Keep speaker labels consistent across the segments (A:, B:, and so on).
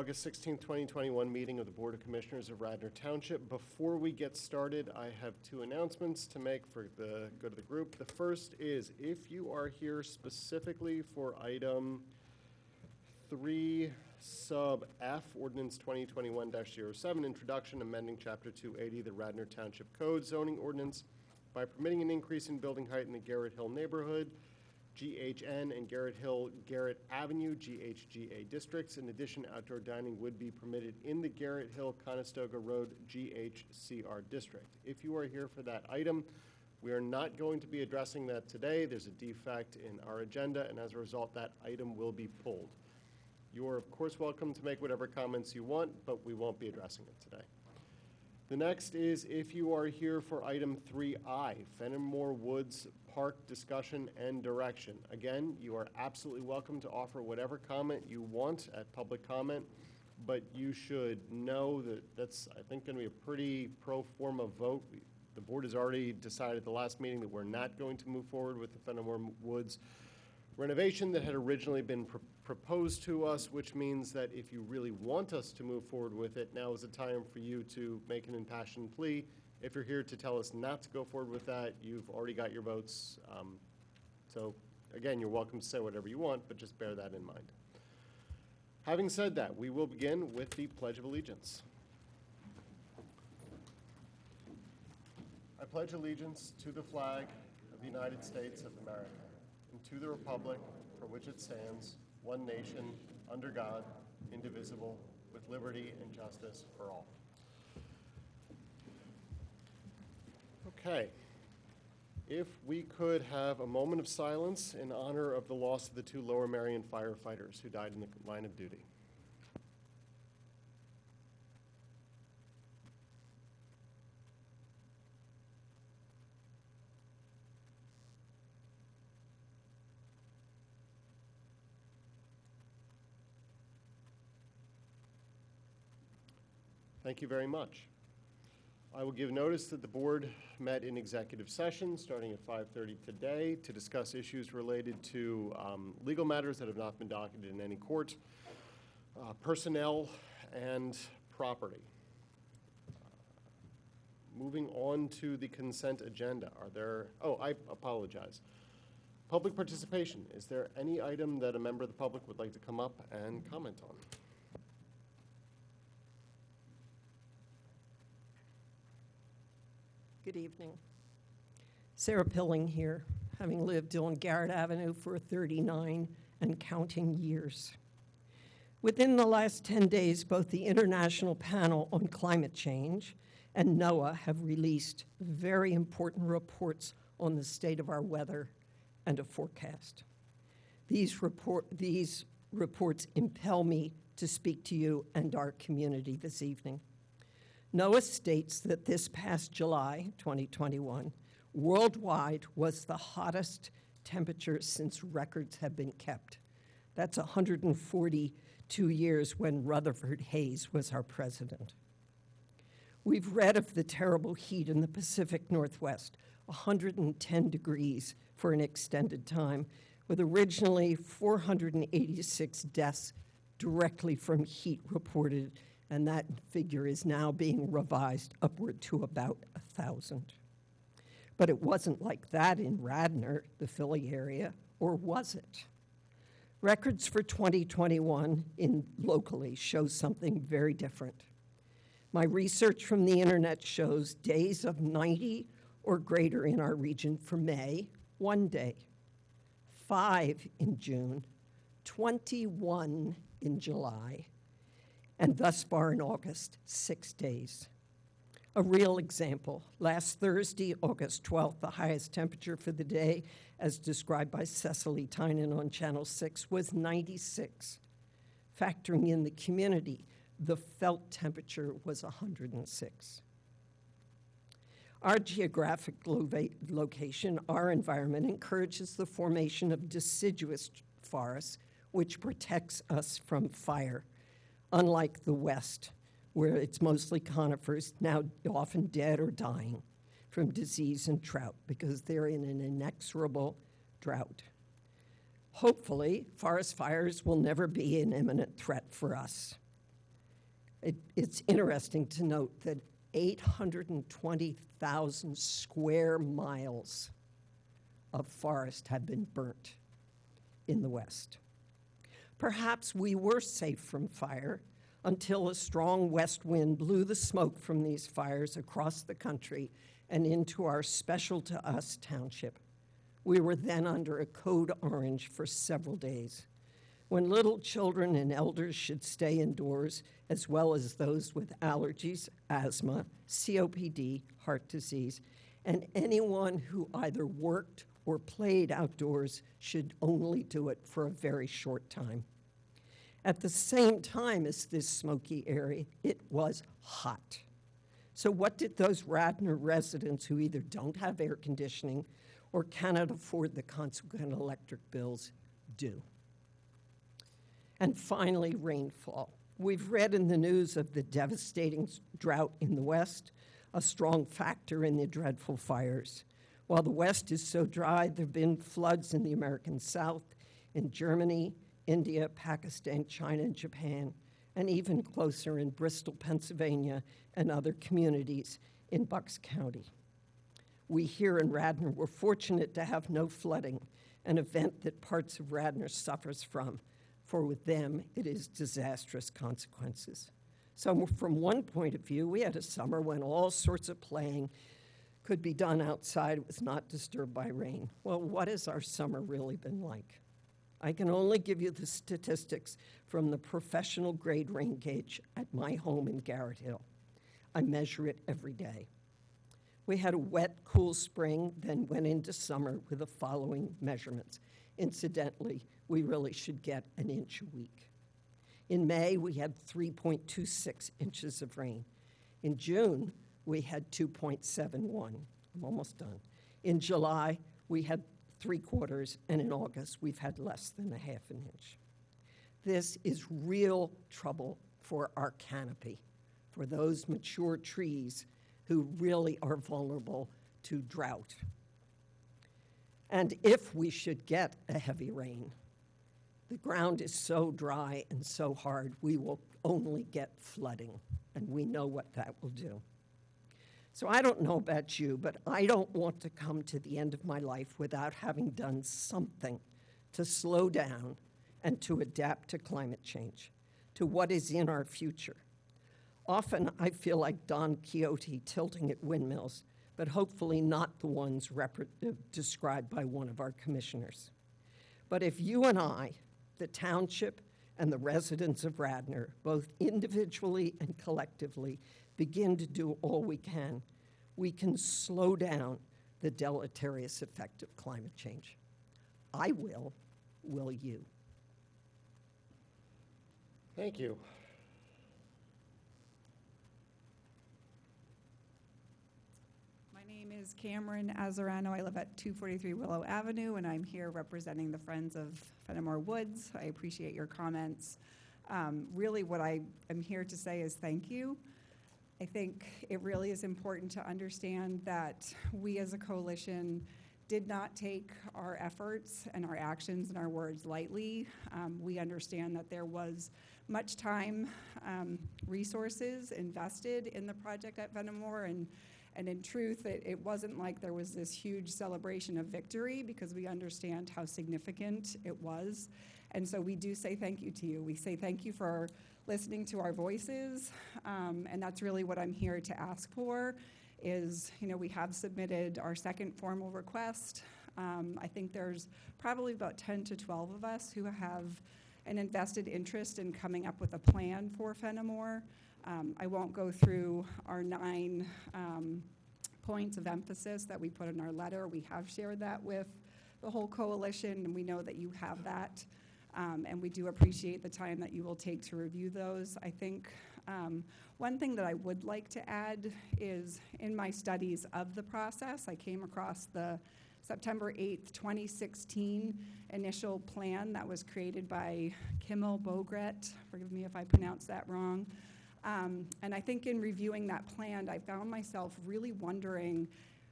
A: August 16, 2021 meeting of the Board of Commissioners of Radnor Township. Before we get started, I have two announcements to make for the good of the group. The first is if you are here specifically for item 3 sub F, ordinance 2021-07, introduction amending chapter 280, the Radnor Township Code zoning ordinance by permitting an increase in building height in the Garrett Hill neighborhood, GHN and Garrett Hill, Garrett Avenue, GHGA districts. In addition, outdoor dining would be permitted in the Garrett Hill, Conestoga Road, GHCR district. If you are here for that item, we are not going to be addressing that today. There's a defect in our agenda, and as a result, that item will be pulled. You are, of course, welcome to make whatever comments you want, but we won't be addressing it today. The next is if you are here for item 3I, Fenimore Woods Park discussion and direction. Again, you are absolutely welcome to offer whatever comment you want at public comment, but you should know that that's, I think, going to be a pretty pro forma vote. The board has already decided at the last meeting that we're not going to move forward with the Fenimore Woods renovation that had originally been proposed to us, which means that if you really want us to move forward with it, now is the time for you to make an impassioned plea. If you're here to tell us not to go forward with that, you've already got your votes. So again, you're welcome to say whatever you want, but just bear that in mind. Having said that, we will begin with the Pledge of Allegiance. I pledge allegiance to the flag of the United States of America and to the republic for which it stands, one nation, under God, indivisible, with liberty and justice for all. Okay. If we could have a moment of silence in honor of the loss of the two Lower Merion firefighters who died in the line of duty. Thank you very much. I will give notice that the board met in executive session starting at 5:30 today to discuss issues related to legal matters that have not been docketed in any court, personnel, and property. Moving on to the consent agenda. Are there, I apologize. Public participation. Is there any item that a member of the public would like to come up and comment on?
B: Good evening. Sarah Pilling here, having lived on Garrett Avenue for 39 and counting years. Within the last 10 days, both the International Panel on Climate Change and NOAA have released very important reports on the state of our weather and a forecast. These reports impel me to speak to you and our community this evening. NOAA states that this past July 2021, worldwide was the hottest temperature since records have been kept. That's 142 years when Rutherford Hayes was our president. We've read of the terrible heat in the Pacific Northwest, 110 degrees for an extended time, with originally 486 deaths directly from heat reported, and that figure is now being revised upward to about 1,000. But it wasn't like that in Radnor, the Philly area, or was it? Records for 2021 locally show something very different. My research from the internet shows days of 90 or greater in our region for May, 1 day, 5 in June, 21 in July, and thus far in August, 6 days. A real example, last Thursday, August 12th, the highest temperature for the day, as described by Cecily Tynan on Channel 6, was 96. Factoring in the community, the felt temperature was 106. Our geographic location, our environment, encourages the formation of deciduous forests, which protects us from fire. Unlike the West, where it's mostly conifers, now often dead or dying from disease and drought because they're in an inexorable drought. Hopefully, forest fires will never be an imminent threat for us. It's interesting to note that 820,000 square miles of forest have been burnt in the West. Perhaps we were safe from fire until a strong west wind blew the smoke from these fires across the country and into our special to us township. We were then under a code orange for several days, when little children and elders should stay indoors, as well as those with allergies, asthma, COPD, heart disease, and anyone who either worked or played outdoors should only do it for a very short time. At the same time as this smoky area, it was hot. So what did those Radnor residents who either don't have air conditioning or cannot afford the consequent electric bills do? And finally, rainfall. We've read in the news of the devastating drought in the West, a strong factor in the dreadful fires. While the West is so dry, there have been floods in the American South, in Germany, India, Pakistan, China, and Japan, and even closer in Bristol, Pennsylvania, and other communities in Bucks County. We here in Radnor were fortunate to have no flooding, an event that parts of Radnor suffers from, for with them it is disastrous consequences. So from one point of view, we had a summer when all sorts of playing could be done outside. It was not disturbed by rain. Well, what has our summer really been like? I can only give you the statistics from the professional grade rain gauge at my home in Garrett Hill. I measure it every day. We had a wet, cool spring, then went into summer with the following measurements. Incidentally, we really should get an inch a week. In May, we had 3.26 inches of rain. In June, we had 2.71. I'm almost done. In July, we had 3/4, and in August, we've had less than a half an inch. This is real trouble for our canopy, for those mature trees who really are vulnerable to drought. And if we should get a heavy rain, the ground is so dry and so hard, we will only get flooding, and we know what that will do. So I don't know about you, but I don't want to come to the end of my life without having done something to slow down and to adapt to climate change, to what is in our future. Often I feel like Don Quixote tilting at windmills, but hopefully not the ones described by one of our commissioners. But if you and I, the township and the residents of Radnor, both individually and collectively, begin to do all we can slow down the deleterious effect of climate change. I will you?
A: Thank you.
C: My name is Cameron Azarano. I live at 243 Willow Avenue, and I'm here representing the Friends of Fenimore Woods. I appreciate your comments. Really what I am here to say is thank you. I think it really is important to understand that we as a coalition did not take our efforts and our actions and our words lightly. We understand that there was much time, resources invested in the project at Fenimore, and in truth, it wasn't like there was this huge celebration of victory, because we understand how significant it was. And so we do say thank you to you. We say thank you for listening to our voices, and that's really what I'm here to ask for is, we have submitted our second formal request. I think there's probably about 10 to 12 of us who have an invested interest in coming up with a plan for Fenimore. I won't go through our 9 points of emphasis that we put in our letter. We have shared that with the whole coalition, and we know that you have that. And we do appreciate the time that you will take to review those. I think one thing that I would like to add is in my studies of the process, I came across the September 8th, 2016 initial plan that was created by Kimmel Bogret. Forgive me if I pronounce that wrong. And I think in reviewing that plan, I found myself really wondering,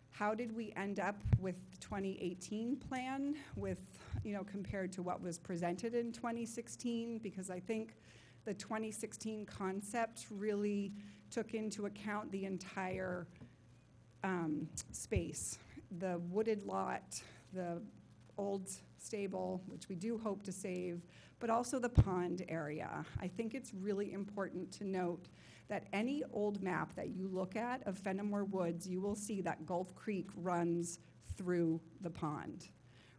C: how did we end up with the 2018 plan compared to what was presented in 2016? Because I think the 2016 concept really took into account the entire space. The wooded lot, the old stable, which we do hope to save, but also the pond area. I think it's really important to note that any old map that you look at of Fenimore Woods, you will see that Gulf Creek runs through the pond.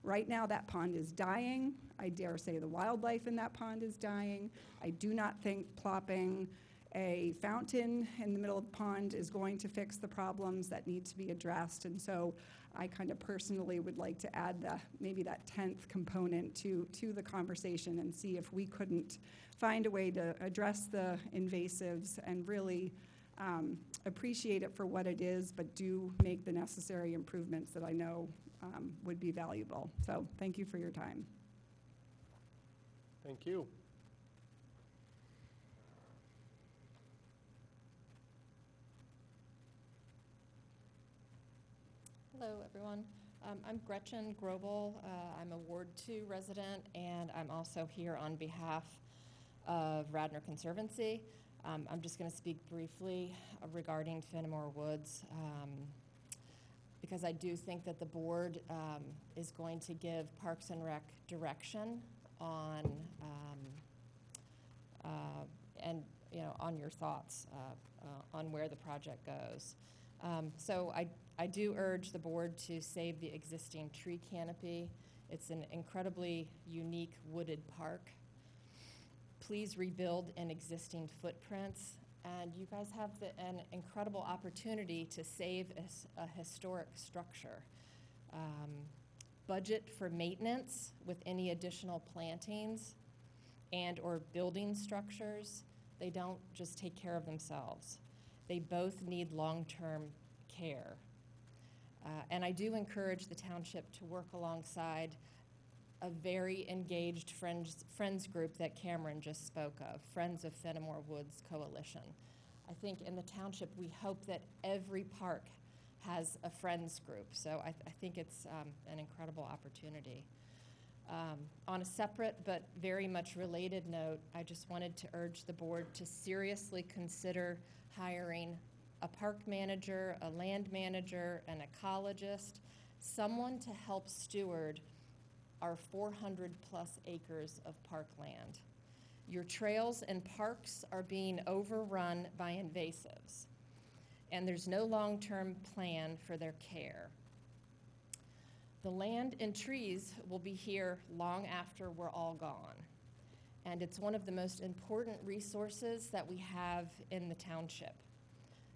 C: Right now, that pond is dying. I dare say the wildlife in that pond is dying. I do not think plopping a fountain in the middle of the pond is going to fix the problems that need to be addressed. And so I kind of personally would like to add maybe that 10th component to the conversation and see if we couldn't find a way to address the invasives and really appreciate it for what it is, but do make the necessary improvements that I know would be valuable. So thank you for your time.
A: Thank you.
D: Hello, everyone. I'm Gretchen Grobel. I'm a Ward 2 resident, and I'm also here on behalf of Radnor Conservancy. I'm just going to speak briefly regarding Fenimore Woods because I do think that the board is going to give Parks and Rec direction on and on your thoughts on where the project goes. So I do urge the board to save the existing tree canopy. It's an incredibly unique wooded park. Please rebuild an existing footprints. And you guys have an incredible opportunity to save a historic structure. Budget for maintenance with any additional plantings and or building structures. They don't just take care of themselves. They both need long-term care. And I do encourage the township to work alongside a very engaged friends group that Cameron just spoke of, Friends of Fenimore Woods Coalition. I think in the township we hope that every park has a friends group, so I think it's an incredible opportunity. On a separate but very much related note, I just wanted to urge the board to seriously consider hiring a park manager, a land manager, an ecologist, someone to help steward our 400+ acres of parkland. Your trails and parks are being overrun by invasives, and there's no long-term plan for their care. The land and trees will be here long after we're all gone, and it's one of the most important resources that we have in the township.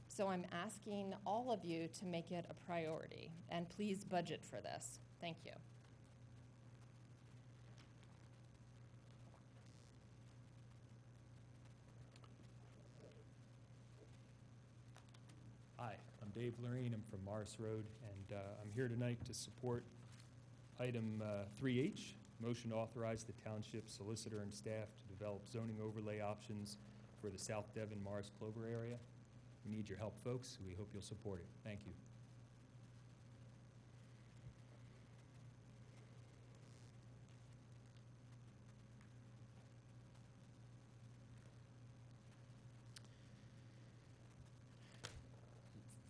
D: So I'm asking all of you to make it a priority, and please budget for this. Thank you.
E: Hi, I'm Dave Laureen. I'm from Morris Road, and I'm here tonight to support item 3H, motion to authorize the township solicitor and staff to develop zoning overlay options for the South Devon Morris Clover area. We need your help, folks. We hope you'll support it. Thank you.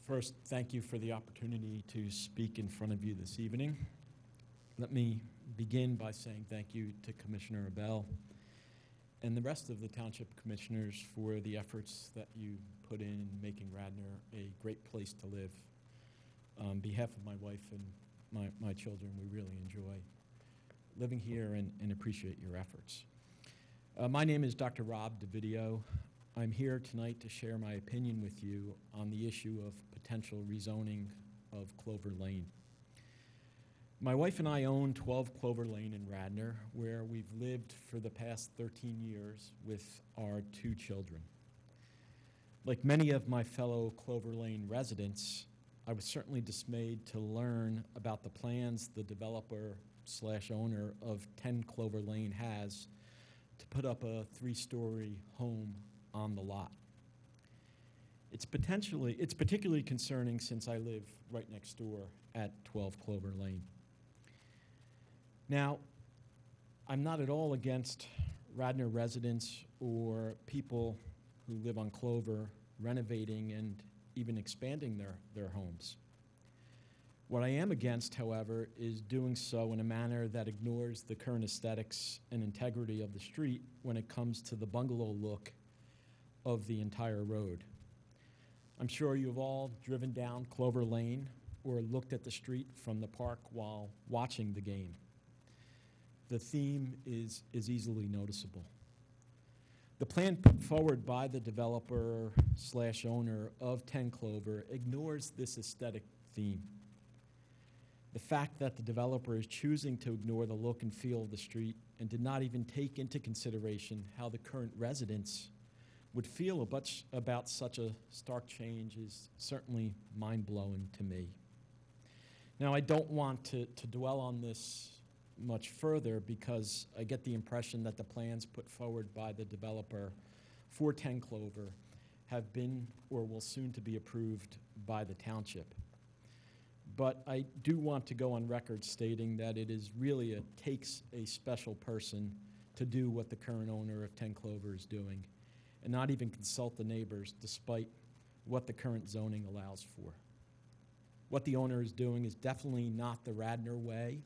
F: First, thank you for the opportunity to speak in front of you this evening. Let me begin by saying thank you to Commissioner Abell and the rest of the Township Commissioners for the efforts that you put in making Radnor a great place to live. On behalf of my wife and my children, we really enjoy living here and appreciate your efforts. My name is Dr. Rob Dividio. I'm here tonight to share my opinion with you on the issue of potential rezoning of Clover Lane. My wife and I own 12 Clover Lane in Radnor, where we've lived for the past 13 years with our 2 children. Like many of my fellow Clover Lane residents, I was certainly dismayed to learn about the plans the developer/owner of 10 Clover Lane has to put up a 3-story home on the lot. It's particularly concerning since I live right next door at 12 Clover Lane. Now, I'm not at all against Radnor residents or people who live on Clover renovating and even expanding their homes. What I am against, however, is doing so in a manner that ignores the current aesthetics and integrity of the street when it comes to the bungalow look of the entire road. I'm sure you've all driven down Clover Lane or looked at the street from the park while watching the game. The theme is easily noticeable. The plan put forward by the developer/owner of 10 Clover ignores this aesthetic theme. The fact that the developer is choosing to ignore the look and feel of the street and did not even take into consideration how the current residents would feel about such a stark change is certainly mind-blowing to me. Now, I don't want to dwell on this much further because I get the impression that the plans put forward by the developer for 10 Clover have been or will soon to be approved by the township. But I do want to go on record stating that it is really takes a special person to do what the current owner of 10 Clover is doing and not even consult the neighbors despite what the current zoning allows for. What the owner is doing is definitely not the Radnor way,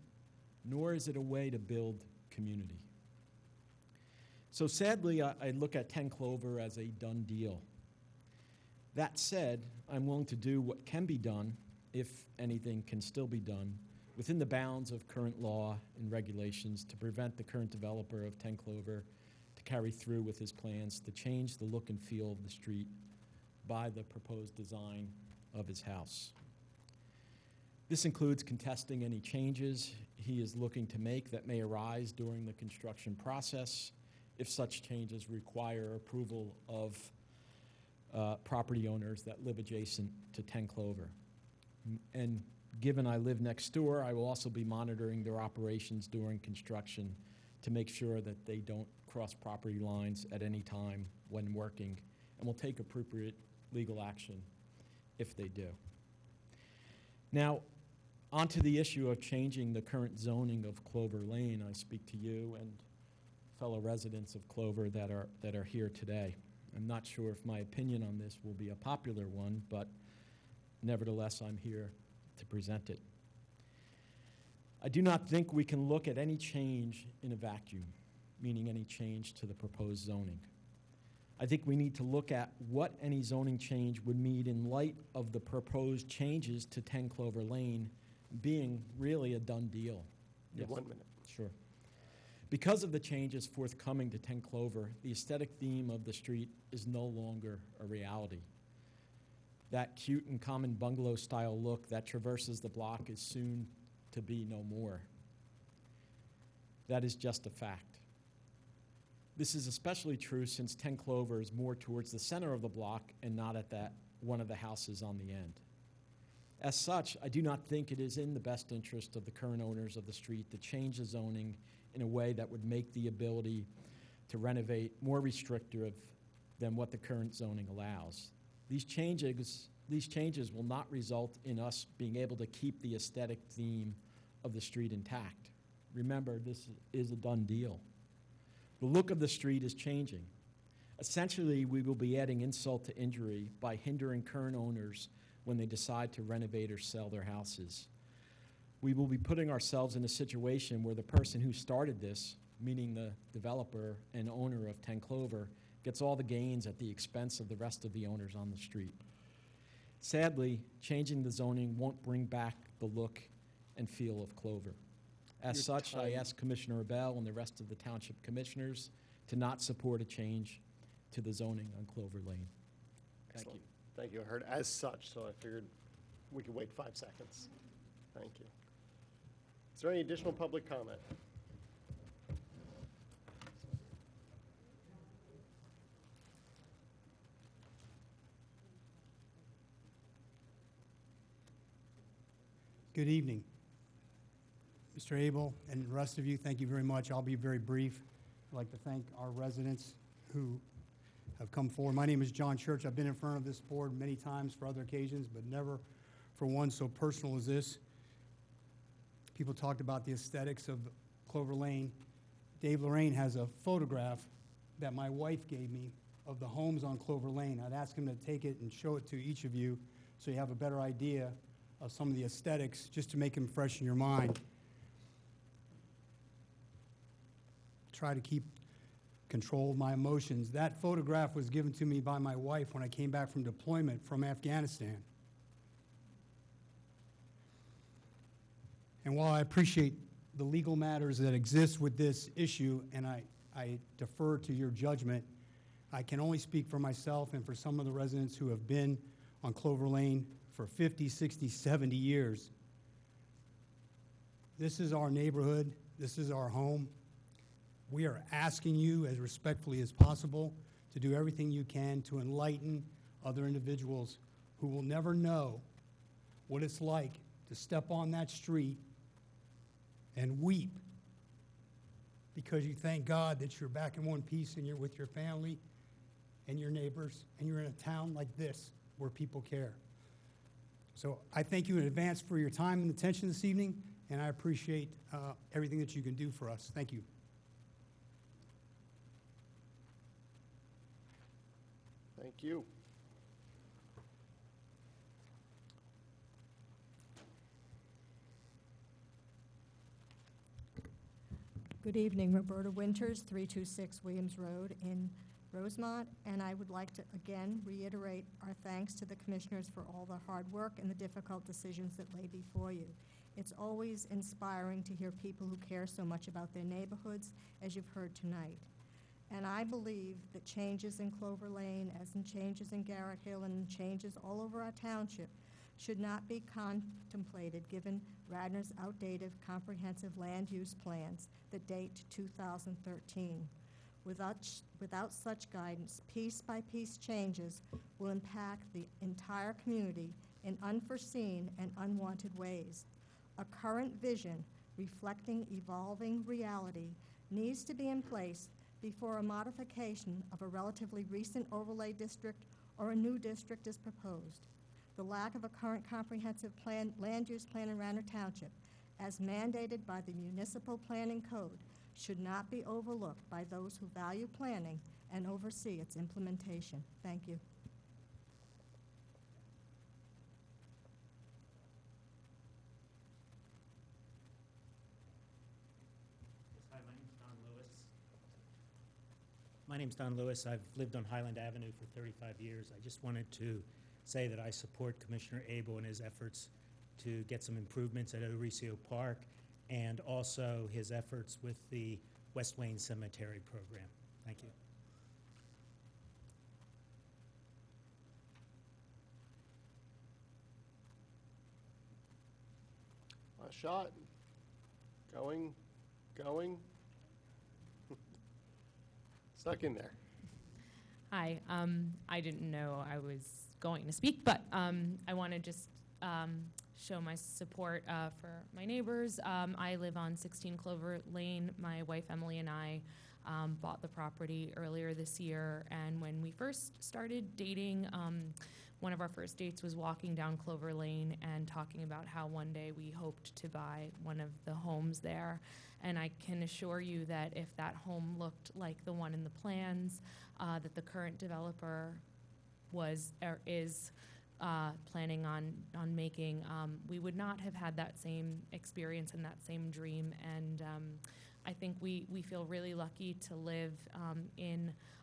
F: nor is it a way to build community. So sadly, I look at 10 Clover as a done deal. That said, I'm willing to do what can be done, if anything can still be done, within the bounds of current law and regulations to prevent the current developer of 10 Clover to carry through with his plans to change the look and feel of the street by the proposed design of his house. This includes contesting any changes he is looking to make that may arise during the construction process if such changes require approval of property owners that live adjacent to 10 Clover. And given I live next door, I will also be monitoring their operations during construction to make sure that they don't cross property lines at any time when working, and will take appropriate legal action if they do. Now, onto the issue of changing the current zoning of Clover Lane, I speak to you and fellow residents of Clover that are here today. I'm not sure if my opinion on this will be a popular one, but nevertheless, I'm here to present it. I do not think we can look at any change in a vacuum, meaning any change to the proposed zoning. I think we need to look at what any zoning change would mean in light of the proposed changes to 10 Clover Lane being really a done deal.
A: You have 1 minute.
F: Sure. Because of the changes forthcoming to 10 Clover, the aesthetic theme of the street is no longer a reality. That cute and common bungalow-style look that traverses the block is soon to be no more. That is just a fact. This is especially true since 10 Clover is more towards the center of the block and not at that one of the houses on the end. As such, I do not think it is in the best interest of the current owners of the street to change the zoning in a way that would make the ability to renovate more restrictive than what the current zoning allows. These changes will not result in us being able to keep the aesthetic theme of the street intact. Remember, this is a done deal. The look of the street is changing. Essentially, we will be adding insult to injury by hindering current owners when they decide to renovate or sell their houses. We will be putting ourselves in a situation where the person who started this, meaning the developer and owner of 10 Clover, gets all the gains at the expense of the rest of the owners on the street. Sadly, changing the zoning won't bring back the look and feel of Clover. As such, I ask Commissioner Abell and the rest of the Township Commissioners to not support a change to the zoning on Clover Lane. Thank you.
A: Thank you. I heard as such, so I figured we could wait 5 seconds. Thank you. Is there any additional public comment?
G: Good evening. Mr. Abel and the rest of you, thank you very much. I'll be very brief. I'd like to thank our residents who have come forward. My name is John Church. I've been in front of this board many times for other occasions, but never for one so personal as this. People talked about the aesthetics of Clover Lane. Dave Laureen has a photograph that my wife gave me of the homes on Clover Lane. I'd ask him to take it and show it to each of you so you have a better idea of some of the aesthetics, just to make them fresh in your mind. Try to keep control of my emotions. That photograph was given to me by my wife when I came back from deployment from Afghanistan. And while I appreciate the legal matters that exist with this issue, and I defer to your judgment, I can only speak for myself and for some of the residents who have been on Clover Lane for 50, 60, 70 years. This is our neighborhood. This is our home. We are asking you as respectfully as possible to do everything you can to enlighten other individuals who will never know what it's like to step on that street and weep because you thank God that you're back in one piece and you're with your family and your neighbors and you're in a town like this where people care. So I thank you in advance for your time and attention this evening, and I appreciate everything that you can do for us. Thank you.
A: Thank you.
H: Good evening, Roberta Winters, 326 Williams Road in Rosemont, and I would like to again reiterate our thanks to the commissioners for all the hard work and the difficult decisions that lay before you. It's always inspiring to hear people who care so much about their neighborhoods, as you've heard tonight. And I believe that changes in Clover Lane, as in changes in Garrett Hill and changes all over our township, should not be contemplated given Radnor's outdated comprehensive land use plans that date to 2013. Without such guidance, piece-by-piece changes will impact the entire community in unforeseen and unwanted ways. A current vision reflecting evolving reality needs to be in place before a modification of a relatively recent overlay district or a new district is proposed. The lack of a current comprehensive land use plan in Radnor Township, as mandated by the Municipal Planning Code, should not be overlooked by those who value planning and oversee its implementation. Thank you.
I: Hi, my name's Don Lewis. I've lived on Highland Avenue for 35 years. I just wanted to say that I support Commissioner Abel in his efforts to get some improvements at Oricio Park and also his efforts with the West Wayne Cemetery program. Thank you.
A: Last shot. Going. Stuck in there.
J: Hi, I didn't know I was going to speak, but I want to just show my support for my neighbors. I live on 16 Clover Lane. My wife Emily and I bought the property earlier this year, and when we first started dating, one of our first dates was walking down Clover Lane and talking about how one day we hoped to buy one of the homes there. And I can assure you that if that home looked like the one in the plans that the current developer was or is planning on making, we would not have had that same experience and that same dream. And I think we feel really lucky to live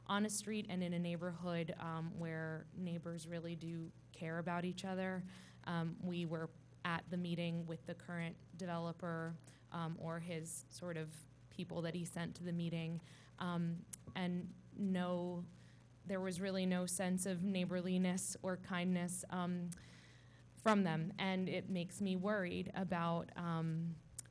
J: on a street and in a neighborhood where neighbors really do care about each other. We were at the meeting with the current developer or his sort of people that he sent to the meeting, and there was really no sense of neighborliness or kindness from them. And it makes me worried about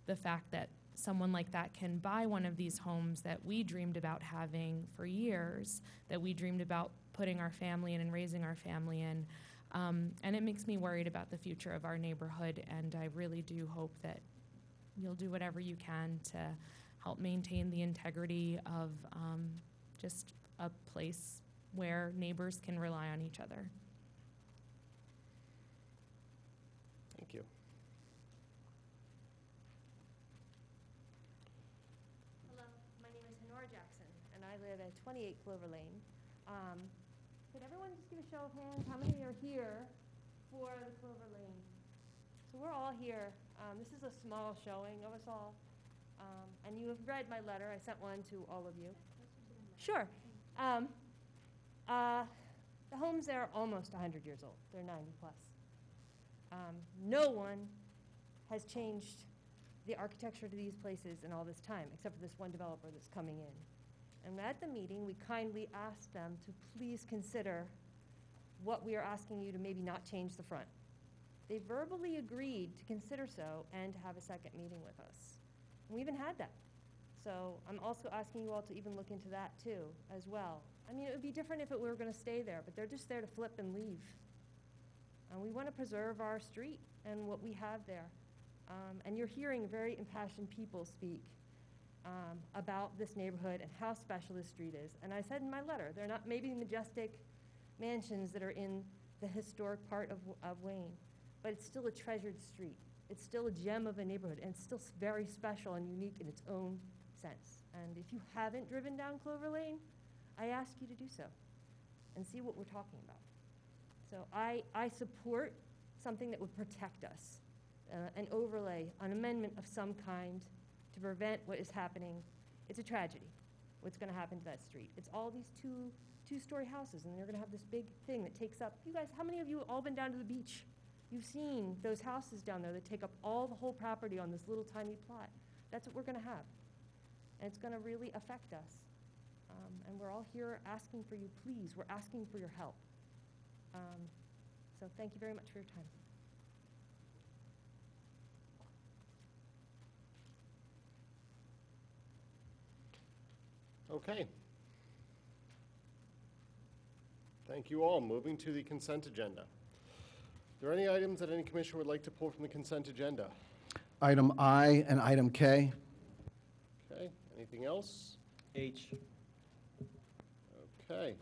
J: the fact that someone like that can buy one of these homes that we dreamed about having for years, that we dreamed about putting our family in and raising our family in. And it makes me worried about the future of our neighborhood, and I really do hope that you'll do whatever you can to help maintain the integrity of just a place where neighbors can rely on each other.
A: Thank you.
K: Hello, my name is Honora Jackson, and I live live at 28 Clover Lane. Could everyone just give a show of hands? How many are here for the Clover Lane? So we're all here. This is a small showing of us all. And you have read my letter. I sent one to all of you. Sure. The homes there are almost 100 years old. They're 90 plus. No one has changed the architecture to these places in all this time, except for this one developer that's coming in. And at the meeting, we kindly asked them to please consider what we are asking you to maybe not change the front. They verbally agreed to consider so and to have a second meeting with us. And we even had that. So I'm also asking you all to even look into that too, as well. I mean, it would be different if it were going to stay there, but they're just there to flip and leave. And we want to preserve our street and what we have there. And you're hearing very impassioned people speak about this neighborhood and how special this street is. And I said in my letter, they're not maybe majestic mansions that are in the historic part of Wayne, but it's still a treasured street. It's still a gem of a neighborhood, and it's still very special and unique in its own sense. And if you haven't driven down Clover Lane, I ask you to do so and see what we're talking about. So I support something that would protect us, an overlay, an amendment of some kind to prevent what is happening. It's a tragedy, what's going to happen to that street. It's all these two-story houses, and they're going to have this big thing that takes up. You guys, how many of you have all been down to the beach? You've seen those houses down there that take up all the whole property on this little tiny plot. That's what we're going to have, and it's going to really affect us. And we're all here asking for you, please. We're asking for your help. So thank you very much for your time.
A: Okay. Thank you all. Moving to the consent agenda. Are there any items that any commissioner would like to pull from the consent agenda?
L: Item I and item K.
A: Okay. Anything else?
F: H.
A: Okay.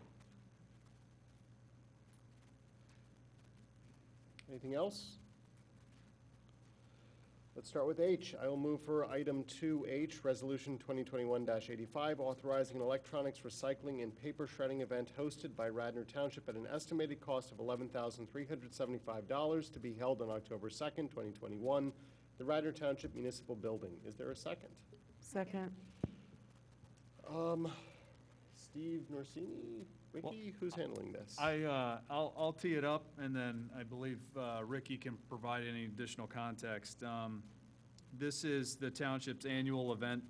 A: Anything else? Let's start with H. I will move for item 2H, Resolution 2021-85, authorizing an electronics recycling and paper shredding event hosted by Radnor Township at an estimated cost of $11,375 to be held on October 2nd, 2021, the Radnor Township Municipal Building. Is there a second?
M: Second.
A: Steve Norsini, Ricky, who's handling this?
N: I'll tee it up, and then I believe Ricky can provide any additional context. This is the township's annual event,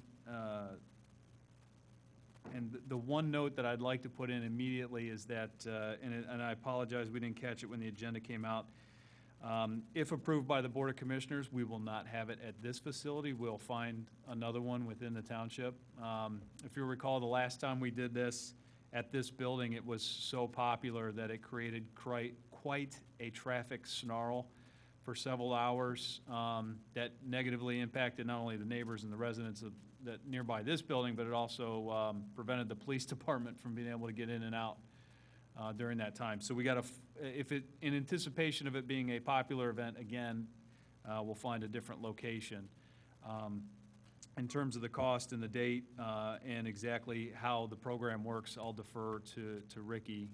N: and the one note that I'd like to put in immediately is that, and I apologize, we didn't catch it when the agenda came out. If approved by the Board of Commissioners, we will not have it at this facility. We'll find another one within the township. If you recall, the last time we did this at this building, it was so popular that it created quite a traffic snarl for several hours that negatively impacted not only the neighbors and the residents that nearby this building, but it also prevented the police department from being able to get in and out during that time. So we got to, in anticipation of it being a popular event again, we'll find a different location. In terms of the cost and the date and exactly how the program works, I'll defer to Ricky,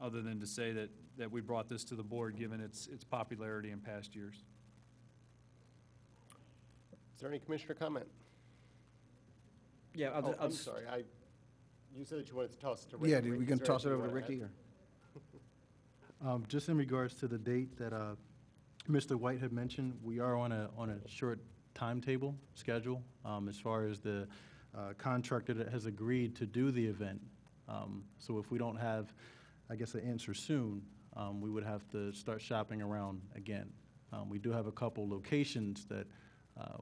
N: other than to say that we brought this to the board given its popularity in past years.
A: Is there any commissioner comment?
L: Yeah,
A: I'm sorry. You said that you wanted to toss it to Ricky.
L: Yeah, we can toss it over to Ricky? Or?
O: Just in regards to the date that Mr. White had mentioned, we are on a short timetable schedule as far as the contractor that has agreed to do the event. So if we don't have, I guess, an answer soon, we would have to start shopping around again. We do have a couple locations that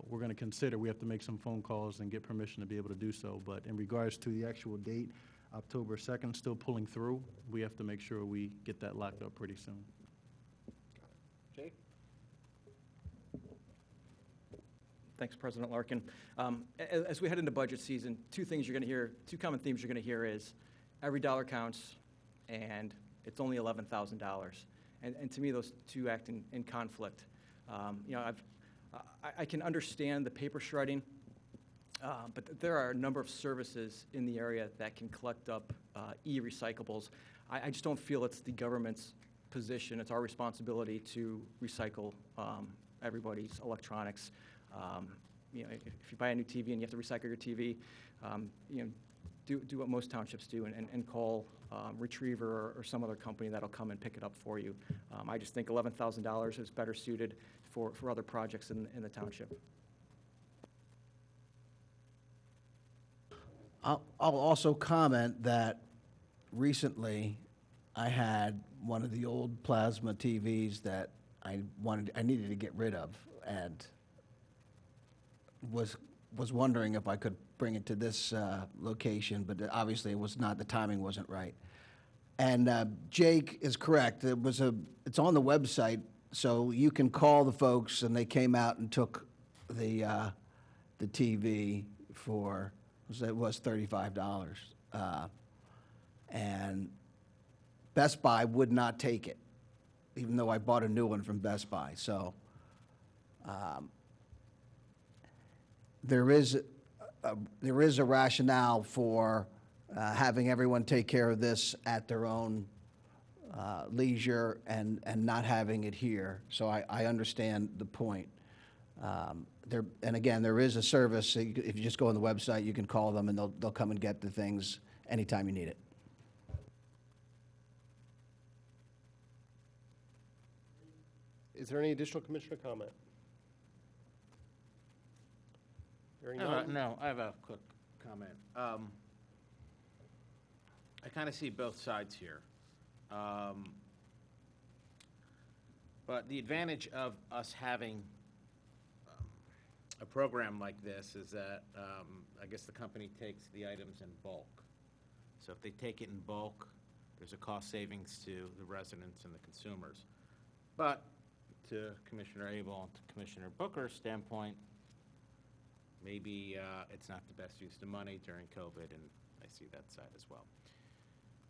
O: we're going to consider. We have to make some phone calls and get permission to be able to do so. But in regards to the actual date, October 2nd, still pulling through. We have to make sure we get that locked up pretty soon.
A: Jake?
P: Thanks, President Larkin. As we head into budget season, two common themes you're going to hear is every dollar counts and it's only $11,000. And to me, those two act in conflict. I can understand the paper shredding But there are a number of services in the area that can collect up e-recyclables. I just don't feel it's the government's position. It's our responsibility to recycle everybody's electronics. If you buy a new TV and you have to recycle your TV, do what most townships do and call Retriever or some other company that'll come and pick it up for you. I just think $11,000 is better suited for other projects in the township.
L: I'll also comment that recently I had one of the old plasma TVs that I needed to get rid of, and was wondering if I could bring it to this location, but obviously it was not. The timing wasn't right. And Jake is correct. It's on the website, so you can call the folks, and they came out and took the TV for. It was $35. And Best Buy would not take it, even though I bought a new one from Best Buy. So there is a rationale for having everyone take care of this at their own leisure and not having it here. So I understand the point. And again, there is a service. So if you just go on the website, you can call them, and they'll come and get the things anytime you need it.
A: Is there any additional commissioner comment? Hearing none?
M: No, I have a quick comment. I kind of see both sides here. But the advantage of us having a program like this is that I guess the company takes the items in bulk. So if they take it in bulk, there's a cost savings to the residents and the consumers. But to Commissioner Abel and to Commissioner Booker's standpoint, maybe it's not the best use of money during COVID, and I see that side as well.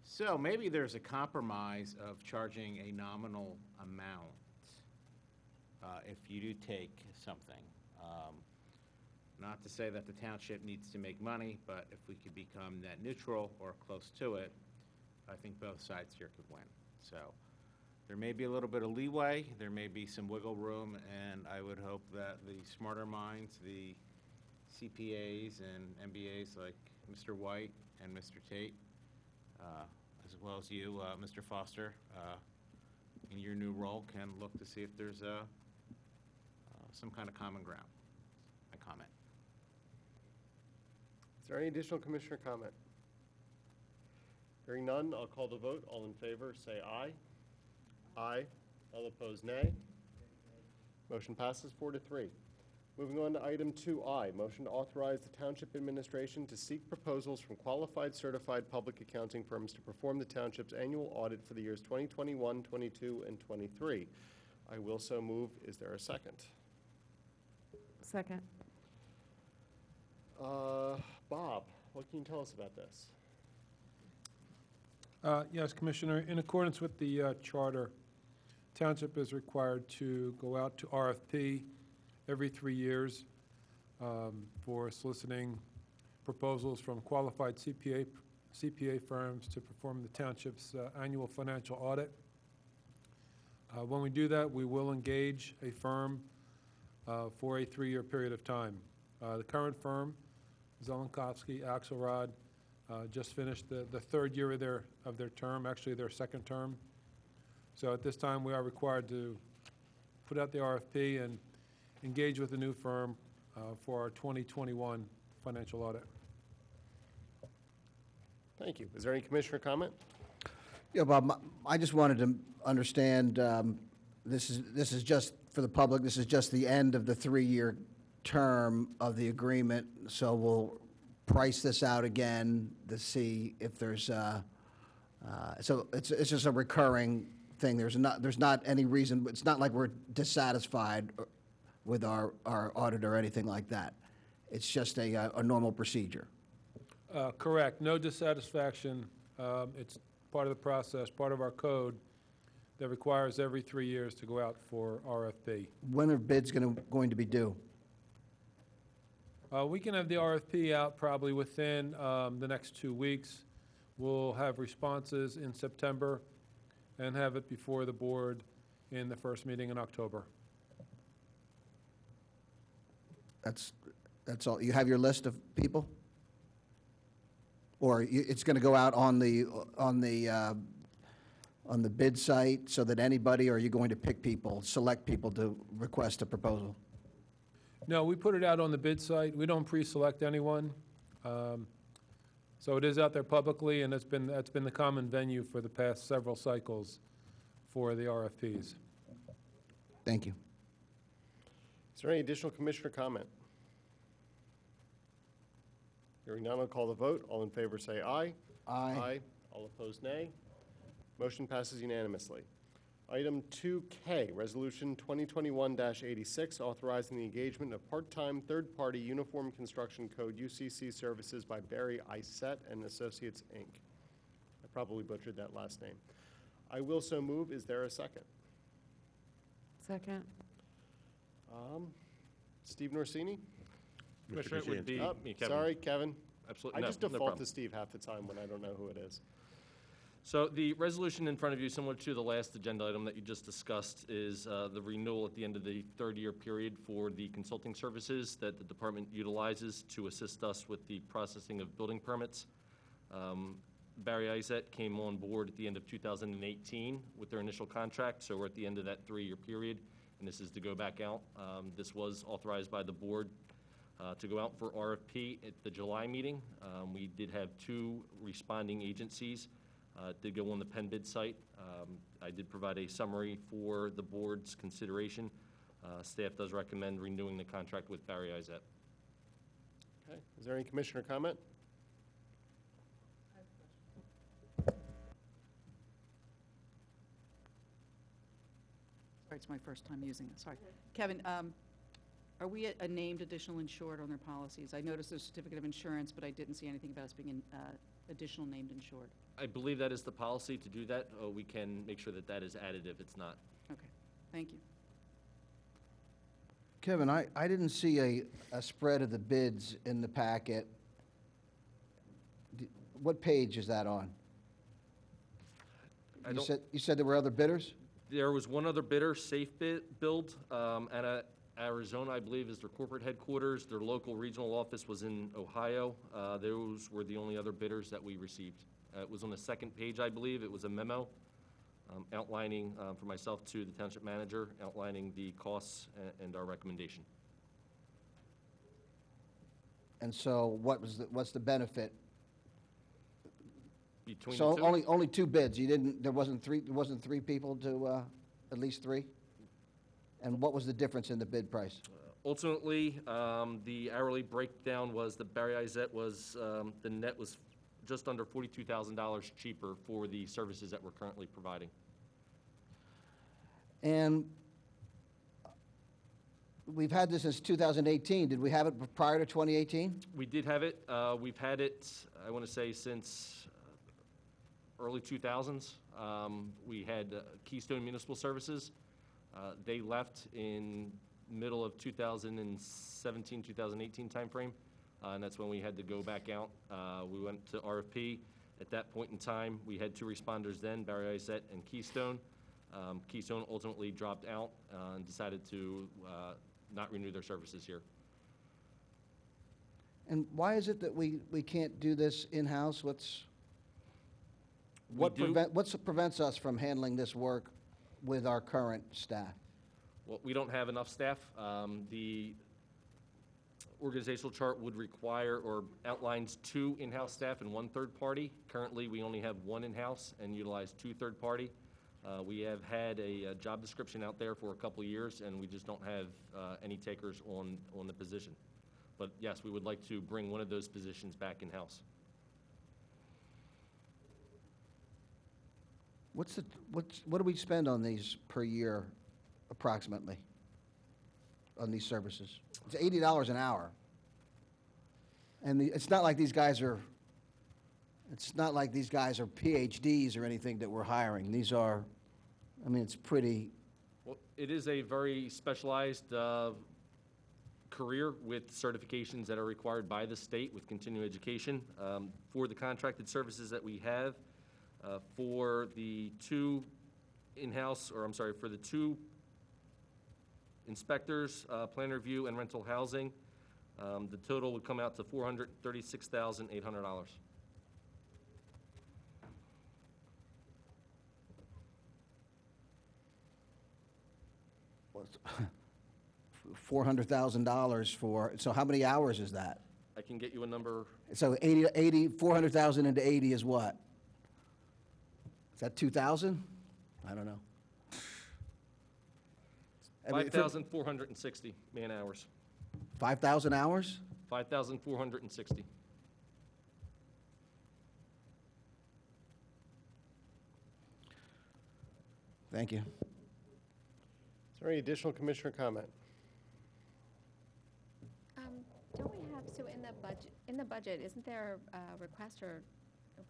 M: So maybe there's a compromise of charging a nominal amount if you do take something. Not to say that the township needs to make money, but if we could become net neutral or close to it, I think both sides here could win. So there may be a little bit of leeway, there may be some wiggle room, and I would hope that the smarter minds, the CPAs and MBAs like Mr. White and Mr. Tate, as well as you, Mr. Foster, in your new role, can look to see if there's some kind of common ground. My comment.
A: Is there any additional commissioner comment? Hearing none, I'll call the vote. All in favor, say aye. Aye. All opposed, nay. Motion passes 4-3. Moving on to item 2I, motion to authorize the Township Administration to seek proposals from qualified certified public accounting firms to perform the Township's annual audit for the years 2021, 22, and 23. I will so move. Is there a second?
K: Second.
A: Bob, what can you tell us about this?
Q: Yes, Commissioner. In accordance with the charter, Township is required to go out to RFP every 3 years for soliciting proposals from qualified CPA firms to perform the Township's annual financial audit. When we do that, we will engage a firm for a 3-year period of time. The current firm, Zelenkovsky Axelrod, just finished the third year of their term, actually their second term. So at this time, we are required to put out the RFP and engage with a new firm for our 2021 financial audit.
A: Thank you. Is there any commissioner comment?
L: Yeah, Bob, I just wanted to understand, this is just for the public, this is just the end of the 3-year term of the agreement, so we'll price this out again to see if there's, so it's just a recurring thing. There's not any reason, it's not like we're dissatisfied with our audit or anything like that. It's just a normal procedure.
Q: Correct. No dissatisfaction. It's part of the process, part of our code that requires every 3 years to go out for RFP.
L: When are bids going to be due?
Q: We can have the RFP out probably within the next 2 weeks. We'll have responses in September and have it before the board in the first meeting in October.
L: That's all. You have your list of people? Or it's going to go out on the bid site so that anybody, or are you going to pick people, select people to request a proposal?
Q: No, we put it out on the bid site. We don't pre-select anyone. So it is out there publicly, and that's been the common venue for the past several cycles for the RFPs.
L: Thank you.
A: Is there any additional commissioner comment? Hearing none, I'll call the vote. All in favor say aye.
L: Aye.
A: All opposed, nay. Motion passes unanimously. Item 2K, Resolution 2021-86, authorizing the engagement of part-time third-party Uniform Construction Code UCC services by Barry Isett and Associates, Inc. I probably butchered that last name. I will so move. Is there a second?
R: Second.
A: Steve Norsini?
S: Commissioner, it would be
A: Oh,
S: me, Kevin.
A: sorry, Kevin.
S: Absolutely,
A: I
S: no,
A: just
S: no
A: default
S: problem.
A: to Steve half the time when I don't know who it is.
S: So the resolution in front of you, similar to the last agenda item that you just discussed, is the renewal at the end of the third-year period for the consulting services that the department utilizes to assist us with the processing of building permits. Barry Isett came on board at the end of 2018 with their initial contract, so we're at the end of that 3-year period, and this is to go back out. This was authorized by the board to go out for RFP at the July meeting. We did have 2 responding agencies. Did go on the Penn bid site. I did provide a summary for the board's consideration. Staff does recommend renewing the contract with Barry Isett.
A: Okay. Is there any commissioner comment?
R: Sorry, it's my first time using it, sorry. Kevin, are we a named additional insured on their policies? I noticed there's a certificate of insurance, but I didn't see anything about us being an additional named insured.
S: I believe that is the policy to do that. We can make sure that that is added if it's not.
R: Okay, thank you.
L: Kevin, I didn't see a spread of the bids in the packet. What page is that on? You said there were other bidders?
S: There was one other bidder, Safe Build, at Arizona, I believe, is their corporate headquarters. Their local regional office was in Ohio. Those were the only other bidders that we received. It was on the second page, I believe. It was a memo outlining, for myself to the township manager, outlining the costs and our recommendation.
L: And so what's the benefit?
S: Between
L: So
S: the two?
L: only 2 bids. There wasn't 3 people to, at least 3? And what was the difference in the bid price?
S: Ultimately, the hourly breakdown was that Barry Isett was, the net was just under $42,000 cheaper for the services that we're currently providing.
L: And we've had this since 2018. Did we have it prior to 2018?
S: We did have it. We've had it, I want to say, since early 2000s. We had Keystone Municipal Services. They left in middle of 2017, 2018 timeframe, and that's when we had to go back out. We went to RFP. At that point in time, we had 2 responders then, Barry Isett and Keystone. Keystone ultimately dropped out and decided to not renew their services here.
L: And why is it that we can't do this in-house? What prevents us from handling this work with our current staff?
S: Well, we don't have enough staff. The organizational chart would require or outlines 2 in-house staff and 1 third party. Currently, we only have 1 in-house and utilize 2 third party. We have had a job description out there for a couple of years, and we just don't have any takers on the position. But yes, we would like to bring one of those positions back in-house.
L: What do we spend on these per year, approximately, on these services? It's $80 an hour. And it's not like these guys are PhDs or anything that we're hiring. These are, it's pretty.
S: Well, it is a very specialized career with certifications that are required by the state with continuing education. For the contracted services that we have, for the two in-house, or I'm sorry, for the two inspectors, plan review, and rental housing, the total would come out to $436,800.
L: $400,000 for, so how many hours is that?
S: I can get you a number.
L: So 400,000 into 80 is what? Is that 2,000? I don't know. I mean,
S: 5,460 man hours.
L: 5,000 hours?
S: 5,460.
L: Thank you.
A: Is there any additional commissioner comment?
T: Don't we have, so in the budget, isn't there a request, or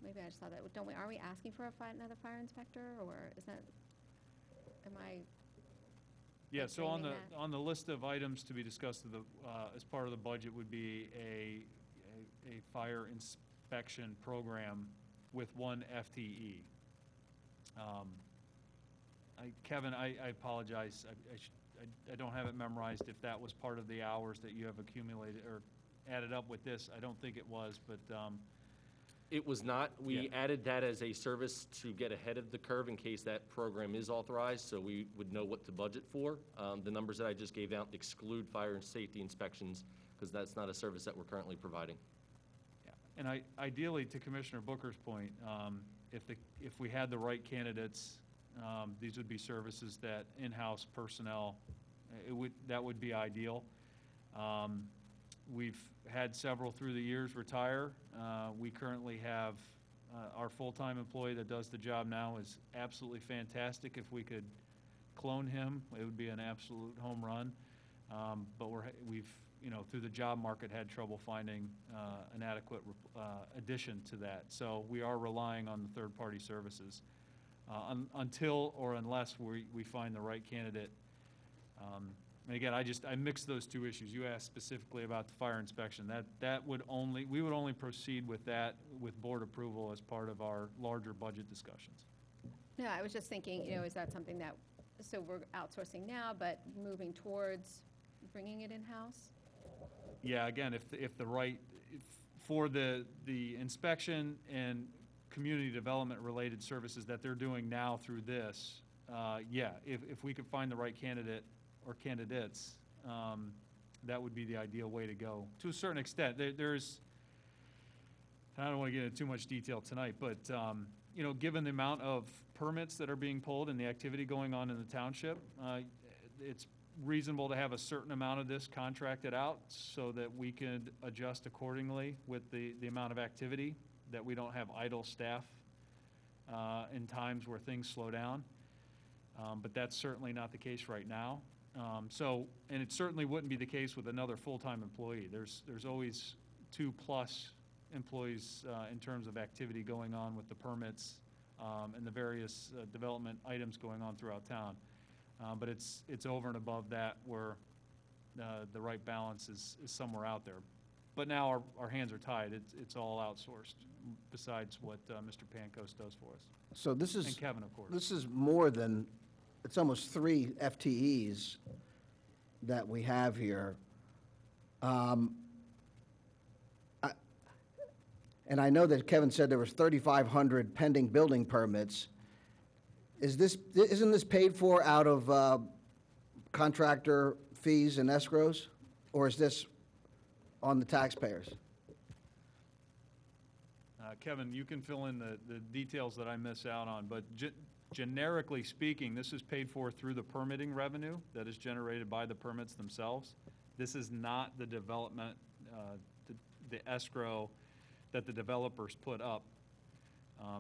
T: maybe I just saw that, are we asking for another fire inspector, or is that, am I?
N: Yeah, so on
T: understanding
N: the, on the list of items to be discussed as part of the budget would be a fire inspection program with one FTE. Kevin, I apologize. I don't have it memorized if that was part of the hours that you have accumulated or added up with this. I don't think it was, but.
S: It was not. We
N: Yeah.
S: added that as a service to get ahead of the curve in case that program is authorized, so we would know what to budget for. The numbers that I just gave out exclude fire and safety inspections, because that's not a service that we're currently providing.
N: Yeah. And ideally, to Commissioner Booker's point, if we had the right candidates, these would be services that in-house personnel, that would be ideal. We've had several through the years retire. We currently have our full-time employee that does the job now is absolutely fantastic. If we could clone him, it would be an absolute home run. But we've, through the job market, had trouble finding an adequate addition to that. So we are relying on the third-party services until or unless we find the right candidate. And again, I mixed those two issues. You asked specifically about the fire inspection. We would only proceed with that with board approval as part of our larger budget discussions.
T: No, I was just thinking, is that something that, so we're outsourcing now, but moving towards bringing it in-house?
N: Yeah, again, for the inspection and community development related services that they're doing now through this, if we could find the right candidate or candidates, that would be the ideal way to go. To a certain extent, there's, I don't want to get into too much detail tonight, but given the amount of permits that are being pulled and the activity going on in the township, it's reasonable to have a certain amount of this contracted out so that we could adjust accordingly with the amount of activity, that we don't have idle staff in times where things slow down. But that's certainly not the case right now. And it certainly wouldn't be the case with another full-time employee. There's always 2+ employees in terms of activity going on with the permits and the various development items going on throughout town. But it's over and above that where the right balance is somewhere out there. But now our hands are tied. It's all outsourced, besides what Mr. Pankos does for us.
L: So this is.
N: And Kevin, of course.
L: This is more than, it's almost 3 FTEs that we have here. And I know that Kevin said there was 3,500 pending building permits. Isn't this paid for out of contractor fees and escrows? Or is this on the taxpayers?
N: Kevin, you can fill in the details that I miss out on, but generically speaking, this is paid for through the permitting revenue that is generated by the permits themselves. This is not the development, the escrow that the developers put up.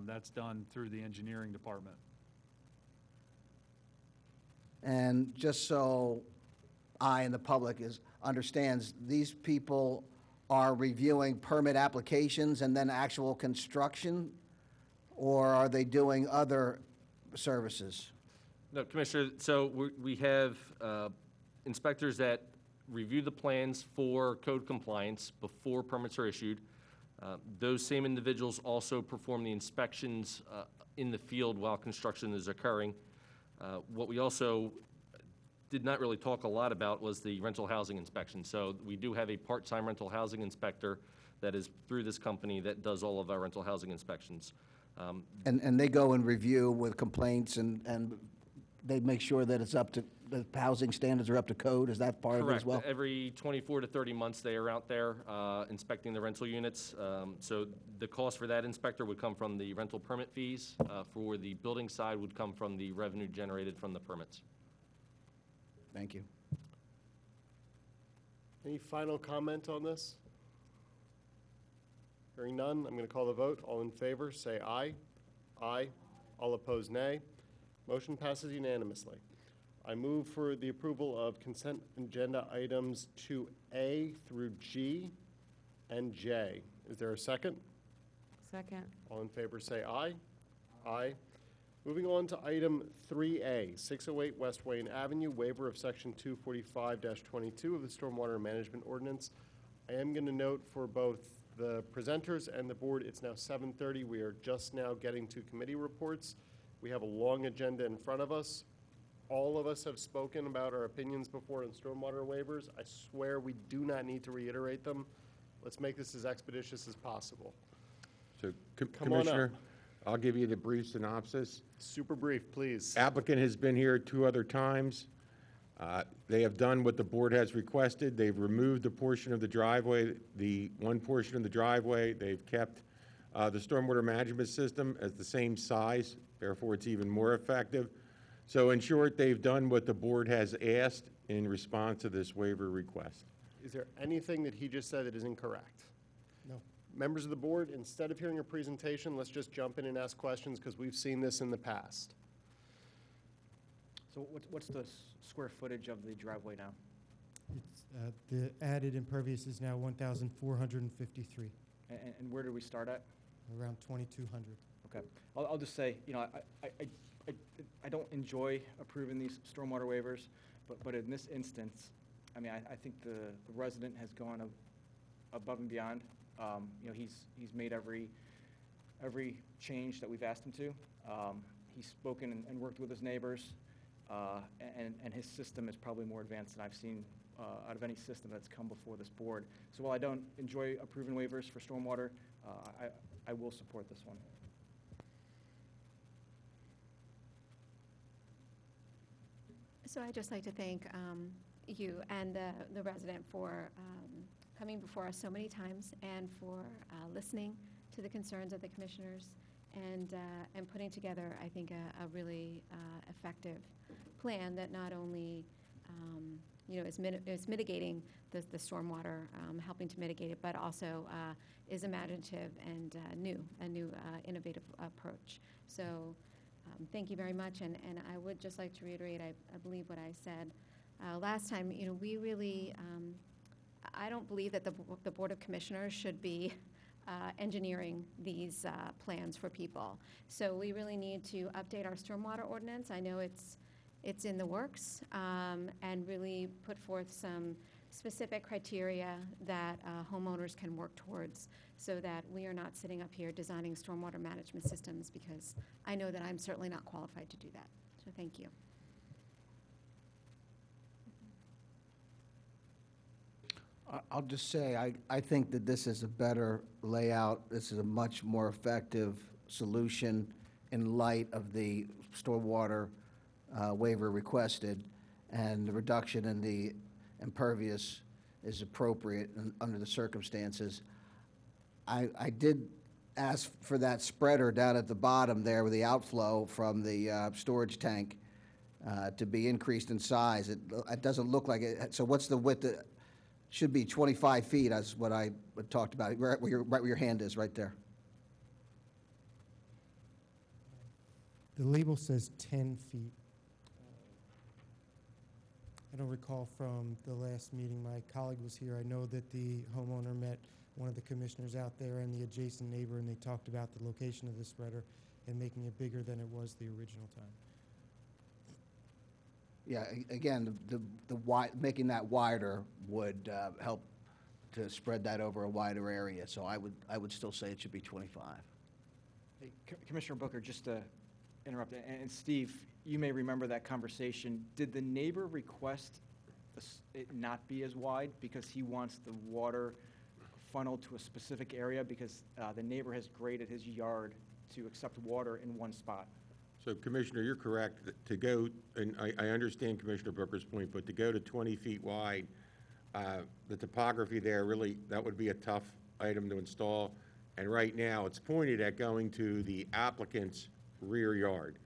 N: That's done through the engineering department.
L: And just so I and the public understands, these people are reviewing permit applications and then actual construction, or are they doing other services?
S: No, Commissioner, so we have inspectors that review the plans for code compliance before permits are issued. Those same individuals also perform the inspections in the field while construction is occurring. What we also did not really talk a lot about was the rental housing inspection. So we do have a part-time rental housing inspector that is through this company that does all of our rental housing inspections.
L: And they go and review with complaints, and they make sure that it's up to, the housing standards are up to code? Is that part of it as well?
S: Correct. Every 24 to 30 months, they are out there inspecting the rental units. So the cost for that inspector would come from the rental permit fees. For the building side would come from the revenue generated from the permits.
L: Thank you.
A: Any final comment on this? Hearing none, I'm going to call the vote. All in favor, say aye. Aye. All opposed, nay. Motion passes unanimously. I move for the approval of consent agenda items 2A through G and J. Is there a second?
U: Second.
A: All in favor, say aye. Aye. Moving on to item 3A, 608 West Wayne Avenue, waiver of section 245-22 of the Stormwater Management Ordinance. I am going to note for both the presenters and the board, it's now 7:30. We are just now getting to committee reports. We have a long agenda in front of us. All of us have spoken about our opinions before on stormwater waivers. I swear we do not need to reiterate them. Let's make this as expeditious as possible.
V: So,
A: Come on up.
V: Commissioner, I'll give you the brief synopsis.
A: Super brief, please.
V: Applicant has been here 2 other times. They have done what the board has requested. They've removed the portion of the driveway, the one portion of the driveway. They've kept the stormwater management system as the same size, therefore it's even more effective. So in short, they've done what the board has asked in response to this waiver request.
A: Is there anything that he just said that is incorrect?
G: No.
A: Members of the board, instead of hearing a presentation, let's just jump in and ask questions because we've seen this in the past.
P: So what's the square footage of the driveway now?
W: It's, the added impervious is now 1,453,
P: And where did we start at?
W: around 2,200.
P: Okay. I'll just say, you know, I don't enjoy approving these stormwater waivers, but in this instance, I mean, I think the resident has gone above and beyond. You know, he's made every change that we've asked him to. He's spoken and worked with his neighbors, and his system is probably more advanced than I've seen out of any system that's come before this board. So while I don't enjoy approving waivers for stormwater, I will support this one.
T: So I'd just like to thank you and the resident for coming before us so many times and for listening to the concerns of the commissioners and putting together, I think, a really effective plan that not only you know, is mitigating the stormwater, helping to mitigate it, but also is imaginative and a new innovative approach. So thank you very much, and I would just like to reiterate, I believe what I said last time. You know, we really, I don't believe that the Board of Commissioners should be engineering these plans for people. So we really need to update our stormwater ordinance. I know it's in the works, and really put forth some specific criteria that homeowners can work towards so that we are not sitting up here designing stormwater management systems, because I know that I'm certainly not qualified to do that. So thank you.
L: I'll just say, I think that this is a better layout. This is a much more effective solution in light of the stormwater waiver requested, and the reduction in the impervious is appropriate under the circumstances. I did ask for that spreader down at the bottom there with the outflow from the storage tank to be increased in size. It doesn't look like it. So what's the width? Should be 25 feet, as what I talked about, right where your hand is, right there.
W: The label says 10 feet. I don't recall from the last meeting, my colleague was here. I know that the homeowner met one of the commissioners out there and the adjacent neighbor, and they talked about the location of the spreader and making it bigger than it was the original time.
L: Yeah, again, making that wider would help to spread that over a wider area, so I would still say it should be 25.
P: Hey, Commissioner Booker, just to interrupt, and Steve, you may remember that conversation. Did the neighbor request it not be as wide because he wants the water funneled to a specific area because the neighbor has graded his yard to accept water in one spot?
V: So Commissioner, you're correct. To go, and I understand Commissioner Booker's point, but to go to 20 feet wide, the topography there really, that would be a tough item to install. And right now, it's pointed at going to the applicant's rear yard,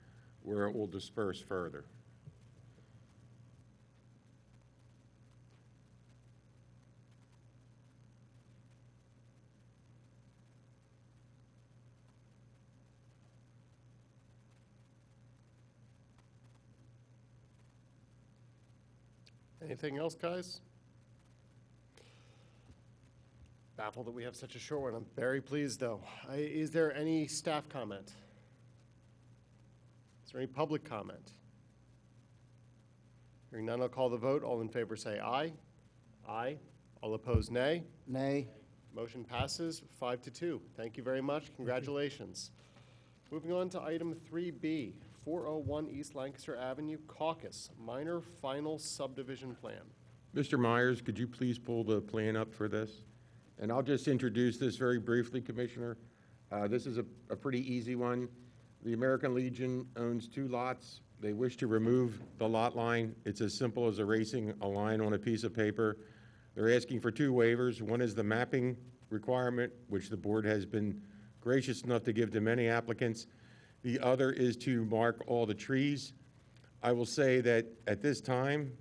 V: where it will disperse further.
A: Anything else, guys? Baffled that we have such a short one. I'm very pleased, though. Is there any staff comment? Is there any public comment? Hearing none, I'll call the vote. All in favor say aye. Aye. All opposed, nay.
L: Nay.
A: Motion passes 5-2. Thank you very much. Congratulations. Moving on to item 3B, 401 East Lancaster Avenue, Caucus, minor final subdivision plan.
V: Mr. Myers, could you please pull the plan up for this? And I'll just introduce this very briefly, Commissioner. This is a pretty easy one. The American Legion owns 2 lots. They wish to remove the lot line. It's as simple as erasing a line on a piece of paper. They're asking for 2 waivers. One is the mapping requirement, which the board has been gracious enough to give to many applicants. The other is to mark all the trees. I will say that at this time,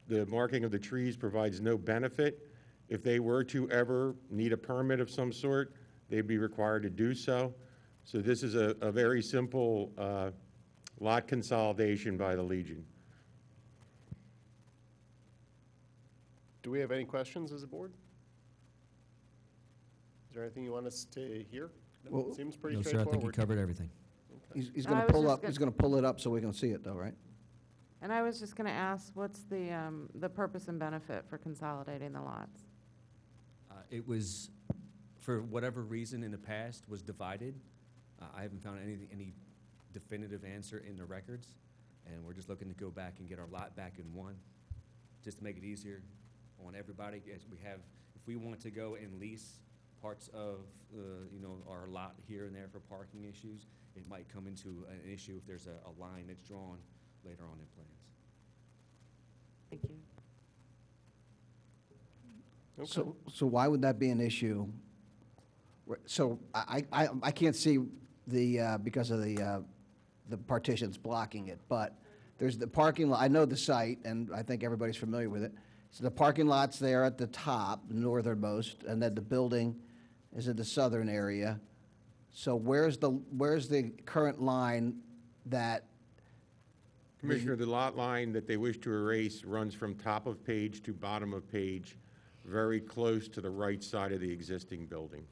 V: the marking of the trees provides no benefit. If they were to ever need a permit of some sort, they'd be required to do so. So this is a very simple lot consolidation by the Legion.
A: Do we have any questions as a board? Is there anything you want us to hear?
L: Well,
A: Seems pretty
B: No, sir, I
A: straightforward.
B: think you covered everything.
L: He's
C: I
L: going to
C: was
L: pull
C: just
L: up, he's going to pull it up so we can see it, though, right?
C: And I was just going to ask, what's the purpose and benefit for consolidating the lots?
B: It was, for whatever reason in the past, was divided. I haven't found any definitive answer in the records, and we're just looking to go back and get our lot back in one, just to make it easier on everybody. As we have, if we want to go and lease parts of, our lot here and there for parking issues, it might come into an issue if there's a line that's drawn later on in plans.
C: Thank you.
A: Okay.
L: So why would that be an issue? So I can't see because of the partitions blocking it, but there's the parking lot. I know the site, and I think everybody's familiar with it. So the parking lot's there at the top, northernmost, and then the building is in the southern area. So where's the current line that?
V: Commissioner, the lot line that they wish to erase runs from top of page to bottom of page, very close to the right side of the existing building.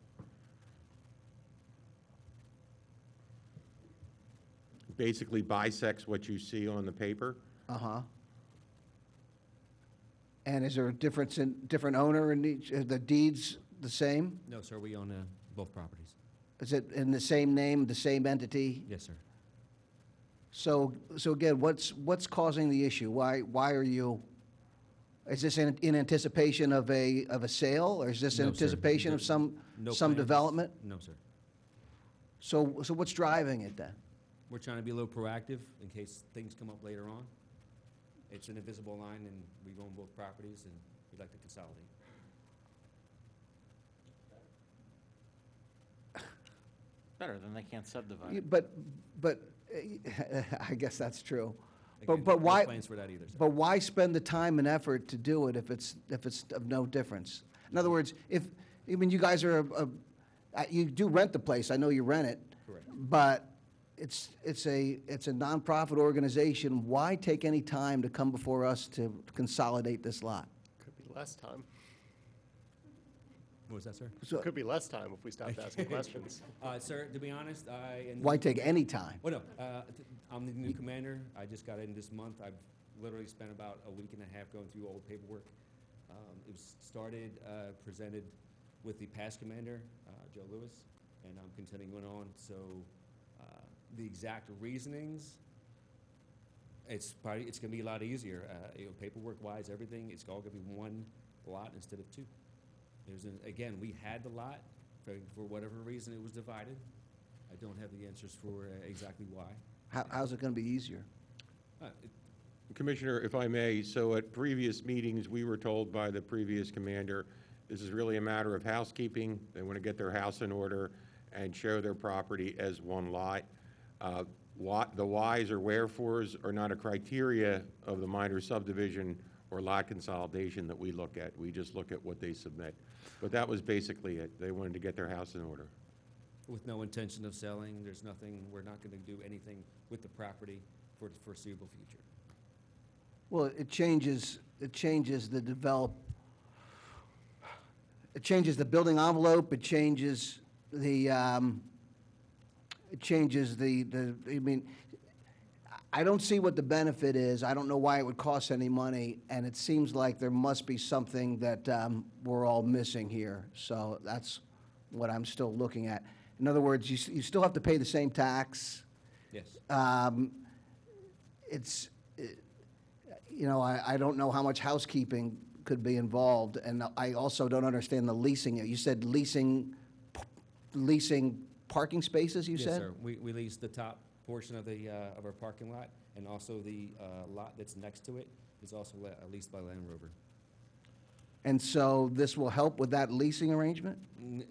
V: Basically bisects what you see on the paper.
L: Uh-huh. And is there a different owner in each, are the deeds the same?
B: No, sir, we own both properties.
L: Is it in the same name, the same entity?
B: Yes, sir.
L: So again, what's causing the issue? Why are you, is this in anticipation of a sale, or is this in
B: No, sir.
L: anticipation of some
B: plans.
L: development?
B: No, sir.
L: So what's driving it then?
B: We're trying to be a little proactive in case things come up later on. It's an invisible line, and we own both properties, and we'd like to consolidate.
M: Better, then they can't subdivide.
L: But I guess that's true.
B: Again,
L: But
B: no
L: why?
B: plans for that either, sir.
L: But why spend the time and effort to do it if it's of no difference? In other words, you guys are you do rent the place. I know you rent it.
B: Correct.
L: But it's a nonprofit organization. Why take any time to come before us to consolidate this lot?
A: Could be less time.
B: What was that, sir?
L: So-
A: Could be less time if we stopped asking questions.
B: Sir, to be honest,
L: Why take any time?
B: Well, no, I'm the new commander. I just got in this month. I've literally spent about a week and a half going through old paperwork. It was started, presented with the past commander, Joe Lewis, and I'm continuing on. So the exact reasonings, it's going to be a lot easier. Paperwork-wise, everything, it's all going to be one lot instead of two. Again, we had the lot. For whatever reason, it was divided. I don't have the answers for exactly why.
L: How's it going to be easier?
V: Commissioner, if I may, so at previous meetings, we were told by the previous commander, this is really a matter of housekeeping. They want to get their house in order and show their property as one lot. The whys or wherefores are not a criteria of the minor subdivision or lot consolidation that we look at. We just look at what they submit. But that was basically it. They wanted to get their house in order.
B: With no intention of selling, there's nothing, we're not going to do anything with the property for the foreseeable future.
L: Well, it changes the building envelope, it changes I mean, I don't see what the benefit is. I don't know why it would cost any money, and it seems like there must be something that we're all missing here. So that's what I'm still looking at. In other words, you still have to pay the same tax.
B: Yes.
L: I don't know how much housekeeping could be involved, and I also don't understand the leasing. You said leasing parking spaces, you said?
B: Yes, sir. We lease the top portion of our parking lot, and also the lot that's next to it is also leased by Land Rover.
L: And so this will help with that leasing arrangement?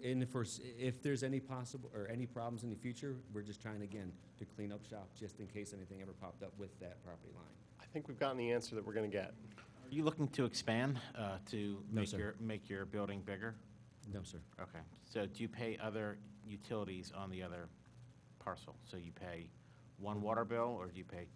B: If there's any problems in the future, we're just trying, again, to clean up shop, just in case anything ever popped up with that property line.
A: I think we've gotten the answer that we're going to get.
M: Are you looking to expand to
B: No,
M: make
B: sir.
M: your building bigger?
B: No, sir.
M: Okay. So do you pay other utilities on the other parcel? So you pay one water bill, or do you pay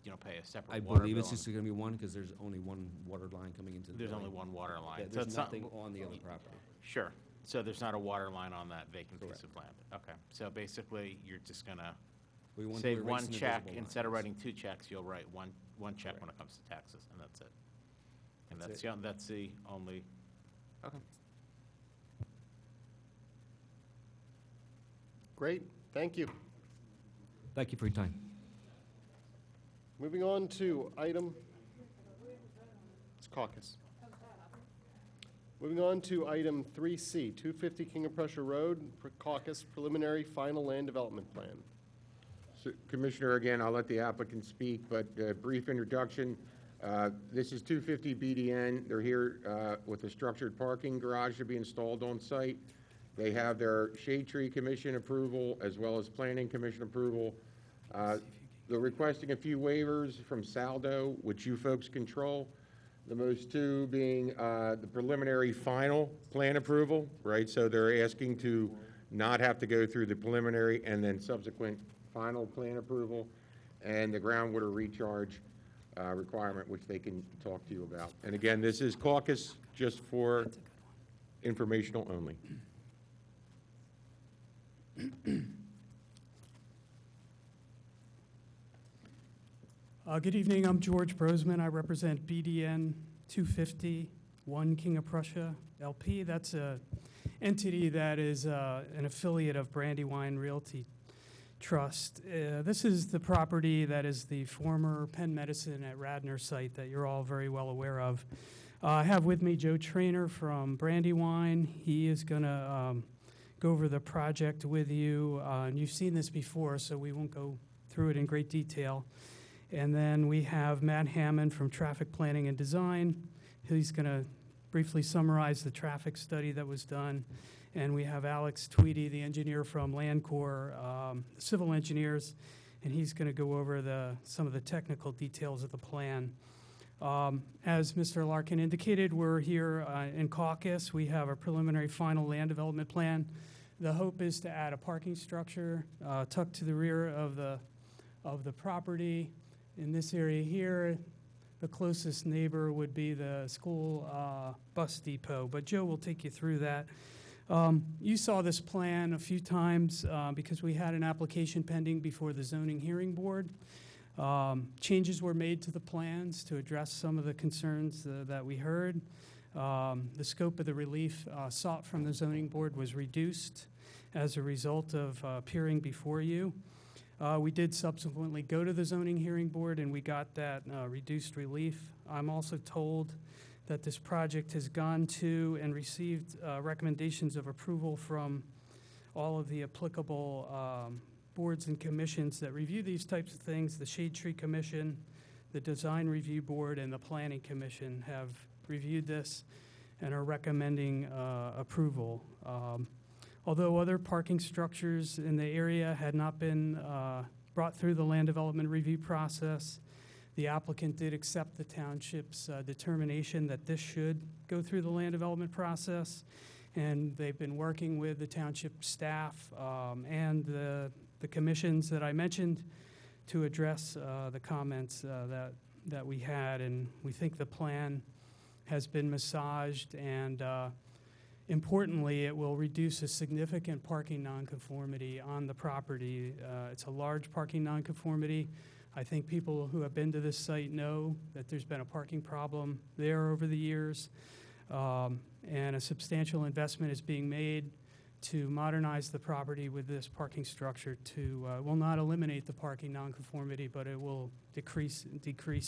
M: a separate
B: I
M: water bill?
B: believe it's just going to be one, because there's only one water line coming into the
M: There's
B: building.
M: only one water line.
B: Yeah,
M: So
B: there's
M: it's not-
B: nothing on the other property.
M: Sure. So there's not a water line on that vacant piece
B: Correct.
M: of land? Okay. So basically, you're just gonna
B: We want to
M: save
B: erase
M: one
B: an
M: check.
B: invisible line,
M: Instead of
B: yes.
M: writing two checks, you'll write one check when it comes to taxes, and that's it. And
B: That's
M: that's the only, okay.
A: Great, thank you.
B: Thank you for your time.
A: Moving on to it's caucus. Moving on to item 3C, 250 King of Prussia Road, caucus preliminary final land development plan.
V: So, Commissioner, again, I'll let the applicant speak, but brief introduction. This is 250 BDN. They're here with a structured parking garage to be installed on site. They have their Shade Tree Commission approval as well as Planning Commission approval. They're requesting a few waivers from Saldo, which you folks control. The most two being the preliminary final plan approval, right? So they're asking to not have to go through the preliminary and then subsequent final plan approval, and the groundwater recharge requirement, which they can talk to you about. And again, this is caucus just for informational only.
D: Good evening, I'm George Brosman. I represent BDN 250, 1 King of Prussia LP. That's an entity that is an affiliate of Brandywine Realty Trust. This is the property that is the former Penn Medicine at Radnor site that you're all very well aware of. I have with me Joe Trainer from Brandywine. He is going to go over the project with you. And you've seen this before, so we won't go through it in great detail. And then we have Matt Hammond from Traffic Planning and Design. He's going to briefly summarize the traffic study that was done. And we have Alex Tweedy, the engineer from Land Corps, civil engineers, and he's going to go over some of the technical details of the plan. As Mr. Larkin indicated, we're here in caucus. We have a preliminary final land development plan. The hope is to add a parking structure tucked to the rear of the property. In this area here, the closest neighbor would be the school bus depot, but Joe will take you through that. You saw this plan a few times because we had an application pending before the zoning hearing board. Changes were made to the plans to address some of the concerns that we heard. The scope of the relief sought from the zoning board was reduced as a result of appearing before you. We did subsequently go to the zoning hearing board and we got that reduced relief. I'm also told that this project has gone to and received recommendations of approval from all of the applicable boards and commissions that review these types of things. The Shade Tree Commission, the Design Review Board, and the Planning Commission have reviewed this and are recommending approval. Although other parking structures in the area had not been brought through the land development review process, the applicant did accept the township's determination that this should go through the land development process, and they've been working with the township staff and the commissions that I mentioned to address the comments that we had, and we think the plan has been massaged, and importantly, it will reduce a significant parking nonconformity on the property. It's a large parking nonconformity. I think people who have been to this site know that there's been a parking problem there over the years, and a substantial investment is being made to modernize the property with this parking structure to, will not eliminate the parking nonconformity, but it will decrease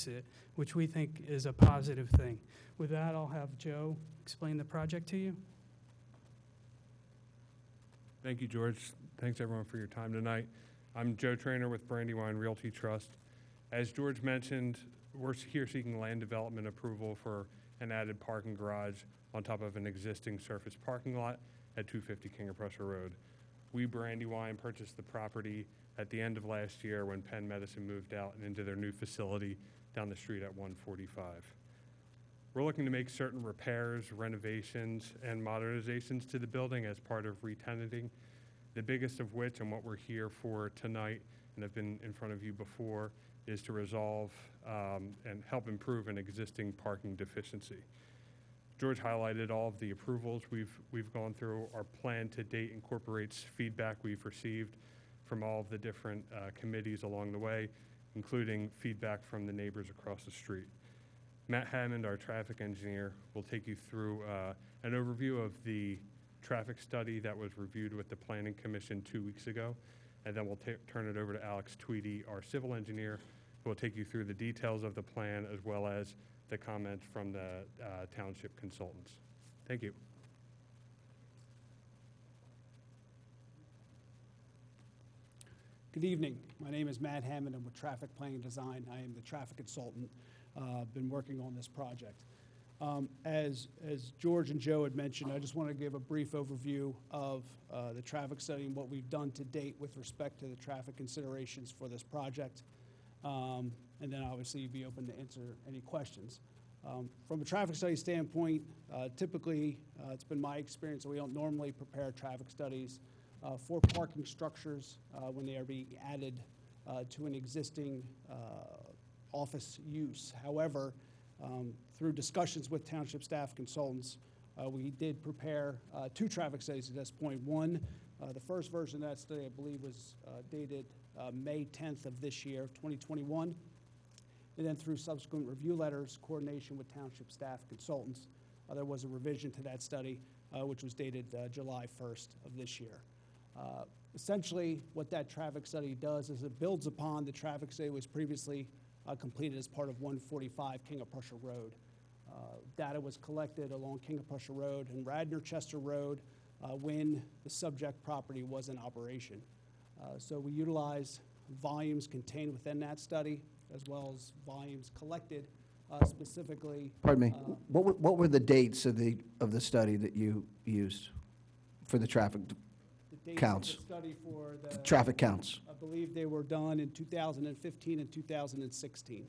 D: it, which we think is a positive thing. With that, I'll have Joe explain the project to you.
E: Thank you, George. Thanks, everyone, for your time tonight. I'm Joe Trainer with Brandywine Realty Trust. As George mentioned, we're here seeking land development approval for an added parking garage on top of an existing surface parking lot at 250 King of Prussia Road. We, Brandywine, purchased the property at the end of last year when Penn Medicine moved out and into their new facility down the street at 145. We're looking to make certain repairs, renovations, and modernizations to the building as part of re-tenanting, the biggest of which, and what we're here for tonight, and have been in front of you before, is to resolve and help improve an existing parking deficiency. George highlighted all of the approvals we've gone through. Our plan to date incorporates feedback we've received from all of the different committees along the way, including feedback from the neighbors across the street. Matt Hammond, our traffic engineer, will take you through an overview of the traffic study that was reviewed with the Planning Commission 2 weeks ago, and then we'll turn it over to Alex Tweedy, our civil engineer, who will take you through the details of the plan as well as the comments from the township consultants. Thank you.
H: Good evening. My name is Matt Hammond. I'm with Traffic Planning Design. I am the traffic consultant. Been working on this project. As George and Joe had mentioned, I just want to give a brief overview of the traffic study and what we've done to date with respect to the traffic considerations for this project. And then obviously be open to answer any questions. From a traffic study standpoint, typically it's been my experience that we don't normally prepare traffic studies for parking structures when they are being added to an existing office use. However, through discussions with township staff consultants, we did prepare 2 traffic studies at this point. One, the first version of that study, I believe, was dated May 10th of this year, 2021. And then through subsequent review letters, coordination with township staff consultants, there was a revision to that study, which was dated July 1st of this year. Essentially, what that traffic study does is it builds upon the traffic study that was previously completed as part of 145 King of Prussia Road. Data was collected along King of Prussia Road and Radnor Chester Road when the subject property was in operation. So we utilize volumes contained within that study as well as volumes collected specifically.
L: Pardon me, what were the dates of the study that you used for the traffic counts?
H: The study for the
L: traffic counts.
H: I believe they were done in 2015 and 2016.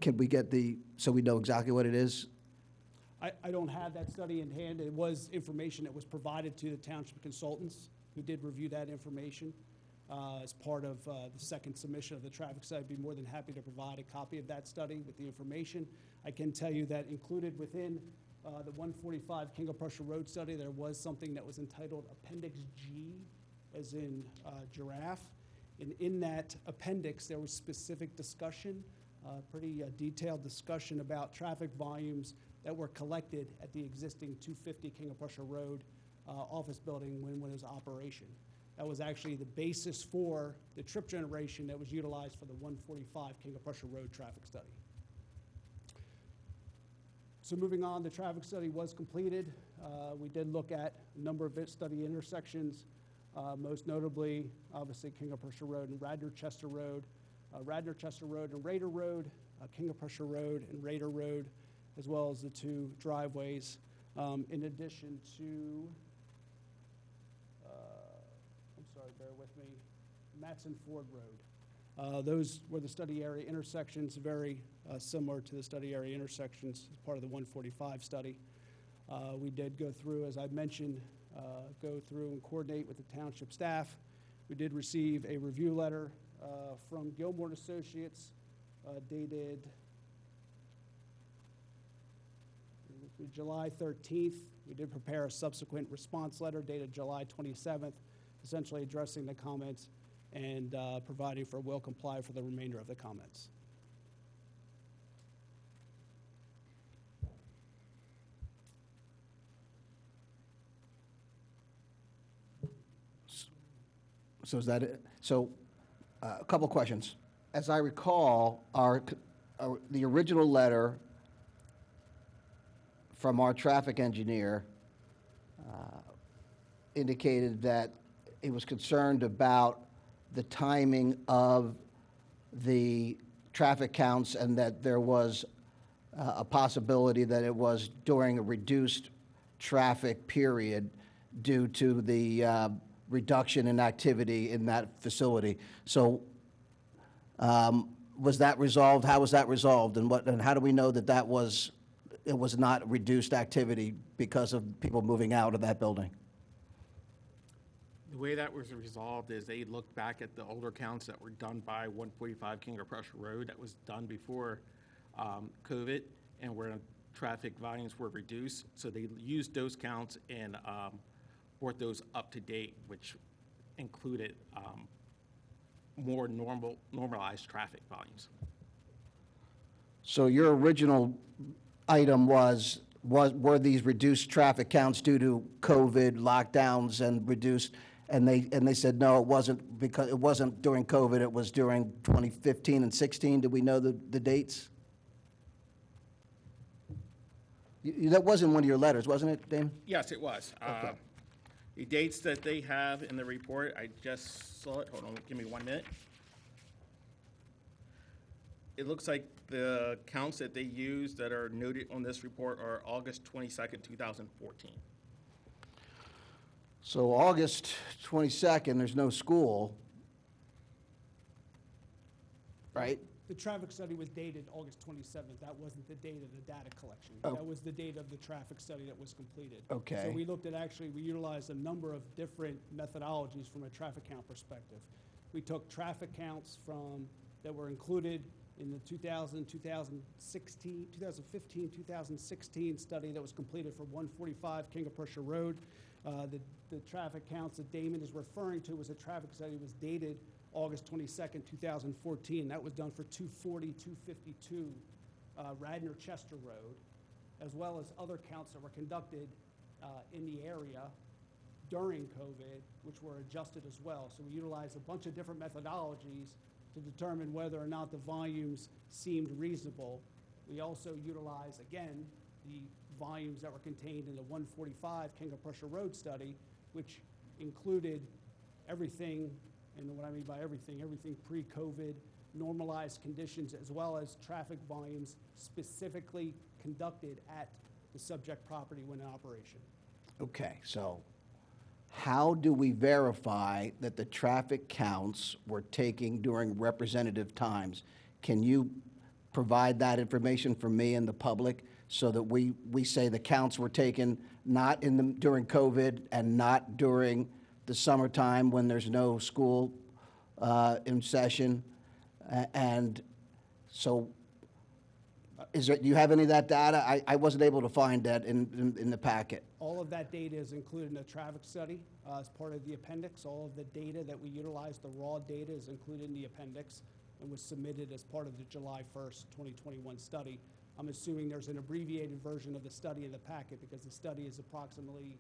L: Can we get so we know exactly what it is?
H: I don't have that study in hand. It was information that was provided to the township consultants who did review that information as part of the second submission of the traffic study. I'd be more than happy to provide a copy of that study with the information. I can tell you that included within the 145 King of Prussia Road study, there was something that was entitled Appendix G as in giraffe. And in that appendix, there was specific discussion, pretty detailed discussion about traffic volumes that were collected at the existing 250 King of Prussia Road office building when it was operation. That was actually the basis for the trip generation that was utilized for the 145 King of Prussia Road traffic study. So moving on, the traffic study was completed. We did look at a number of study intersections, most notably, obviously, King of Prussia Road and Radnor-Chester Road, Radnor-Chester Road and Raider Road, King of Prussia Road and Raider Road, as well as the two driveways, in addition to, I'm sorry, bear with me, Matson Ford Road. Those were the study area intersections, very similar to the study area intersections as part of the 145 study. We did go through, as I mentioned, go through and coordinate with the township staff. We did receive a review letter from Gilmore and Associates dated July 13th. We did prepare a subsequent response letter dated July 27th, essentially addressing the comments and providing for will comply for the remainder of the comments.
L: So is that it? So a couple questions. As I recall, the original letter from our traffic engineer indicated that he was concerned about the timing of the traffic counts and that there was a possibility that it was during a reduced traffic period due to the reduction in activity in that facility. So was that resolved? How was that resolved? And how do we know that it was not reduced activity because of people moving out of that building?
I: The way that was resolved is they looked back at the older counts that were done by 145 King of Prussia Road that was done before COVID and where traffic volumes were reduced. So they used those counts and brought those up to date, which included more normalized traffic volumes.
L: So your original item were these reduced traffic counts due to COVID lockdowns and reduced, and they said no, it wasn't, because it wasn't during COVID, it was during 2015 and 16. Did we know the dates? That wasn't one of your letters, wasn't it, Damon?
I: Yes, it was.
L: Okay.
I: The dates that they have in the report, I just saw it. Hold on, give me 1 minute. It looks like the counts that they used that are noted on this report are August 22nd, 2014.
L: So August 22nd, there's no school, right?
H: The traffic study was dated August 27th. That wasn't the date of the data collection.
L: Oh.
H: That was the date of the traffic study that was completed.
L: Okay.
H: So we looked at, we utilized a number of different methodologies from a traffic count perspective. We took traffic counts that were included in the 2015, 2016 study that was completed for 145 King of Prussia Road. The traffic counts that Damon is referring to was a traffic study that was dated August 22nd, 2014. That was done for 240, 252 Radnor-Chester Road, as well as other counts that were conducted in the area during COVID, which were adjusted as well. So we utilized a bunch of different methodologies to determine whether or not the volumes seemed reasonable. We also utilize, again, the volumes that were contained in the 145 King of Prussia Road study, which included everything, and what I mean by everything pre-COVID, normalized conditions, as well as traffic volumes specifically conducted at the subject property when in operation.
L: Okay, so how do we verify that the traffic counts were taken during representative times? Can you provide that information for me and the public so that we say the counts were taken not during COVID and not during the summertime when there's no school in session? And so do you have any of that data? I wasn't able to find that in the packet.
H: All of that data is included in the traffic study as part of the appendix. All of the data that we utilize, the raw data, is included in the appendix and was submitted as part of the July 1st, 2021 study. I'm assuming there's an abbreviated version of the study in the packet because the study is approximately,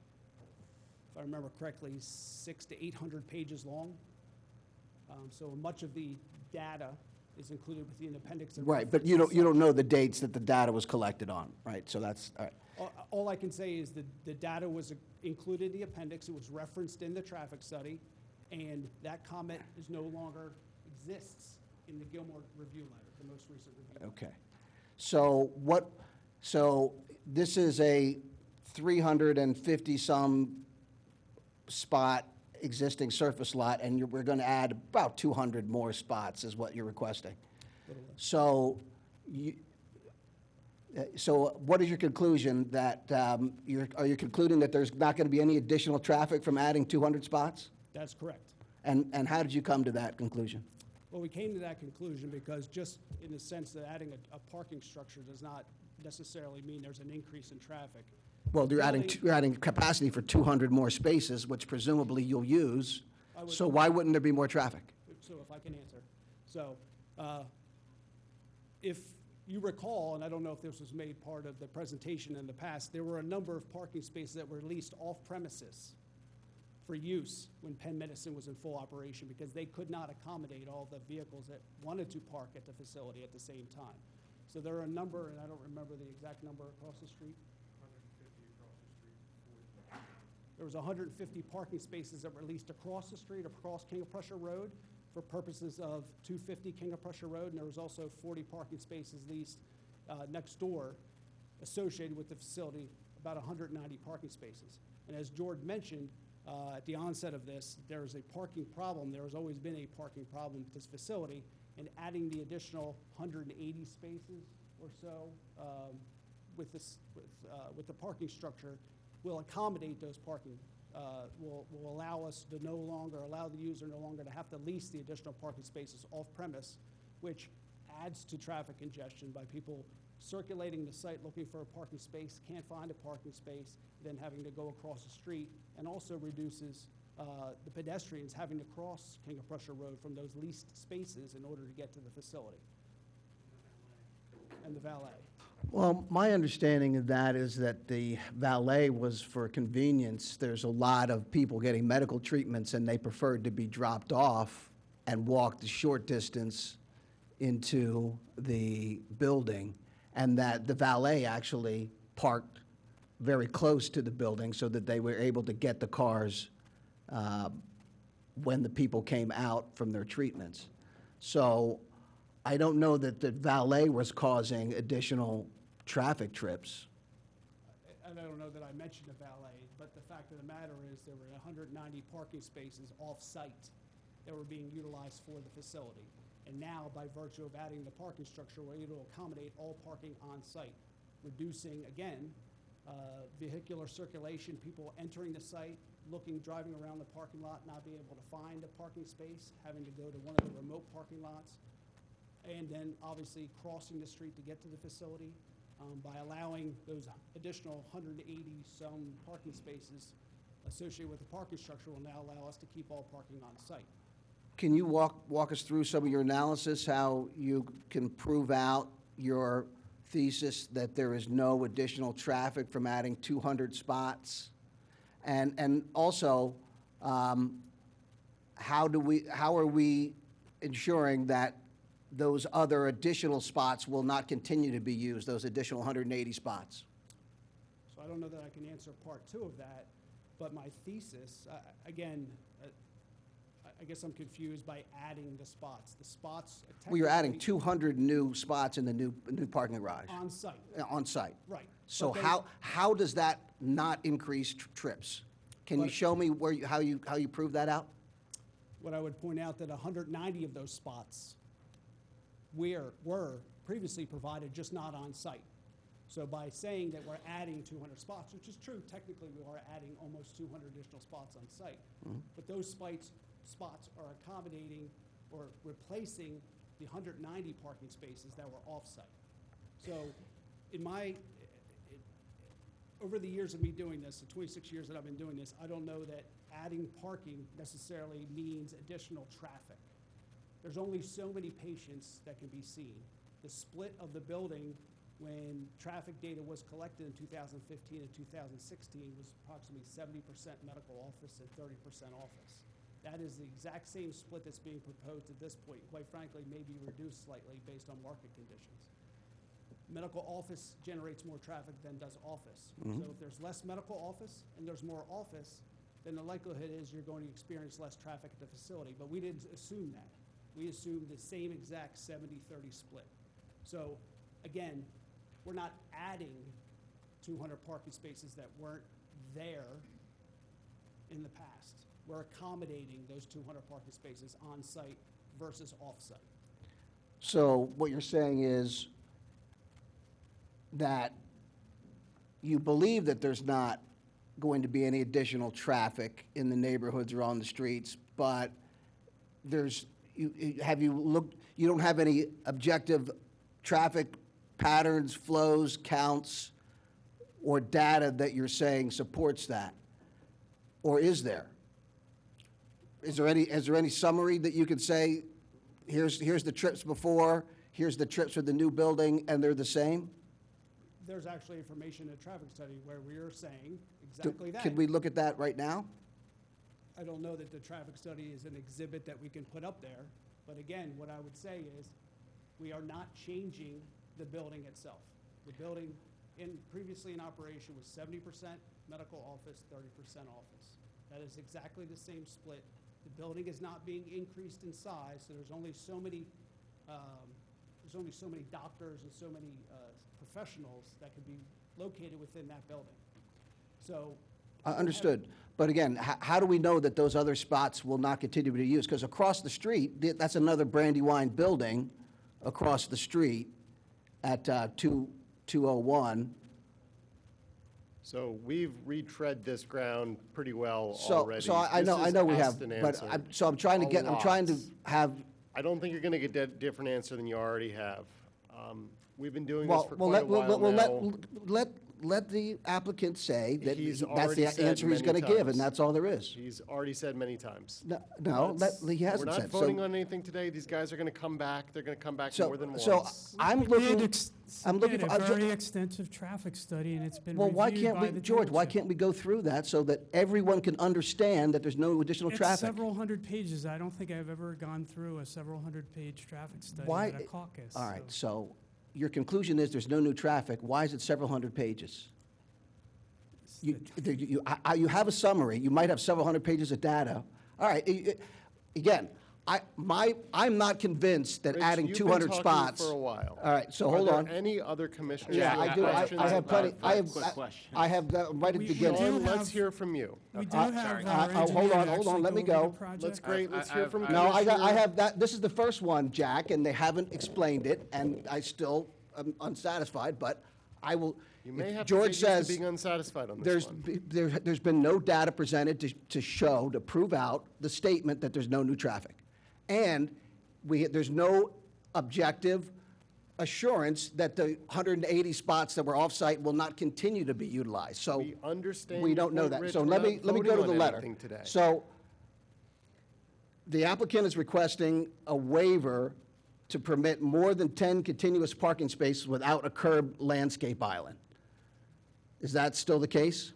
H: if I remember correctly, 600 to 800 pages long. So much of the data is included within the appendix. And
L: Right, but you don't know the dates that the data was collected on, right? So that's, all right.
H: All I can say is that the data was included in the appendix. It was referenced in the traffic study, and that comment is no longer exists in the Gilmore review letter, the most recent review.
L: Okay. So this is a 350-some spot existing surface lot, and we're going to add about 200 more spots is what you're requesting. So what is your conclusion that, are you concluding that there's not going to be any additional traffic from adding 200 spots?
H: That's correct.
L: And how did you come to that conclusion?
H: Well, we came to that conclusion because just in the sense that adding a parking structure does not necessarily mean there's an increase in traffic.
L: Well, you're adding capacity for 200 more spaces, which presumably you'll use. So why wouldn't there be more traffic?
H: So if I can answer. So if you recall, and I don't know if this was made part of the presentation in the past, there were a number of parking spaces that were leased off premises for use when Penn Medicine was in full operation because they could not accommodate all the vehicles that wanted to park at the facility at the same time. So there are a number, and I don't remember the exact number across the street. 150 across the street. There was 150 parking spaces that were leased across the street, across King of Prussia Road, for purposes of 250 King of Prussia Road, and there was also 40 parking spaces leased next door associated with the facility, about 190 parking spaces. And as George mentioned, at the onset of this, there is a parking problem. There has always been a parking problem with this facility, and adding the additional 180 spaces or so with the parking structure will accommodate those parking. Will allow us to allow the user no longer to have to lease the additional parking spaces off premise, which adds to traffic congestion by people circulating the site looking for a parking space, can't find a parking space, then having to go across the street, and also reduces the pedestrians having to cross King of Prussia Road from those leased spaces in order to get to the facility. And the valet.
L: Well, my understanding of that is that the valet was for convenience. There's a lot of people getting medical treatments, and they preferred to be dropped off and walk the short distance into the building, and that the valet actually parked very close to the building so that they were able to get the cars when the people came out from their treatments. So I don't know that the valet was causing additional traffic trips.
H: And I don't know that I mentioned the valet, but the fact of the matter is there were 190 parking spaces off-site that were being utilized for the facility. And now, by virtue of adding the parking structure, we're able to accommodate all parking on-site, reducing, again, vehicular circulation, people entering the site, driving around the parking lot, not being able to find a parking space, having to go to one of the remote parking lots, and then obviously crossing the street to get to the facility. By allowing those additional 180-some parking spaces associated with the parking structure will now allow us to keep all parking on site.
L: Can you walk us through some of your analysis, how you can prove out your thesis that there is no additional traffic from adding 200 spots? And also, how are we ensuring that those other additional spots will not continue to be used, those additional 180 spots?
H: So I don't know that I can answer part two of that, but my thesis, again, I guess I'm confused by adding the spots. The spots.
L: Well, you're adding 200 new spots in the new parking garage.
H: On site.
L: On site.
H: Right.
L: So how does that not increase trips? Can you show me how you prove that out?
H: What I would point out that 190 of those spots were previously provided, just not on site. So by saying that we're adding 200 spots, which is true, technically we are adding almost 200 additional spots on site, but those spots are accommodating or replacing the 190 parking spaces that were off-site. So over the years of me doing this, the 26 years that I've been doing this, I don't know that adding parking necessarily means additional traffic. There's only so many patients that can be seen. The split of the building when traffic data was collected in 2015 and 2016 was approximately 70% medical office and 30% office. That is the exact same split that's being proposed at this point. Quite frankly, may be reduced slightly based on market conditions. Medical office generates more traffic than does office.
L: Mhm.
H: So if there's less medical office and there's more office, then the likelihood is you're going to experience less traffic at the facility. But we didn't assume that. We assumed the same exact 70-30 split. So again, we're not adding 200 parking spaces that weren't there in the past. We're accommodating those 200 parking spaces on-site versus off-site.
L: So what you're saying is that you believe that there's not going to be any additional traffic in the neighborhoods or on the streets, but have you looked, you don't have any objective traffic patterns, flows, counts, or data that you're saying supports that? Or is there? Is there any summary that you could say, here's the trips before, here's the trips with the new building, and they're the same?
H: There's actually information in a traffic study where we are saying exactly that.
L: Could we look at that right now?
H: I don't know that the traffic study is an exhibit that we can put up there, but again, what I would say is we are not changing the building itself. The building previously in operation was 70% medical office, 30% office. That is exactly the same split. The building is not being increased in size, so there's only so many doctors and so many professionals that could be located within that building. So.
L: Understood. But again, how do we know that those other spots will not continue to be used? Because across the street, that's another Brandywine building across the street at 201.
A: So we've retread this ground pretty well
L: So
A: already.
L: I
A: This is
L: know we have,
A: asked and
L: but
A: answered
L: I'm trying to
A: a
L: get, I'm trying to
A: lot.
L: have.
A: I don't think you're going to get a different answer than you already have. We've been doing this for quite a
L: Well,
A: while now.
L: let the applicant say that
A: He's
L: that's
A: already
L: the
A: said
L: answer he's
A: many
L: going to give,
A: times.
L: and that's all there is.
A: He's already said many times.
L: No, he hasn't
A: We're
L: said.
A: not
L: So-
A: voting on anything today. These guys are going to come back. They're going to come back
L: So-
A: more than once.
L: so I'm looking, I'm looking
D: Did
L: for.
D: a very extensive traffic study, and it's been
L: Well, why
D: reviewed
L: can't
D: by
L: we,
D: the
L: George, why
D: township.
L: can't we go through that so that everyone can understand that there's no additional
D: It's
L: traffic?
D: several hundred pages. I don't think I've ever gone through a several hundred-page traffic study
L: Why?
D: at a caucus.
L: All right, so your conclusion is there's no new traffic. Why is it several hundred pages? You have a summary. You might have several hundred pages of data. All right, again, I'm not convinced that
A: Rich,
L: adding
A: you've
L: 200
A: been talking
L: spots.
A: for a while.
L: All right, so
A: Are
L: hold
A: there
L: on.
A: any other commissioners?
L: Yeah,
A: who
L: I
A: have
L: do.
A: questions
L: I have plenty.
A: about
L: I
A: that?
L: have right at the beginning.
A: Sean, let's hear from you.
D: We do have our
L: hold
D: engineer
L: on,
D: actually
L: let me
D: go over
L: go.
D: the project.
A: Let's great. Let's hear from
L: No, I
A: Commissioner-
L: have that, this is the first one, Jack, and they haven't explained it, and I still am unsatisfied, but I will.
A: You may
L: if
A: have
L: George
A: to get used
L: says
A: to being unsatisfied on this one.
L: there's been no data presented to prove out the statement that there's no new traffic. And there's no objective assurance that the 180 spots that were off-site will not continue to be utilized. So
A: We understand
L: we
A: your
L: don't know
A: point,
L: that.
A: Rich.
L: So
A: We're
L: let
A: not
L: me go
A: voting
L: to the
A: on
L: letter.
A: anything today.
L: So the applicant is requesting a waiver to permit more than 10 continuous parking spaces without a curb landscape island. Is that still the case?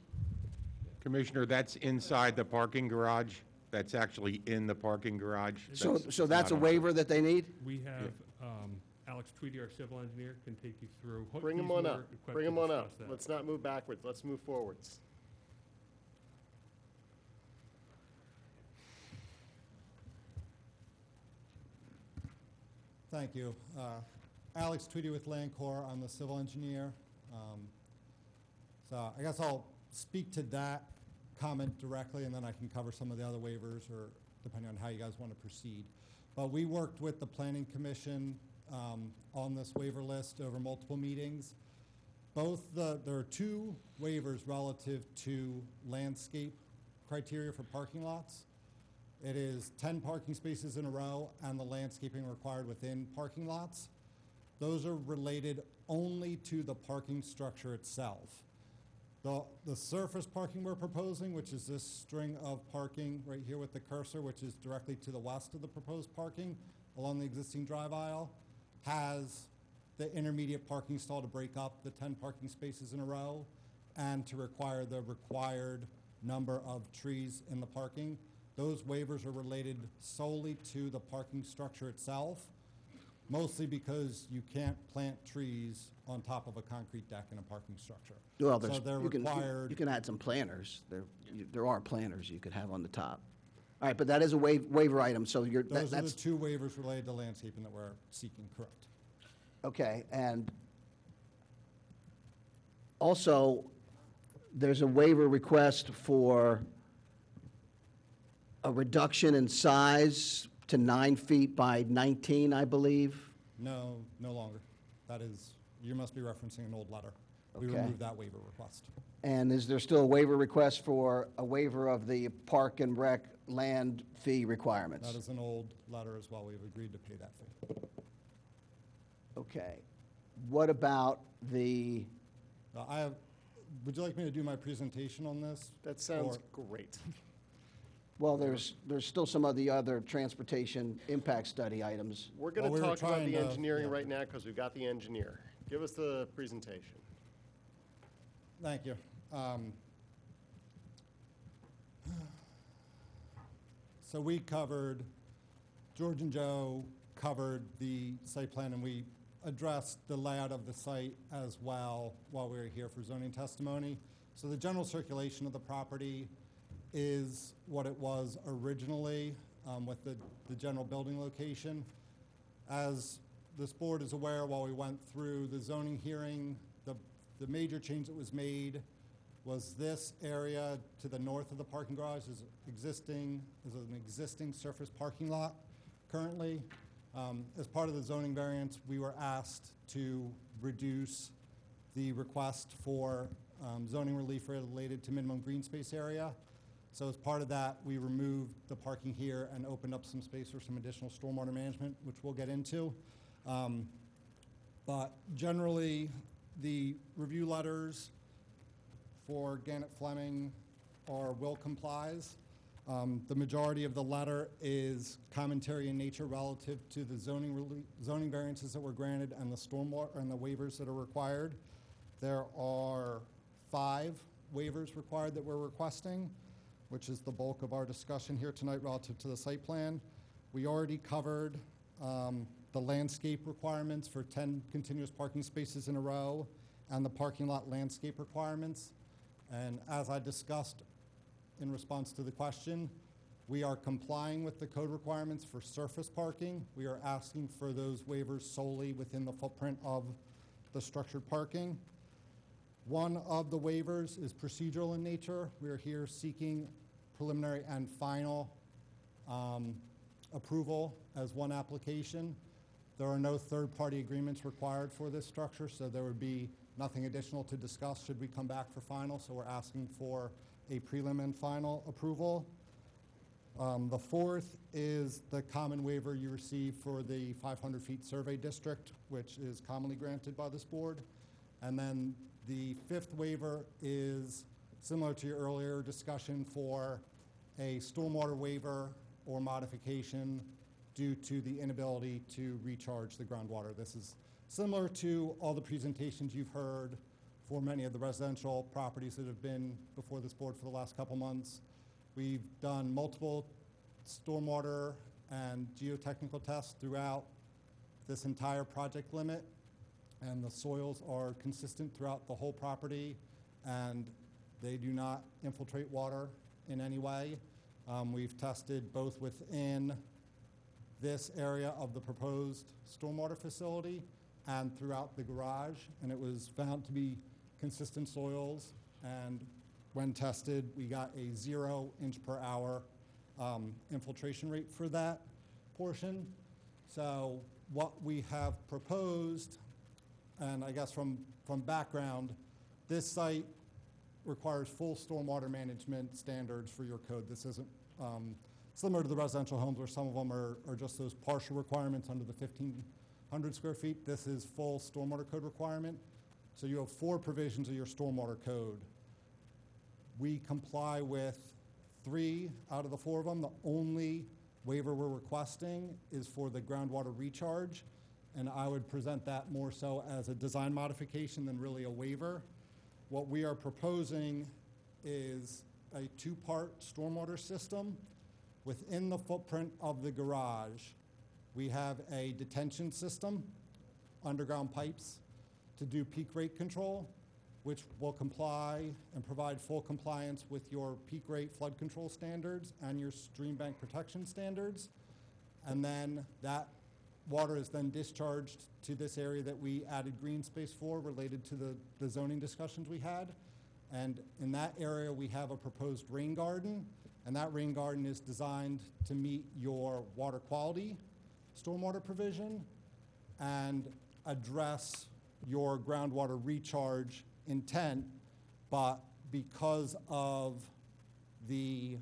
V: Commissioner, that's inside the parking garage. That's actually in the parking garage.
L: So that's
V: not
L: a
V: on-
L: waiver that they need?
E: We have Alex Tweedy, our civil engineer, can take you through.
A: Bring
E: He's
A: him on
E: more
A: up.
E: equipped
A: Bring
E: to
A: him on
E: discuss
A: up.
E: that.
A: Let's not move backwards. Let's move forwards.
W: Thank you. Alex Tweedy with Land Corps. I'm the civil engineer. So I guess I'll speak to that comment directly, and then I can cover some of the other waivers, or depending on how you guys want to proceed. But we worked with the Planning Commission on this waiver list over multiple meetings. There are two waivers relative to landscape criteria for parking lots. It is 10 parking spaces in a row and the landscaping required within parking lots. those are related only to the parking structure itself. The surface parking we're proposing, which is this string of parking right here with the cursor, which is directly to the west of the proposed parking along the existing drive aisle, has the intermediate parking stall to break up the 10 parking spaces in a row and to require the required number of trees in the parking. Those waivers are related solely to the parking structure itself, mostly because you can't plant trees on top of a concrete deck in a parking structure.
L: Well,
W: So they're required.
L: you can add some planters. There are planters you could have on the top. All right, but that is a waiver item, so
W: Those are the
L: that's,
W: two waivers related to landscaping that we're seeking, correct?
L: okay. And also, there's a waiver request for a reduction in size to 9 feet by 19, I believe.
W: No, no longer. That is, you must be referencing an old letter. We
L: Okay.
W: removed that waiver request.
L: And is there still a waiver request for a waiver of the park and rec land fee requirements?
W: That is an old letter as well. We've agreed to pay that fee.
L: Okay. What about the,
W: Would you like me to do my presentation on this?
A: That sounds great.
L: well, there's still some of the other transportation impact study items.
A: We're going
W: Well,
A: to
W: we were
A: talk about
W: trying
A: the
W: to-
A: engineering
W: yeah.
A: right now because we've got the engineer. Give us the presentation.
W: Thank you. So we covered, George and Joe covered the site plan, and we addressed the layout of the site as well while we were here for zoning testimony. So the general circulation of the property is what it was originally with the general building location. As this board is aware, while we went through the zoning hearing, the major change that was made was this area to the north of the parking garage is an existing surface parking lot currently. As part of the zoning variance, we were asked to reduce the request for zoning relief related to minimum green space area. So as part of that, we removed the parking here and opened up some space for some additional stormwater management, which we'll get into. But generally, the review letters for Gannett Fleming are will complies. The majority of the letter is commentary in nature relative to the zoning variances that were granted and the stormwater and the waivers that are required. There are 5 waivers required that we're requesting, which is the bulk of our discussion here tonight relative to the site plan. We already covered the landscape requirements for 10 continuous parking spaces in a row and the parking lot landscape requirements. And as I discussed in response to the question, we are complying with the code requirements for surface parking. We are asking for those waivers solely within the footprint of the structured parking. One of the waivers is procedural in nature. We are here seeking preliminary and final approval as one application. There are no third-party agreements required for this structure, so there would be nothing additional to discuss should we come back for final. So we're asking for a prelim and final approval. The fourth is the common waiver you receive for the 500 feet survey district, which is commonly granted by this board. And then the 5th waiver is similar to your earlier discussion for a stormwater waiver or modification due to the inability to recharge the groundwater. This is similar to all the presentations you've heard for many of the residential properties that have been before this board for the last couple months. We've done multiple stormwater and geotechnical tests throughout this entire project limit, and the soils are consistent throughout the whole property, and they do not infiltrate water in any way. We've tested both within this area of the proposed stormwater facility and throughout the garage, and it was found to be consistent soils, and when tested, we got a 0 inch per hour infiltration rate for that portion. So what we have proposed, and I guess from background, this site requires full stormwater management standards for your code. This isn't similar to the residential homes where some of them are just those partial requirements under the 100 square feet, this is full stormwater code requirement. So you have 4 provisions of your stormwater code. We comply with 3 out of the 4 of them. The only waiver we're requesting is for the groundwater recharge, and I would present that more so as a design modification than really a waiver. What we are proposing is a 2-part stormwater system. Within the footprint of the garage, we have a detention system, underground pipes, to do peak rate control, which will comply and provide full compliance with your peak rate flood control standards and your stream bank protection standards. And then that water is then discharged to this area that we added green space for related to the zoning discussions we had. And in that area, we have a proposed rain garden, and that rain garden is designed to meet your water quality stormwater provision and address your groundwater recharge intent, but because of the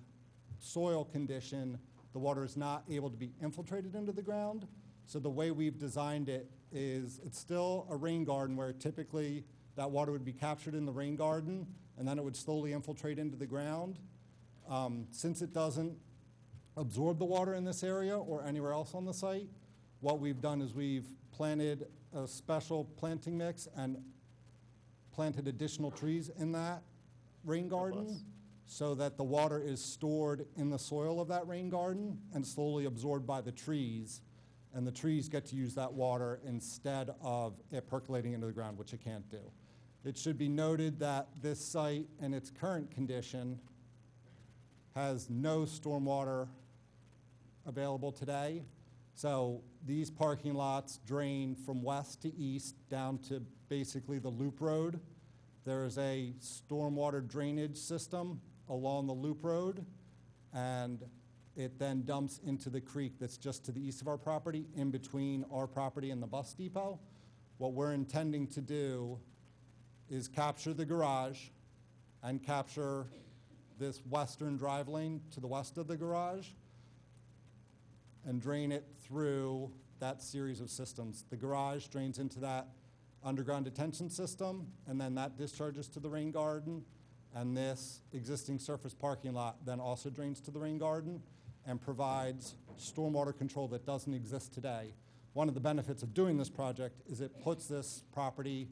W: soil condition, the water is not able to be infiltrated into the ground. So the way we've designed it is it's still a rain garden where typically that water would be captured in the rain garden and then it would slowly infiltrate into the ground. Since it doesn't absorb the water in this area or anywhere else on the site, what we've done is we've planted a special planting mix and planted additional trees in that rain garden so that the water is stored in the soil of that rain garden and slowly absorbed by the trees. And the trees get to use that water instead of it percolating into the ground, which it can't do. It should be noted that this site in its current condition has no stormwater available today. So these parking lots drain from west to east down to basically the loop road. There is a stormwater drainage system along the loop road, and it then dumps into the creek that's just to the east of our property, in between our property and the bus depot. What we're intending to do is capture the garage and capture this western drive lane to the west of the garage and drain it through that series of systems. The garage drains into that underground detention system, and then that discharges to the rain garden, and this existing surface parking lot then also drains to the rain garden and provides stormwater control that doesn't exist today. One of the benefits of doing this project is it puts this property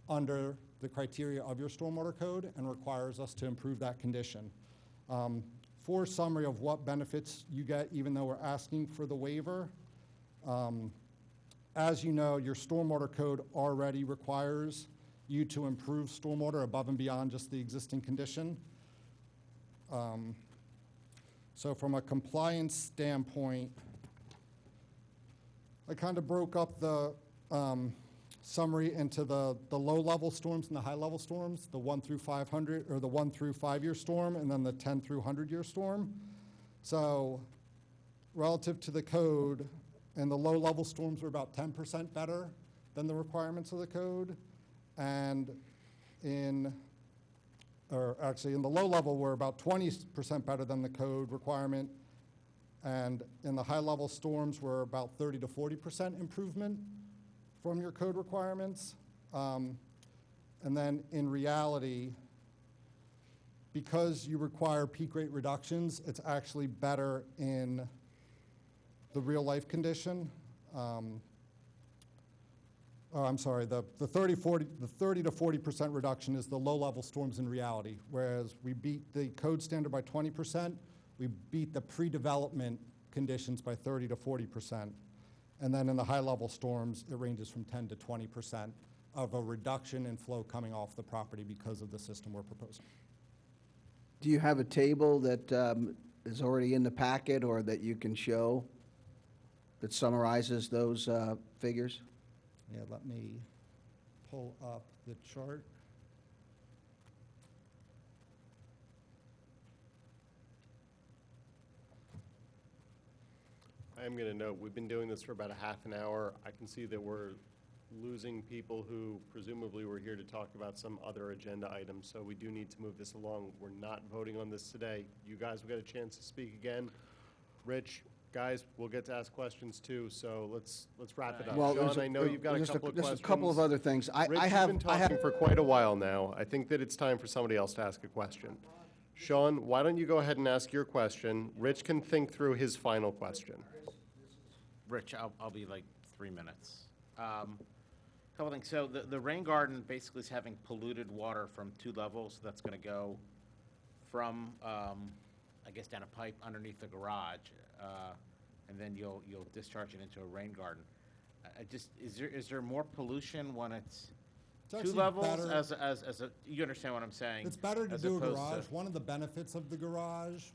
W: under the criteria of your stormwater code and requires us to improve that condition. For summary of what benefits you get, even though we're asking for the waiver, as you know, your stormwater code already requires you to improve stormwater above and beyond just the existing condition. So from a compliance standpoint, I kind of broke up the summary into the low-level storms and the high-level storms, the 1 through 500, or the 1 through 5-year storm, and then the 10 through 100-year storm. So relative to the code, and the low-level storms were about 10% better than the requirements of the code, and in the low level were about 20% better than the code requirement, and in the high-level storms were about 30 to 40% improvement from your code requirements. And then in reality, because you require peak rate reductions, it's actually better in the real life condition. The 30 to 40% reduction is the low-level storms in reality, whereas we beat the code standard by 20%, we beat the pre-development conditions by 30 to 40%. And then in the high-level storms, it ranges from 10 to 20% of a reduction in flow coming off the property because of the system we're proposing.
L: Do you have a table that is already in the packet or that you can show that summarizes those figures?
W: Yeah, let me pull up the chart.
A: I am going to note, we've been doing this for about a half an hour. I can see that we're losing people who presumably were here to talk about some other agenda items, so we do need to move this along. We're not voting on this today. You guys will get a chance to speak again. Rich, Guys, we'll get to ask questions too, so let's wrap it up.
L: Well,
A: Sean, I know you've got a
L: just
A: couple of questions.
L: Just a couple of other things.
A: Rich, you've been talking for quite a while now. I think that it's time for somebody else to ask a question. Sean, why don't you go ahead and ask your question? Rich can think through his final question.
M: Rich, I'll be like 3 minutes. Couple things. So the rain garden basically is having polluted water from 2 levels. That's going to go from, I guess, down a pipe underneath the garage, and then you'll discharge it into a rain garden. Is there more pollution when it's 2
W: actually
M: levels
W: better-
M: as a, you understand what I'm saying?
W: It's better to
M: as
W: do a
M: opposed
W: garage.
M: to-
W: One of the benefits of the garage,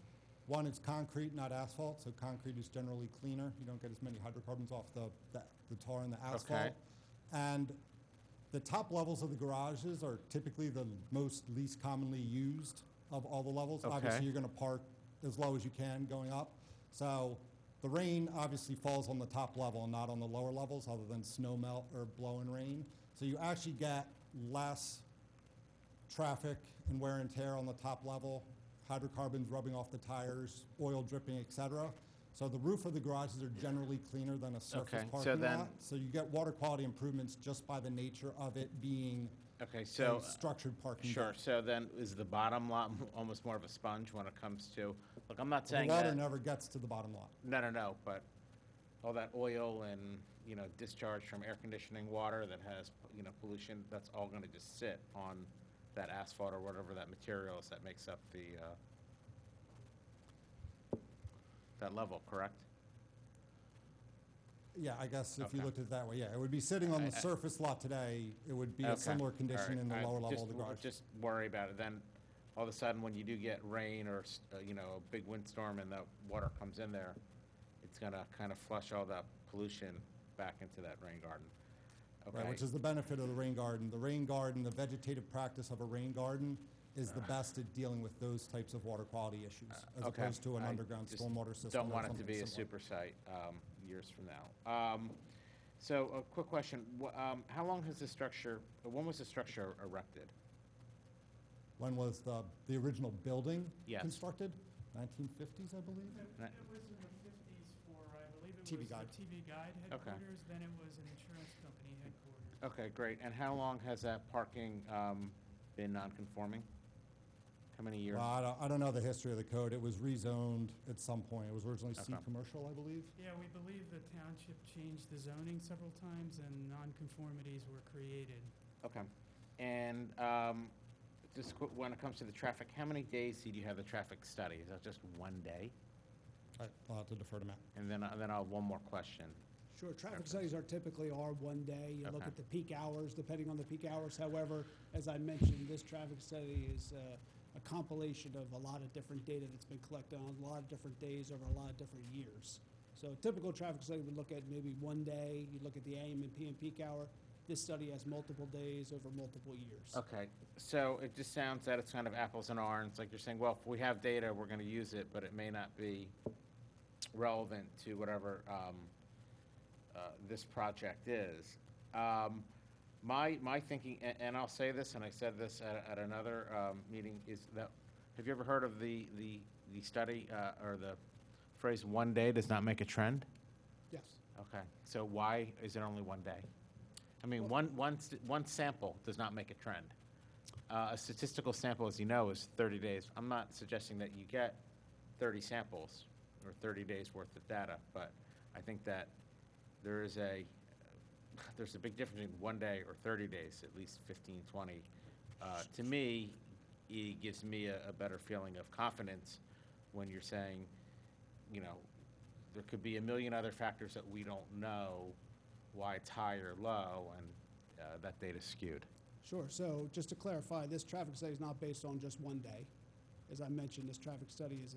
W: one, it's concrete, not asphalt, so concrete is generally cleaner. You don't get as many hydrocarbons off the tar and the asphalt.
M: Okay.
W: And the top levels of the garages are typically the least commonly used of all the levels.
M: Okay.
W: Obviously, you're going to park as low as you can going up. So the rain obviously falls on the top level and not on the lower levels, other than snow melt or blowing rain. So you actually get less traffic and wear and tear on the top level, hydrocarbons rubbing off the tires, oil dripping, et cetera. So the roof of the garages are generally cleaner than a surface
M: Okay, so
W: parking
M: then-
W: lot. So you get water quality improvements just by the nature of it being
M: Okay, so.
W: a structured parking
M: Sure,
W: deck.
M: so then is the bottom lot almost more of a sponge when it comes to, look, I'm not
W: The
M: saying
W: water
M: that.
W: never gets to the bottom lot.
M: No, but all that oil and, discharge from air conditioning water that has, pollution, that's all gonna just sit on that asphalt or whatever that material is that makes up the, that level, correct?
W: Yeah, I guess if you
M: Okay.
W: looked at it that way, yeah. It would be sitting on the surface lot today. It would be a
M: Okay,
W: similar
M: all
W: condition
M: right.
W: in the
M: I
W: lower level
M: just
W: of the garage.
M: Just worry about it, then all of a sudden, when you do get rain or, a big windstorm and the water comes in there, it's gonna kind of flush all that pollution back into that rain garden. Okay?
W: Right, which is the benefit of the rain garden. The rain garden, the vegetative practice of a rain garden is the best at dealing with those types of water quality issues, as
M: Okay.
W: opposed to an
M: I
W: underground
M: just
W: stormwater system.
M: Don't
W: or
M: want it to
W: something
M: be a
W: similar.
M: super site years from now. So a quick question, how long has the structure, when was the structure erected?
W: When was the original building
M: Yes.
W: constructed? 1950s, I believe?
M: Right.
D: It was in the 50s for, I believe it
W: TV
D: was
W: Guide.
D: the TV Guide
M: Okay.
D: headquarters, then it was an insurance company headquarters.
M: Okay, great. And how long has that parking been non-conforming? How many years?
W: Well, I don't know the history of the code. It was rezoned at some point. It was originally C
M: Okay.
W: commercial, I believe.
D: Yeah, we believe the township changed the zoning several times and nonconformities were created.
M: Okay. And just when it comes to the traffic, how many days did you have the traffic study? Is that just 1 day?
W: I'll have to defer to Matt.
M: And then I'll have one more question.
H: Sure, traffic studies are typically 1 day. You look
M: Okay.
H: at the peak hours, depending on the peak hours. However, as I mentioned, this traffic study is a compilation of a lot of different data that's been collected on a lot of different days over a lot of different years. So a typical traffic study would look at maybe 1 day. You look at the AM and PM peak hour. This study has multiple days over multiple years.
M: Okay, so it just sounds that it's kind of apples and oranges, like you're saying, well, if we have data, we're gonna use it, but it may not be relevant to whatever this project is. My thinking, and I'll say this, and I said this at another meeting, is that, have you ever heard of the study, or the phrase, 1 day does not make a trend?
H: Yes.
M: Okay, so why is it only 1 day? I mean, one sample does not make a trend. A statistical sample, as you know, is 30 days. I'm not suggesting that you get 30 samples or 30 days worth of data, but I think that there's a big difference between 1 day or 30 days, at least 15, 20. To me, it gives me a better feeling of confidence when you're saying, there could be a million other factors that we don't know why it's high or low, and that data's skewed.
H: Sure. So just to clarify, this traffic study is not based on just 1 day. As I mentioned, this traffic study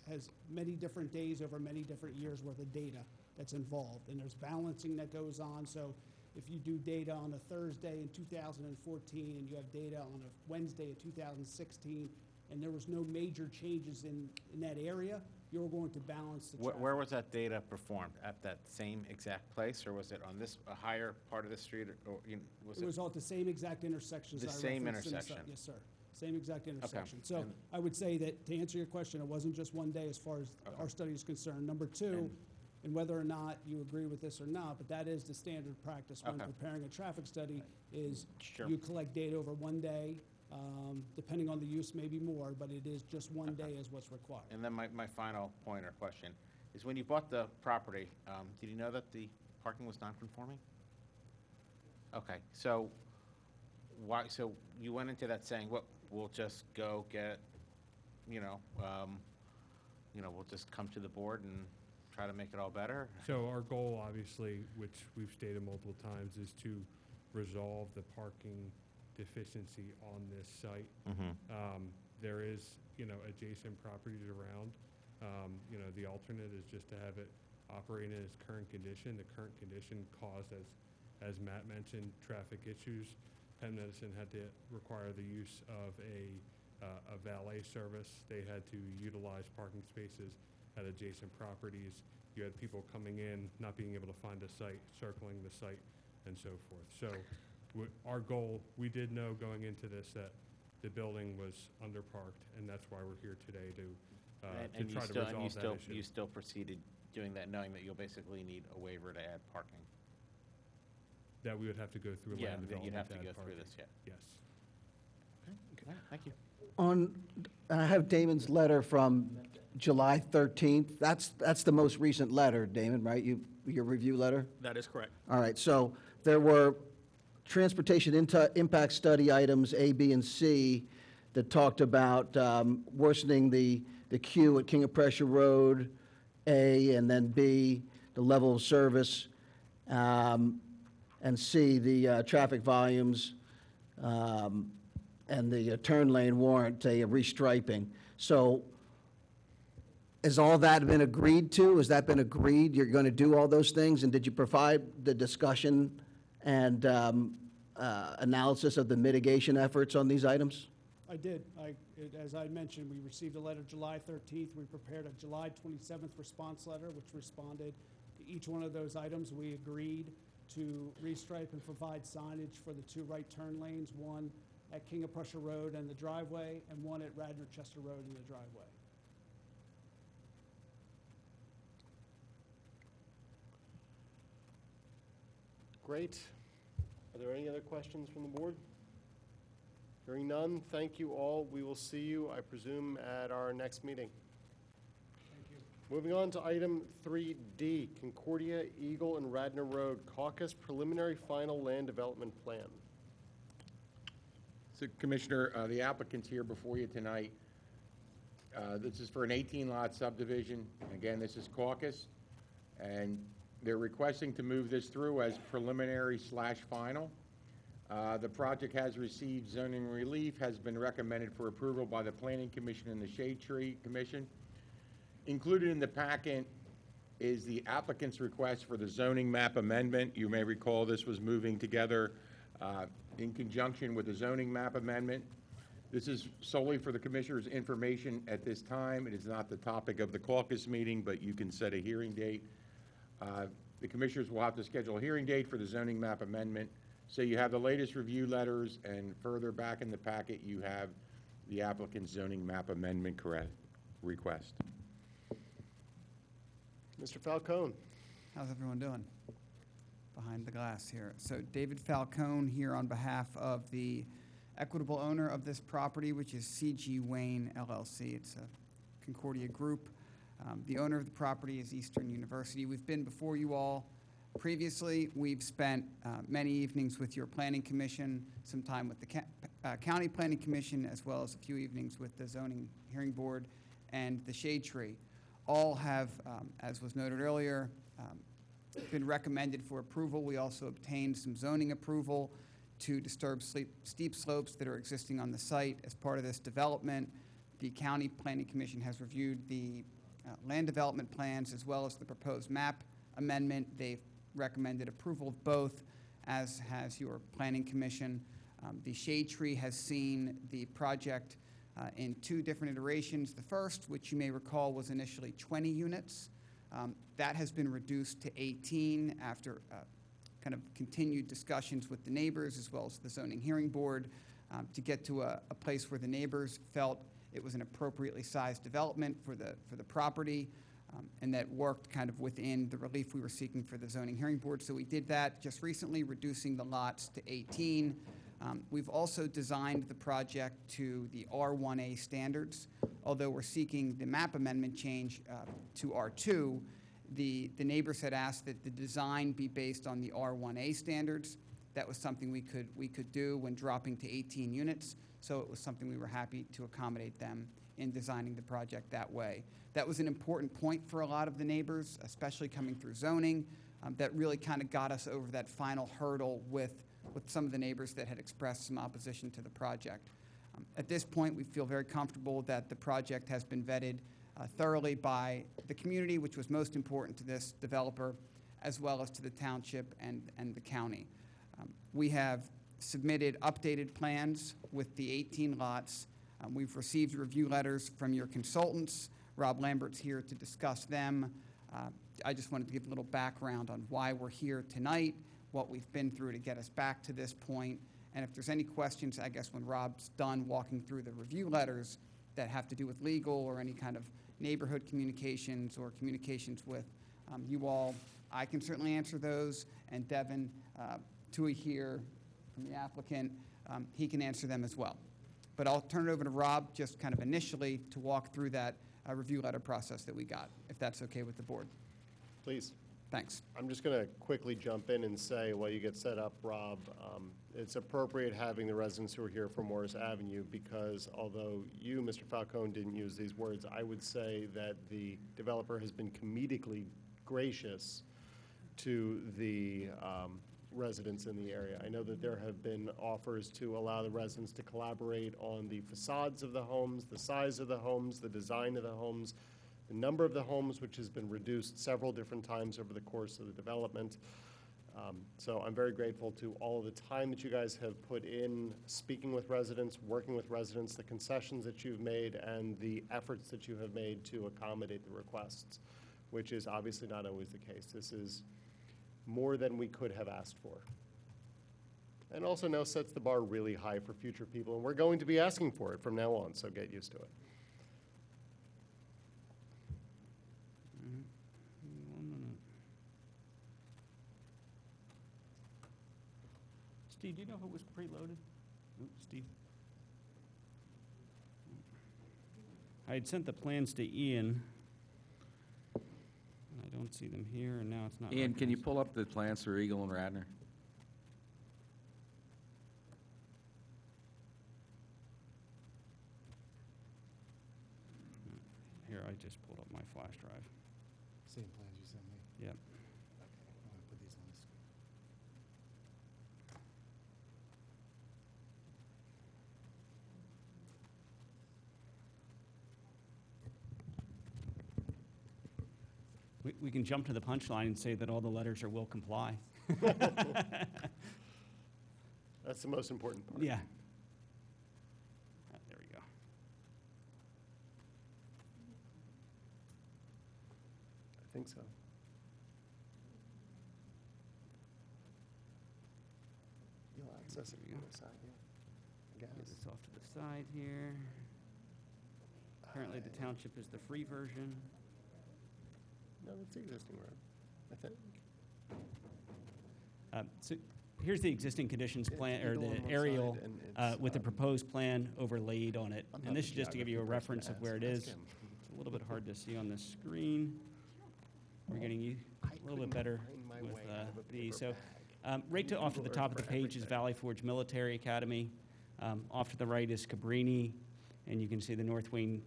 H: has many different days over many different years worth of data that's involved, and there's balancing that goes on. So if you do data on a Thursday in 2014 and you have data on a Wednesday in 2016, and there was no major changes in that area, you're going to balance the
M: Where,
H: traffic.
M: where was that data performed? At that same exact place, or was it on this, a higher part of the street, or, was
H: It was all at the same exact intersections
M: The
H: that I
M: same
H: referenced in the
M: intersection?
H: site. Yes, sir. Same exact intersection. So
M: And-
H: I would say that, to answer your question, it wasn't just one day as far as our study is concerned. Number two, and whether or not you agree with this or not, but that is the standard practice when
M: Okay.
H: preparing a traffic study, is
M: Sure.
H: you collect data over one day, depending on the use, maybe more, but it is just one day is what's required.
M: And then my final point or question is, when you bought the property, did you know that the parking was non-conforming? Okay, so why, so you went into that saying, what, we'll just go get, we'll just come to the board and try to make it all better?
E: So our goal, obviously, which we've stated multiple times, is to resolve the parking deficiency on this site. There is, adjacent properties around. The alternate is just to have it operate in its current condition. The current condition caused, as Matt mentioned, traffic issues. Penn Medicine had to require the use of a valet service. They had to utilize parking spaces at adjacent properties. You had people coming in, not being able to find a site, circling the site, and so forth. So our goal, we did know going into this that the building was underparked, and that's why we're here today to
M: And
E: try to resolve that issue.
M: you still proceeded doing that, knowing that you'll basically need a waiver to add parking?
E: That we would have to go through
M: Yeah,
E: land
M: that you'd
E: development
M: have to
E: add
M: go through
E: parking.
M: this, yeah.
E: Yes.
M: Thank you.
L: I have Damon's letter from July 13th. That's the most recent letter, Damon, right? Your review letter?
F: That is correct.
L: All right, so there were transportation impact study items A, B, and C that talked about worsening the queue at King of Prussia Road, A, and then B, the level of service, and C, the traffic volumes, and the turn lane warrant a restriping. So has all that been agreed to? Has that been agreed? You're going to do all those things? And did you provide the discussion and analysis of the mitigation efforts on these items?
H: I did. As I mentioned, we received a letter July 13th. We prepared a July 27th response letter, which responded to each one of those items. We agreed to restripe and provide signage for the two right turn lanes, one at King of Prussia Road and the driveway, and one at Radnor Chester Road and the driveway.
A: Great. Are there any other questions from the board? Hearing none, thank you all. We will see you, I presume, at our next meeting.
H: Thank you.
A: Moving on to item 3D, Concordia, Eagle, and Radnor Road Caucus Preliminary Final Land Development Plan.
V: So Commissioner, the applicant's here before you tonight. This is for an 18-lot subdivision. Again, this is Caucus, and they're requesting to move this through as preliminary/final. The project has received zoning relief, has been recommended for approval by the Planning Commission and the Shade Tree Commission. Included in the packet is the applicant's request for the zoning map amendment. You may recall this was moving together in conjunction with the zoning map amendment. This is solely for the Commissioner's information at this time. It is not the topic of the caucus meeting, but you can set a hearing date. The Commissioners will have to schedule a hearing date for the zoning map amendment. So you have the latest review letters, and further back in the packet, you have the applicant's zoning map amendment request.
A: Mr. Falcone.
J: How's everyone doing? Behind the glass here. So David Falcone here on behalf of the equitable owner of this property, which is C.G. Wayne LLC. It's a Concordia group. The owner of the property is Eastern University. We've been before you all previously. We've spent many evenings with your planning commission, some time with the county planning commission, as well as a few evenings with the zoning hearing board and the shade tree. All have, as was noted earlier, been recommended for approval. We also obtained some zoning approval to disturb steep slopes that are existing on the site as part of this development. The county planning commission has reviewed the land development plans as well as the proposed map amendment. They've recommended approval of both, as has your planning commission. The shade tree has seen the project in 2 different iterations. The first, which you may recall, was initially 20 units. That has been reduced to 18 after kind of continued discussions with the neighbors as well as the zoning hearing board to get to a place where the neighbors felt it was an appropriately sized development for the property, and that worked kind of within the relief we were seeking for the zoning hearing board. So we did that just recently, reducing the lots to 18. We've also designed the project to the R1A standards. Although we're seeking the map amendment change to R2, the neighbors had asked that the design be based on the R1A standards. That was something we could do when dropping to 18 units. So it was something we were happy to accommodate them in designing the project that way. That was an important point for a lot of the neighbors, especially coming through zoning. That really kind of got us over that final hurdle with some of the neighbors that had expressed some opposition to the project. At this point, we feel very comfortable that the project has been vetted thoroughly by the community, which was most important to this developer, as well as to the township and the county. We have submitted updated plans with the 18 lots. We've received review letters from your consultants. Rob Lambert's here to discuss them. I just wanted to give a little background on why we're here tonight, what we've been through to get us back to this point. And if there's any questions, I guess when Rob's done walking through the review letters that have to do with legal or any kind of neighborhood communications or communications with you all, I can certainly answer those. And Devin Tui here from the applicant, he can answer them as well. But I'll turn it over to Rob just kind of initially to walk through that review letter process that we got, if that's okay with the board.
A: Please.
J: Thanks.
A: I'm just going to quickly jump in and say, while you get set up, Rob, it's appropriate having the residents who are here from Morris Avenue because although you, Mr. Falcone, didn't use these words, I would say that the developer has been comedically gracious to the residents in the area. I know that there have been offers to allow the residents to collaborate on the facades of the homes, the size of the homes, the design of the homes, the number of the homes, which has been reduced several different times over the course of the development. So I'm very grateful to all of the time that you guys have put in speaking with residents, working with residents, the concessions that you've made, and the efforts that you have made to accommodate the requests, which is obviously not always the case. This is more than we could have asked for. And also now sets the bar really high for future people, and we're going to be asking for it from now on, so get used to it.
D: Steve, do you know who was preloaded? Oops, Steve. I had sent the plans to Ian. I don't see them here, and now it's not.
F: Ian, can you pull up the plans for Eagle and Radnor?
D: Here, I just pulled up my flash drive.
W: Same plans you sent me.
D: Yep.
W: Okay, I'm gonna put these on the screen.
D: We can jump to the punchline and say that all the letters are will comply.
A: That's the most important part.
D: Yeah. There we go.
A: I think so. You'll access it from the side, yeah.
D: Get this off to the side here. Apparently the township is the free version.
A: No, that's the existing road, I think.
D: So here's the existing conditions plan, or
A: Eagle on
D: the
A: one
D: aerial
A: side and it's,
D: with the proposed plan overlaid on it.
A: I'm
D: And
A: not
D: this
A: the
D: is just to give you a
A: geography person
D: reference
A: to
D: of where it
A: ask
D: is.
A: him.
D: It's a little bit hard to see on the screen. We're getting you a little bit better with these. So right off to the top of the page is Valley Forge Military Academy. Off to the right is Cabrini, and you can see the North Wing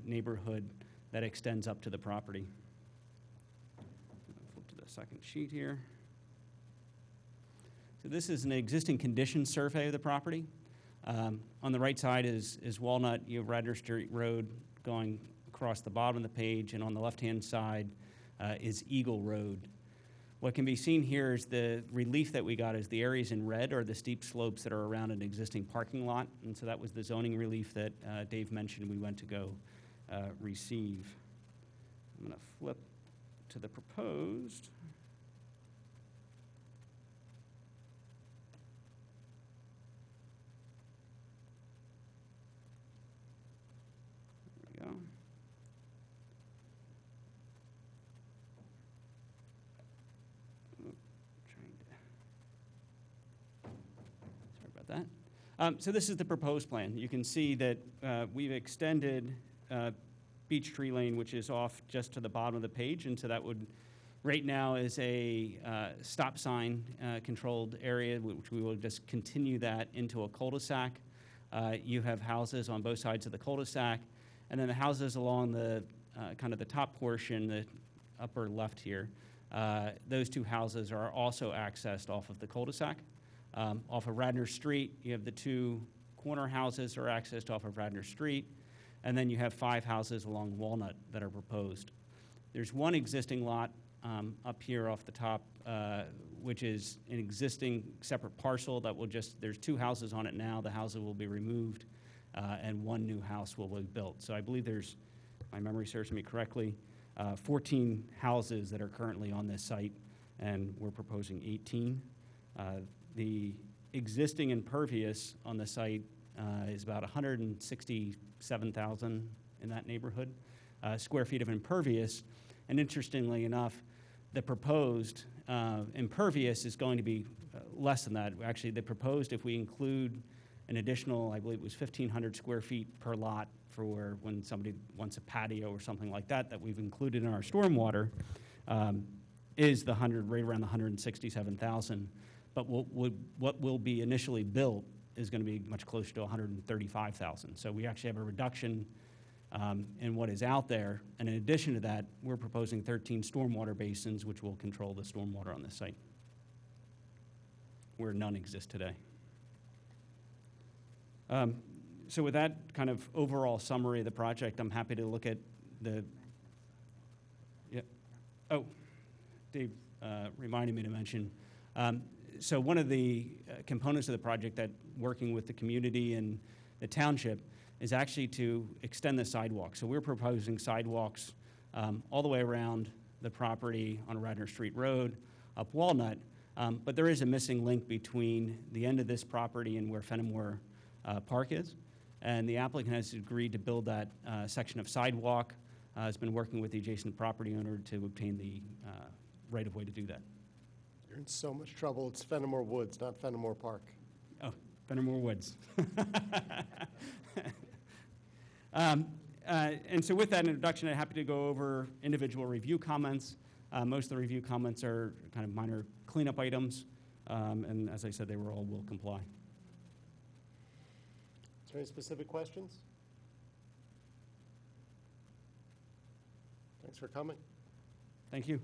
D: neighborhood that extends up to the property. Flip to the second sheet here. So this is an existing condition survey of the property. On the right side is Walnut, you have Radnor Street Road going across the bottom of the page, and on the left-hand side is Eagle Road.
K: What can be seen here is the relief that we got is the areas in red are the steep slopes that are around an existing parking lot. And so that was the zoning relief that Dave mentioned we went to go receive. I'm going to flip to the proposed. There we go. Sorry about that. So this is the proposed plan. You can see that we've extended Beech Tree Lane, which is off just to the bottom of the page, and so that would, right now, is a stop sign controlled area, which we will just continue that into a cul-de-sac. You have houses on both sides of the cul-de-sac, and then the houses along the kind of the top portion, the upper left here, those two houses are also accessed off of the cul-de-sac. Off of Radnor Street, you have the two corner houses are accessed off of Radnor Street, and then you have 5 houses along Walnut that are proposed. There's one existing lot up here off the top, which is an existing separate parcel that will just, there's 2 houses on it now, the houses will be removed, and 1 new house will be built. So I believe there's, if my memory serves me correctly, 14 houses that are currently on this site, and we're proposing 18. The existing impervious on the site is about 167,000 in that neighborhood, square feet of impervious. And interestingly enough, the proposed impervious is going to be less than that. Actually, the proposed, if we include an additional, I believe it was 1,500 square feet per lot for when somebody wants a patio or something like that, that we've included in our stormwater, is the right around the 167,000. But what will be initially built is going to be much closer to 135,000. So we actually have a reduction in what is out there. And in addition to that, we're proposing 13 stormwater basins, which will control the stormwater on this site, where none exist today. So with that kind of overall summary of the project, I'm happy to look at the, yeah. Oh, Dave reminded me to mention, so one of the components of the project that working with the community and the township is actually to extend the sidewalk. So we're proposing sidewalks all the way around the property on Radnor Street Road, up Walnut, but there is a missing link between the end of this property and where Fenimore Park is. And the applicant has agreed to build that section of sidewalk, has been working with the adjacent property owner to obtain the right-of-way to do that.
A: You're in so much trouble. It's Fenimore Woods, not Fenimore Park.
K: Oh, Fenimore Woods. And so with that introduction, I'm happy to go over individual review comments. Most of the review comments are kind of minor cleanup items. And as I said, they were all will comply.
A: Is there any specific questions? Thanks for coming.
K: Thank you.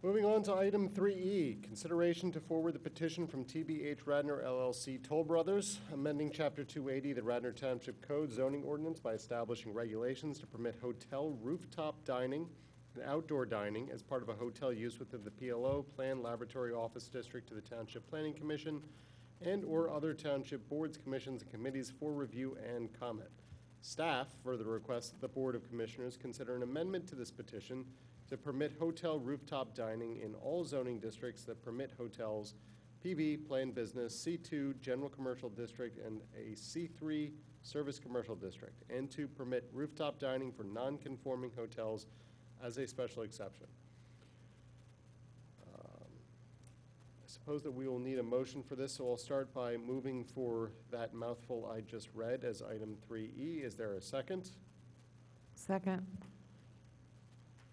A: Moving on to item 3E, consideration to forward the petition from TBH Radnor LLC Toll Brothers, amending Chapter 280, the Radnor Township Code zoning ordinance by establishing regulations to permit hotel rooftop dining and outdoor dining as part of a hotel use within the PLO, Plan Laboratory Office District to the Township Planning Commission and/or other township boards, commissions, and committees for review and comment. Staff further requests that the Board of Commissioners consider an amendment to this petition to permit hotel rooftop dining in all zoning districts that permit hotels, PB, planned business, C2, general commercial district, and a C3 service commercial district, and to permit rooftop dining for non-conforming hotels as a special exception. I suppose that we will need a motion for this, so I'll start by moving for that mouthful I just read as item 3E. Is there a second?
C: Second.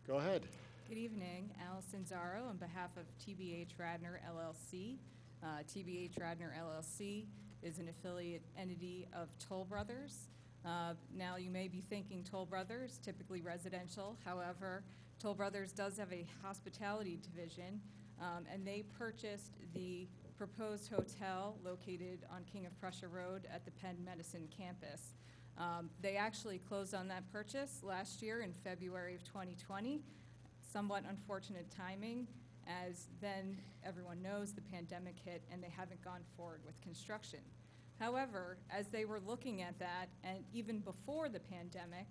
A: Go ahead.
O: Good evening. Allison Zarro on behalf of TBH Radnor LLC. TBH Radnor LLC is an affiliate entity of Toll Brothers. Now you may be thinking Toll Brothers, typically residential. However, Toll Brothers does have a hospitality division, and they purchased the proposed hotel located on King of Prussia Road at the Penn Medicine campus. They actually closed on that purchase last year in February of 2020. Somewhat unfortunate timing. as then everyone knows the pandemic hit and they haven't gone forward with construction. However, as they were looking at that, and even before the pandemic,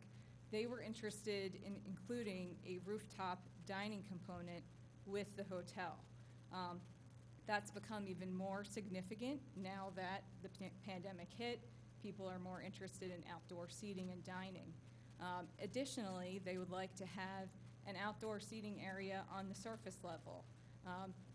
O: they were interested in including a rooftop dining component with the hotel. That's become even more significant now that the pandemic hit. People are more interested in outdoor seating and dining. Additionally, they would like to have an outdoor seating area on the surface level.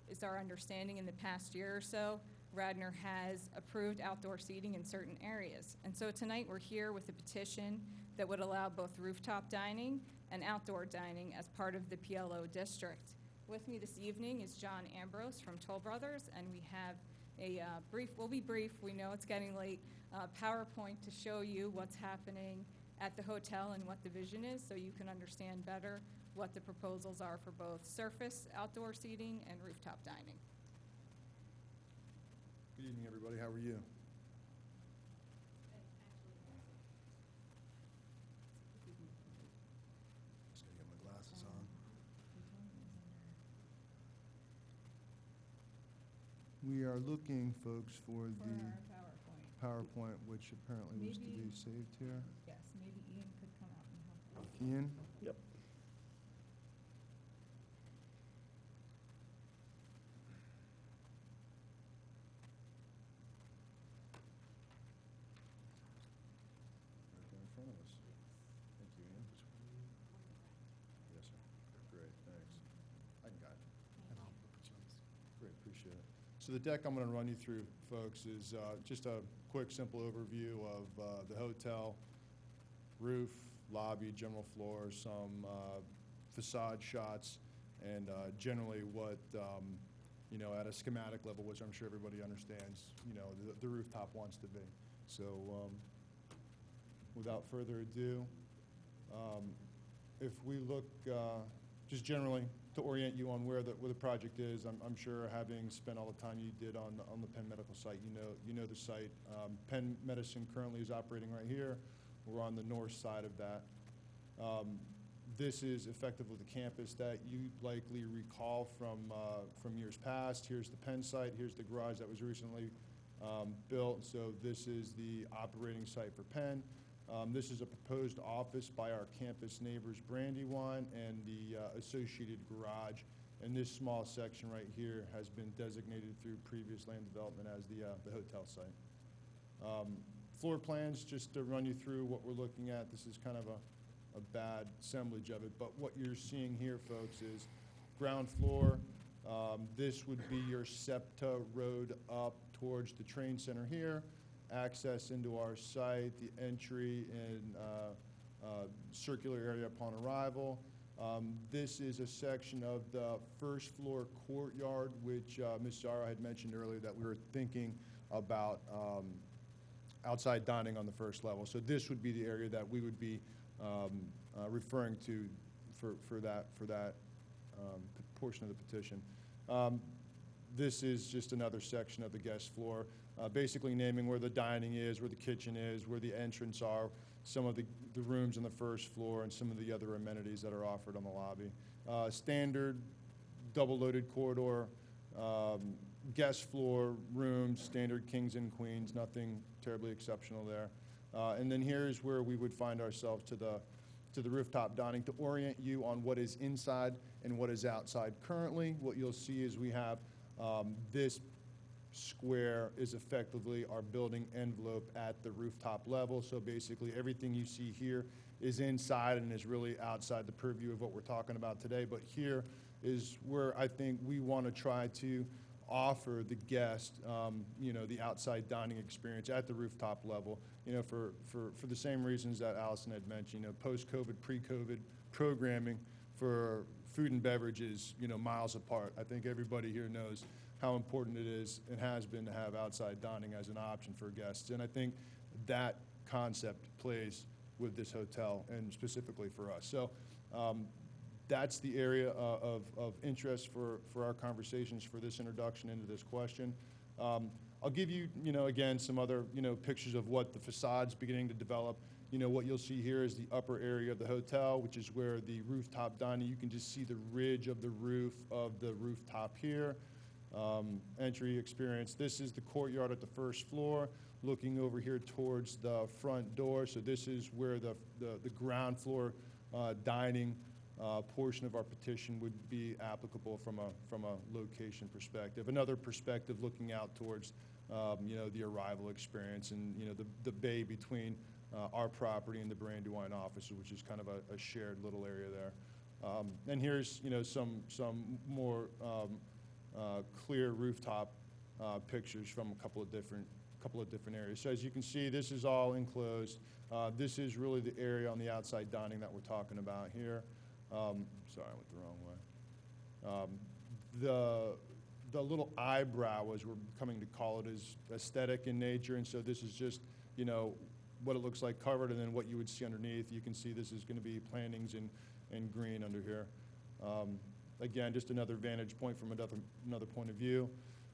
O: It's our understanding in the past year or so, Radnor has approved outdoor seating in certain areas. And so tonight we're here with a petition that would allow both rooftop dining and outdoor dining as part of the PLO district. With me this evening is John Ambrose from Toll Brothers, and we have a we'll be brief, we know it's getting late, PowerPoint to show you what's happening at the hotel and what the vision is, so you can understand better what the proposals are for both surface outdoor seating and rooftop dining.
Q: Good evening, everybody. How are you? Just gotta get my glasses on. We are looking, folks, for the PowerPoint, which apparently was to be saved here.
O: Yes, maybe Ian could come out and help.
Q: Ian?
S: Yep.
Q: Right there in front of us. Thank you, Ian. Yes, sir. Great, thanks. I can guide. And I'll put you on this. Great, appreciate it. So the deck I'm going to run you through, folks, is just a quick, simple overview of the hotel, roof, lobby, general floor, some facade shots, and generally what, you know, at a schematic level, which I'm sure everybody understands, you know, the rooftop wants to be. So without further ado, if we look just generally to orient you on where the project is, I'm sure having spent all the time you did on the Penn Medical site, you know the site. Penn Medicine currently is operating right here. We're on the north side of that. This is effectively the campus that you likely recall from years past. Here's the Penn site. Here's the garage that was recently built. So this is the operating site for Penn. This is a proposed office by our campus neighbors Brandywine and the associated garage. And this small section right here has been designated through previous land development as the hotel site. Floor plans, just to run you through what we're looking at. This is kind of a bad assemblage of it, but what you're seeing here, folks, is ground floor. This would be your SEPTA road up towards the train center here. Access into our site, the entry and circular area upon arrival. This is a section of the first floor courtyard, which Ms. Zara had mentioned earlier that we were thinking about outside dining on the first level. So this would be the area that we would be referring to for that portion of the petition. This is just another section of the guest floor, basically naming where the dining is, where the kitchen is, where the entrance are, some of the rooms on the first floor, and some of the other amenities that are offered on the lobby. Standard double-loaded corridor, guest floor rooms, standard kings and queens, nothing terribly exceptional there. And then here's where we would find ourselves to the rooftop dining. To orient you on what is inside and what is outside currently, what you'll see is we have this square is effectively our building envelope at the rooftop level. So basically everything you see here is inside and is really outside the purview of what we're talking about today. But here is where I think we want to try to offer the guest, you know, the outside dining experience at the rooftop level, you know, for the same reasons that Allison had mentioned, you know, post-COVID, pre-COVID programming for food and beverages, you know, miles apart. I think everybody here knows how important it is and has been to have outside dining as an option for guests. And I think that concept plays with this hotel and specifically for us. So that's the area of interest for our conversations for this introduction into this question. I'll give you, you know, again, some other, you know, pictures of what the facade's beginning to develop. you know, what you'll see here is the upper area of the hotel, which is where the rooftop dining, you can just see the ridge of the rooftop here. Entry experience. This is the courtyard at the first floor, looking over here towards the front door. So this is where the ground floor dining portion of our petition would be applicable from a location perspective. Another perspective looking out towards you know, the arrival experience and, you know, the bay between our property and the Brandywine office, which is kind of a shared little area there. And here's, you know, some more clear rooftop pictures from a couple of different areas. So as you can see, this is all enclosed. This is really the area on the outside dining that we're talking about here. Sorry, I went the wrong way. The little eyebrow, as we're coming to call it, is aesthetic in nature, and so this is just, you know, what it looks like covered, and then what you would see underneath. You can see this is going to be plantings in green under here. Again, just another vantage point from another point of view.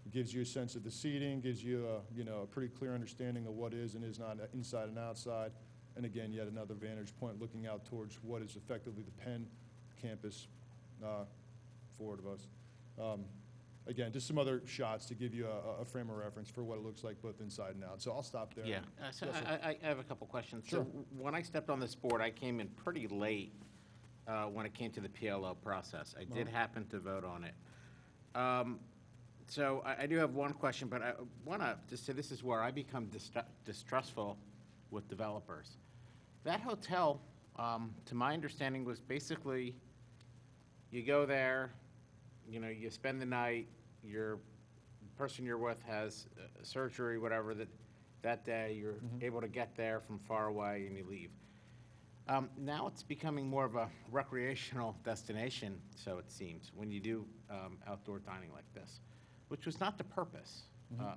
Q: It gives you a sense of the seating, gives you a pretty clear understanding of what is and is not inside and outside. And again, yet another vantage point looking out towards what is effectively the Penn campus forward of us. Again, just some other shots to give you a frame of reference for what it looks like both inside and out. So I'll stop there.
M: Yeah, so
Q: Yes, sir.
M: I have a couple questions.
Q: Sure.
M: So when I stepped on this board, I came in pretty late when it came to the PLO process. I did happen to vote on it. So I do have one question, but I want to just say this is where I become distrustful with developers. That hotel, to my understanding, was basically, you go there, you know, you spend the night, the person you're with has surgery, whatever, that day, you're able to get there from far away and you leave. Now it's becoming more of a recreational destination, so it seems, when you do outdoor dining like this, which was not the purpose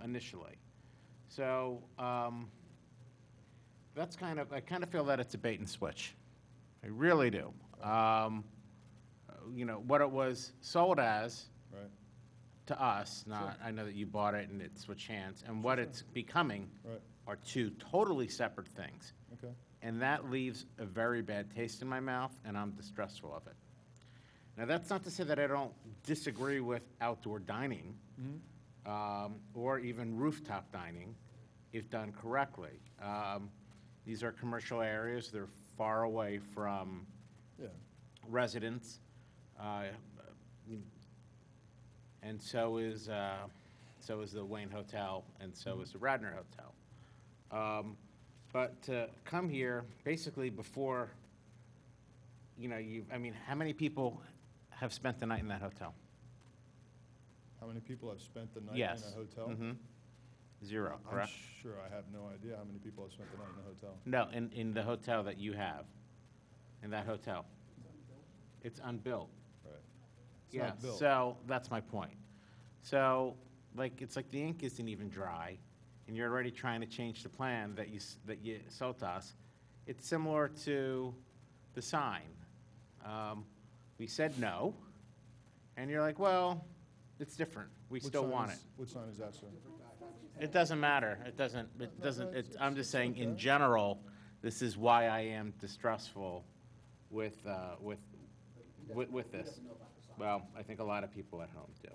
M: initially. So that's I kind of feel that it's a bait and switch. I really do. You know, what it was sold as to us, not, I know that you bought it and it switched hands, and what it's becoming are two totally separate things.
Q: Okay.
M: And that leaves a very bad taste in my mouth, and I'm distrustful of it. Now, that's not to say that I don't disagree with outdoor dining or even rooftop dining if done correctly. These are commercial areas. They're far away from residents. And so is the Wayne Hotel, and so is the Radnor Hotel. But to come here, basically before, you know, I mean, how many people have spent the night in that hotel?
Q: How many people have spent the night
M: Yes.
Q: in a hotel?
M: Mm-hmm. Zero, correct?
Q: I'm sure I have no idea how many people have spent the night in a hotel.
M: No, in the hotel that you have, in that hotel. It's unbuilt.
Q: Right. It's
M: Yeah,
Q: not built.
M: so that's my point. So, like, it's like the ink isn't even dry, and you're already trying to change the plan that you sold to us. It's similar to the sign. We said no, and you're like, well, it's different. We
Q: What
M: still
Q: sign
M: want it.
Q: is- What sign is that, sir?
M: It doesn't matter. I'm just saying, in general, this is why I am distrustful with this. Well, I think a lot of people at home do.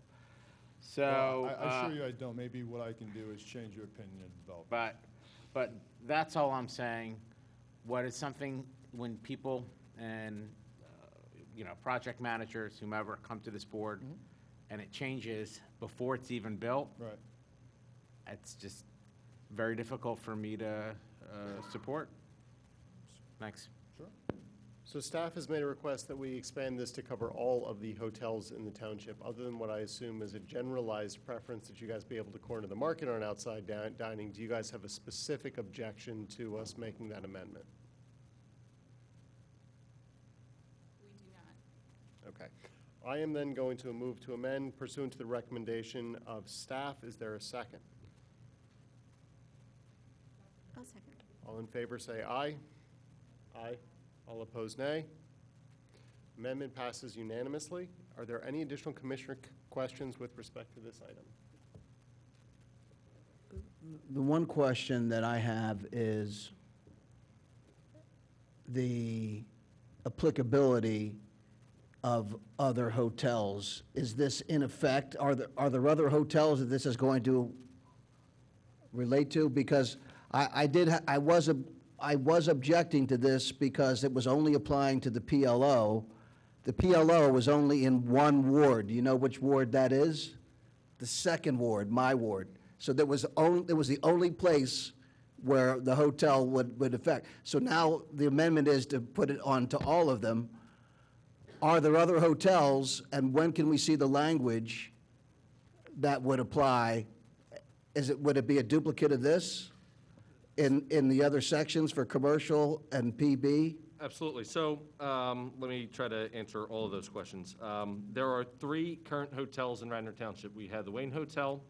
M: So.
Q: Well, I assure you I don't. Maybe what I can do is change your opinion and develop.
M: But that's all I'm saying. What is something when people and, you know, project managers, whomever, come to this board, and it changes before it's even built,
Q: Right.
M: it's just very difficult for me to support. Thanks.
Q: Sure.
A: So staff has made a request that we expand this to cover all of the hotels in the township, other than what I assume is a generalized preference that you guys be able to corner the market on outside dining. Do you guys have a specific objection to us making that amendment?
O: We do not.
A: Okay. I am then going to move to amend pursuant to the recommendation of staff. Is there a second?
T: I'll second.
A: All in favor, say aye. Aye. All opposed, nay. Amendment passes unanimously. Are there any additional commissioner questions with respect to this item?
L: The one question that I have is, the applicability of other hotels. Is this in effect, are there other hotels that this is going to relate to? Because I was objecting to this because it was only applying to the PLO. The PLO was only in one ward. Do you know which ward that is? The second ward, my ward. So it was the only place where the hotel would affect. So now the amendment is to put it on to all of them. Are there other hotels, and when can we see the language that would apply? Would it be a duplicate of this in the other sections for commercial and PB?
S: Absolutely. So let me try to answer all of those questions. There are 3 current hotels in Radnor Township. We have the Wayne Hotel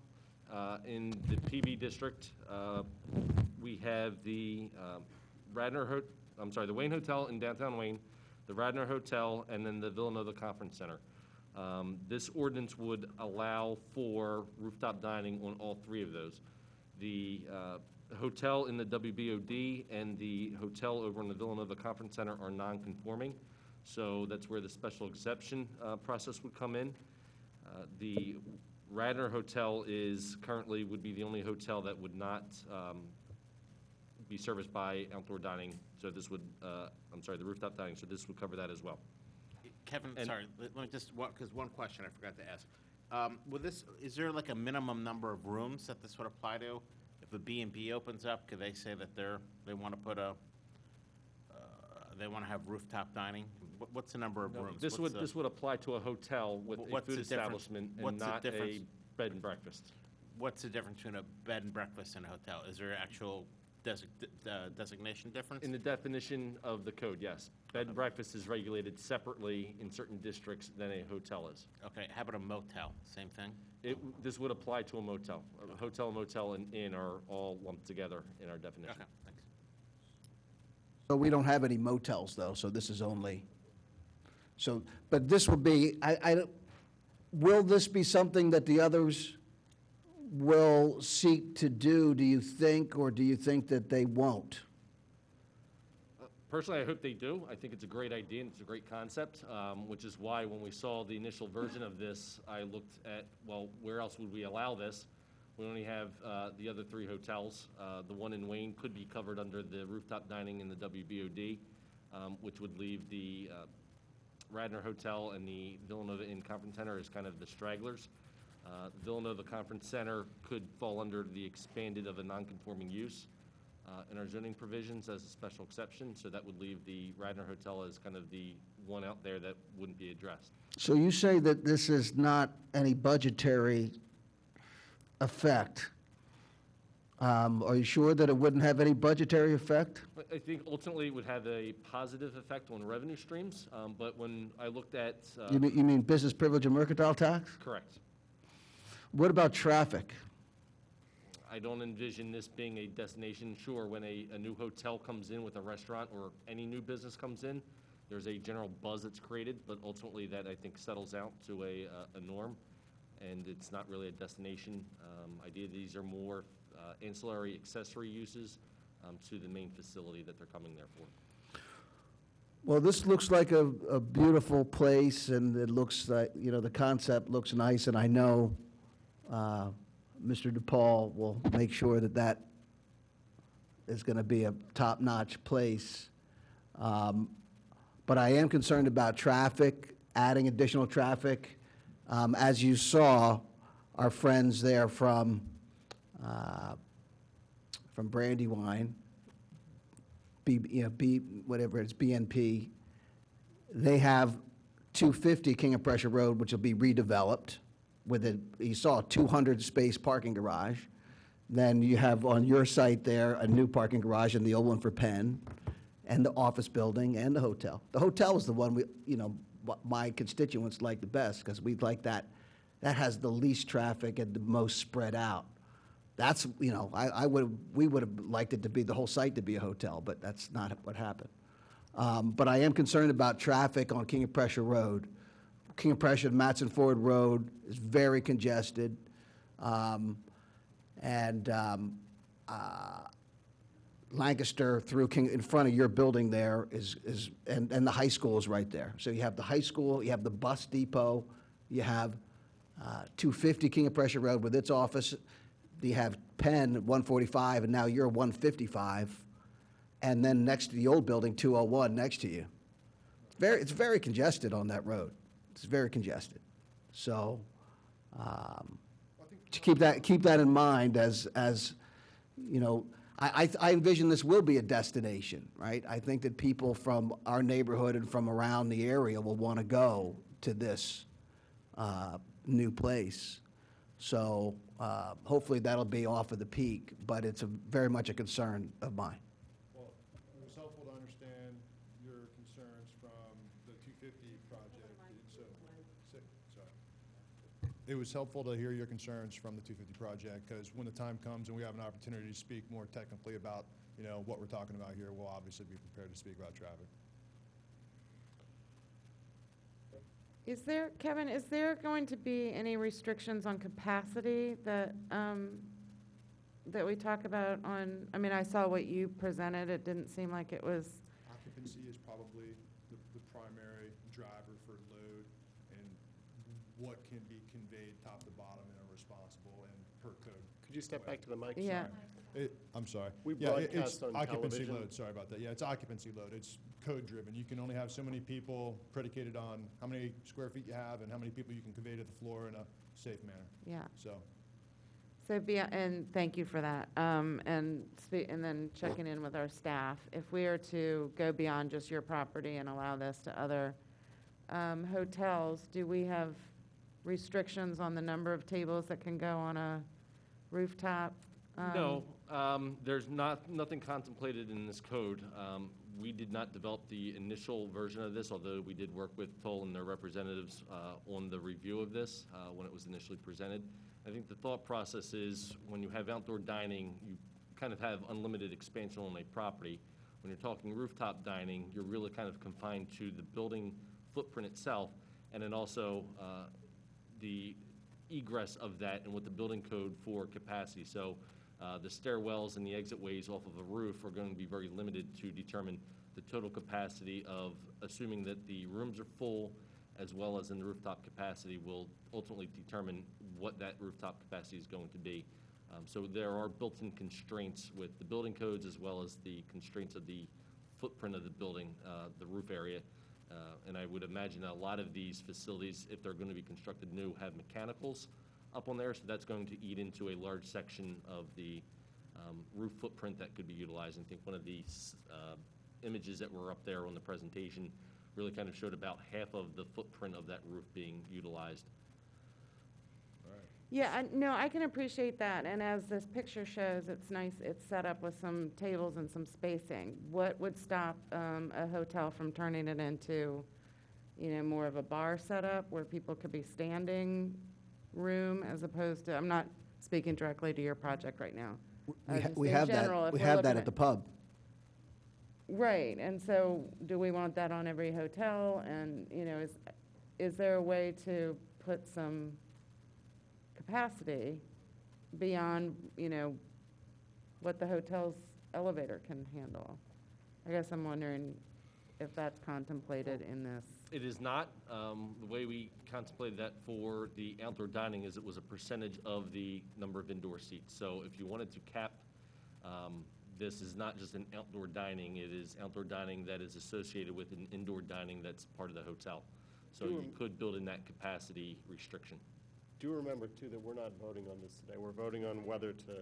S: in the PB district. We have the the Wayne Hotel in downtown Wayne, the Radnor Hotel, and then the Villanova Conference Center. This ordinance would allow for rooftop dining on all 3 of those. The hotel in the WBOD and the hotel over in the Villanova Conference Center are non-conforming, so that's where the special exception process would come in. The Radnor Hotel would be the only hotel that would not be serviced by outdoor dining, so this would, the rooftop dining, so this would cover that as well.
M: Kevin, sorry, let me just, because one question I forgot to ask. Is there like a minimum number of rooms that this would apply to? If a B&B opens up, could they say that they want to they want to have rooftop dining? What's the number of rooms?
S: This would apply to a hotel with a food establishment and not a bed and breakfast.
M: What's the difference between a bed and breakfast and a hotel? Is there actual designation difference?
S: In the definition of the code, yes. Bed and breakfast is regulated separately in certain districts than a hotel is.
M: Okay, how about a motel? Same thing?
S: This would apply to a motel. A hotel, motel, and inn are all lumped together in our definition.
M: Okay, thanks.
L: So we don't have any motels, though, so this is only, but this will be, will this be something that the others will seek to do, do you think, or do you think that they won't?
S: Personally, I hope they do. I think it's a great idea and it's a great concept, which is why when we saw the initial version of this, I looked at, well, where else would we allow this? We only have the other 3 hotels. The one in Wayne could be covered under the rooftop dining in the WBOD, which would leave the Radnor Hotel and the Villanova Inn Conference Center as kind of the stragglers. The Villanova Conference Center could fall under the expanded of a non-conforming use in our zoning provisions as a special exception, so that would leave the Radnor Hotel as kind of the one out there that wouldn't be addressed.
L: So you say that this is not any budgetary effect. Are you sure that it wouldn't have any budgetary effect?
S: I think ultimately it would have a positive effect on revenue streams, but when I looked at...
L: You mean business privilege and mercantile tax?
S: Correct.
L: What about traffic?
S: I don't envision this being a destination. Sure, when a new hotel comes in with a restaurant or any new business comes in, there's a general buzz that's created, but ultimately that, I think, settles out to a norm, and it's not really a destination idea. These are more ancillary accessory uses to the main facility that they're coming there for.
L: Well, this looks like a beautiful place, and it looks like, the concept looks nice, and I know Mr. DePaul will make sure that that is going to be a top-notch place. But I am concerned about traffic, adding additional traffic. As you saw, our friends there from Brandywine, whatever it's, BNP, they have 250 King of Prussia Road, which will be redeveloped with you saw a 200-space parking garage. Then you have on your site there a new parking garage and the old one for Penn, and the office building and the hotel. The hotel is the one my constituents like the best, because we like that. That has the least traffic and the most spread out. That's, we would have liked it to be the whole site to be a hotel, but that's not what happened. But I am concerned about traffic on King of Prussia Road. King of Prussia and Matson Ford Road is very congested. Lancaster through King, in front of your building there and the high school is right there. So you have the high school, you have the bus depot, you have 250 King of Prussia Road with its office, you have Penn 145, and now you're 155, and then next to the old building, 201 next to you. It's very congested on that road. It's very congested. So to keep that in mind as you know, I envision this will be a destination, right? I think that people from our neighborhood and from around the area will want to go to this new place. So hopefully that'll be off of the peak, but it's very much a concern of mine.
Q: Well, it was helpful to understand your concerns from the 250 project. It was helpful to hear your concerns from the 250 project, because when the time comes and we have an opportunity to speak more technically about, you know, what we're talking about here, we'll obviously be prepared to speak about traffic.
C: Kevin, is there going to be any restrictions on capacity that we talk about on, I mean, I saw what you presented, it didn't seem like it was.
Q: Occupancy is probably the primary driver for load and what can be conveyed top to bottom in a responsible and per code.
A: Could you step back to the mic?
C: Yeah.
Q: I'm sorry.
A: We
Q: Yeah,
A: broadcast on
Q: occupancy
A: television.
Q: load, sorry about that. Yeah, it's occupancy load. It's code driven. You can only have so many people predicated on how many square feet you have and how many people you can convey to the floor in a safe manner.
C: Yeah.
Q: So,
C: And thank you for that. And then checking in with our staff. If we are to go beyond just your property and allow this to other hotels, do we have restrictions on the number of tables that can go on a rooftop?
S: No, there's nothing contemplated in this code. We did not develop the initial version of this, although we did work with Toll and their representatives on the review of this when it was initially presented. I think the thought process is when you have outdoor dining, you kind of have unlimited expansion on a property. When you're talking rooftop dining, you're really kind of confined to the building footprint itself, and then also the egress of that and what the building code for capacity. So the stairwells and the exit ways off of a roof are going to be very limited to determine the total capacity of, assuming that the rooms are full, as well as in the rooftop capacity will ultimately determine what that rooftop capacity is going to be. So there are built-in constraints with the building codes as well as the constraints of the footprint of the building, the roof area. And I would imagine that a lot of these facilities, if they're going to be constructed new, have mechanicals up on there, so that's going to eat into a large section of the roof footprint that could be utilized. I think one of these images that were up there on the presentation really kind of showed about half of the footprint of that roof being utilized.
C: Yeah, no, I can appreciate that, and as this picture shows, it's nice, it's set up with some tables and some spacing. What would stop a hotel from turning it into, you know, more of a bar setup where people could be standing room as opposed to, I'm not speaking directly to your project right now.
L: We have that at the pub.
C: Right, and so do we want that on every hotel? And, you know, is there a way to put some capacity beyond, you know, what the hotel's elevator can handle? I guess I'm wondering if that's contemplated in this.
S: It is not. The way we contemplated that for the outdoor dining is it was a percentage of the number of indoor seats. So if you wanted to cap, this is not just an outdoor dining, it is outdoor dining that is associated with an indoor dining that's part of the hotel. So you could build in that capacity restriction.
A: Do remember, too, that we're not voting on this today. We're voting on whether to,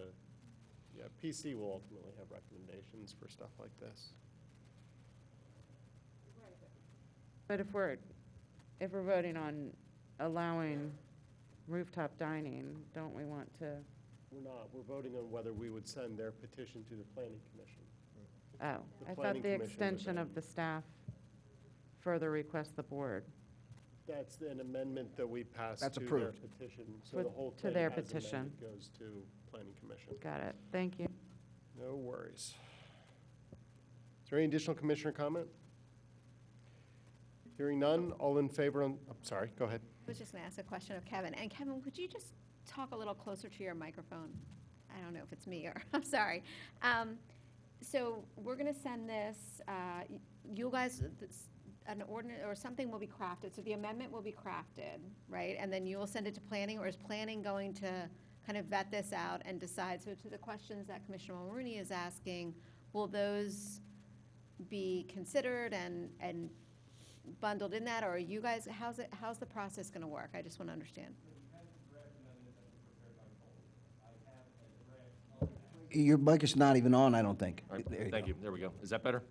A: PC will ultimately have recommendations for stuff like this.
C: But if we're voting on allowing rooftop dining, don't we want to?
A: We're not. We're voting on whether we would send their petition to the Planning Commission.
C: Oh,
A: The
C: I
A: planning
C: thought the
A: commission would
C: extension
A: then-
C: of the staff further request the board.
A: That's an amendment that we passed
L: That's
A: to their
L: approved.
A: petition. So
C: With-
A: the whole
C: to
A: thing
C: their
A: as
C: petition.
A: amended goes to Planning Commission.
C: Got it. Thank you.
A: No worries. Is there any additional commissioner comment? Hearing none, all in favor I'm sorry, go ahead.
T: I was just going to ask a question of Kevin. And Kevin, would you just talk a little closer to your microphone? I don't know if it's me or, I'm sorry. So we're going to send this, you guys, an ordinance or something will be crafted. So the amendment will be crafted, right? And then you will send it to planning, or is planning going to kind of vet this out and decide? So to the questions that Commissioner Mulrooney is asking, will those be considered and bundled in that, or are you guys, how's the process going to work? I just want to understand.
L: Your mic is not even on, I don't think.
S: All right,
L: There you
S: thank
L: go.
S: you. There we go. Is that better?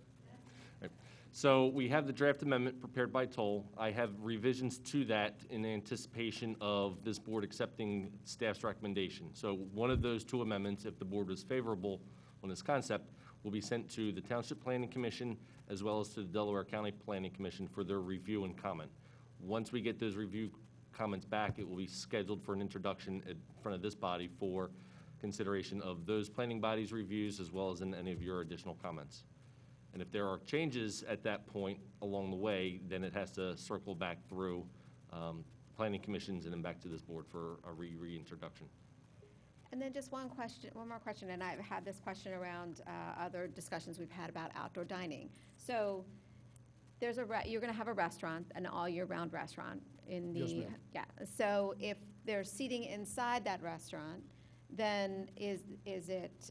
S: Right. So we have the draft amendment prepared by Toll. I have revisions to that in anticipation of this board accepting staff's recommendation. So one of those two amendments, if the board was favorable on this concept, will be sent to the Township Planning Commission as well as to the Delaware County Planning Commission for their review and comment. Once we get those review comments back, it will be scheduled for an introduction in front of this body for consideration of those planning bodies' reviews as well as in any of your additional comments. And if there are changes at that point along the way, then it has to circle back through planning commissions and then back to this board for a reintroduction.
T: And then just one more question, and I've had this question around other discussions we've had about outdoor dining. So there's you're going to have a restaurant, an all-year-round restaurant in the,
Q: Yes, ma'am.
T: yeah. So if there's seating inside that restaurant, then is it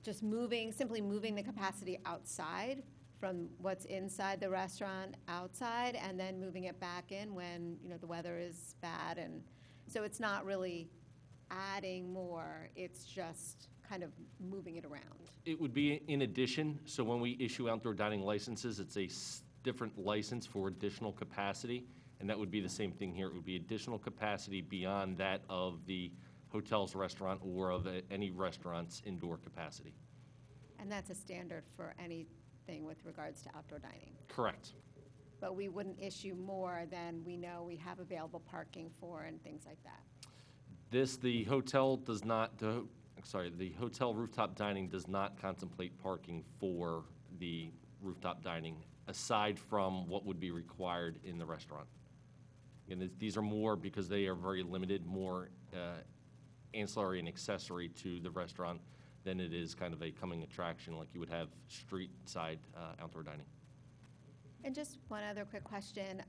T: just simply moving the capacity outside from what's inside the restaurant outside, and then moving it back in when, the weather is bad? And so it's not really adding more, it's just kind of moving it around.
S: It would be in addition, so when we issue outdoor dining licenses, it's a different license for additional capacity, and that would be the same thing here. It would be additional capacity beyond that of the hotel's restaurant or of any restaurant's indoor capacity.
T: And that's a standard for anything with regards to outdoor dining.
S: Correct.
T: But we wouldn't issue more than we know we have available parking for and things like that.
S: The hotel does not, the hotel rooftop dining does not contemplate parking for the rooftop dining, aside from what would be required in the restaurant. And these are more, because they are very limited, more ancillary and accessory to the restaurant than it is kind of a coming attraction like you would have street side outdoor dining.
T: And just one other quick question,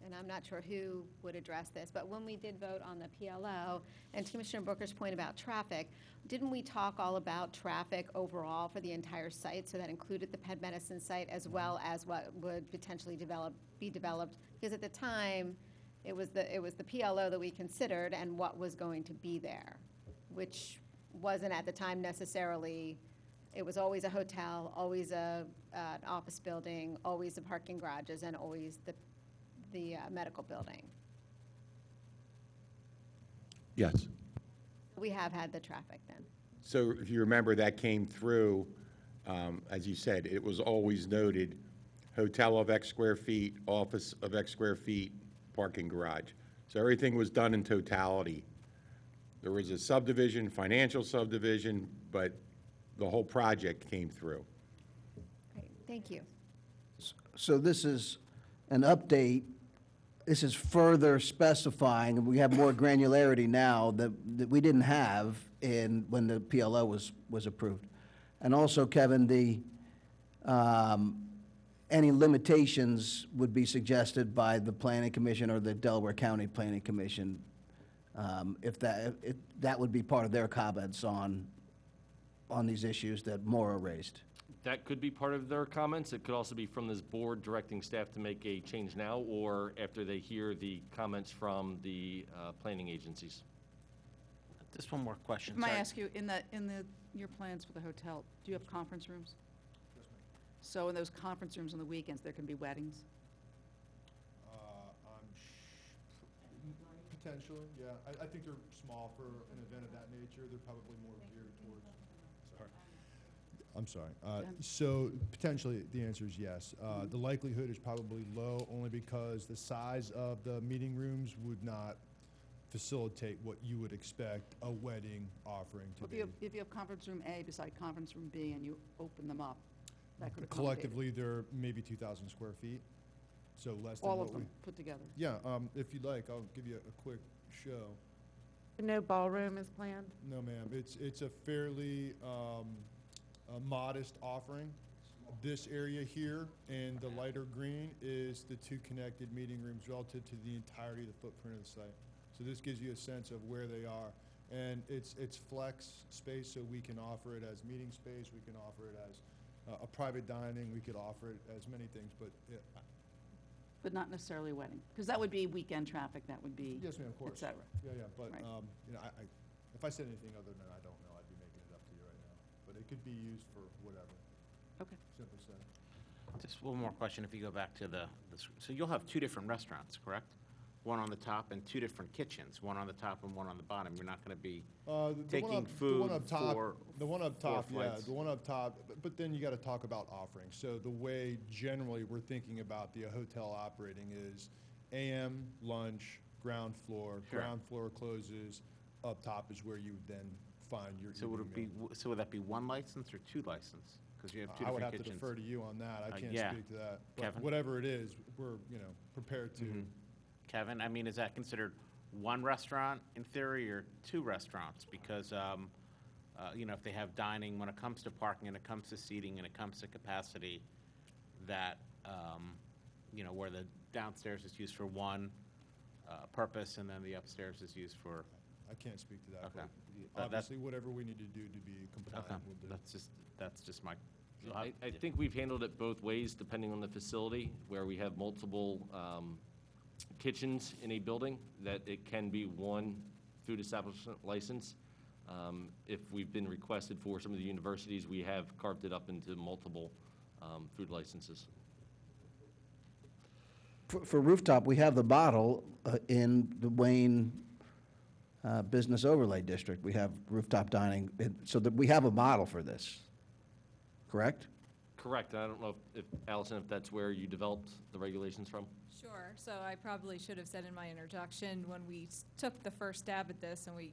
T: and I'm not sure who would address this, but when we did vote on the PLO, and to Commissioner Booker's point about traffic, didn't we talk all about traffic overall for the entire site? So that included the Penn Medicine site as well as what would potentially be developed? Because at the time, it was the PLO that we considered and what was going to be there, which wasn't at the time necessarily. It was always a hotel, always an office building, always the parking garages, and always the medical building.
V: Yes.
T: We have had the traffic then.
V: So if you remember, that came through, as you said, it was always noted, hotel of X square feet, office of X square feet, parking garage. So everything was done in totality. There was a subdivision, financial subdivision, but the whole project came through.
T: Great, thank you.
L: So this is an update. This is further specifying, and we have more granularity now that we didn't have when the PLO was approved. And also, Kevin, any limitations would be suggested by the Planning Commission or the Delaware County Planning Commission, if that would be part of their comments on these issues that Maura raised.
S: That could be part of their comments. It could also be from this board directing staff to make a change now or after they hear the comments from the planning agencies.
I: Just one more question.
N: May I
I: sorry.
N: ask you, your plans for the hotel, do you have conference rooms? So in those conference rooms on the weekends, there can be weddings?
Q: Potentially, yeah. I think they're small for an event of that nature. They're probably more geared towards. Sorry. I'm sorry. So potentially, the answer is yes. The likelihood is probably low, only because the size of the meeting rooms would not facilitate what you would expect a wedding offering to be.
N: If you have conference room A beside conference room B and you open them up, that could accommodate it.
Q: Collectively, they're maybe 2,000 square feet, so less than
N: All
Q: what
N: of them put together?
Q: Yeah, if you'd like, I'll give you a quick show.
C: No ballroom is planned?
Q: No, ma'am. It's a fairly modest offering. This area here in the lighter green is the two connected meeting rooms relative to the entirety of the footprint of the site. So this gives you a sense of where they are. And it's flex space, so we can offer it as meeting space, we can offer it as a private dining, we could offer it as many things, but
N: But not necessarily a wedding, because that would be weekend traffic, that would be,
Q: yes, ma'am, of course.
N: et cetera.
Q: Yeah, but,
N: Right.
Q: if I said anything other than I don't know, I'd be making it up to you right now. But it could be used for whatever.
N: Okay.
Q: Simply said.
M: Just one more question, if you go back to so you'll have two different restaurants, correct? One on the top and two different kitchens, one on the top and one on the bottom. You're not going to be taking food
Q: the one up top,
M: for
Q: the one up top, yeah,
M: flights.
Q: the one up top. But then you got to talk about offerings. So the way generally we're thinking about the hotel operating is AM lunch, ground floor.
M: Sure.
Q: Ground floor closes. Up top is where you would then find your.
M: So would
Q: evening
M: it
Q: meal.
M: be? So would that be one license or two license? Because you have two
Q: I would
M: different
Q: have
M: kitchens.
Q: to defer to you on that. I can't
M: yeah.
Q: speak to that. But
M: Kevin?
Q: whatever it is, we're prepared to.
M: Mhm. Kevin, I mean, is that considered one restaurant in theory or two restaurants? Because, if they have dining, when it comes to parking and it comes to seating and it comes to capacity, that, where the downstairs is used for one purpose and then the upstairs is used for.
Q: I can't speak to that.
M: Okay.
Q: But obviously, whatever we need to do to be compliant,
M: Okay,
Q: we'll do.
M: that's just my.
S: I think we've handled it both ways, depending on the facility, where we have multiple kitchens in a building, that it can be one food establishment license. If we've been requested for some of the universities, we have carved it up into multiple food licenses.
L: For rooftop, we have the bottle in the Wayne Business Overlay District. We have rooftop dining, so that we have a model for this, correct?
S: Correct. I don't know if Allison, if that's where you developed the regulations from?
O: Sure. So I probably should have said in my introduction, when we took the first stab at this and we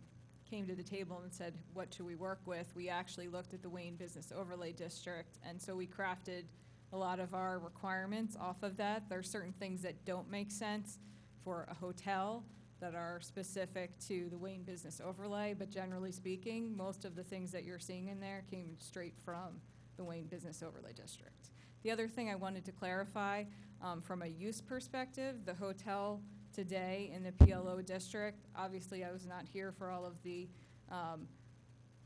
O: came to the table and said, what should we work with? We actually looked at the Wayne Business Overlay District, and so we crafted a lot of our requirements off of that. There are certain things that don't make sense for a hotel that are specific to the Wayne Business Overlay, but generally speaking, most of the things that you're seeing in there came straight from the Wayne Business Overlay District. The other thing I wanted to clarify, from a use perspective, the hotel today in the PLO district, obviously I was not here for all of the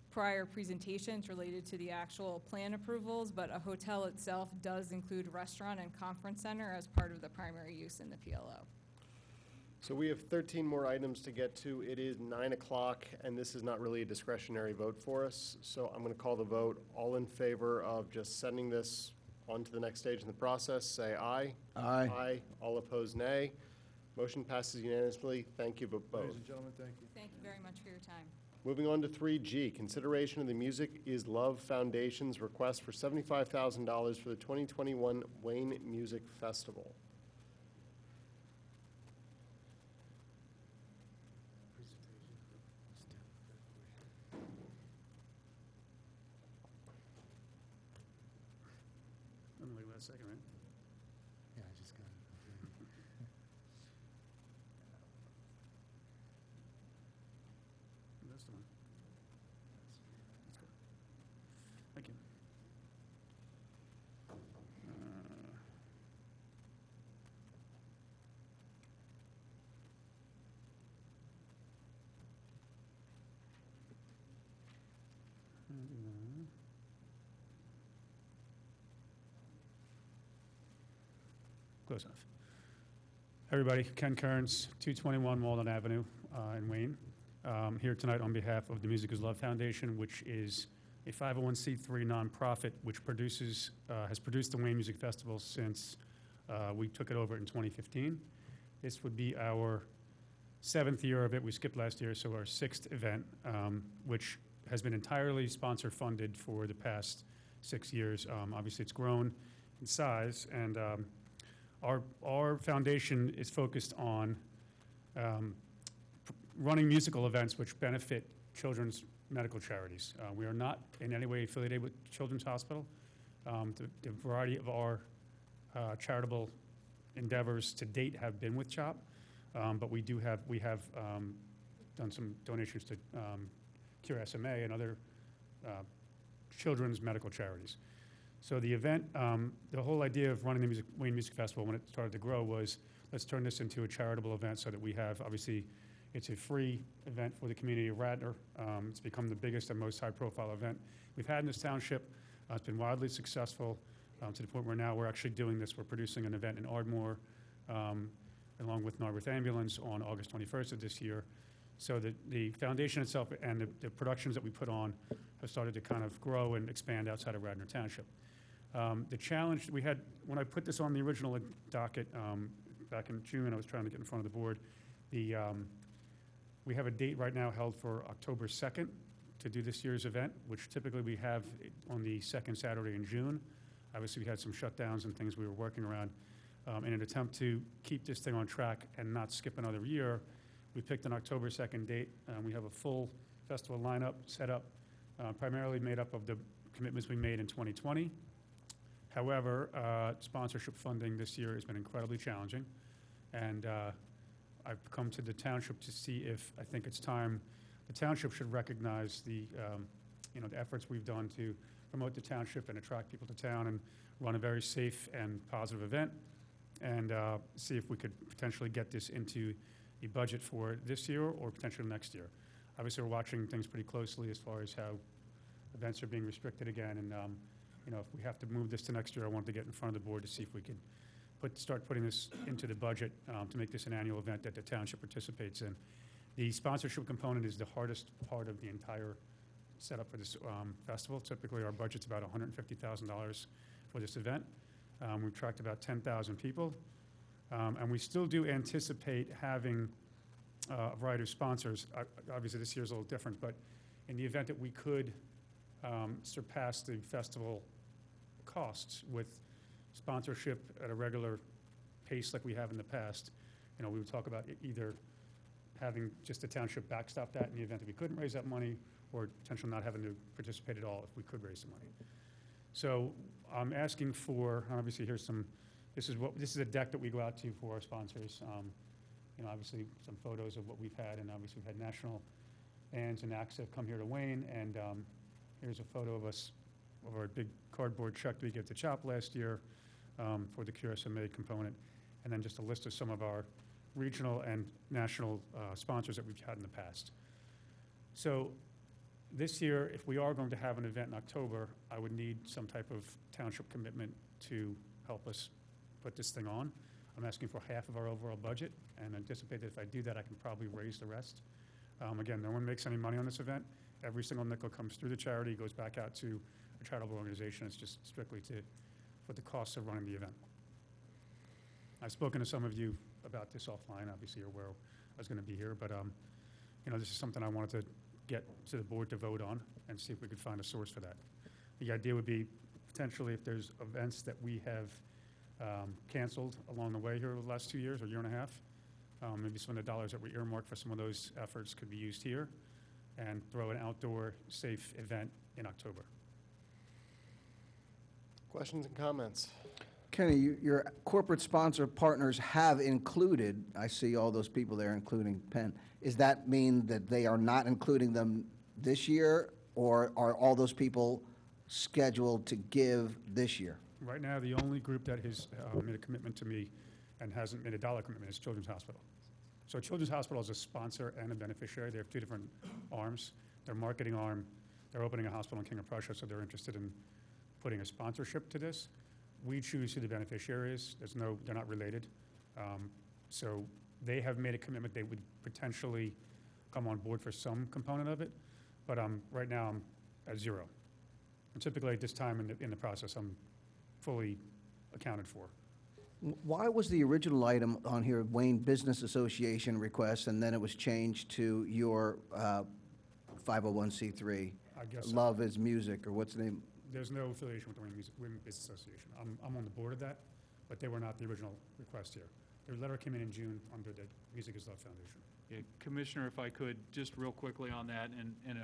O: prior presentations related to the actual plan approvals, but a hotel itself does include restaurant and conference center as part of the primary use in the PLO.
A: So we have 13 more items to get to. It is 9 o'clock, and this is not really a discretionary vote for us. So I'm going to call the vote. All in favor of just sending this on to the next stage in the process, say aye.
L: Aye.
A: Aye. All opposed, nay. Motion passes unanimously. Thank you both.
Q: Ladies and gentlemen, thank you.
O: Thank you very much for your time.
A: Moving on to 3G, consideration of the Music is Love Foundation's request for $75,000 for the 2021 Wayne Music Festival.
D: Let me look at that second, right?
G: Yeah, I just got it.
D: That's the one. That's good. Thank you. Close enough. Everybody, Ken Kearns, 221 Walnut Avenue in Wayne. Here tonight on behalf of the Music is Love Foundation, which is a 501c3 nonprofit which has produced the Wayne Music Festival since we took it over in 2015. This would be our 7th year of it. We skipped last year, so our 6th event, which has been entirely sponsor funded for the past 6 years. Obviously, it's grown in size, and our foundation is focused on running musical events which benefit children's medical charities. We are not in any way affiliated with Children's Hospital. The variety of our charitable endeavors to date have been with CHOP, but we have done some donations to Cure SMA and other children's medical charities. So the event, the whole idea of running the Wayne Music Festival when it started to grow was, let's turn this into a charitable event so that we have, obviously, it's a free event for the community of Radnor. It's become the biggest and most high-profile event we've had in this township. It's been wildly successful to the point where now we're actually doing this. We're producing an event in Ardmore along with Narberth Ambulance on August 21st of this year. So the foundation itself and the productions that we put on have started to kind of grow and expand outside of Radnor Township. The challenge we had, when I put this on the original docket back in June, I was trying to get in front of the board. We have a date right now held for October 2nd to do this year's event, which typically we have on the second Saturday in June. Obviously, we had some shutdowns and things we were working around. In an attempt to keep this thing on track and not skip another year, we picked an October 2nd date. We have a full festival lineup set up, primarily made up of the commitments we made in 2020. However, sponsorship funding this year has been incredibly challenging, and I've come to the township to see if I think it's time the township should recognize the efforts we've done to promote the township and attract people to town and run a very safe and positive event, and see if we could potentially get this into the budget for this year or potentially next year. Obviously, we're watching things pretty closely as far as how events are being restricted again, and if we have to move this to next year, I want to get in front of the board to see if we could start putting this into the budget to make this an annual event that the township participates in. The sponsorship component is the hardest part of the entire setup for this festival. Typically, our budget's about $150,000 for this event. We've tracked about 10,000 people, and we still do anticipate having a variety of sponsors. Obviously, this year's a little different, but in the event that we could surpass the festival costs with sponsorship at a regular pace like we have in the past, we would talk about either having just the township backstop that in the event that we couldn't raise that money, or potentially not having to participate at all if we could raise the money. So I'm asking for, obviously here's this is a deck that we go out to for our sponsors. Obviously some photos of what we've had, and obviously we've had national bands and acts that have come here to Wayne, and here's a photo of us, of our big cardboard check we gave to CHOP last year for the QSMA component, and then just a list of some of our regional and national sponsors that we've had in the past. So this year, if we are going to have an event in October, I would need some type of township commitment to help us put this thing on. I'm asking for half of our overall budget, and anticipate that if I do that, I can probably raise the rest. Again, no one makes any money on this event. Every single nickel comes through the charity, goes back out to a charitable organization. It's just strictly for the costs of running the event. I've spoken to some of you about this offline. Obviously, you're aware I was going to be here, but this is something I wanted to get to the board to vote on and see if we could find a source for that. The idea would be potentially if there's events that we have canceled along the way here over the last 2 years or year and a half, maybe some of the dollars that we earmarked for some of those efforts could be used here and throw an outdoor safe event in October.
A: Questions and comments?
L: Kenny, your corporate sponsor partners have included, I see all those people there, including Penn. Does that mean that they are not including them this year, or are all those people scheduled to give this year?
D: Right now, the only group that has made a commitment to me and hasn't made a dollar commitment is Children's Hospital. So Children's Hospital is a sponsor and a beneficiary. They have two different arms. Their marketing arm, they're opening a hospital in King of Prussia, so they're interested in putting a sponsorship to this. We choose who the beneficiary is. They're not related. So they have made a commitment they would potentially come on board for some component of it, but right now I'm at zero. And typically at this time in the process, I'm fully accounted for.
L: Why was the original item on here Wayne Business Association request, and then it was changed to your 501c3?
D: I guess
L: Love is Music, or what's the name?
D: There's no affiliation with the Women Business Association. I'm on the board of that, but they were not the original request here. Their letter came in June under the Music is Love Foundation.
P: Yeah, Commissioner, if I could, just real quickly on that, and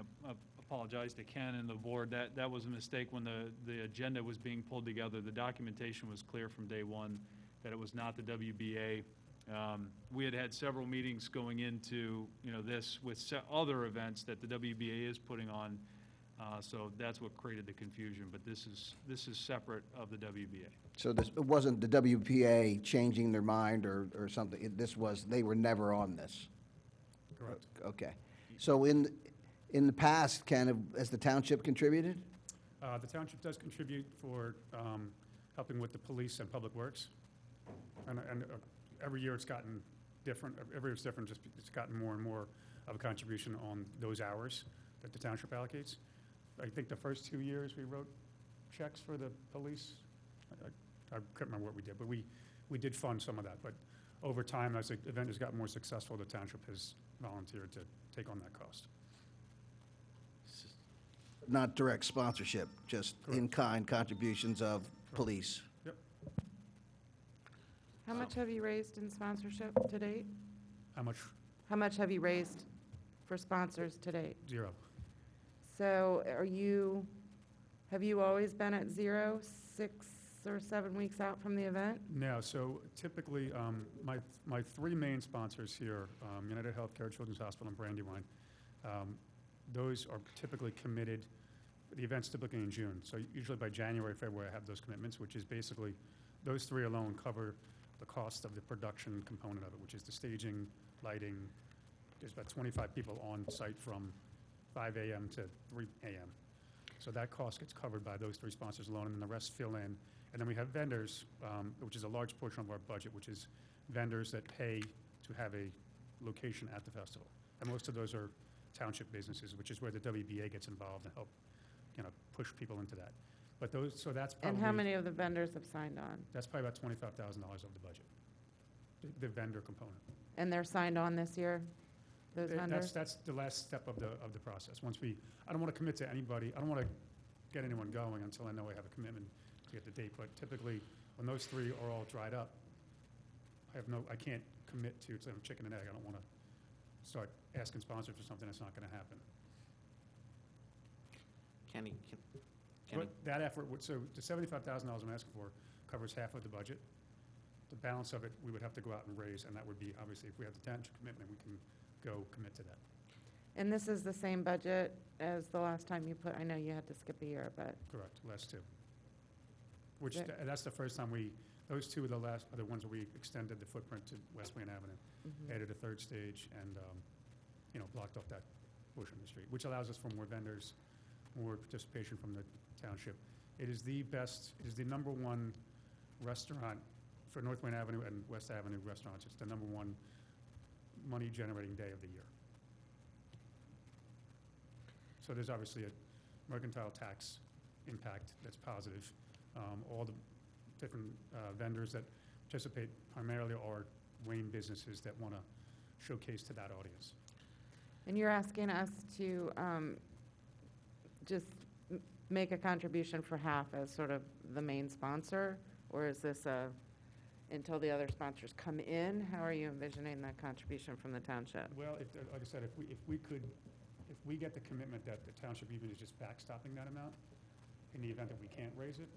P: apologize to Ken and the board, that was a mistake when the agenda was being pulled together. The documentation was clear from day one that it was not the WBA. We had several meetings going into this with other events that the WBA is putting on. So that's what created the confusion, but this is separate of the WBA.
L: So this, it wasn't the WPA changing their mind or something, this was, they were never on this?
P: Correct.
L: Okay. So in the past, has the township contributed?
D: The township does contribute for helping with the police and public works. And every year it's gotten different. Every year it's different, just it's gotten more and more of a contribution on those hours that the township allocates. I think the first 2 years we wrote checks for the police. I couldn't remember what we did, but we did fund some of that. But over time, as the event has gotten more successful, the township has volunteered to take on that cost.
L: Not direct sponsorship, just in-kind contributions of police?
D: Yep.
C: How much have you raised in sponsorship to date?
D: How much?
C: How much have you raised for sponsors to date?
D: 0.
C: So have you always been at 0, 6 or 7 weeks out from the event?
D: No, so typically, my 3 main sponsors here, United Healthcare, Children's Hospital, and Brandywine, those are typically committed. The event's typically in June, so usually by January, February, I have those commitments, which is basically, those 3 alone cover the cost of the production component of it, which is the staging, lighting. There's about 25 people on site from 5 a.m. to 3 a.m. So that cost gets covered by those 3 sponsors alone, and then the rest fill in. And then we have vendors, which is a large portion of our budget, which is vendors that pay to have a location at the festival. And most of those are township businesses, which is where the WBA gets involved and help, push people into that. But so that's probably.
C: And how many of the vendors have signed on?
D: That's probably about $25,000 of the budget, the vendor component.
C: And they're signed on this year, those vendors?
D: That's the last step of the process. I don't want to commit to anybody, I don't want to get anyone going until I know I have a commitment to get the date. But typically, when those 3 are all dried up, I can't commit to chicken and egg. I don't want to start asking sponsors for something that's not going to happen.
M: Kenny,
D: But that effort so the $75,000 I'm asking for covers half of the budget. The balance of it, we would have to go out and raise, and that would be, obviously, if we have the township commitment, we can go commit to that.
C: And this is the same budget as the last time you I know you had to skip a year, but.
D: Correct, last 2. Which, that's the first time those 2 are the ones where we extended the footprint to West Wayne Avenue, added a 3rd stage, and, blocked off that portion of the street, which allows us for more vendors, more participation from the township. It is the number 1 restaurant for North Wayne Avenue and West Avenue restaurants. It's the number 1 money-generating day of the year. So there's obviously a mercantile tax impact that's positive. All the different vendors that participate primarily are Wayne businesses that want to showcase to that audience.
C: And you're asking us to just make a contribution for half as sort of the main sponsor? Or is this until the other sponsors come in? How are you envisioning that contribution from the township?
D: Well, like I said, if we get the commitment that the township even is just backstopping that amount, in the event that we can't raise it,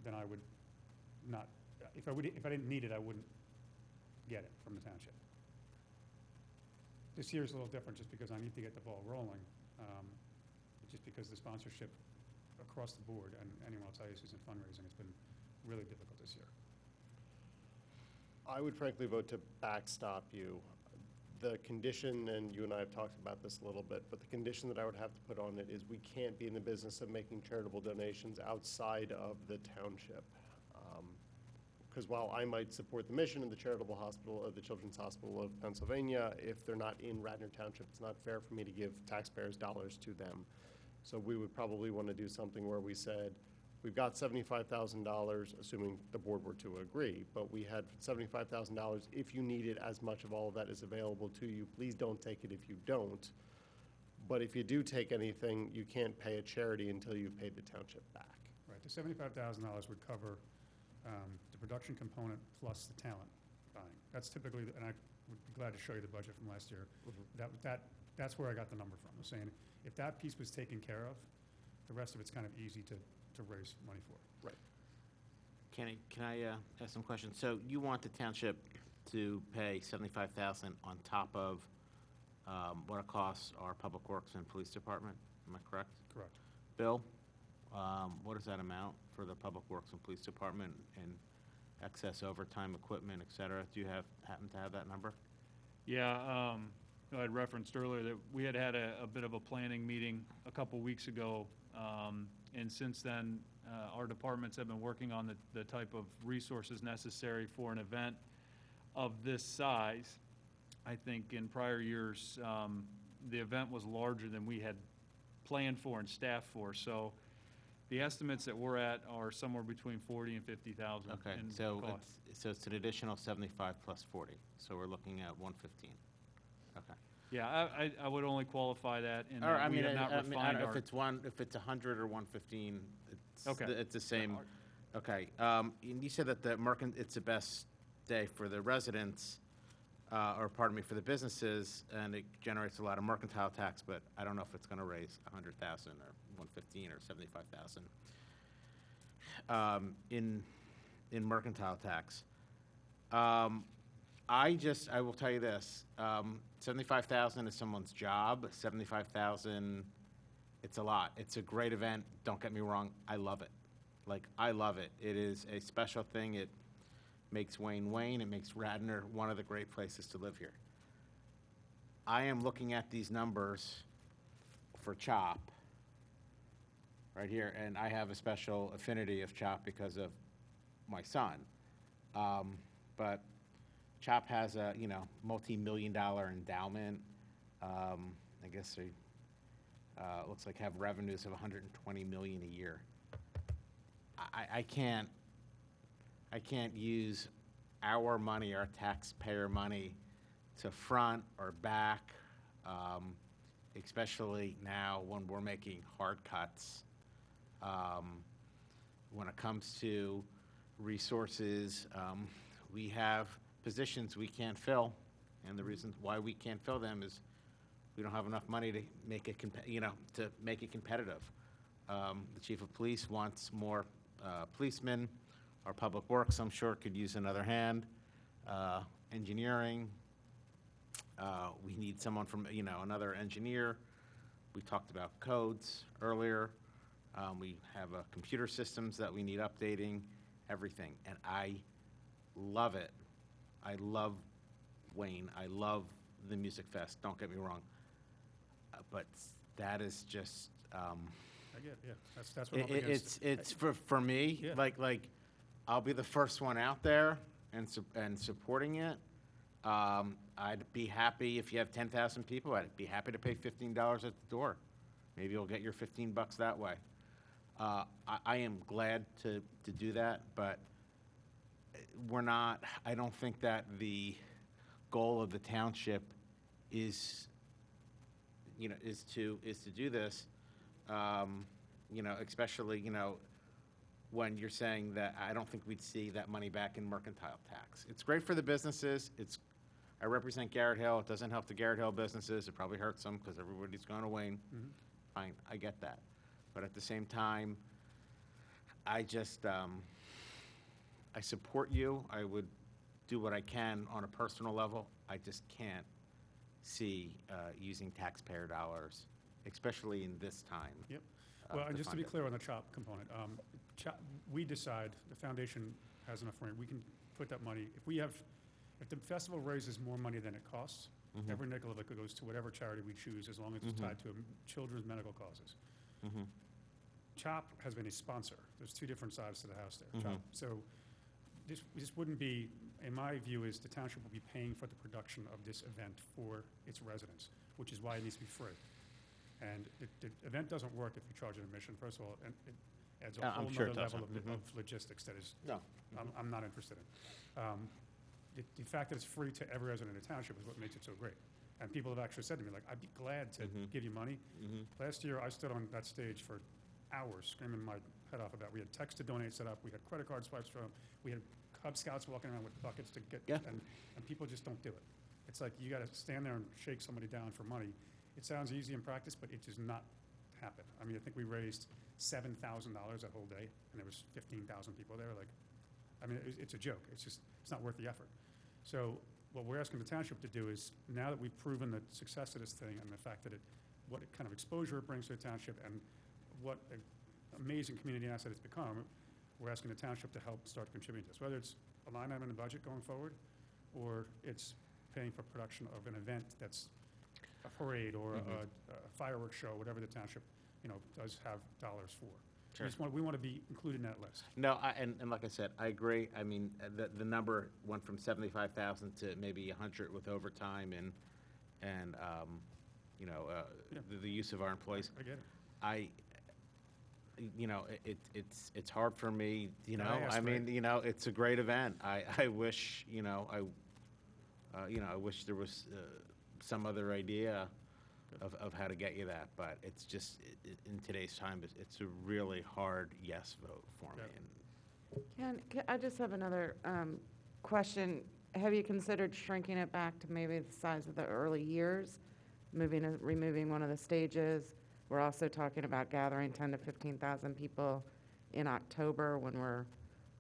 D: then I would not, if I didn't need it, I wouldn't get it from the township. This year is a little different just because I need to get the ball rolling, just because the sponsorship across the board, and anyone will tell you who's in fundraising, it's been really difficult this year.
A: I would frankly vote to backstop you. The condition, and you and I have talked about this a little bit, but the condition that I would have to put on it is we can't be in the business of making charitable donations outside of the township. Because while I might support the mission of the charitable hospital of the Children's Hospital of Pennsylvania, if they're not in Radnor Township, it's not fair for me to give taxpayers dollars to them. So we would probably want to do something where we said, we've got $75,000, assuming the board were to agree, but we had $75,000. If you need it, as much of all of that is available to you. Please don't take it if you don't. But if you do take anything, you can't pay a charity until you've paid the township back.
D: Right, the $75,000 would cover the production component plus the talent buying. That's typically, and I would be glad to show you the budget from last year. That's where I got the number from. I was saying, if that piece was taken care of, the rest of it's kind of easy to raise money for.
A: Right.
M: Kenny, can I ask some questions? So you want the township to pay $75,000 on top of what it costs our Public Works and Police Department. Am I correct?
P: Correct.
M: Bill, what is that amount for the Public Works and Police Department and excess overtime equipment, et cetera? Do you happen to have that number?
P: Yeah, I had referenced earlier that we had a bit of a planning meeting a couple weeks ago, and since then, our departments have been working on the type of resources necessary for an event of this size. I think in prior years, the event was larger than we had planned for and staffed for, so the estimates that we're at are somewhere between 40 and 50,000
M: Okay,
P: in
M: so
P: cost.
M: it's an additional 75 plus 40, so we're looking at 115. Okay.
P: Yeah, I would only qualify that in
M: Or,
P: that we have not
M: I
P: refined
M: don't know
P: our.
M: if it's 100 or 115,
P: Okay.
M: It's the same. Okay, and you said that it's the best day for the residents, or pardon me, for the businesses, and it generates a lot of mercantile tax, but I don't know if it's gonna raise 100,000 or 115 or 75,000 in mercantile tax. I will tell you this, 75,000 is someone's job, 75,000, it's a lot. It's a great event, don't get me wrong, I love it. Like, I love it. It is a special thing. It makes Wayne Wayne, it makes Radnor one of the great places to live here. I am looking at these numbers for CHOP right here, and I have a special affinity of CHOP because of my son. But CHOP has a, multi-million-dollar endowment. I guess they, looks like have revenues of 120 million a year. I can't use our money, our taxpayer money, to front or back, especially now when we're making hard cuts. When it comes to resources, we have positions we can't fill, and the reason why we can't fill them is we don't have enough money to make it, to make it competitive. The chief of police wants more policemen. Our public works, I'm sure, could use another hand. Engineering, we need someone from, another engineer. We talked about codes earlier. We have computer systems that we need updating, everything. And I love it. I love Wayne. I love the Music Fest, don't get me wrong. But that is just,
B: I get it, yeah, that's what I'm up against.
M: it's for me,
B: Yeah.
M: like, I'll be the first one out there and supporting it. I'd be happy if you have 10,000 people, I'd be happy to pay $15 at the door. Maybe you'll get your $15 that way. I am glad to do that, but I don't think that the goal of the township is, is to do this, especially, when you're saying that I don't think we'd see that money back in mercantile tax. It's great for the businesses. I represent Garrett Hill. It doesn't help the Garrett Hill businesses. It probably hurts them because everybody's going to Wayne.
B: Mhm.
M: Fine, I get that. But at the same time, I just, I support you. I would do what I can on a personal level. I just can't see using taxpayer dollars, especially in this time.
B: Yep. Well, and just to
M: fund
B: be
M: it.
B: clear on the CHOP component, we decide, the foundation has enough money, we can put that money, if the festival raises more money than it costs,
M: Mhm.
B: every nickel of it goes to whatever charity we choose, as long as it's
M: Mhm.
B: tied to children's medical causes.
M: Mhm.
B: CHOP has been a sponsor. There's two different sides to the house there.
M: Mhm.
B: CHOP. So this wouldn't be, in my view, is the township will be paying for the production of this event for its residents, which is why it needs to be free. And the event doesn't work if you charge an admission, first of all, and it adds a
M: I'm
B: whole
M: sure
B: nother
M: it
B: level
M: doesn't. Mhm.
B: of logistics that is,
M: No.
B: I'm not interested in. The fact that it's free to every resident in the township is what makes it so great. And people have actually said to me, like, I'd be glad to
M: Mhm.
B: give you money.
M: Mhm.
B: Last year, I stood on that stage for hours screaming my head off about, we had text to donate set up, we had credit card swipes from, we had Cub Scouts walking around with buckets to get,
M: Yeah.
B: and people just don't do it. It's like, you gotta stand there and shake somebody down for money. It sounds easy in practice, but it does not happen. I mean, I think we raised $7,000 that whole day, and there was 15,000 people there, like, I mean, it's a joke. It's just, it's not worth the effort. So what we're asking the township to do is, now that we've proven the success of this thing and the fact that what kind of exposure it brings to the township and what an amazing community asset it's become, we're asking the township to help start contributing to this, whether it's a line item in the budget going forward, or it's paying for production of an event that's a parade or a fireworks show, whatever the township, does have dollars for.
M: Sure.
B: We want to be included in that list.
M: No, and like I said, I agree. I mean, the number went from 75,000 to maybe 100 with overtime and the use of our employees.
B: I get it.
M: It's hard for me,
B: I
M: mean, it's a great event. I wish, I wish there was some other idea of how to get you that, but it's just, in today's time, it's a really hard yes vote for me. And
C: I just have another question. Have you considered shrinking it back to maybe the size of the early years, removing one of the stages? We're also talking about gathering 10 to 15,000 people in October when we're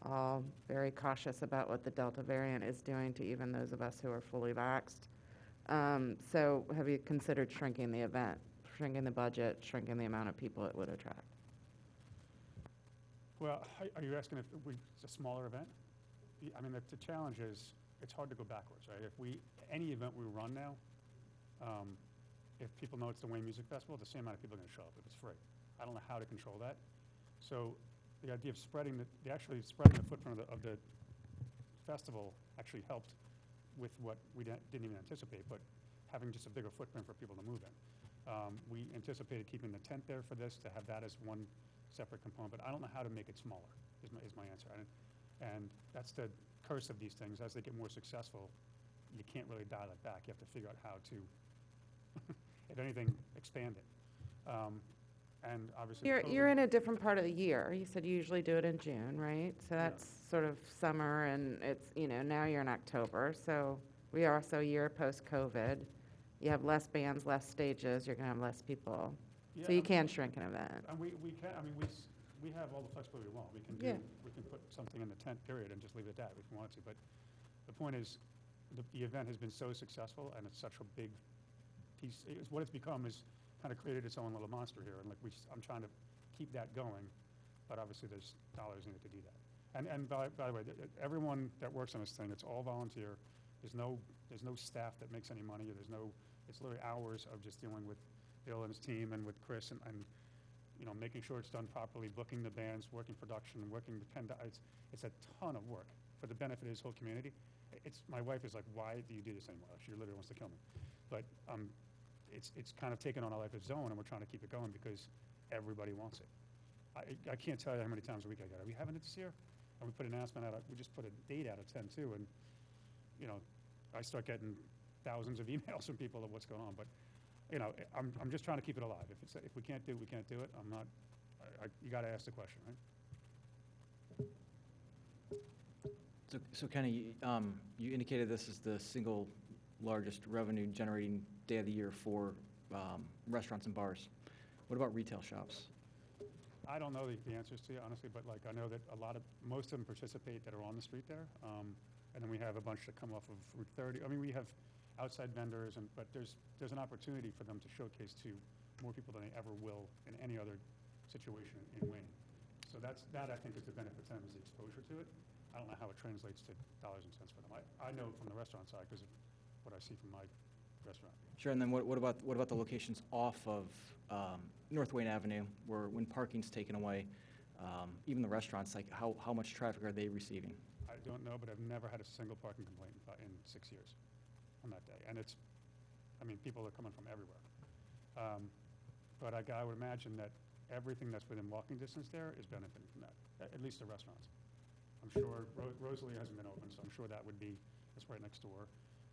C: all very cautious about what the Delta variant is doing to even those of us who are fully vaxxed. So have you considered shrinking the event, shrinking the budget, shrinking the amount of people it would attract?
B: Well, are you asking if it's a smaller event? I mean, the challenge is, it's hard to go backwards, right? Any event we run now, if people know it's the Wayne Music Festival, the same amount of people are going to show up if it's free. I don't know how to control that. So the idea of spreading the footprint of the festival actually helped with what we didn't even anticipate, but having just a bigger footprint for people to move in. We anticipated keeping the tent there for this, to have that as one separate component, but I don't know how to make it smaller, is my answer. And that's the curse of these things. As they get more successful, you can't really dial it back. You have to figure out how to, if anything, expand it. And obviously,
C: you're in a different part of the year. You said you usually do it in June, right? So that's sort of summer, and it's, now you're in October. So we are also a year post-COVID. You have less bands, less stages. You're going to have less people. So you can shrink an event.
B: And we can. I mean, we have all the flexibility we want. We can we can put something in the tent period and just leave it at that if we want to. But the point is, the event has been so successful, and it's such a big piece. What it's become is kind of created its own little monster here, and I'm trying to keep that going, but obviously there's dollars needed to do that. And by the way, everyone that works on this thing, it's all volunteer. There's no staff that makes any money. It's literally hours of just dealing with Bill and his team and with Chris and making sure it's done properly, booking the bands, working production, working the pen. It's a ton of work for the benefit of this whole community. My wife is like, why do you do this anymore? She literally wants to kill me. But it's kind of taken on a life of its own, and we're trying to keep it going because everybody wants it. I can't tell you how many times a week I get, are we having it this year? And we put an announcement out, we just put a date out of 10-2, and I start getting thousands of emails from people of what's going on. But I'm just trying to keep it alive. If we can't do it, we can't do it. You got to ask the question, right?
E: So Kenny, you indicated this is the single largest revenue generating day of the year for restaurants and bars. What about retail shops?
B: I don't know the answers to you, honestly, but I know that most of them participate that are on the street there. And then we have a bunch that come off of Route 30. I mean, we have outside vendors, but there's an opportunity for them to showcase to more people than they ever will in any other situation in Wayne. So that I think is the benefit to them, is the exposure to it. I don't know how it translates to dollars and cents for them. I know from the restaurant side because of what I see from my restaurant.
E: Sure, and then what about the locations off of North Wayne Avenue, where when parking's taken away, even the restaurants, how much traffic are they receiving?
B: I don't know, but I've never had a single parking complaint in 6 years on that day. And people are coming from everywhere. But I would imagine that everything that's within walking distance there is benefiting from that, at least the restaurants. I'm sure Rosalie hasn't been open, so I'm sure it's right next door.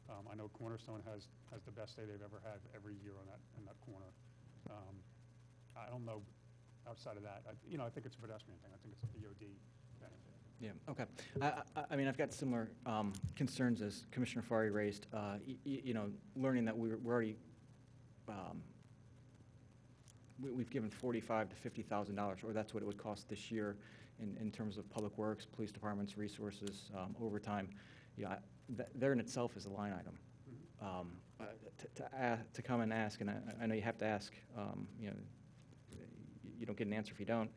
B: I know Cornerstone has the best day they've ever had every year in that corner. I don't know outside of that. I think it's a pedestrian thing. I think it's a BOD benefit.
E: Yeah, okay. I mean, I've got similar concerns as Commissioner Fari raised. Learning that we're already, we've given $45,000 to $50,000, or that's what it would cost this year in terms of public works, police departments, resources, overtime. there in itself is a line item. To come and ask, and I know you have to ask, you don't get an answer if you don't,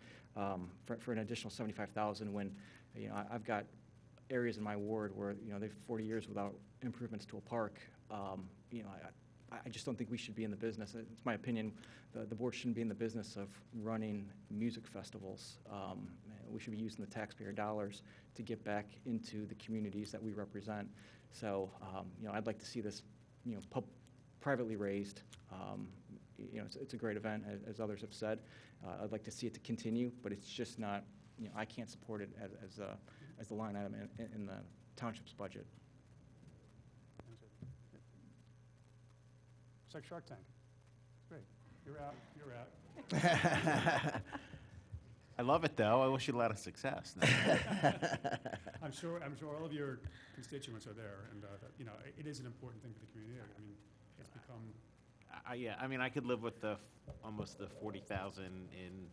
E: for an additional $75,000 when, I've got areas in my ward where, they've 40 years without improvements to a park. I just don't think we should be in the business. It's my opinion, the board shouldn't be in the business of running music festivals. We should be using the taxpayer dollars to get back into the communities that we represent. So, I'd like to see this, privately raised. It's a great event, as others have said. I'd like to see it to continue, but it's just not, I can't support it as the line item in the township's budget.
B: It's like Shark Tank. Great. You're out.
M: I love it, though. I wish you a lot of success.
B: I'm sure all of your constituents are there, and it is an important thing for the community. I mean, it's become.
M: I could live with almost the 40,000 in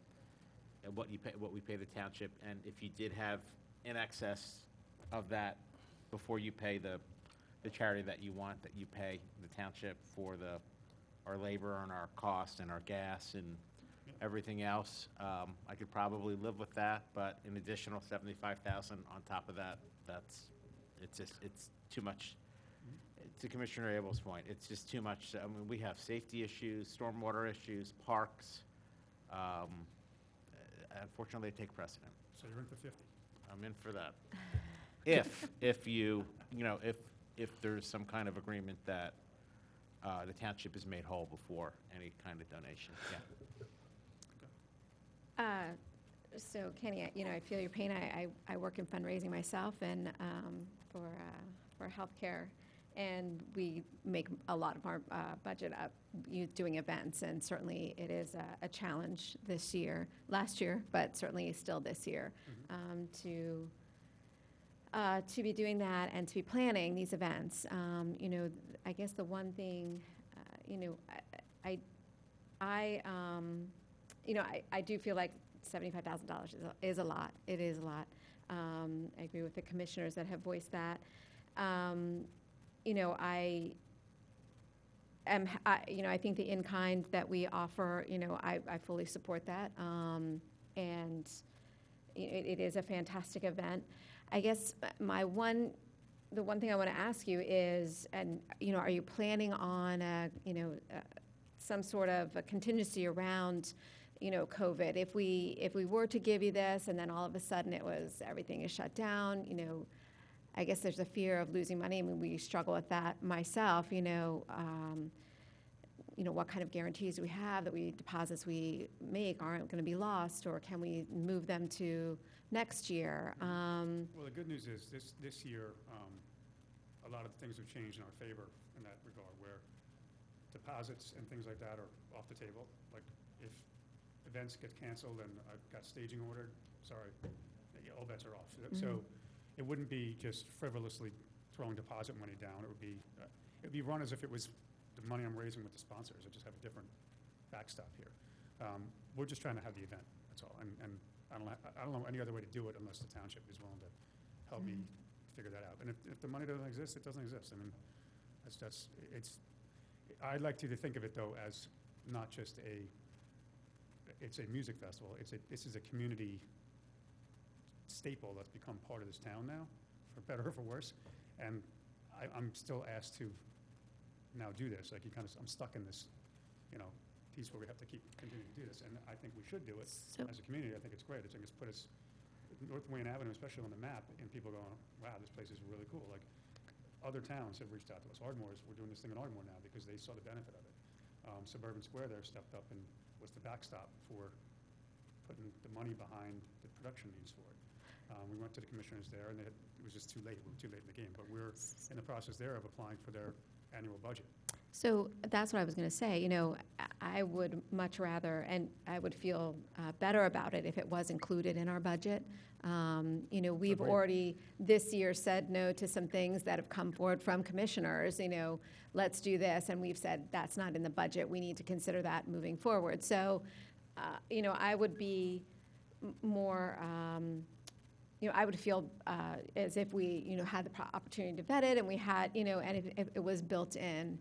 M: what we pay the township, and if you did have in excess of that before you pay the charity that you want, that you pay the township for our labor and our cost and our gas and everything else, I could probably live with that, but an additional 75,000 on top of that, it's too much. To Commissioner Abel's point, it's just too much. I mean, we have safety issues, stormwater issues, parks. Unfortunately, they take precedent.
B: So you're in for 50.
M: I'm in for that. If there's some kind of agreement that the township is made whole before any kind of donation,
T: So Kenny, I feel your pain. I work in fundraising myself and for healthcare, and we make a lot of our budget up doing events, and certainly it is a challenge last year, but certainly still this year, to be doing that and to be planning these events. I guess the one thing, I do feel like $75,000 is a lot. It is a lot. I agree with the commissioners that have voiced that. I think the in-kind that we offer, I fully support that. And it is a fantastic event. I guess the one thing I want to ask you is, are you planning on some sort of a contingency around, COVID? If we were to give you this and then all of a sudden everything is shut down, I guess there's a fear of losing money. I mean, we struggle with that myself, what kind of guarantees do we have that deposits we make aren't going to be lost, or can we move them to next year?
B: Well, the good news is this year, a lot of things have changed in our favor in that regard, where deposits and things like that are off the table. Like if events get canceled and I've got staging ordered, sorry, all bets are off. So it wouldn't be just frivolously throwing deposit money down. It would be run as if it was the money I'm raising with the sponsors. I just have a different backstop here. We're just trying to have the event. That's all. And I don't know any other way to do it unless the township is willing to help me figure that out. And if the money doesn't exist, it doesn't exist. I mean, I'd like to think of it though as not just it's a music festival. This is a community staple that's become part of this town now, for better or for worse. And I'm still asked to now do this. Like I'm stuck in this, piece where we have to continue to do this. And I think we should do it as a community. I think it's great. I think it's put us North Wayne Avenue, especially on the map, and people going, wow, this place is really cool. Like other towns have reached out to us. Ardmore's, we're doing this thing in Ardmore now because they saw the benefit of it. Suburban Square there stepped up and was the backstop for putting the money behind the production needs for it. We went to the commissioners there, and it was just too late. We were too late in the game. But we're in the process there of applying for their annual budget.
T: So that's what I was going to say. I would much rather, and I would feel better about it if it was included in our budget. We've already this year said no to some things that have come forward from commissioners. Let's do this, and we've said that's not in the budget. We need to consider that moving forward. So, I would be more, I would feel as if we, had the opportunity to vet it, and we had, and if it was built in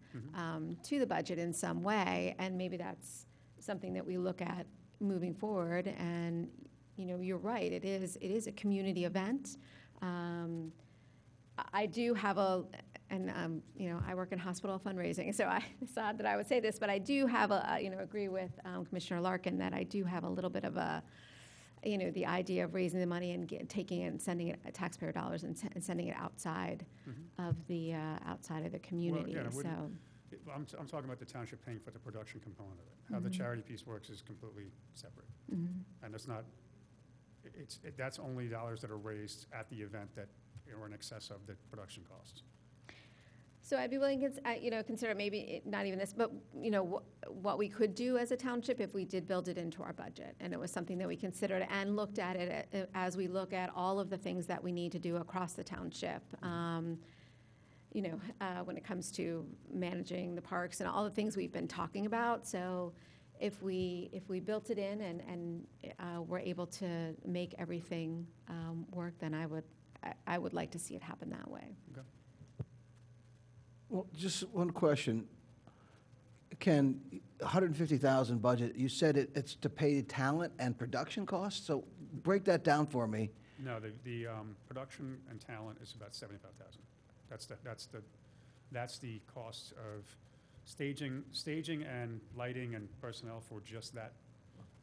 T: to the budget in some way, and maybe that's something that we look at moving forward. And, you're right, it is a community event. I do have I work in hospital fundraising, so it's odd that I would say this, but I do have agree with Commissioner Larkin that I do have a little bit of the idea of raising the money and taking it and sending it taxpayer dollars and sending it outside of the community.
B: Well,
T: so
B: I'm talking about the township paying for the production component of it. How the charity piece works is completely separate, and it's not. That's only dollars that are raised at the event that are in excess of the production costs.
T: So I'd be willing to, consider maybe not even this, but, what we could do as a township if we did build it into our budget. And it was something that we considered and looked at it as we look at all of the things that we need to do across the township. When it comes to managing the parks and all the things we've been talking about. So if we built it in and were able to make everything work, then I would like to see it happen that way.
B: Okay.
L: Well, just one question. Ken, 150,000 budget, you said it's to pay talent and production costs? So break that down for me.
B: No, the production and talent is about 75,000. That's the cost of staging and lighting and personnel for just that.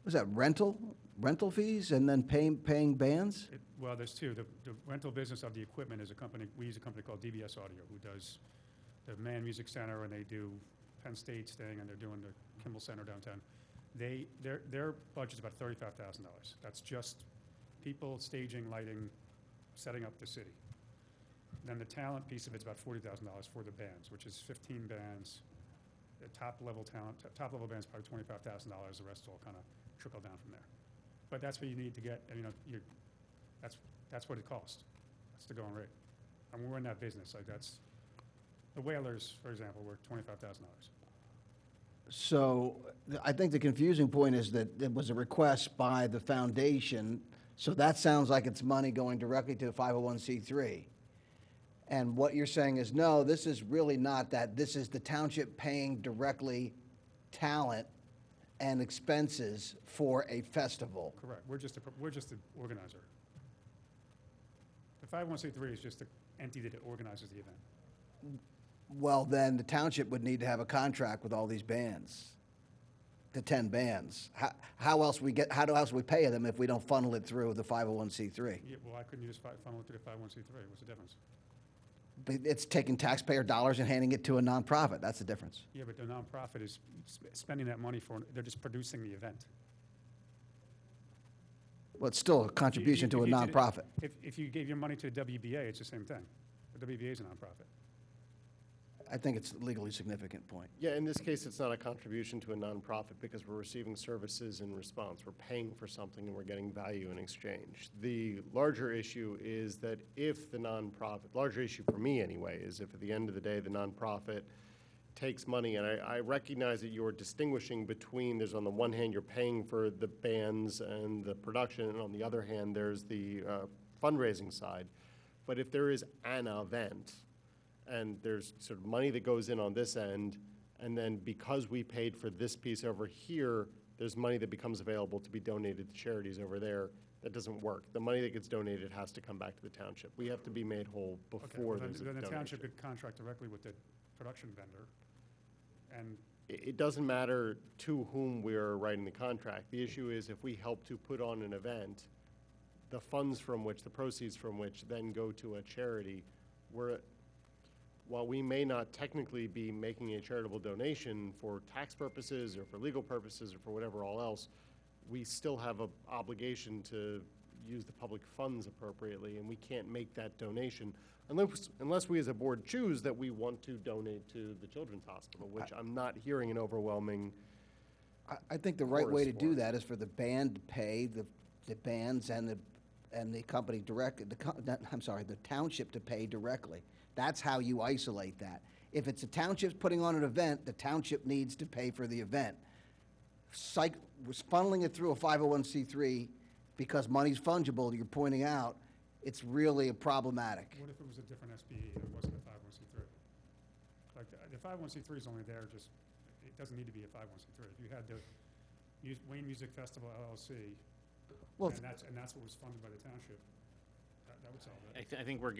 L: Was that rental fees and then paying bands?
B: Well, there's two. The rental business of the equipment is we use a company called DBS Audio, who does the Mann Music Center, and they do Penn State's thing, and they're doing the Kimball Center downtown. Their budget's about $35,000. That's just people, staging, lighting, setting up the city. Then the talent piece of it's about $40,000 for the bands, which is 15 bands. The top level bands probably $25,000. The rest will kind of trickle down from there. But that's what you need to get. That's what it costs. That's the going rate. And we're in that business. The Whalers, for example, were $25,000.
L: So I think the confusing point is that it was a request by the foundation, so that sounds like it's money going directly to the 501c3. And what you're saying is, no, this is really not that. This is the township paying directly talent and expenses for a festival.
B: Correct. We're just the organizer. The 501c3 is just the entity that organizes the event.
L: Well, then the township would need to have a contract with all these bands, the 10 bands. How else we pay them if we don't funnel it through the 501c3?
B: Yeah, well, why couldn't you just funnel it through the 501c3? What's the difference?
L: But it's taking taxpayer dollars and handing it to a nonprofit. That's the difference.
B: Yeah, but the nonprofit is spending that money they're just producing the event.
L: Well, it's still a contribution to a nonprofit.
B: If you gave your money to the WBA, it's the same thing. The WBA is a nonprofit.
L: I think it's a legally significant point.
A: Yeah, in this case, it's not a contribution to a nonprofit because we're receiving services in response. We're paying for something and we're getting value in exchange. The larger issue is that if the larger issue for me anyway, is if at the end of the day the nonprofit takes money, and I recognize that you're distinguishing between, there's on the one hand you're paying for the bands and the production, and on the other hand there's the fundraising side. But if there is an event, and there's sort of money that goes in on this end, and then because we paid for this piece over here, there's money that becomes available to be donated to charities over there. That doesn't work. The money that gets donated has to come back to the township. We have to be made whole before there's a donation.
B: Then the township could contract directly with the production vendor, and
A: it doesn't matter to whom we're writing the contract. The issue is if we help to put on an event, the proceeds from which then go to a charity, while we may not technically be making a charitable donation for tax purposes or for legal purposes or for whatever all else, we still have an obligation to use the public funds appropriately, and we can't make that donation unless we as a board choose that we want to donate to the Children's Hospital, which I'm not hearing an overwhelming
L: I think the right way to do that is for the band to pay the bands and the company the township to pay directly. That's how you isolate that. If it's the township's putting on an event, the township needs to pay for the event. Funneling it through a 501c3 because money's fungible, you're pointing out, it's really problematic.
B: What if it was a different SBE and it wasn't a 501c3? Like, the 501c3 is only there just, it doesn't need to be a 501c3. If you had the Wayne Music Festival LLC,
L: Well,
B: and that's what was funded by the township, that would solve it.
M: I think we're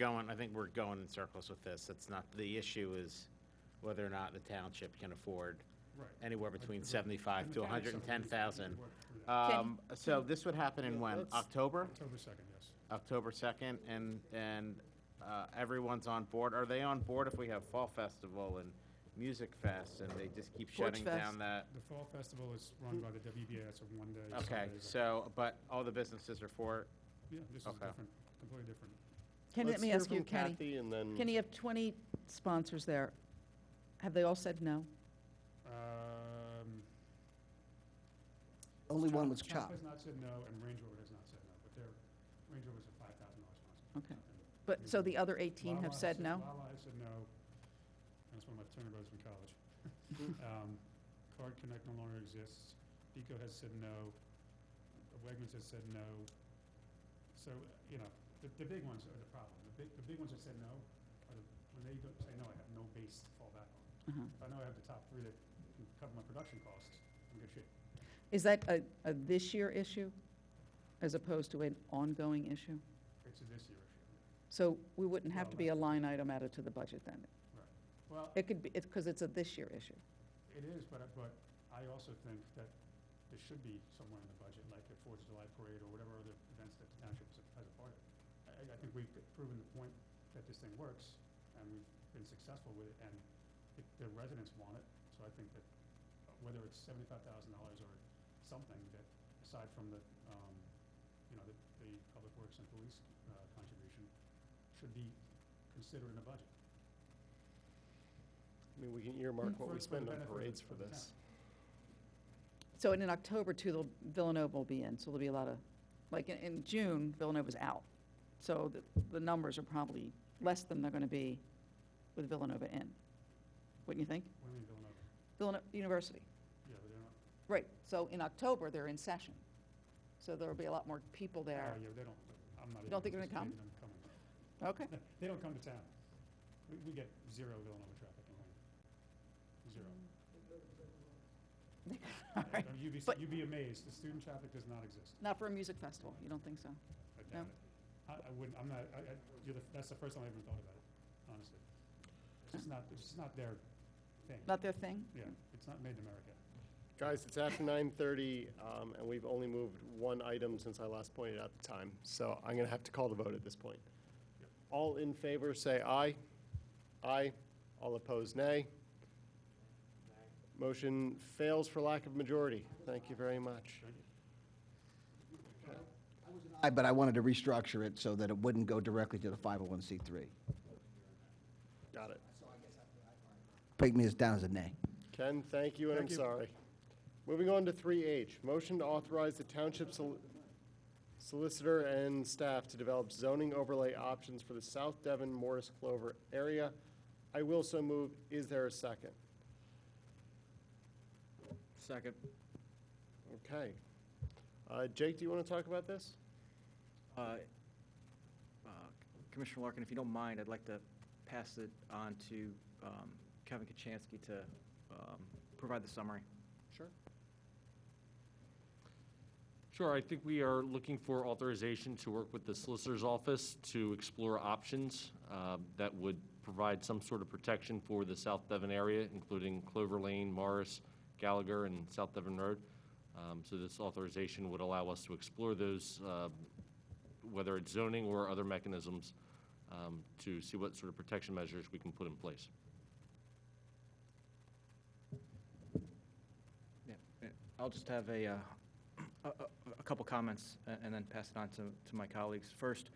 M: going in circles with this. It's not, the issue is whether or not the township can afford
B: Right.
M: anywhere between
B: Like,
M: 75 to
B: the mechanics of it,
M: 110,000.
B: we work through that.
M: So this would happen in when? October?
B: October 2nd, yes.
M: October 2nd, and everyone's on board. Are they on board if we have Fall Festival and Music Fest, and they just keep
N: Porch
M: shutting
N: Fest.
M: down that?
B: The Fall Festival is run by the WBA, it's a one-day.
M: Okay,
B: Sunday.
M: so, but all the businesses are for it?
B: Yeah, this is
M: Okay.
B: different, completely different.
N: Kenny, let
A: Let's
N: me
A: hear
N: ask you,
A: from
N: Kenny.
A: Kathy, and then-
N: Kenny, you have 20 sponsors there. Have they all said no?
L: Only one was
B: Chop
L: Chop.
B: has not said no, and Range Rover has not said no, but Range Rover's a $5,000 sponsor.
N: Okay. But, so the other 18 have said no?
B: Lala has said no. That's one of my fraternity brothers from college. Card Connect no longer exists. Pico has said no. Wegmans has said no. So, the big ones are the problem. The big ones that said no are when they don't say no, I have no base to fall back on.
N: Uh-huh.
B: If I know I have the top three that can cover my production costs, I'm good shape.
N: Is that a this year issue as opposed to an ongoing issue?
B: It's a this year issue.
N: So we wouldn't have to be a line item added to the budget then?
B: Right. Well,
N: It could be, it's because it's a this year issue.
B: it is, but I also think that there should be somewhere in the budget, like a 4th of July parade or whatever other events that the township has a part of. I think we've proven the point that this thing works, and we've been successful with it, and the residents want it. So I think that whether it's $75,000 or something that, aside from the public works and police contribution, should be considered in the budget.
A: I mean, we can earmark what
B: For
A: we
B: the
A: spend on
B: benefit of
A: parades
B: the-
A: for
B: of the
A: this.
N: So in October too, Villanova will be in, so there'll be a lot of, like in June, Villanova's out. So the numbers are probably less than they're going to be with Villanova in. Wouldn't you think?
B: What do you mean Villanova?
N: Villanova University.
B: Yeah, but they're not.
N: Right, so in October, they're in session. So there'll be a lot more people there.
B: Yeah, they don't, I'm not.
N: You don't think they're gonna come?
B: anticipating them coming.
N: Okay.
B: They don't come to town. We get zero Villanova traffic in Wayne. Zero.
N: All right.
B: You'd be amazed. The student traffic does not exist.
N: Not for a music festival, you don't think so?
B: I
N: No?
B: doubt it. I wouldn't, I'm not, that's the first time I even thought about it, honestly. It's just not their thing.
N: Not their thing?
B: Yeah, it's not made in America.
A: Guys, it's after 9:30, and we've only moved one item since I last pointed out the time. So I'm going to have to call the vote at this point. All in favor, say aye. Aye. All opposed, nay. Motion fails for lack of majority. Thank you very much.
L: But I wanted to restructure it so that it wouldn't go directly to the 501c3.
A: Got it.
L: Put me as down as a nay.
A: Ken, thank you, and I'm
B: Thank you.
A: sorry. Moving on to 3H, motion to authorize the township solicitor and staff to develop zoning overlay options for the South Devon Morris Clover area. I will so move. Is there a second?
E: Second.
A: Okay. Jake, do you want to talk about this?
E: Commissioner Larkin, if you don't mind, I'd like to pass it on to Kevin Kachansky to provide the summary.
A: Sure.
S: Sure, I think we are looking for authorization to work with the Solicitor's Office to explore options that would provide some sort of protection for the South Devon area, including Clover Lane, Morris, Gallagher, and South Devon Road. So this authorization would allow us to explore those, whether it's zoning or other mechanisms, to see what sort of protection measures we can put in place.
E: Yeah, I'll just have a couple comments and then pass it on to my colleagues. First,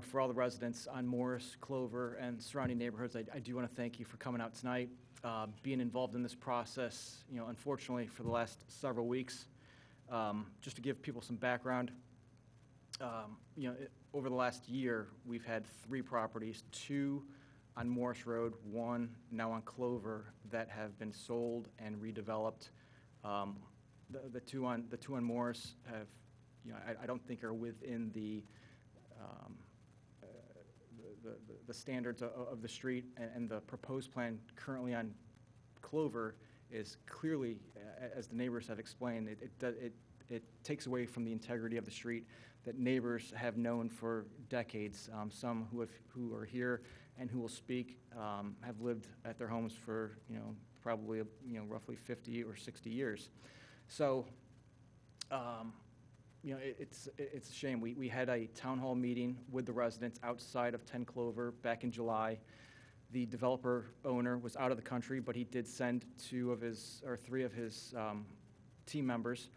E: for all the residents on Morris, Clover, and surrounding neighborhoods, I do want to thank you for coming out tonight, being involved in this process, unfortunately, for the last several weeks. Just to give people some background, over the last year, we've had 3 properties, 2 on Morris Road, 1 now on Clover, that have been sold and redeveloped. The two on Morris have, I don't think are within the the standards of the street, and the proposed plan currently on Clover is clearly, as the neighbors have explained, it takes away from the integrity of the street that neighbors have known for decades. Some who are here and who will speak have lived at their homes for, probably, roughly 50 or 60 years. So, it's a shame. We had a town hall meeting with the residents outside of 10 Clover back in July. The developer owner was out of the country, but he did send 3 of his team members.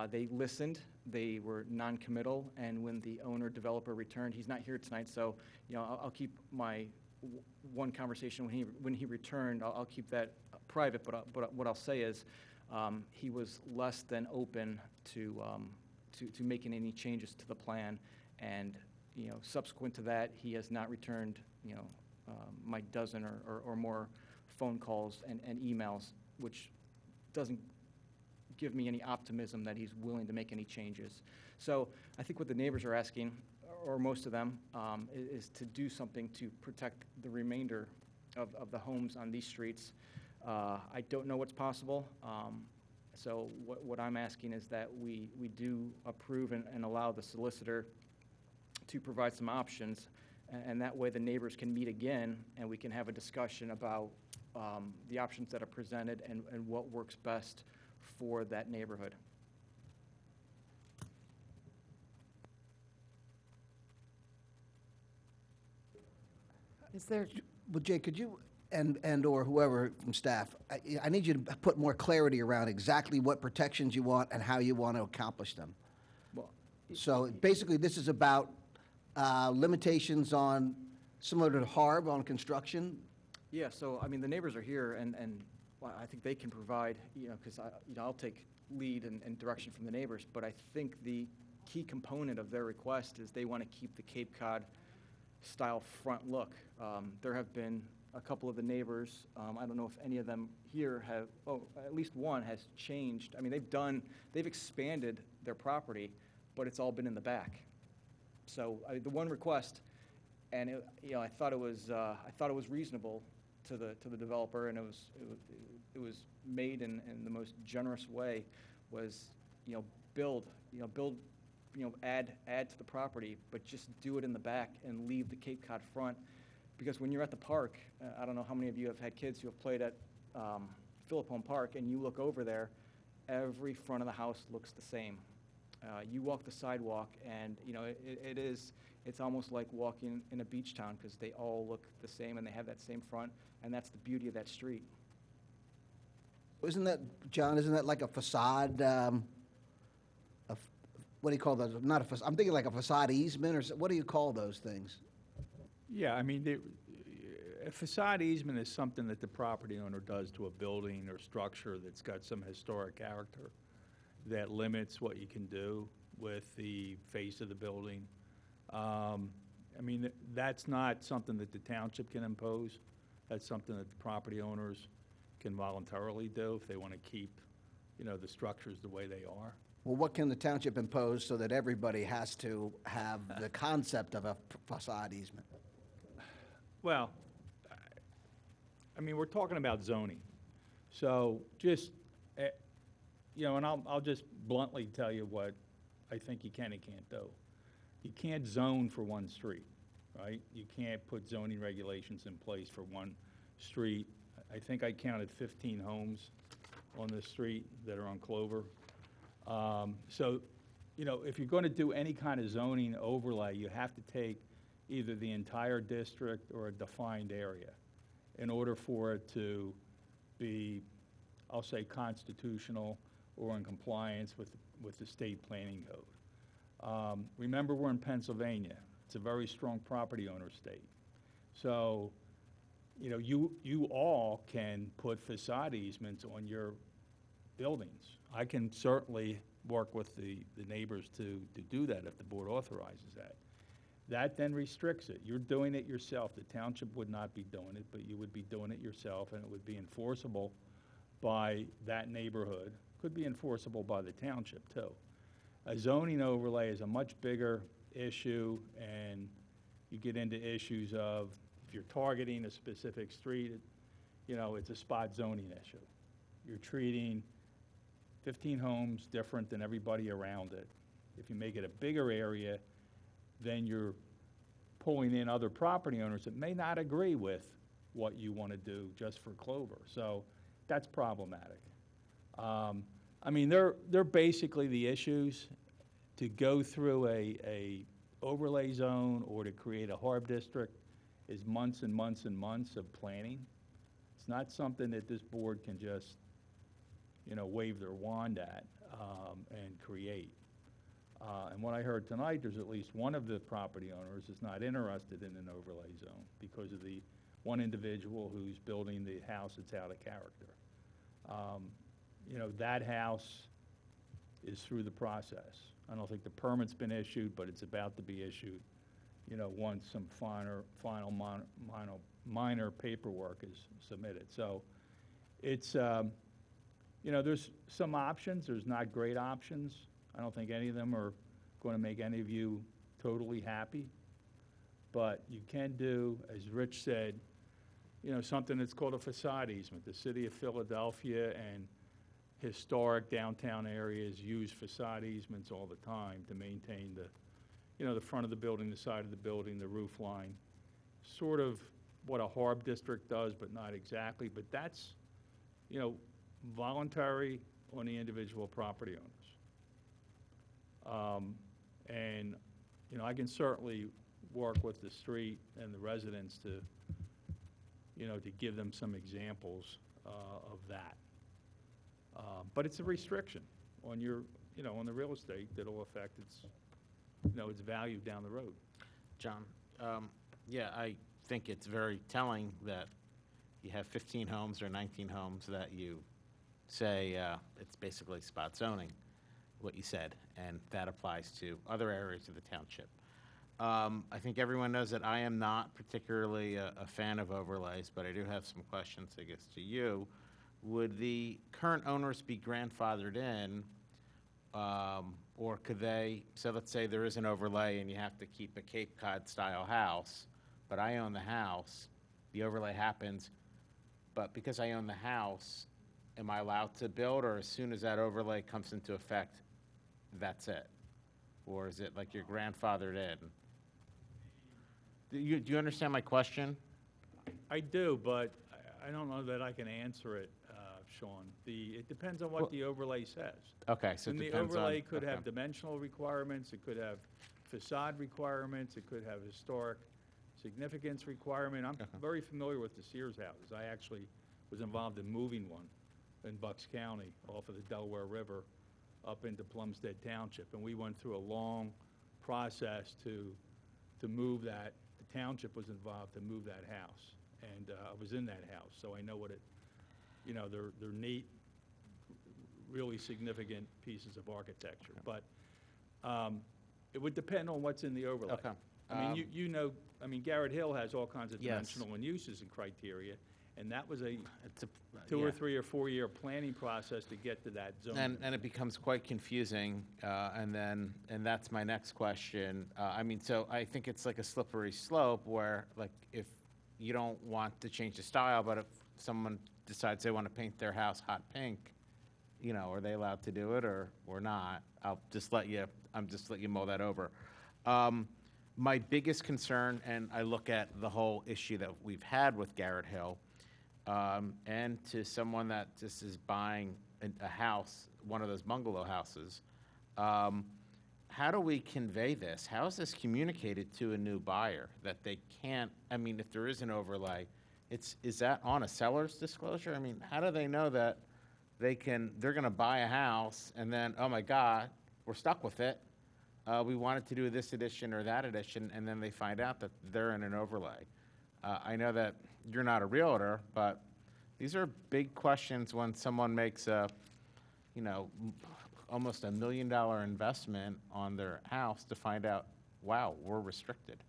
E: They listened. They were non-committal, and when the owner developer returned, he's not here tonight, so I'll keep my one conversation when he returned. I'll keep that private, but what I'll say is he was less than open to making any changes to the plan, and subsequent to that, he has not returned my dozen or more phone calls and emails, which doesn't give me any optimism that he's willing to make any changes. So I think what the neighbors are asking, or most of them, is to do something to protect the remainder of the homes on these streets. I don't know what's possible. So what I'm asking is that we do approve and allow the solicitor to provide some options, and that way the neighbors can meet again and we can have a discussion about the options that are presented and what works best for that neighborhood.
C: Is there,
L: Well, Jay, could you, and/or whoever from staff, I need you to put more clarity around exactly what protections you want and how you want to accomplish them.
E: Well,
L: So basically, this is about limitations on, similar to Harb on construction.
E: Yeah, so, I mean, the neighbors are here, and well, I think they can provide, because I'll take lead and direction from the neighbors, but I think the key component of their request is they want to keep the Cape Cod style front look. There have been a couple of the neighbors, I don't know if any of them here have, at least one has changed. I mean, they've expanded their property, but it's all been in the back. So the one request, and I thought it was reasonable to the developer, and it was made in the most generous way, was add to the property, but just do it in the back and leave the Cape Cod front. Because when you're at the park, I don't know how many of you have had kids who have played at Phillip Home Park, and you look over there, every front of the house looks the same. You walk the sidewalk, and it's almost like walking in a beach town, because they all look the same and they have that same front, and that's the beauty of that street.
L: Isn't that, John, like a facade, what do you call those? Not a facade, I'm thinking like a facade easement, or what do you call those things?
H: Yeah, I mean, a facade easement is something that the property owner does to a building or structure that's got some historic character that limits what you can do with the face of the building. I mean, that's not something that the township can impose. That's something that the property owners can voluntarily do if they want to keep, the structures the way they are.
L: Well, what can the township impose so that everybody has to have the concept of a facade easement?
H: Well, I mean, we're talking about zoning. So just, and I'll just bluntly tell you what I think you can and can't do. You can't zone for one street, right? You can't put zoning regulations in place for one street. I think I counted 15 homes on this street that are on Clover. So, if you're going to do any kind of zoning overlay, you have to take either the entire district or a defined area in order for it to be, I'll say, constitutional or in compliance with the state planning code. Remember, we're in Pennsylvania. It's a very strong property owner state. So, you all can put facade easements on your buildings. I can certainly work with the neighbors to do that if the board authorizes that. That then restricts it. You're doing it yourself. The township would not be doing it, but you would be doing it yourself, and it would be enforceable by that neighborhood. Could be enforceable by the township, too. A zoning overlay is a much bigger issue, and you get into issues of, if you're targeting a specific street, it's a spot zoning issue. You're treating 15 homes different than everybody around it. If you make it a bigger area, then you're pulling in other property owners that may not agree with what you want to do just for Clover. So that's problematic. They're basically the issues. To go through a overlay zone or to create a HARB district is months and months and months of planning. It's not something that this board can just, wave their wand at and create. And what I heard tonight, there's at least one of the property owners is not interested in an overlay zone because of the one individual who's building the house that's out of character. That house is through the process. I don't think the permit's been issued, but it's about to be issued, once some final minor paperwork is submitted. So it's, there's some options. There's not great options. I don't think any of them are going to make any of you totally happy. But you can do, as Rich said, something that's called a facade easement. The city of Philadelphia and historic downtown areas use facade easements all the time to maintain the front of the building, the side of the building, the roof line. Sort of what a HARB district does, but not exactly. But that's, voluntary on the individual property owners. I can certainly work with the street and the residents to give them some examples of that. But it's a restriction on on the real estate that'll affect its value down the road.
M: John, I think it's very telling that you have 15 homes or 19 homes that you say it's basically spot zoning, what you said, and that applies to other areas of the township. I think everyone knows that I am not particularly a fan of overlays, but I do have some questions, I guess, to you. Would the current owners be grandfathered in, or could they, so let's say there is an overlay and you have to keep a Cape Cod-style house, but I own the house, the overlay happens, but because I own the house, am I allowed to build, or as soon as that overlay comes into effect, that's it? Or is it like you're grandfathered in? Do you understand my question?
H: I do, but I don't know that I can answer it, Sean. It depends on what the overlay says.
M: Okay, so it
H: And the
M: depends on...
H: overlay could have
M: okay.
H: dimensional requirements, it could have facade requirements, it could have historic significance requirement. I'm very familiar with the Sears houses. I actually was involved in moving one in Bucks County off of the Delaware River up into Plumstead Township. And we went through a long process to move that. The township was involved to move that house. And I was in that house, so I know what it, they're neat, really significant pieces of architecture. But it would depend on what's in the overlay.
M: Okay.
H: Garrett Hill has all kinds of
M: Yes.
H: dimensional and uses and criteria, and that was a 2 or 3 or 4 year planning process to get to that zone.
M: And it becomes quite confusing, and that's my next question. So I think it's like a slippery slope where, like, if you don't want to change the style, but if someone decides they want to paint their house hot pink, are they allowed to do it or not? I'm just let you mull that over. My biggest concern, and I look at the whole issue that we've had with Garrett Hill, and to someone that just is buying a house, one of those bungalow houses, how do we convey this? How is this communicated to a new buyer that they can't, if there is an overlay, is that on a seller's disclosure? How do they know that they're going to buy a house and then, oh my God, we're stuck with it. We wanted to do this edition or that edition, and then they find out that they're in an overlay. I know that you're not a realtor, but these are big questions when someone makes almost $1 million investment on their house to find out, wow, we're restricted.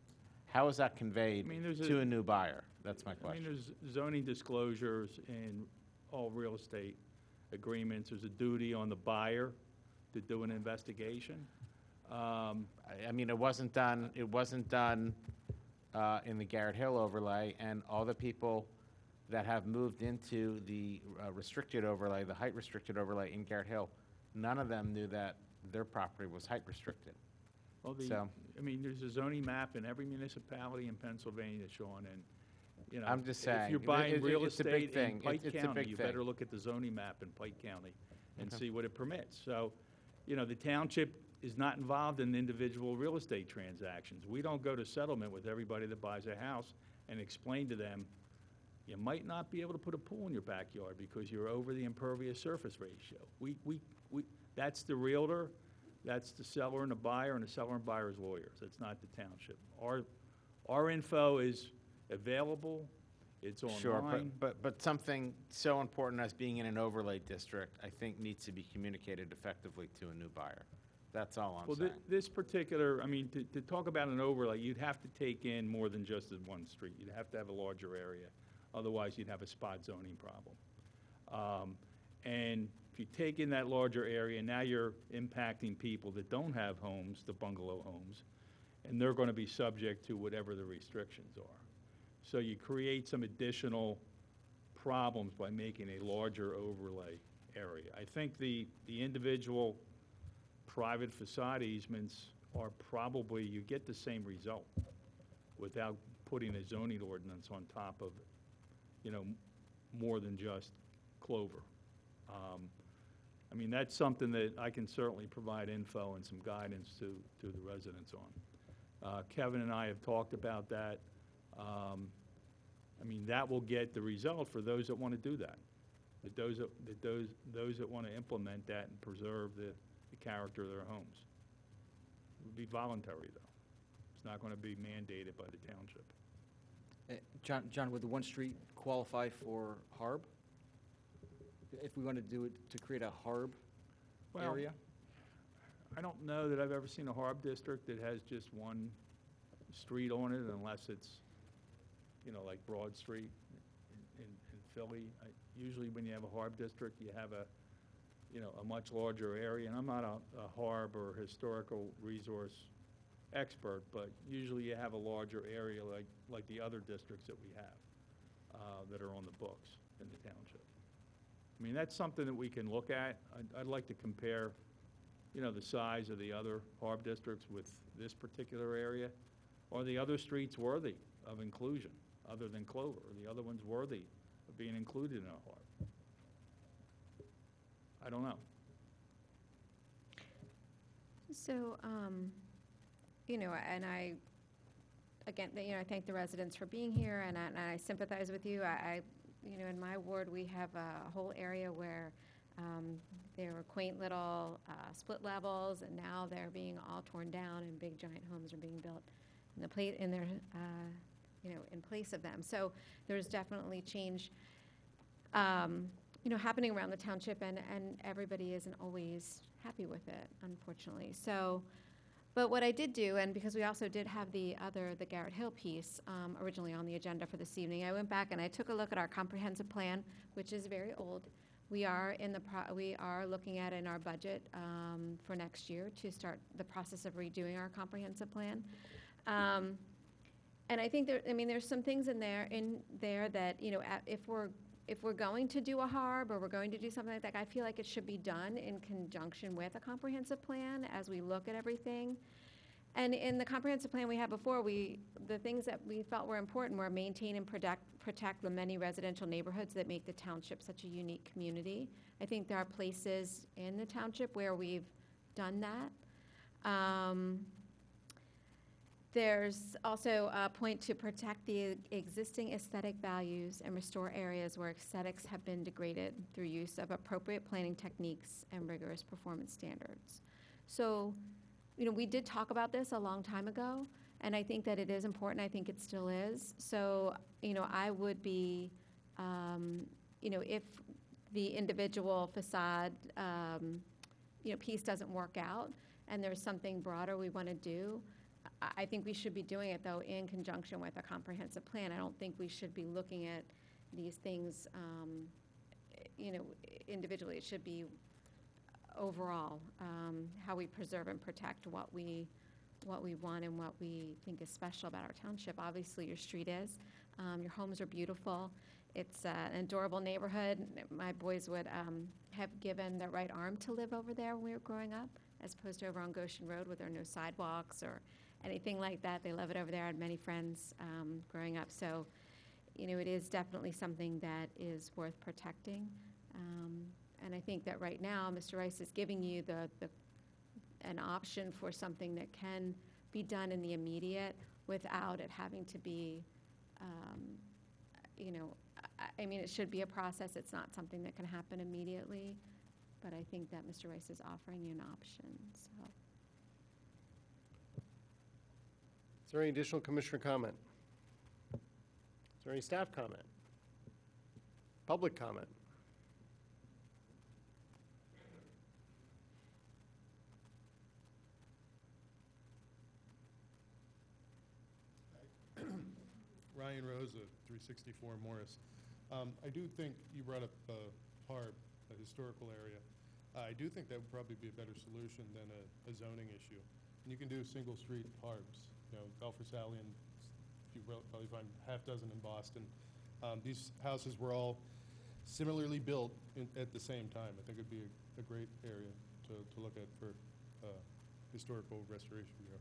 M: How is that conveyed to a new buyer? That's my question.
H: There's zoning disclosures in all real estate agreements. There's a duty on the buyer to do an investigation.
M: I mean, it wasn't done in the Garrett Hill overlay, and all the people that have moved into the restricted overlay, the height restricted overlay in Garrett Hill, none of them knew that their property was height restricted.
H: Well,
M: So-
H: I mean, there's a zoning map in every municipality in Pennsylvania, Sean, and, you know.
M: I'm just
H: If
M: saying,
H: you're buying real
M: it's a big
H: estate in
M: thing.
H: Pike
M: It's a
H: County,
M: big
H: you
M: thing.
H: better look at the zoning map in Pike County and
M: Okay.
H: see what it permits. So, you know, the township is not involved in individual real estate transactions. We don't go to settlement with everybody that buys a house and explain to them, you might not be able to put a pool in your backyard because you're over the impervious surface ratio. That's the realtor, that's the seller and the buyer, and the seller and buyer's lawyers. It's not the township. Our info is available, it's
M: Sure,
H: online.
M: but something so important as being in an overlay district, I think needs to be communicated effectively to a new buyer. That's all I'm
H: Well,
M: saying.
H: this particular, I mean, to talk about an overlay, you'd have to take in more than just the one street. You'd have to have a larger area. Otherwise, you'd have a spot zoning problem. And if you take in that larger area, now you're impacting people that don't have homes, the bungalow homes, and they're going to be subject to whatever the restrictions are. So you create some additional problems by making a larger overlay area. I think the individual private facade easements are probably, you get the same result without putting a zoning ordinance on top of, you know, more than just Clover. I mean, that's something that I can certainly provide info and some guidance to the residents on. Kevin and I have talked about that. I mean, that will get the result for those that want to do that. Those that want to implement that and preserve the character of their homes. It would be voluntary, though. It's not going to be mandated by the township.
E: John, would the one street qualify for HARB? If we want to do it to create a HARB
H: Well,
E: area?
H: I don't know that I've ever seen a HARB district that has just one street on it, unless it's, you know, like Broad Street in Philly. Usually when you have a HARB district, you have a, you know, a much larger area. And I'm not a HARB or historical resource expert, but usually you have a larger area like the other districts that we have that are on the books in the township. I mean, that's something that we can look at. I'd like to compare, you know, the size of the other HARB districts with this particular area. Are the other streets worthy of inclusion, other than Clover? Are the other ones worthy of being included in a HARB? I don't know.
T: So, you know, and I, again, you know, I thank the residents for being here, and I sympathize with you. You know, in my ward, we have a whole area where there were quaint little split levels, and now they're being all torn down, and big giant homes are being built in their, you know, in place of them. So there's definitely change, you know, happening around the township, and everybody isn't always happy with it, unfortunately. So, but what I did do, and because we also did have the Garrett Hill piece originally on the agenda for this evening, I went back and I took a look at our comprehensive plan, which is very old. We are looking at in our budget for next year to start the process of redoing our comprehensive plan. And I think there's some things in there that, you know, if we're going to do a HARB or we're going to do something like that, I feel like it should be done in conjunction with a comprehensive plan as we look at everything. And in the comprehensive plan we had before, the things that we felt were important were maintain and protect the many residential neighborhoods that make the township such a unique community. I think there are places in the township where we've done that. There's also a point to protect the existing aesthetic values and restore areas where aesthetics have been degraded through use of appropriate planning techniques and rigorous performance standards. So, you know, we did talk about this a long time ago, and I think that it is important. I think it still is. So, you know, I would be, you know, if the individual facade, you know, piece doesn't work out and there's something broader we want to do, I think we should be doing it, though, in conjunction with a comprehensive plan. I don't think we should be looking at these things, you know, individually. It should be overall, how we preserve and protect what we want and what we think is special about our township. Obviously, your street is. Your homes are beautiful. It's an adorable neighborhood. My boys would have given their right arm to live over there when we were growing up, as opposed to over on Goshen Road where there are no sidewalks or anything like that. They love it over there. I had many friends growing up. So, you know, it is definitely something that is worth protecting. And I think that right now, Mr. Rice is giving you an option for something that can be done in the immediate without it having to be, you know, I mean, it should be a process. It's not something that can happen immediately. But I think that Mr. Rice is offering you an option, so.
A: Is there any additional commissioner comment? Is there any staff comment? Public comment?
Q: Ryan Rose of 364 Morris. I do think you brought up HARB, a historical area. I do think that would probably be a better solution than a zoning issue. And you can do single street HARBs, you know, Gulfers Alley, and you probably find half dozen in Boston. These houses were all similarly built at the same time. I think it'd be a great area to look at for historical restoration bureau.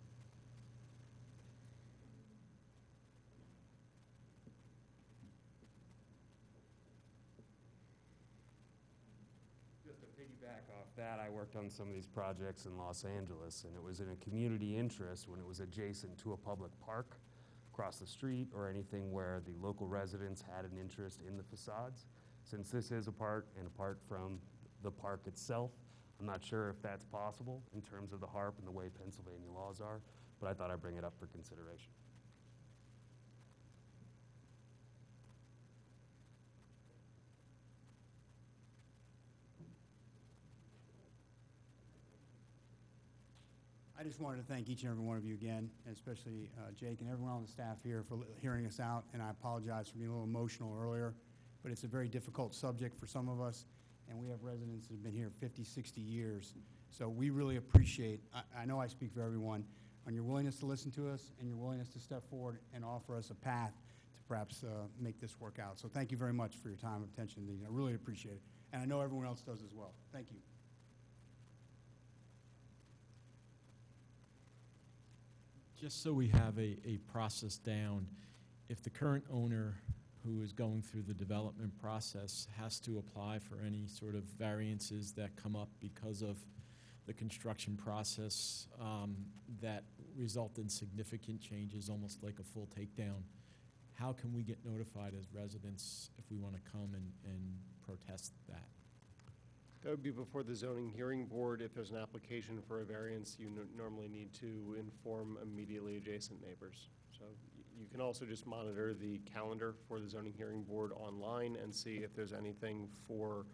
J: Just to piggyback off that, I worked on some of these projects in Los Angeles, and it was in a community interest when it was adjacent to a public park across the street or anything where the local residents had an interest in the facades. Since this is apart from the park itself, I'm not sure if that's possible in terms of the HARP and the way Pennsylvania laws are, but I thought I'd bring it up for consideration.
R: I just wanted to thank each and every one of you again, and especially Jake and everyone on the staff here for hearing us out, and I apologize for being a little emotional earlier, but it's a very difficult subject for some of us, and we have residents that have been here 50, 60 years, so we really appreciate, I know I speak for everyone, on your willingness to listen to us and your willingness to step forward and offer us a path to perhaps make this work out. So thank you very much for your time and attention. I really appreciate it, and I know everyone else does as well. Thank you.
U: Just so we have a process down, if the current owner who is going through the development process has to apply for any sort of variances that come up because of the construction process that result in significant changes, almost like a full takedown, how can we get notified as residents if we want to come and protest that?
A: That would be before the zoning hearing board. If there's an application for a variance, you normally need to inform immediately adjacent neighbors. So you can also just monitor the calendar for the zoning hearing board online and see if there's anything for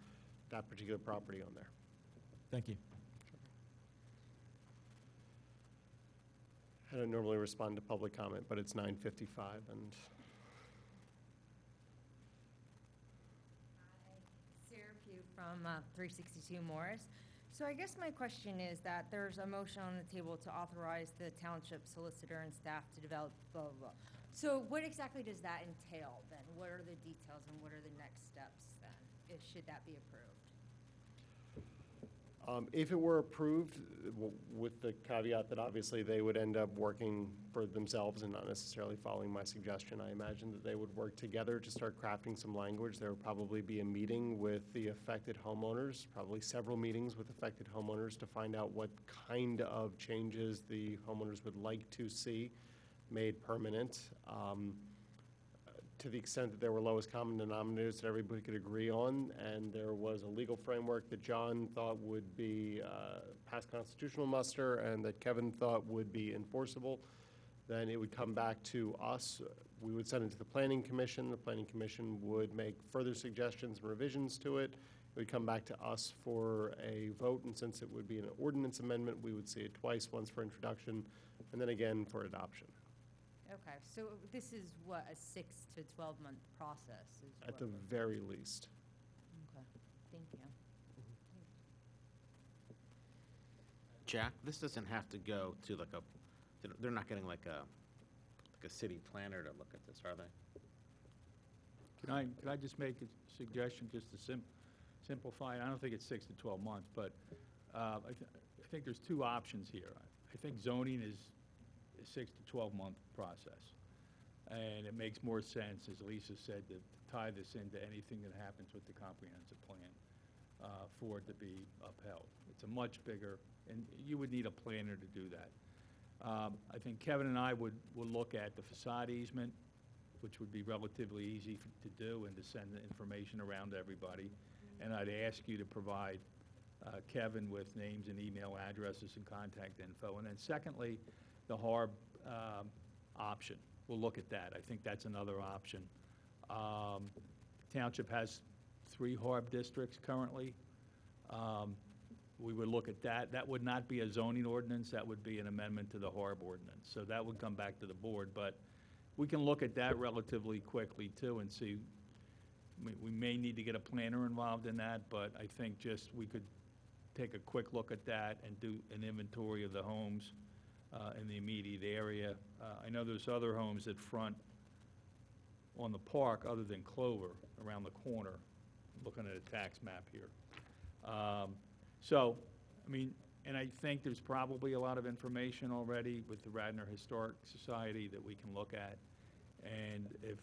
A: that particular property on there.
U: Thank you.
A: I don't normally respond to public comment, but it's 9:55 and
X: from 362 Morris. So I guess my question is that there's a motion on the table to authorize the township solicitor and staff to develop blah, blah, blah. So what exactly does that entail then? What are the details and what are the next steps then, should that be approved?
A: If it were approved, with the caveat that obviously they would end up working for themselves and not necessarily following my suggestion, I imagine that they would work together to start crafting some language. There would probably be a meeting with the affected homeowners, probably several meetings with affected homeowners to find out what kind of changes the homeowners would like to see made permanent. To the extent that there were lowest common denominators that everybody could agree on, and there was a legal framework that John thought would be pass constitutional muster and that Kevin thought would be enforceable, then it would come back to us. We would send it to the Planning Commission. The Planning Commission would make further suggestions and revisions to it. It would come back to us for a vote, and since it would be an ordinance amendment, we would see it twice, once for introduction and then again for adoption.
X: Okay, so this is what, a 6 to 12 month process?
A: At the very least.
X: Okay, thank you.
M: Jack, this doesn't have to go to like a, they're not getting like a city planner to look at this, are they?
H: Can I just make a suggestion, just to simplify it? I don't think it's 6 to 12 months, but I think there's two options here. I think zoning is a 6 to 12-month process. And it makes more sense, as Lisa said, to tie this into anything that happens with the comprehensive plan for it to be upheld. It's a much bigger, and you would need a planner to do that. I think Kevin and I would look at the facade easement, which would be relatively easy to do and to send the information around to everybody. And I'd ask you to provide Kevin with names and email addresses and contact info. And then secondly, the HARB option. We'll look at that. I think that's another option. Township has 3 HARB districts currently. We would look at that. That would not be a zoning ordinance. That would be an amendment to the HARB ordinance. So that would come back to the board. But we can look at that relatively quickly, too, and see. We may need to get a planner involved in that, but I think just we could take a quick look at that and do an inventory of the homes in the immediate area. I know there's other homes that front on the park other than Clover around the corner, looking at a tax map here. So, I mean, and I think there's probably a lot of information already with the Radnor Historic Society that we can look at. And if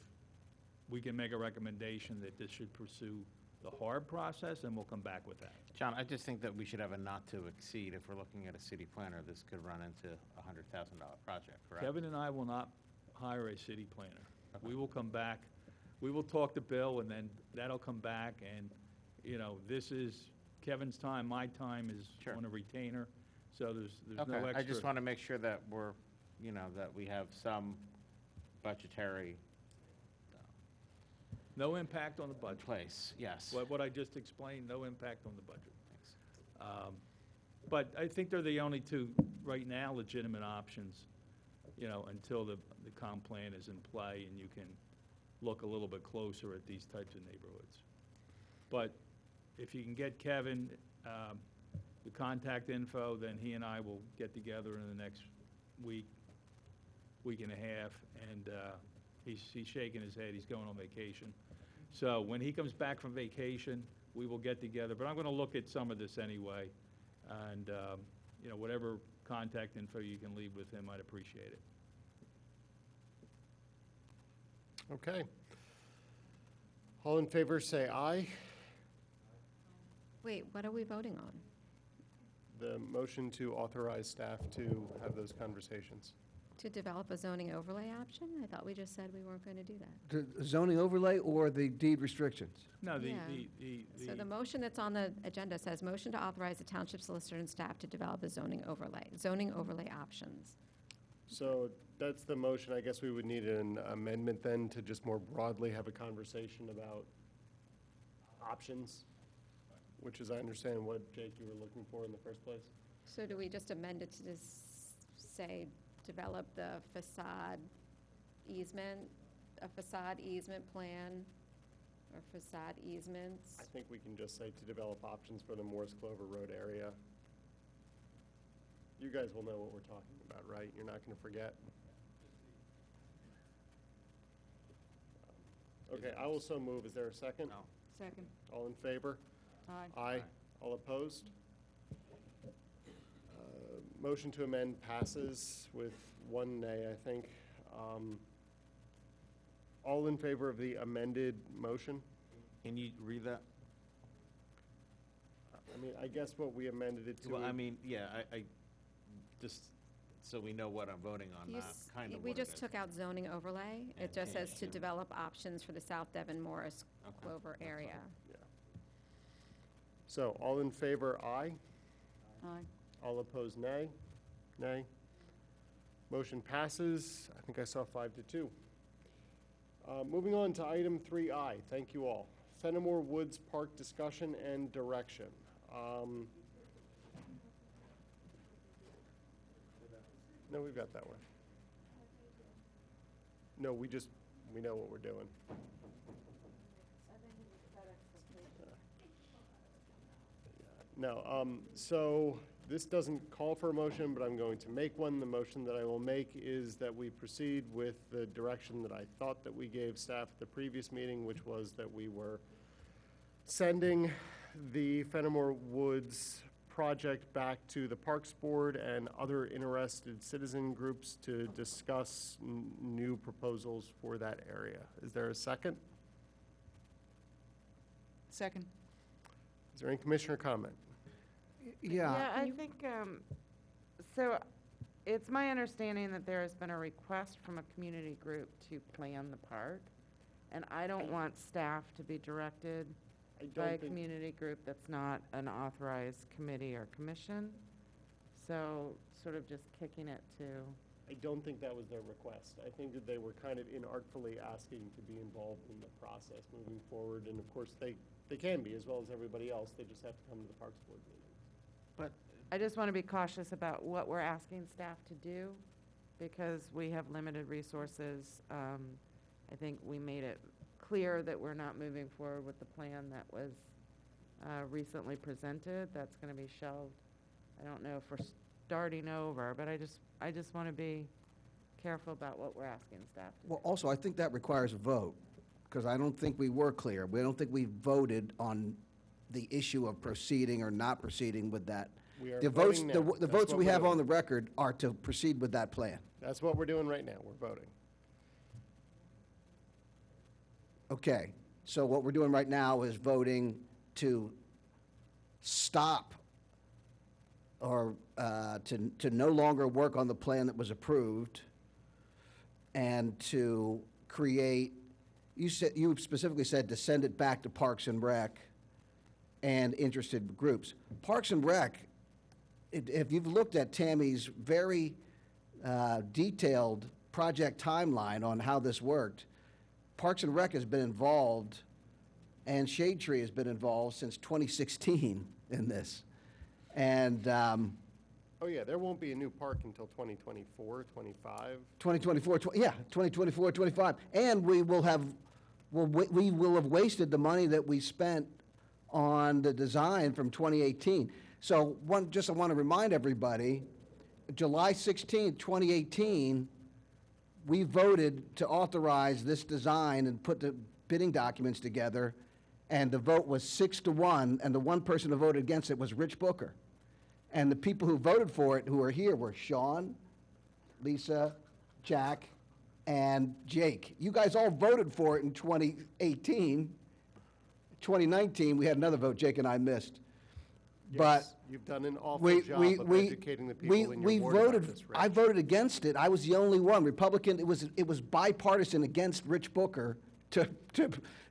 H: we can make a recommendation that this should pursue the HARB process, and we'll come back with that.
M: John, I just think that we should have a not to exceed. If we're looking at a city planner, this could run into a $100,000 project, correct?
H: Kevin and I will not hire a city planner. Okay. We will come back, we will talk to Bill, and then that'll come back, and, you know, this is Kevin's time, my time is on a retainer, so there's no extra.
M: I just want to make sure that we're, you know, that we have some budgetary
H: no impact on the budget.
M: Place, yes.
H: What I just explained, no impact on the budget. Thanks. But I think they're the only two, right now, legitimate options, you know, until the comp plan is in play and you can look a little bit closer at these types of neighborhoods. But if you can get Kevin the contact info, then he and I will get together in the next week and a half, and he's shaking his head. He's going on vacation. So when he comes back from vacation, we will get together. But I'm going to look at some of this anyway. And, you know, whatever contact info you can leave with him, I'd appreciate it.
A: Okay. All in favor, say aye.
T: Wait, what are we voting on?
A: The motion to authorize staff to have those conversations.
T: To develop a zoning overlay option? I thought we just said we weren't going to do that.
L: The zoning overlay or the deed restrictions?
H: No,
T: So the motion that's on the agenda says, motion to authorize the township solicitor and staff to develop a zoning overlay options.
A: So that's the motion. I guess we would need an amendment then to just more broadly have a conversation about options, which is, I understand, what, Jake, you were looking for in the first place.
T: So do we just amend it to just say, develop the facade easement, a facade easement plan, or facade easements?
A: I think we can just say to develop options for the Morris Clover Road area. You guys will know what we're talking about, right? You're not going to forget? Okay, I will so move. Is there a second?
M: No.
N: Second.
A: All in favor?
N: Aye.
A: Aye. All opposed? Motion to amend passes with 1 nay, I think. All in favor of the amended motion?
M: Can you read that?
A: I mean, I guess what we amended it to.
M: Well, I mean, yeah, I just, so we know what I'm voting on, not kind of
T: We
M: what it
T: just
M: is.
T: took out zoning overlay. It
M: And
T: just says
M: changed
T: to
M: it.
T: develop options for the South Devon Morris
M: Okay,
T: Clover
M: that's
T: area.
A: Yeah. So, all in favor, aye.
N: Aye.
A: All opposed, nay. Nay. Motion passes. I think I saw 5-2. Moving on to item 3I. Thank you all. Fenimore Woods Park discussion and direction. No, we've got that one. No, we know what we're doing. No, so this doesn't call for a motion, but I'm going to make one. The motion that I will make is that we proceed with the direction that I thought that we gave staff at the previous meeting, which was that we were sending the Fenimore Woods project back to the Parks Board and other interested citizen groups to discuss new proposals for that area. Is there a second?
N: Second.
A: Is there any commissioner comment?
C: Yeah, I think, so it's my understanding that there has been a request from a community group to plan the park, and I don't want staff to be directed by a community group that's not an authorized committee or commission. So sort of just kicking it to,
A: I don't think that was their request. I think that they were kind of inartfully asking to be involved in the process moving forward, and of course, they can be, as well as everybody else. They just have to come to the Parks Board meeting.
M: But
C: I just want to be cautious about what we're asking staff to do, because we have limited resources. I think we made it clear that we're not moving forward with the plan that was recently presented. That's going to be shelved. I don't know if we're starting over, but I just want to be careful about what we're asking staff to
L: Well,
C: do.
L: also, I think that requires a vote, because I don't think we were clear. We don't think we voted on the issue of proceeding or not proceeding with that.
A: We are
L: The votes,
A: voting
L: the
A: now.
L: the
A: That's
L: votes
A: what
L: we
A: we're
L: have
A: doing.
L: on the record are to proceed with that plan.
A: That's what we're doing right now. We're voting.
L: Okay, so what we're doing right now is voting to stop or to no longer work on the plan that was approved and to create, you specifically said to send it back to Parks and Rec and interested groups. Parks and Rec, if you've looked at Tammy's very detailed project timeline on how this worked, Parks and Rec has been involved, and Shade Tree has been involved since 2016 in this. And
A: Oh, yeah, there won't be a new park until 2024, 25.
L: 2024, 2024, 25. And we will have wasted the money that we spent on the design from 2018. So I want to remind everybody, July 16th, 2018, we voted to authorize this design and put the bidding documents together, and the vote was 6-1, and the one person who voted against it was Rich Booker. And the people who voted for it, who are here, were Sean, Lisa, Jack, and Jake. You guys all voted for it in 2018. 2019, we had another vote Jake and I missed. But
A: Yes, you've done an awful job of educating the people in your ward about this, Rich.
L: I voted against it. I was the only one. Republican, it was bipartisan against Rich Booker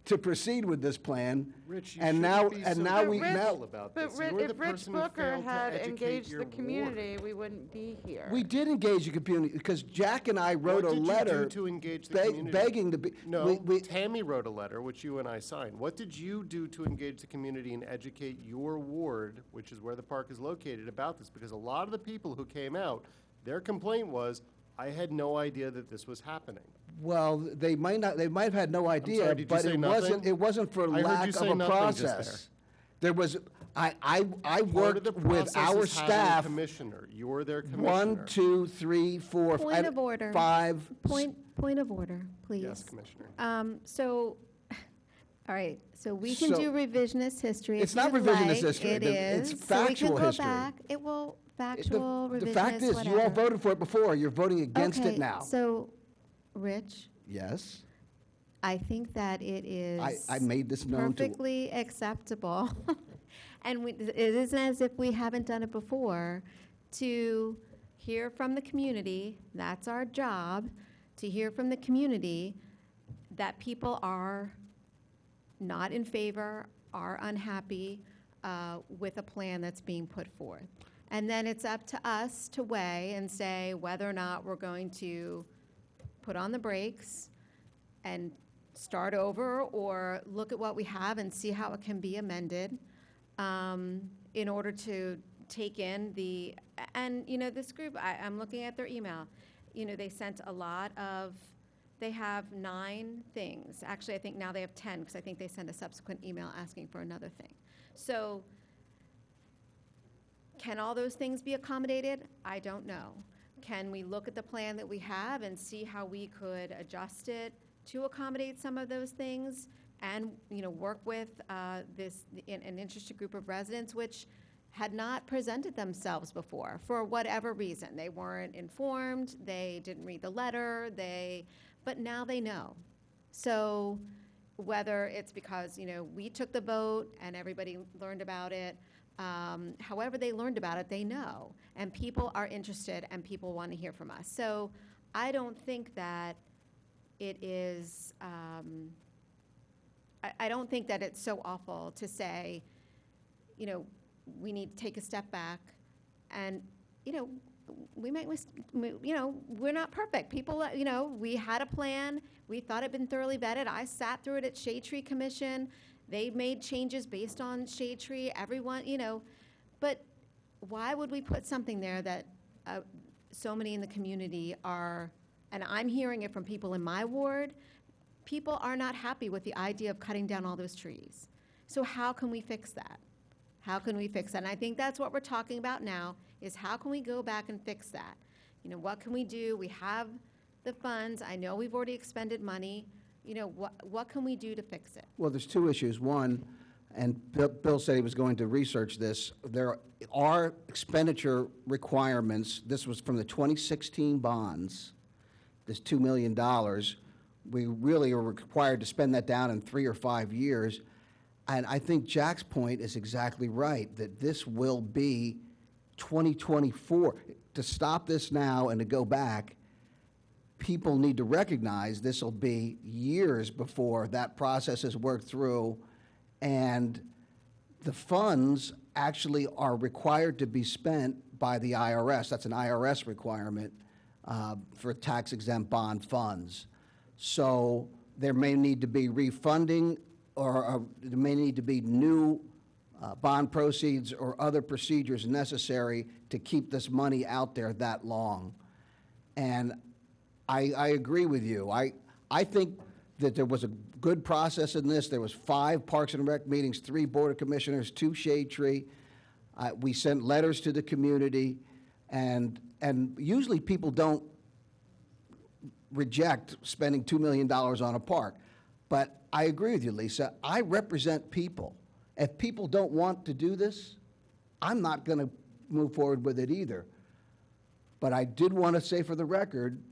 L: to proceed with this plan.
A: Rich, you
L: and
A: shouldn't
L: now
A: be
L: and
A: so
L: now we
A: critical
L: now
A: about
C: But
A: this. You're the
C: if Rich
A: person who
C: Booker
A: failed to
C: had
A: educate
C: engaged
A: your
C: the
A: ward.
C: community, we wouldn't be here.
L: we did engage the community because Jack and I wrote
A: What
L: a
A: did
L: letter
A: you do to engage the community?
L: begging to be.
A: No, Tammy wrote a letter, which you and I signed. What did you do to engage the community and educate your ward, which is where the park is located, about this? Because a lot of the people who came out, their complaint was, I had no idea that this was happening.
L: Well, they might have had no idea,
A: sorry, did you
L: but
A: say
L: it wasn't for
A: I heard
L: lack
A: you
L: of
A: say
L: a
A: nothing just
L: process. There was, I
A: Part of
L: worked
A: the
L: with
A: process
L: our
A: is having a
L: staff,
A: commissioner. You're their commissioner.
L: 1, 2, 3, 4,
T: Point of order.
L: 5.
T: Point of order, please.
A: Yes, Commissioner.
T: So, all right, so we can
L: So-
T: do revisionist history
L: It's
T: if
L: not
T: you'd
L: revisionist
T: like.
L: history.
T: It
L: It's
T: is.
L: factual
T: So we can
L: history.
T: go back. It will, factual, revisionist,
L: The fact is, you all
T: whatever.
L: voted for it before. You're voting against
T: Okay,
L: it now.
T: So, Rich,
L: Yes,
T: I think that it is.
L: I made this known to.
T: Perfectly acceptable. And it isn't as if we haven't done it before, to hear from the community, that's our job, to hear from the community that people are not in favor, are unhappy with a plan that's being put forth. And then it's up to us to weigh and say whether or not we're going to put on the brakes and start over, or look at what we have and see how it can be amended in order to take in the, and, you know, this group, I'm looking at their email, you know, they sent a lot of, they have 9 things. Actually, I think now they have 10, because I think they sent a subsequent email asking for another thing. So Can all those things be accommodated? I don't know. Can we look at the plan that we have and see how we could adjust it to accommodate some of those things and, work with an interested group of residents which had not presented themselves before for whatever reason. They weren't informed, they didn't read the letter, but now they know. So whether it's because, we took the vote and everybody learned about it, however they learned about it, they know. And people are interested and people want to hear from us. So I don't think that it is, I don't think that it's so awful to say, we need to take a step back and, we might, we're not perfect. People, we had a plan. We thought it'd been thoroughly vetted. I sat through it at Shade Tree Commission. They made changes based on Shade Tree, everyone, but why would we put something there that so many in the community are, and I'm hearing it from people in my ward, people are not happy with the idea of cutting down all those trees. So how can we fix that? How can we fix that? And I think that's what we're talking about now, is how can we go back and fix that? What can we do? We have the funds. I know we've already expended money. What can we do to fix it?
L: Well, there's two issues. One, and Bill said he was going to research this, there are expenditure requirements. This was from the 2016 bonds, this $2 million. We really are required to spend that down in 3 or 5 years. And I think Jack's point is exactly right, that this will be 2024. To stop this now and to go back, people need to recognize this will be years before that process is worked through, and the funds actually are required to be spent by the IRS. That's an IRS requirement for tax-exempt bond funds. So there may need to be refunding, or there may need to be new bond proceeds or other procedures necessary to keep this money out there that long. And I agree with you. I think that there was a good process in this. There was 5 Parks and Rec meetings, 3 Board of Commissioners, 2 Shade Tree. We sent letters to the community, and usually people don't reject spending $2 million on a park. But I agree with you, Lisa. I represent people. If people don't want to do this, I'm not going to move forward with it either. But I did want to say for the record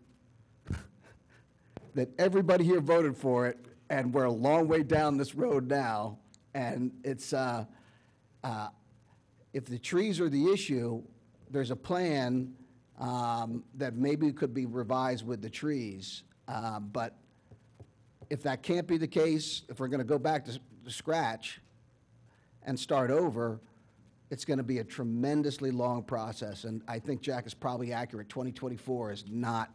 L: that everybody here voted for it, and we're a long way down this road now. And it's, if the trees are the issue, there's a plan that maybe could be revised with the trees. But if that can't be the case, if we're going to go back to scratch and start over, it's going to be a tremendously long process. And I think Jack is probably accurate. 2024 is not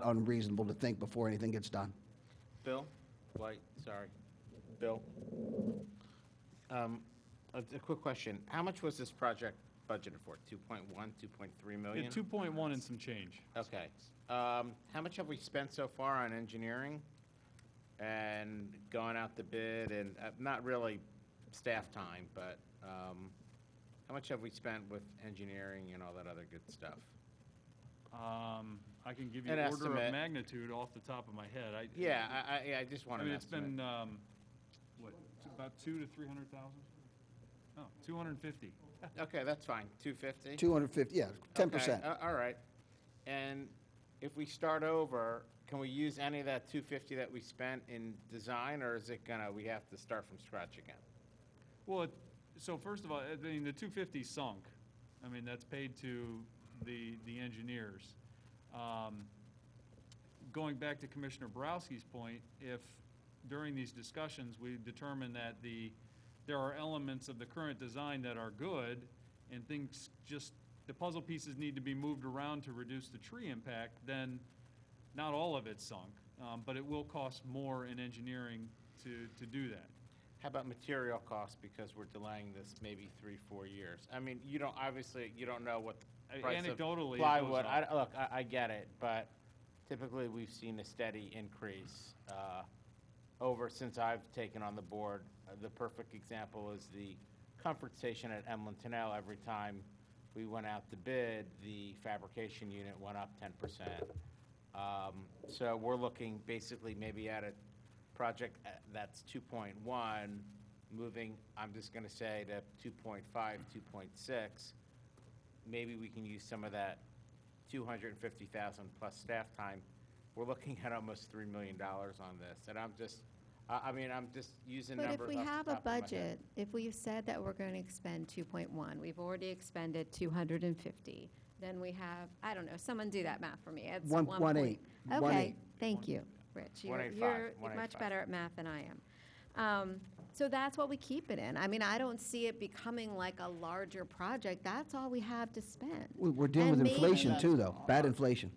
L: unreasonable to think before anything gets done.
M: Bill? White, sorry. Bill? A quick question. How much was this project budgeted for? 2.1, 2.3 million?
P: Yeah, 2.1 and some change.
M: Okay. How much have we spent so far on engineering and going out to bid, and not really staff time, but how much have we spent with engineering and all that other good stuff?
P: I can give you
M: An
P: order
M: estimate.
P: of magnitude off the top of my head.
M: I just want
P: I
M: an
P: mean, it's
M: estimate.
P: been, what, about 200,000 to 300,000? No, 250.
M: Okay, that's fine. 250?
L: 250, yeah, 10%.
M: Okay, all right. And if we start over, can we use any of that 250 that we spent in design, or is it we have to start from scratch again?
P: Well, so first of all, I mean, the 250 sunk. I mean, that's paid to the engineers. Going back to Commissioner Borowski's point, if during these discussions we determine that there are elements of the current design that are good, and things the puzzle pieces need to be moved around to reduce the tree impact, then not all of it's sunk, but it will cost more in engineering to do that.
M: How about material costs, because we're delaying this maybe 3-4 years? I mean, obviously, you don't know what the price of
P: Anecdotally, it
M: plywood.
P: goes up.
M: Look, I get it, but typically we've seen a steady increase since I've taken on the board. The perfect example is the comfort station at Emlenton L. Every time we went out to bid, the fabrication unit went up 10%. So we're looking basically maybe at a project that's 2.1, moving, I'm just gonna say to 2.5, 2.6. Maybe we can use some of that 250,000 plus staff time. We're looking at almost $3 million on this, and I'm just using
T: But
M: numbers
T: if we
M: off the
T: have a
M: top of my head.
T: budget, if we've said that we're going to expend 2.1, we've already expended 250, then we have, I don't know, someone do that math for me. It's
L: 1.8.
T: Okay, thank you, Rich.
M: 185,
T: You're much
M: 185.
T: better at math than I am. So that's what we keep it in. I mean, I don't see it becoming like a larger project. That's all we have to spend.
L: We're dealing with
T: And
L: inflation
T: maybe-
L: too, though, bad inflation.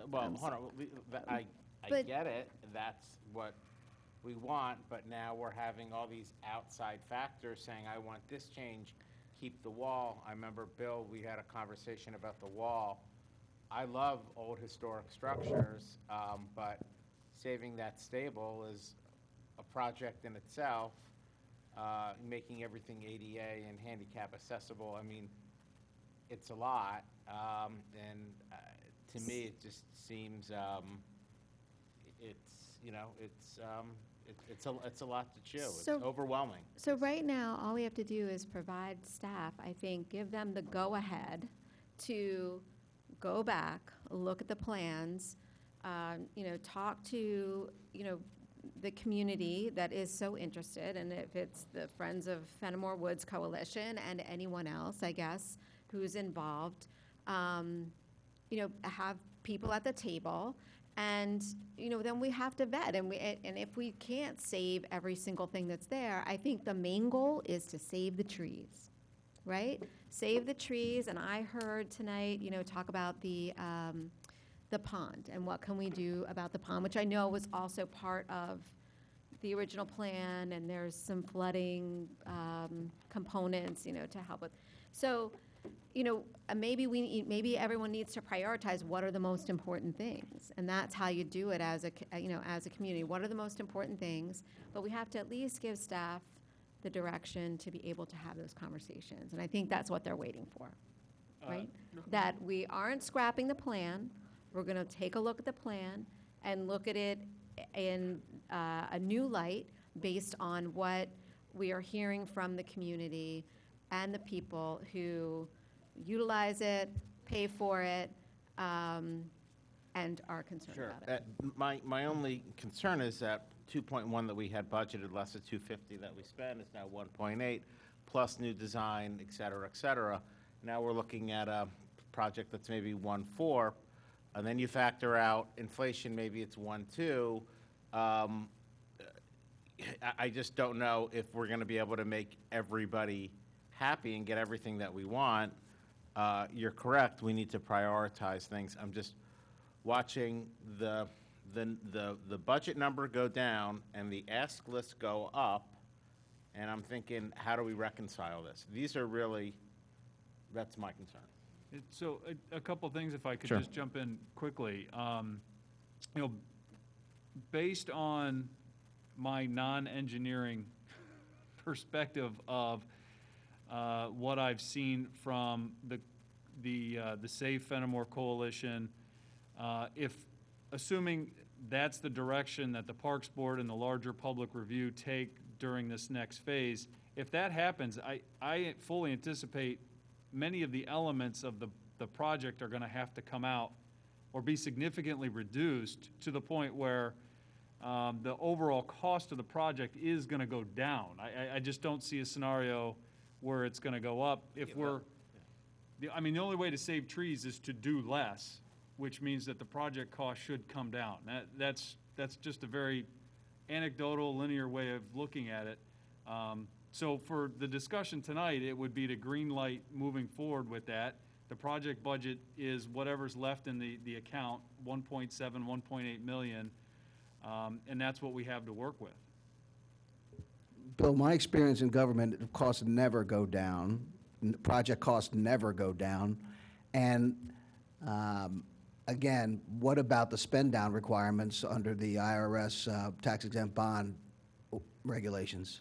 M: Well, hold on, I
T: But-
M: get it, that's what we want, but now we're having all these outside factors saying, I want this change, keep the wall. I remember, Bill, we had a conversation about the wall. I love old historic structures, but saving that stable is a project in itself, making everything ADA and handicap accessible. I mean, it's a lot, and to me, it just seems it's a lot to chew. It's
T: So-
M: overwhelming.
T: So right now, all we have to do is provide staff, I think, give them the go-ahead to go back, look at the plans, talk to, the community that is so interested, and if it's the Friends of Fenimore Woods Coalition and anyone else, I guess, who's involved, have people at the table, and, then we have to vet, and if we can't save every single thing that's there, I think the main goal is to save the trees, right? Save the trees, and I heard tonight, talk about the pond, and what can we do about the pond, which I know was also part of the original plan, and there's some flooding components, to help with. So, maybe everyone needs to prioritize what are the most important things, and that's how you do it as a community. What are the most important things? But we have to at least give staff the direction to be able to have those conversations, and I think that's what they're waiting for, right? That we aren't scrapping the plan. We're going to take a look at the plan and look at it in a new light based on what we are hearing from the community and the people who utilize it, pay for it, and are concerned
M: Sure.
T: about it.
M: My only concern is that 2.1 that we had budgeted, less of 250 that we spent, is now 1.8, plus new design, et cetera, et cetera. Now we're looking at a project that's maybe 1.4, and then you factor out inflation, maybe it's 1.2. I just don't know if we're going to be able to make everybody happy and get everything that we want. You're correct, we need to prioritize things. I'm just watching the budget number go down and the ask list go up, and I'm thinking, how do we reconcile this? These are really, that's my concern.
P: So a couple things, if I could
M: Sure.
P: just jump in quickly. Based on my non-engineering perspective of what I've seen from the Save Fenimore Coalition, if, assuming that's the direction that the Parks Board and the larger public review take during this next phase, if that happens, I fully anticipate many of the elements of the project are going to have to come out or be significantly reduced to the point where the overall cost of the project is going to go down. I just don't see a scenario where it's going to go up. If the only way to save trees is to do less, which means that the project cost should come down. That's just a very anecdotal, linear way of looking at it. So for the discussion tonight, it would be to green light moving forward with that. The project budget is whatever's left in the account, 1.7, 1.8 million, and that's what we have to work with.
L: Bill, my experience in government, costs never go down. Project costs never go down. And again, what about the spend down requirements under the IRS tax exempt bond regulations?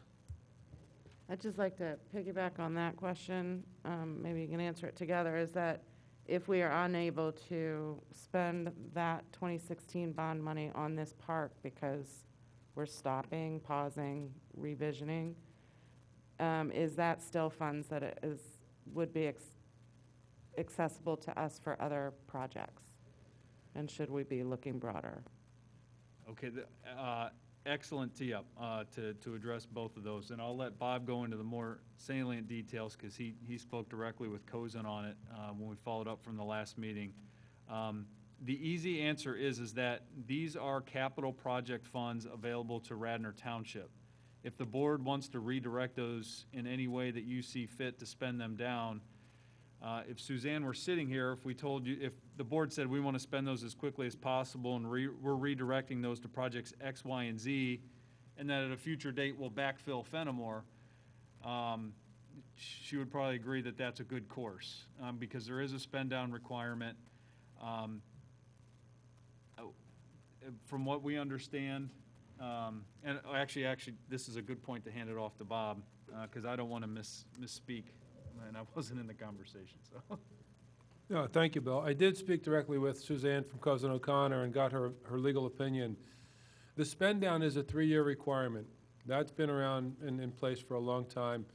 C: I'd just like to piggyback on that question, maybe you can answer it together, is that if we are unable to spend that 2016 bond money on this park because we're stopping, pausing, revisioning, is that still funds that would be accessible to us for other projects? And should we be looking broader?
P: Okay, excellent tee-up to address both of those. And I'll let Bob go into the more salient details because he spoke directly with Cozen on it when we followed up from the last meeting. The easy answer is that these are capital project funds available to Radnor Township. If the board wants to redirect those in any way that you see fit to spend them down, if Suzanne were sitting here, if we told you, if the board said we want to spend those as quickly as possible and we're redirecting those to projects X, Y, and Z, and that at a future date we'll backfill Fenimore, she would probably agree that that's a good course because there is a spend down requirement. From what we understand, and actually, this is a good point to hand it off to Bob because I don't want to misspeak. And I wasn't in the conversation, so.
F: No, thank you, Bill. I did speak directly with Suzanne from Cousin O'Connor and got her legal opinion. The spend down is a 3-year requirement. That's been around in place for a long time.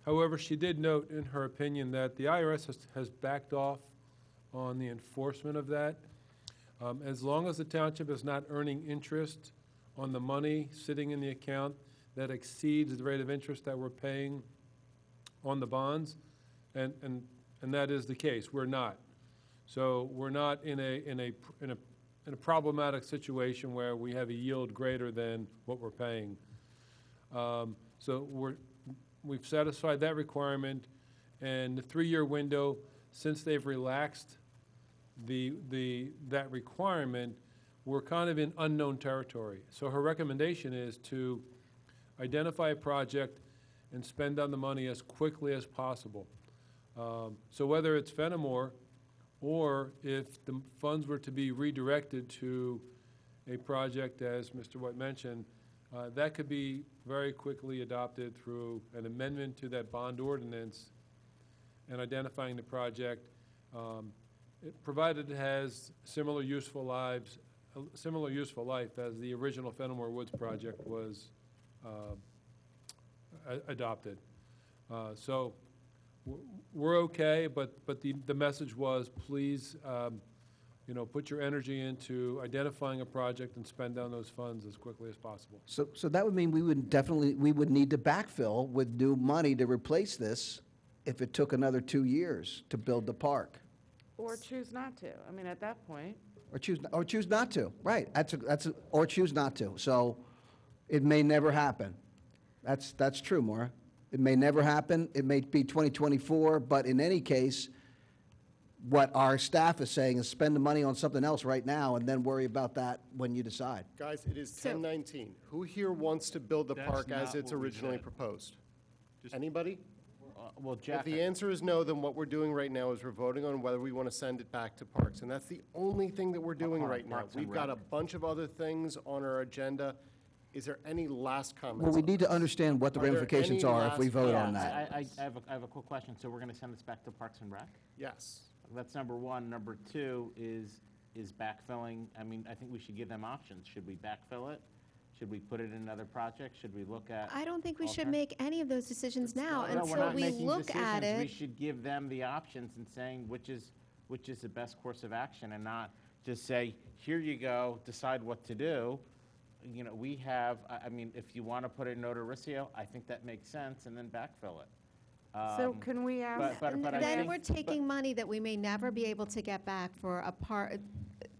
F: However, she did note in her opinion that the IRS has backed off on the enforcement of that. As long as the township is not earning interest on the money sitting in the account that exceeds the rate of interest that we're paying on the bonds, and that is the case. We're not. So we're not in a problematic situation where we have a yield greater than what we're paying. So we've satisfied that requirement, and the 3-year window, since they've relaxed that requirement, we're kind of in unknown territory. So her recommendation is to identify a project and spend down the money as quickly as possible. So whether it's Fenimore or if the funds were to be redirected to a project, as Mr. White mentioned, that could be very quickly adopted through an amendment to that bond ordinance and identifying the project, provided it has similar useful life as the original Fenimore Woods project was adopted. So we're okay, but the message was, please, put your energy into identifying a project and spend down those funds as quickly as possible.
L: So that would mean we would need to backfill with new money to replace this if it took another 2 years to build the park.
C: Or choose not to. I mean, at that point.
L: Or choose not to. Right. Or choose not to. So it may never happen. That's true, Maura. It may never happen. It may be 2024, but in any case, what our staff is saying is spend the money on something else right now and then worry about that when you decide.
A: Guys, it is 10:19. Who here wants to build the
P: That's
A: park as
P: not
A: it's
P: what we
A: originally
P: said.
A: proposed?
P: Just-
A: Anybody?
M: Well,
A: If
M: Jack,
A: the answer is no, then what we're doing right now is we're voting on whether we want to send it back to Parks. And that's the only thing that we're doing right now.
M: Parks and
A: We've got a
M: Rec.
A: bunch of other things on our agenda. Is there any last comments?
L: Well, we
A: on
L: need to
A: this?
L: understand what the
A: Are there
L: ramifications
A: any
L: are if we
A: last
L: vote
M: yeah,
L: on that.
M: I have a quick question. So we're going to send this back to Parks and Rec?
A: Yes.
M: That's number one. Number two is backfilling. I mean, I think we should give them options. Should we backfill it? Should we put it in another project? Should we look at?
T: I don't think we should
M: alternate-
T: make any of those decisions now
M: No, we're
T: until
M: not
T: we
M: making
T: look at
M: decisions. We
T: it.
M: should give them the options and saying which is the best course of action and not just say, here you go, decide what to do. You know, we have, I mean, if you want to put it in Odoricio, I think that makes sense, and then backfill it.
C: So can we ask?
M: But I
T: Then
M: think-
T: we're taking money that we may never be able to get back for a part.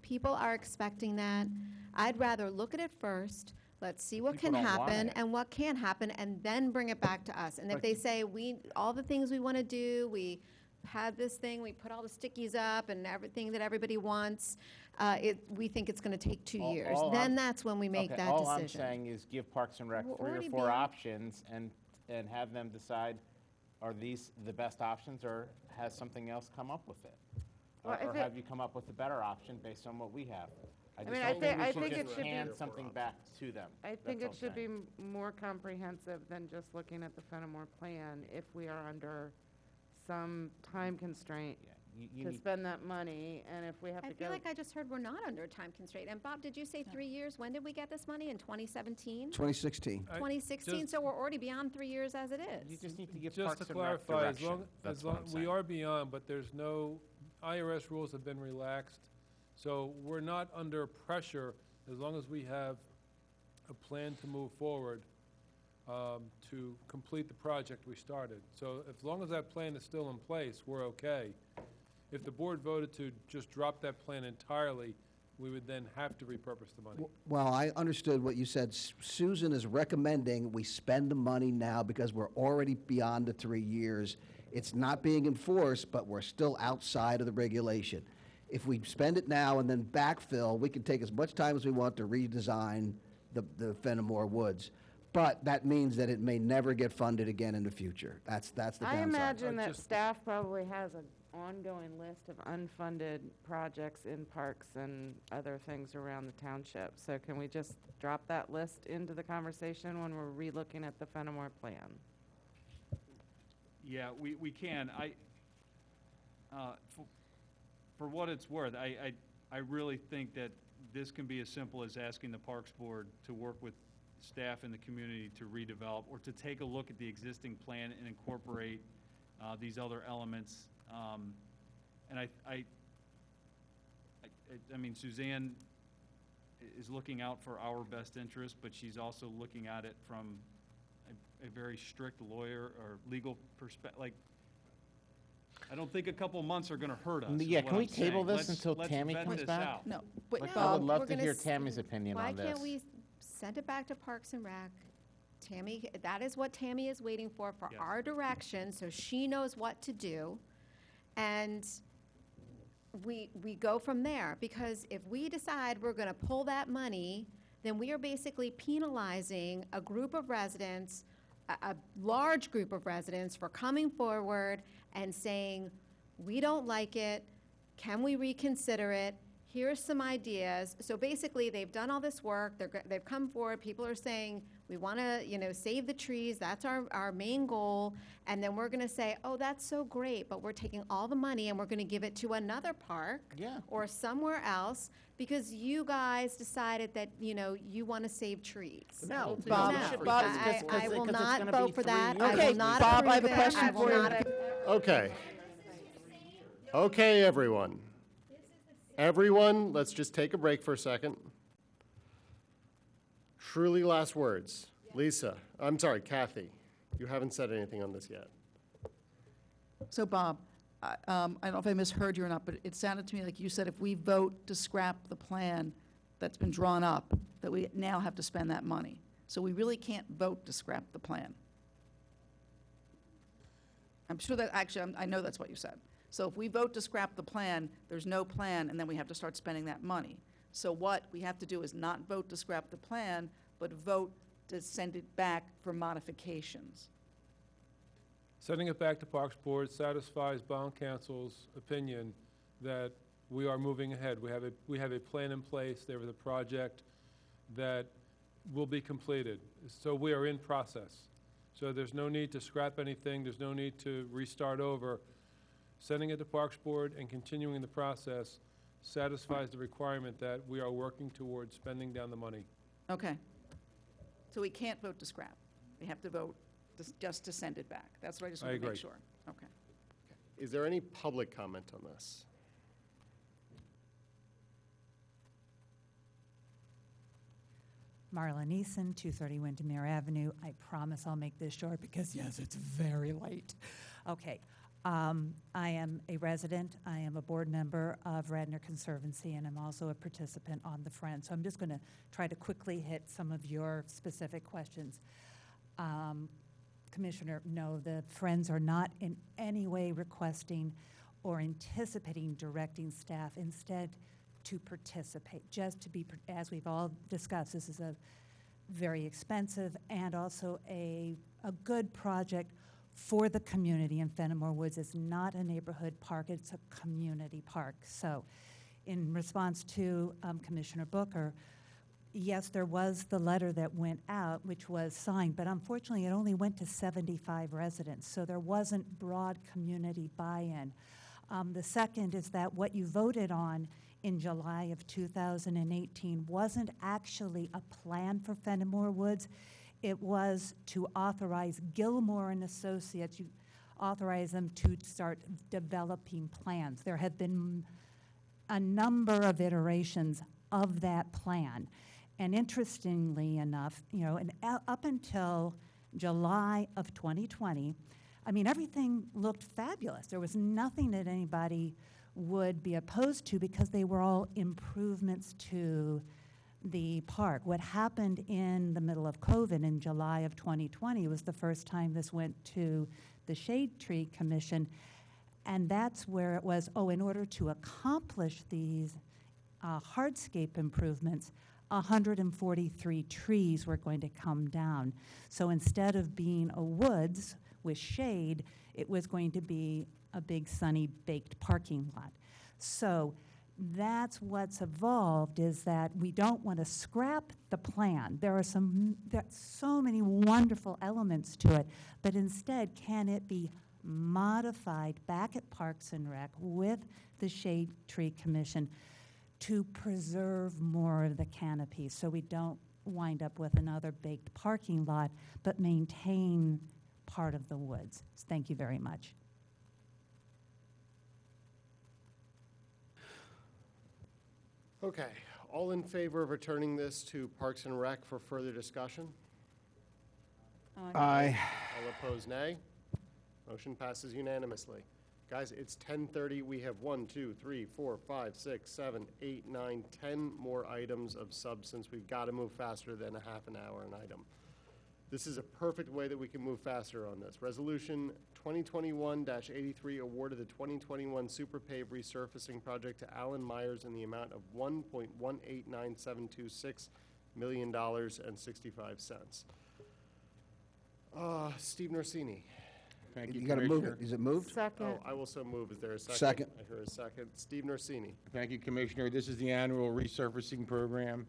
T: People are expecting that. I'd rather look at it first. Let's see what
M: People
T: can
M: don't want
T: happen
M: it.
T: and what can't happen, and then bring it back to us. And if they say, all the things we want to do, we had this thing, we put all the stickies up and everything that everybody wants, we think it's going to take 2 years.
M: all
T: Then
M: I'm-
T: that's when we make
M: Okay,
T: that
M: all I'm
T: decision.
M: saying is give Parks and Rec
T: We're
M: 3 or
T: already
M: 4
T: being-
M: options and have them decide, are these the best options, or has something else come up with it?
C: Well,
M: Or have you come up with a better option based on what we have? I just
C: mean,
M: don't think
C: I
M: we
C: think
M: should
C: it
M: just
C: should be-
M: hand something back to them.
C: I think
M: That's
C: it should
M: all
C: be
M: I'm
C: more comprehensive than just looking at the Fenimore plan if we are under some time constraint
M: you
C: to
M: need-
C: spend that money, and if we have
T: I
C: to
T: feel
C: go.
T: like I just heard we're not under a time constraint. And Bob, did you say 3 years? When did we get this money? In 2017?
L: 2016.
T: 2016, so we're already beyond 3 years as it is.
M: You just need to give
F: Just
M: Parks
F: to
M: and Rec
F: clarify, as
M: direction.
F: long,
M: That's
F: as
M: what
F: long,
M: I'm
F: we
M: saying.
F: are beyond, but there's no, IRS rules have been relaxed, so we're not under pressure as long as we have a plan to move forward to complete the project we started. So as long as that plan is still in place, we're okay. If the board voted to just drop that plan entirely, we would then have to repurpose the money.
L: Well, I understood what you said. Susan is recommending we spend the money now because we're already beyond the 3 years. It's not being enforced, but we're still outside of the regulation. If we spend it now and then backfill, we can take as much time as we want to redesign the Fenimore Woods. But that means that it may never get funded again in the future. That's the downside.
C: I imagine that
F: Just-
C: staff probably has an ongoing list of unfunded projects in parks and other things around the township. So can we just drop that list into the conversation when we're relooking at the Fenimore plan?
P: Yeah, we can. For what it's worth, I really think that this can be as simple as asking the Parks Board to work with staff in the community to redevelop, or to take a look at the existing plan and incorporate these other elements. And I mean, Suzanne is looking out for our best interest, but she's also looking at it from a very strict lawyer or legal perspective. Like, I don't think a couple months are gonna hurt us. is
M: Yeah,
P: what
M: can we
P: I'm
M: table
P: saying.
M: this
P: Let's-
M: until
P: let's
M: Tammy
P: vet
M: comes
P: this
M: back?
P: out.
N: No, but
M: Like, I
N: Bob,
M: would love
N: we're
M: to
N: gonna
M: hear
N: s-
M: Tammy's opinion
T: Why
M: on this.
T: can't we send it back to Parks and Rec? Tammy, that is what Tammy is waiting for
P: Yes.
T: our direction, so she knows what to do. And we go from there, because if we decide we're gonna pull that money, then we are basically penalizing a group of residents, a large group of residents, for coming forward and saying, we don't like it, can we reconsider it? Here's some ideas. So basically, they've done all this work, they've come forward, people are saying, we wanna, save the trees, that's our main goal. And then we're gonna say, oh, that's so great, but we're taking all the money and we're gonna give it to another park.
M: Yeah.
T: Or somewhere else, because you guys decided that, you wanna save trees.
M: No,
N: Bob,
M: we should,
N: Bob,
T: I will
M: it's
T: not
M: gonna
T: vote
M: be
T: for
M: 3
T: that.
M: years.
T: I
N: Okay,
T: will not
N: Bob, I have
T: approve
N: a
T: it.
N: question
T: I will
N: for you.
T: not
A: Okay. Okay, everyone. Everyone, let's just take a break for a second. Truly last words. Lisa, I'm sorry, Kathy, you haven't said anything on this yet.
N: So Bob, I don't know if I misheard you or not, but it sounded to me like you said if we vote to scrap the plan that's been drawn up, that we now have to spend that money. So we really can't vote to scrap the plan. I'm sure that, actually, I know that's what you said. So if we vote to scrap the plan, there's no plan, and then we have to start spending that money. So what we have to do is not vote to scrap the plan, but vote to send it back for modifications.
F: Sending it back to Parks Board satisfies bond council's opinion that we are moving ahead. We have a plan in place. There is a project that will be completed. So we are in process. So there's no need to scrap anything. There's no need to restart over. Sending it to Parks Board and continuing the process satisfies the requirement that we are working towards spending down the money.
N: Okay. So we can't vote to scrap. We have to vote just to send it back. That's what I just want to make
F: agree.
N: sure. Okay.
A: Is there any public comment on this?
I: Marla Neeson, 230 Windermere Avenue. I promise I'll make this short because, yes, it's very late. Okay. I am a resident. I am a board member of Radnor Conservancy, and I'm also a participant on the Friends. So I'm just going to try to quickly hit some of your specific questions. Commissioner, no, the Friends are not in any way requesting or anticipating directing staff. Instead, to participate, just to be, as we've all discussed, this is a very expensive and also a good project for the community, and Fenimore Woods is not a neighborhood park, it's a community park. So in response to Commissioner Booker, yes, there was the letter that went out, which was signed, but unfortunately it only went to 75 residents, so there wasn't broad community buy-in. The second is that what you voted on in July of 2018 wasn't actually a plan for Fenimore Woods. It was to authorize Gilmore and Associates, you authorize them to start developing plans. There have been a number of iterations of that plan. And interestingly enough, you know, and up until July of 2020, I mean, everything looked fabulous. There was nothing that anybody would be opposed to because they were all improvements to the park. What happened in the middle of COVID in July of 2020 was the first time this went to the Shade Tree Commission, and that's where it was, oh, in order to accomplish these hardscape improvements, 143 trees were going to come down. So instead of being a woods with shade, it was going to be a big sunny baked parking lot. So that's what's evolved, is that we don't want to scrap the plan. There's so many wonderful elements to it, but instead, can it be modified back at Parks and Rec with the Shade Tree Commission to preserve more of the canopy so we don't wind up with another baked parking lot, but maintain part of the woods. Thank you very much.
A: Okay, all in favor of returning this to Parks and Rec for further discussion?
L: Aye.
A: All opposed, nay. Motion passes unanimously. Guys, it's 10:30. We have 1, 2, 3, 4, 5, 6, 7, 8, 9, 10 more items of substance. We've got to move faster than a half an hour an item. This is a perfect way that we can move faster on this. Resolution 2021-83 awarded the 2021 Super Pave resurfacing project to Alan Myers in the amount of $1.189726 million and 65 cents. Steve Norsini.
M: Thank you,
L: You gotta move
M: Commissioner.
L: it. Is it moved?
C: Second.
A: Oh, I will so move. Is there a second?
L: Second.
A: I hear a second. Steve Norsini.
K: Thank you, Commissioner. This is the annual resurfacing program.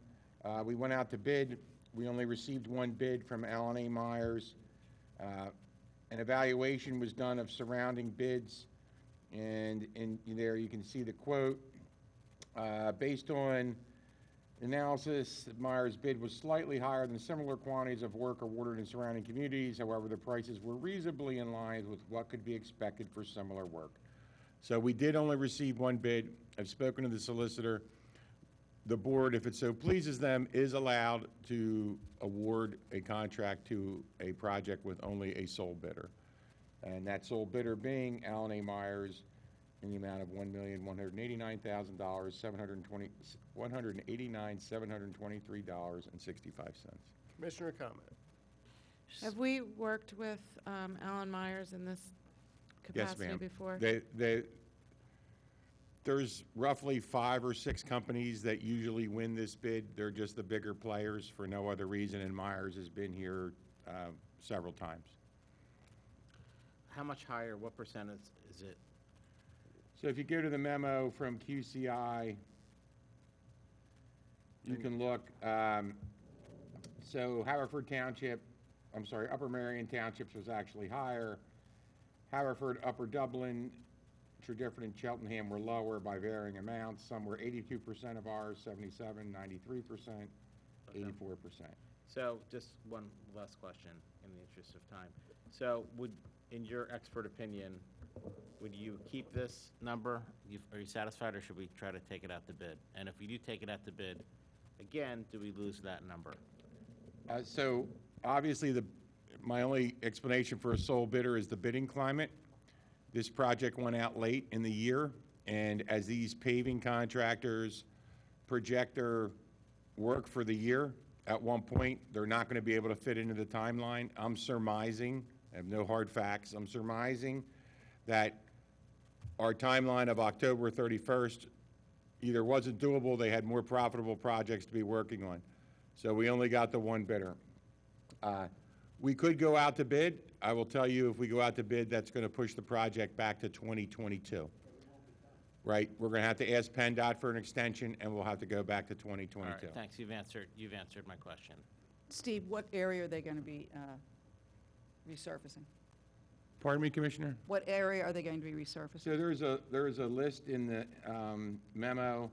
K: We went out to bid. We only received one bid from Alan A. Myers. An evaluation was done of surrounding bids, and in there you can see the quote. Based on analysis, Myers' bid was slightly higher than similar quantities of work awarded in surrounding communities. However, the prices were reasonably in line with what could be expected for similar work. So we did only receive one bid. I've spoken to the solicitor. The board, if it so pleases them, is allowed to award a contract to a project with only a sole bidder. And that sole bidder being Alan A. Myers in the amount of $1,189,723.65.
A: Commissioner comment.
C: Have we worked with Alan Myers in this
K: Yes,
C: capacity
K: ma'am.
C: before?
K: There's roughly 5 or 6 companies that usually win this bid. They're just the bigger players for no other reason, and Myers has been here several times.
M: How much higher, what percentage is it?
K: So if you go to the memo from QCI, you can look, so Haverford Township, I'm sorry, Upper Marion Townships was actually higher. Haverford, Upper Dublin, Tredyffrin, and Cheltenham were lower by varying amounts. Some were 82% of ours, 77, 93%, 84%.
M: So just one last question in the interest of time. So would, in your expert opinion, would you keep this number? Are you satisfied, or should we try to take it out to bid? And if we do take it out to bid, again, do we lose that number?
K: So obviously, my only explanation for a sole bidder is the bidding climate. This project went out late in the year, and as these paving contractors project their work for the year, at one point, they're not going to be able to fit into the timeline. I'm surmising, I have no hard facts, I'm surmising that our timeline of October 31st either wasn't doable, they had more profitable projects to be working on. So we only got the one bidder. We could go out to bid. I will tell you, if we go out to bid, that's going to push the project back to 2022. Right? We're going to have to ask PennDOT for an extension, and we'll have to go back to 2022.
M: All right, thanks. You've answered my question.
N: Steve, what area are they going to be resurfacing?
K: Pardon me, Commissioner?
N: What area are they going to be resurfacing?
K: So there is a list in the memo.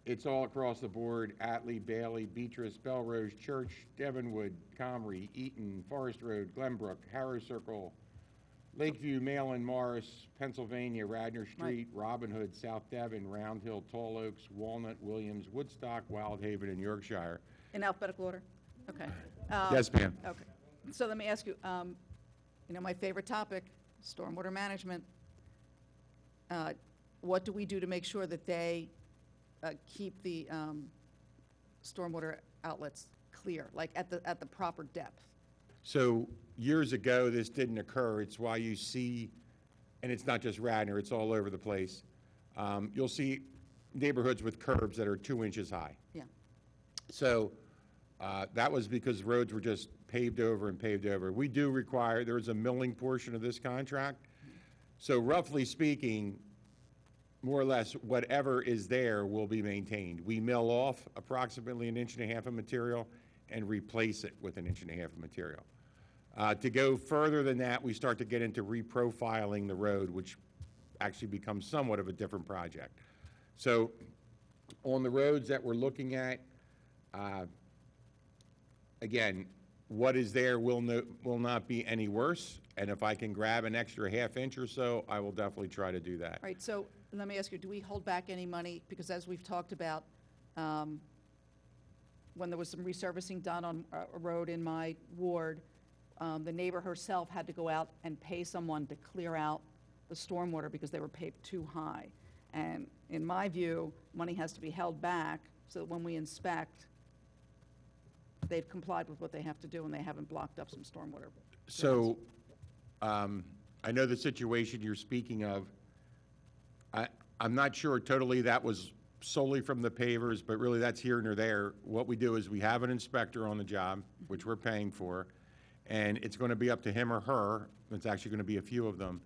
K: It's all across the board: Atlee, Bailey, Beatrice, Belrose, Church, Devonwood, Comrie, Eaton, Forest Road, Glenbrook, Harrow Circle, Lakeview, Malin, Morris, Pennsylvania, Radnor Street, Robin Hood, South Devon, Round Hill, Tall Oaks, Walnut, Williams, Woodstock, Wild Haven, and Yorkshire.
N: In alphabetical order? Okay.
K: Yes, ma'am.
N: Okay. So let me ask you, my favorite topic, stormwater management. What do we do to make sure that they keep the stormwater outlets clear, like at the proper depth?
K: So years ago, this didn't occur. It's why you see, and it's not just Radnor, it's all over the place. You'll see neighborhoods with curbs that are 2 inches high.
N: Yeah.
K: So that was because roads were just paved over and paved over. We do require, there is a milling portion of this contract. So roughly speaking, more or less, whatever is there will be maintained. We mill off approximately 1.5 inches of material and replace it with 1.5 inches of material. To go further than that, we start to get into reprofiling the road, which actually becomes somewhat of a different project. So on the roads that we're looking at, again, what is there will not be any worse, and if I can grab an extra 1/2 inch or so, I will definitely try to do that.
N: All right, so let me ask you, do we hold back any money? Because as we've talked about, when there was some resurfacing done on a road in my ward, the neighbor herself had to go out and pay someone to clear out the stormwater because they were paved too high. And in my view, money has to be held back so that when we inspect, they've complied with what they have to do and they haven't blocked up some stormwater.
K: So, I know the situation you're speaking of. I'm not sure totally that was solely from the pavers, but really that's here nor there. What we do is we have an inspector on the job, which we're paying for, and it's going to be up to him or her, it's actually going to be a few of them,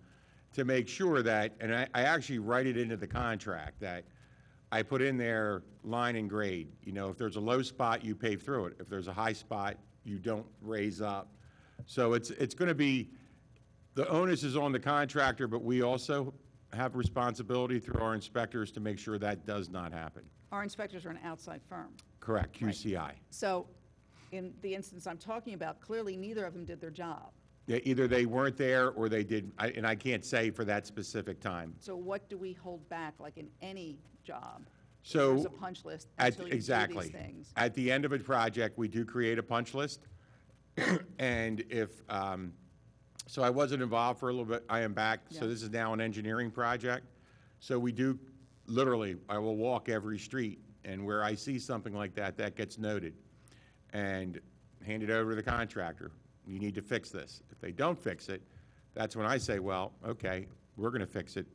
K: to make sure that, and I actually write it into the contract, that I put in there line and grade. You know, if there's a low spot, you pave through it. If there's a high spot, you don't raise up. So it's going to be, the onus is on the contractor, but we also have responsibility through our inspectors to make sure that does not happen.
N: Our inspectors are an outside firm.
K: Correct, QCI.
N: So in the instance I'm talking about, clearly neither of them did their job.
K: Yeah, either they weren't there or they did, and I can't say for that specific time.
N: So what do we hold back, like in any job?
K: So
N: There's a punch list until you do
K: exactly.
N: these things.
K: At the end of a project, we do create a punch list. And if, so I wasn't involved for a little bit, I am back. So this is now an engineering project. So we do, literally, I will walk every street, and where I see something like that, that gets noted and handed over to the contractor. You need to fix this. If they don't fix it, that's when I say, well, okay, we're going to fix it,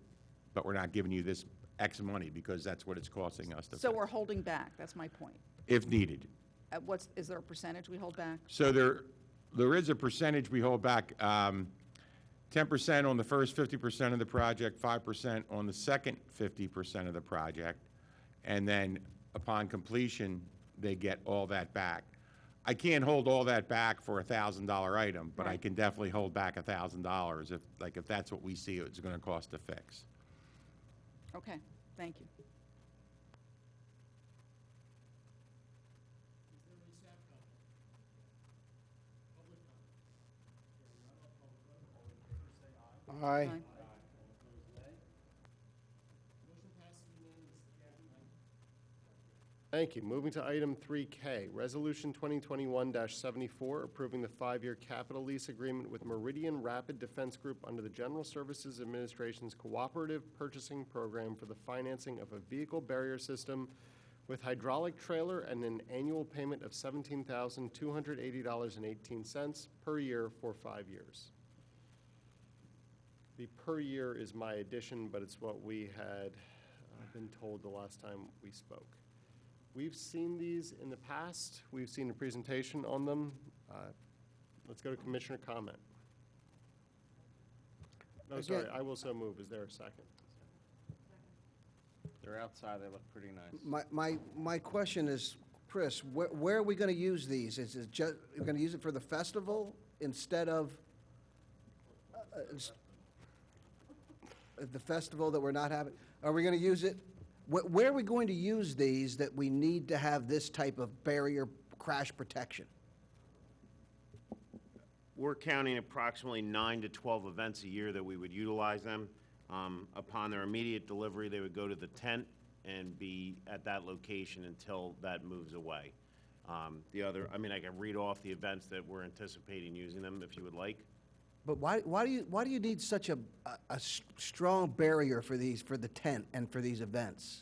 K: but we're not giving you this X money because that's what it's costing us to
N: So
K: fix.
N: we're holding back, that's my point.
K: If needed.
N: Is there a percentage we hold back?
K: So there is a percentage we hold back, 10% on the first 50% of the project, 5% on the second 50% of the project, and then upon completion, they get all that back. I can't hold all that back for a $1,000 item, but I can definitely hold back $1,000 if that's what we see it's going to cost to fix.
N: Okay, thank you.
K: Aye.
A: Thank you. Moving to item 3K, Resolution 2021-74, approving the 5-year capital lease agreement with Meridian Rapid Defense Group under the General Services Administration's Cooperative Purchasing Program for the financing of a vehicle barrier system with hydraulic trailer and an annual payment of $17,280.18 per year for 5 years. The per year is my addition, but it's what we had been told the last time we spoke. We've seen these in the past. We've seen a presentation on them. Let's go to commissioner comment. No, sorry,
L: Again-
A: I will so move. Is there a second?
M: They're outside, they look pretty nice.
L: My question is, Chris, where are we going to use these? Is it just, we're going to use it for the festival instead of the festival that we're not having? Are we going to use it, where are we going to use these that we need to have this type of barrier crash protection?
G: We're counting approximately 9 to 12 events a year that we would utilize them. Upon their immediate delivery, they would go to the tent and be at that location until that moves away. The other, I mean, I can read off the events that we're anticipating using them if you would like.
L: But why do you need such a strong barrier for these, for the tent and for these events?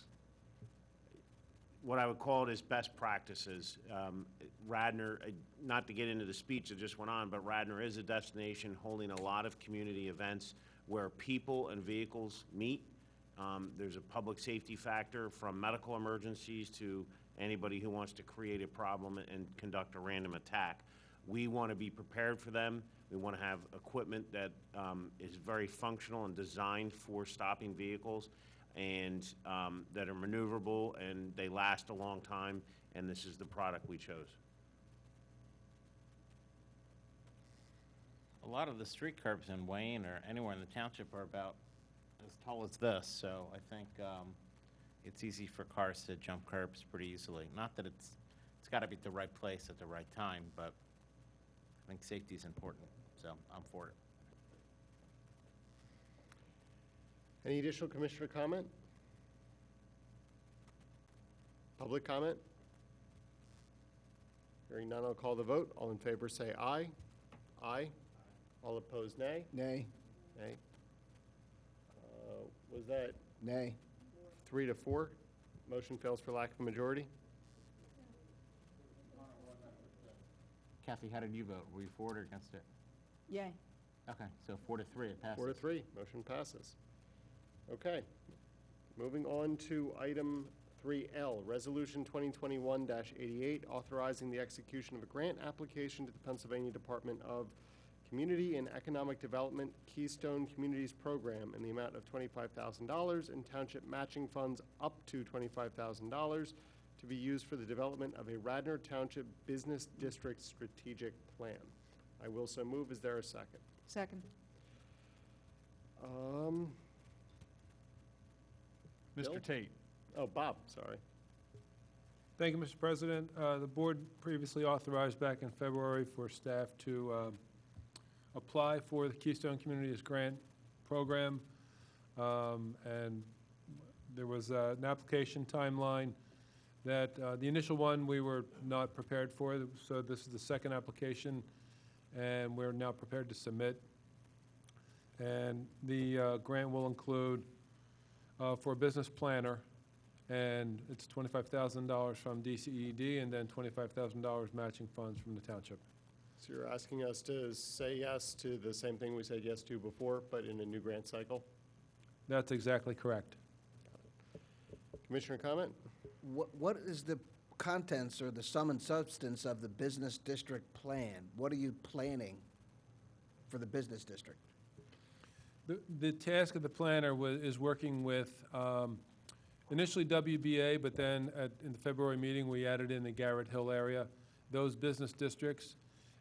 G: What I would call it is best practices. Radnor, not to get into the speech that just went on, but Radnor is a destination holding a lot of community events where people and vehicles meet. There's a public safety factor from medical emergencies to anybody who wants to create a problem and conduct a random attack. We want to be prepared for them. We want to have equipment that is very functional and designed for stopping vehicles and that are maneuverable and they last a long time, and this is the product we chose.
M: A lot of the street curbs in Wayne or anywhere in the township are about as tall as this, so I think it's easy for cars to jump curbs pretty easily. Not that it's got to be at the right place at the right time, but I think safety is important, so I'm for it.
A: Any additional commissioner comment? Public comment? Hearing none, I'll call the vote. All in favor say aye. Aye. All opposed, nay.
L: Nay.
A: Nay. Was that
L: Nay.
A: 3 to 4? Motion fails for lack of a majority.
M: Kathy, how did you vote? Were you for it or against it?
N: Yay.
M: Okay, so 4 to 3, it passes.
A: 4 to 3, motion passes. Okay. Moving on to item 3L, Resolution 2021-88, authorizing the execution of a grant application to the Pennsylvania Department of Community and Economic Development Keystone Communities Program in the amount of $25,000 and township matching funds up to $25,000 to be used for the development of a Radnor Township Business District Strategic Plan. I will so move. Is there a second?
N: Second.
A: Bill?
P: Mr. Tate.
A: Oh, Bob, sorry.
F: Thank you, Mr. President. The board previously authorized back in February for staff to apply for the Keystone Communities Grant Program. And there was an application timeline that the initial one we were not prepared for, so this is the second application, and we're now prepared to submit. And the grant will include for a business planner, and it's $25,000 from DCED and then $25,000 matching funds from the township.
A: So you're asking us to say yes to the same thing we said yes to before, but in a new grant cycle?
F: That's exactly correct.
A: Commissioner comment?
L: What is the contents or the sum and substance of the business district plan? What are you planning for the business district?
F: The task of the planner is working with initially WBA, but then in the February meeting, we added in the Garrett Hill area, those business districts,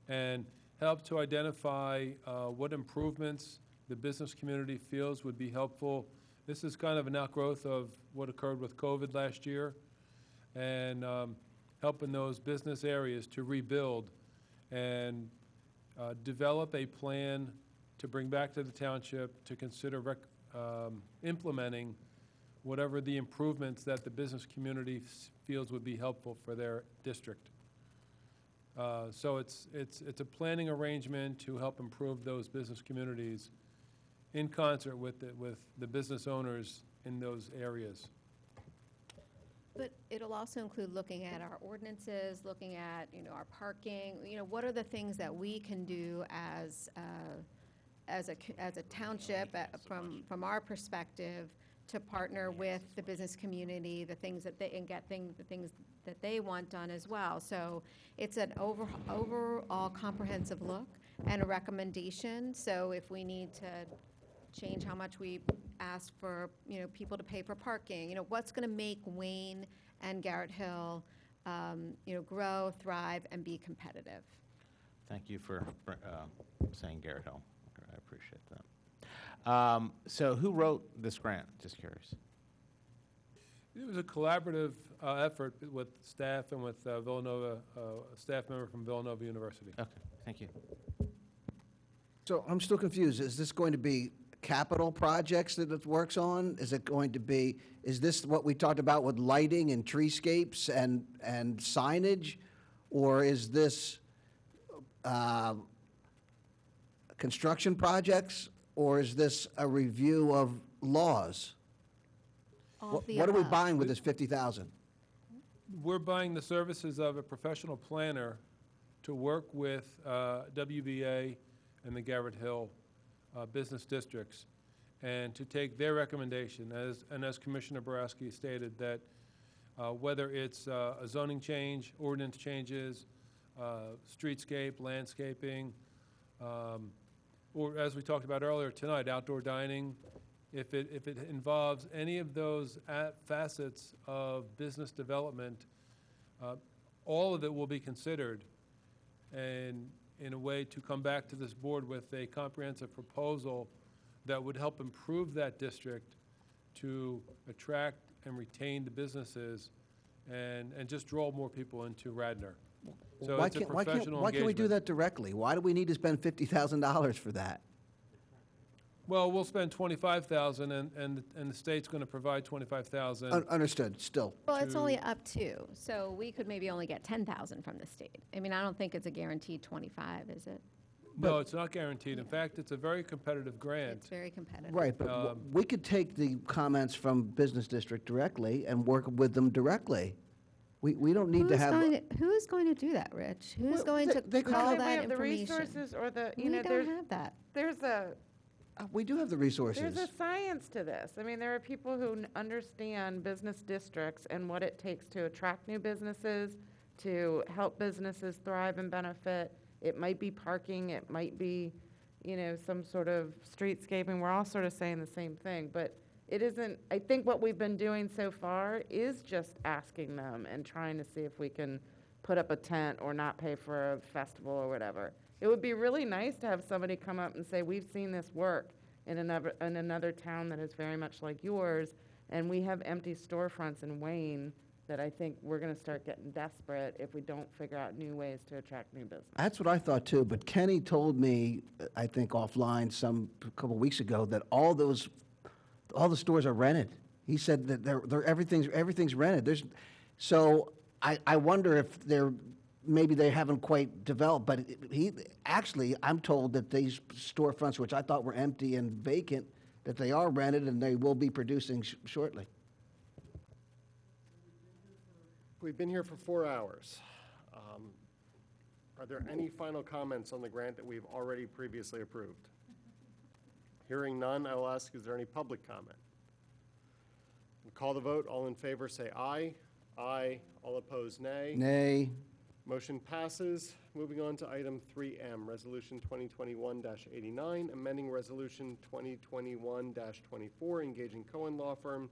F: and help to identify what improvements the business community feels would be helpful. This is kind of an outgrowth of what occurred with COVID last year, and helping those business areas to rebuild and develop a plan to bring back to the township to consider implementing whatever the improvements that the business community feels would be helpful for their district. So it's a planning arrangement to help improve those business communities in concert with the business owners in those areas.
T: But it'll also include looking at our ordinances, looking at, our parking, what are the things that we can do as a township from our perspective to partner with the business community, the things that they, and the things that they want done as well. So it's an overall comprehensive look and a recommendation. So if we need to change how much we ask for, people to pay for parking, what's going to make Wayne and Garrett Hill, grow, thrive, and be competitive.
M: Thank you for saying Garrett Hill. I appreciate that. So who wrote this grant? Just curious.
F: It was a collaborative effort with staff and with Villanova, a staff member from Villanova University.
M: Okay, thank you.
L: So I'm still confused. Is this going to be capital projects that it works on? Is it going to be, is this what we talked about with lighting and treescapes and signage? Or is this construction projects? Or is this a review of laws?
T: All of the
L: What are we
T: above.
L: buying with this 50,000?
F: We're buying the services of a professional planner to work with WBA and the Garrett Hill business districts, and to take their recommendation, as Commissioner Boraski stated, that whether it's a zoning change, ordinance changes, streetscape, landscaping, or as we talked about earlier tonight, outdoor dining, if it involves any of those facets of business development, all of it will be considered, and in a way to come back to this board with a comprehensive proposal that would help improve that district to attract and retain the businesses and just draw more people into Radnor. So it's a professional
L: why can't we do
F: engagement.
L: that directly? Why do we need to spend $50,000 for that?
F: Well, we'll spend $25,000 and the state's going to provide $25,000.
L: Understood, still.
T: Well, it's only up to, so we could maybe only get 10,000 from the state. I mean, I don't think it's a guaranteed 25, is it?
F: No, it's not guaranteed. In fact, it's a very competitive grant.
T: It's very competitive.
L: Right, but we could take the comments from Business District directly and work with them directly. We don't need to have.
T: Who's going to do that, Rich? Who's going to
L: they could
T: call
L: have-
T: that
C: We have the
T: information?
C: resources or the,
T: We don't
C: there's,
T: have that.
C: there's a,
L: We do have the resources.
C: there's a science to this. I mean, there are people who understand business districts and what it takes to attract new businesses, to help businesses thrive and benefit. It might be parking, it might be, some sort of streetscaping. We're all sort of saying the same thing, but it isn't, I think what we've been doing so far is just asking them and trying to see if we can put up a tent or not pay for a festival or whatever. It would be really nice to have somebody come up and say, we've seen this work in another town that is very much like yours, and we have empty storefronts in Wayne that I think we're going to start getting desperate if we don't figure out new ways to attract new business.
L: That's what I thought too, but Kenny told me, I think offline a couple weeks ago, that all the stores are rented. He said that everything's rented. So I wonder if maybe they haven't quite developed, but I'm told that these storefronts, which I thought were empty and vacant, that they are rented and they will be producing shortly.
A: We've been here for 4 hours. Are there any final comments on the grant that we've already previously approved? Hearing none, I will ask, is there any public comment? We'll call the vote. All in favor, say aye. Aye. All opposed, nay.
L: Nay.
A: Motion passes. Moving on to item 3M, Resolution 2021-89, amending Resolution 2021-24, engaging Cohen Law Firm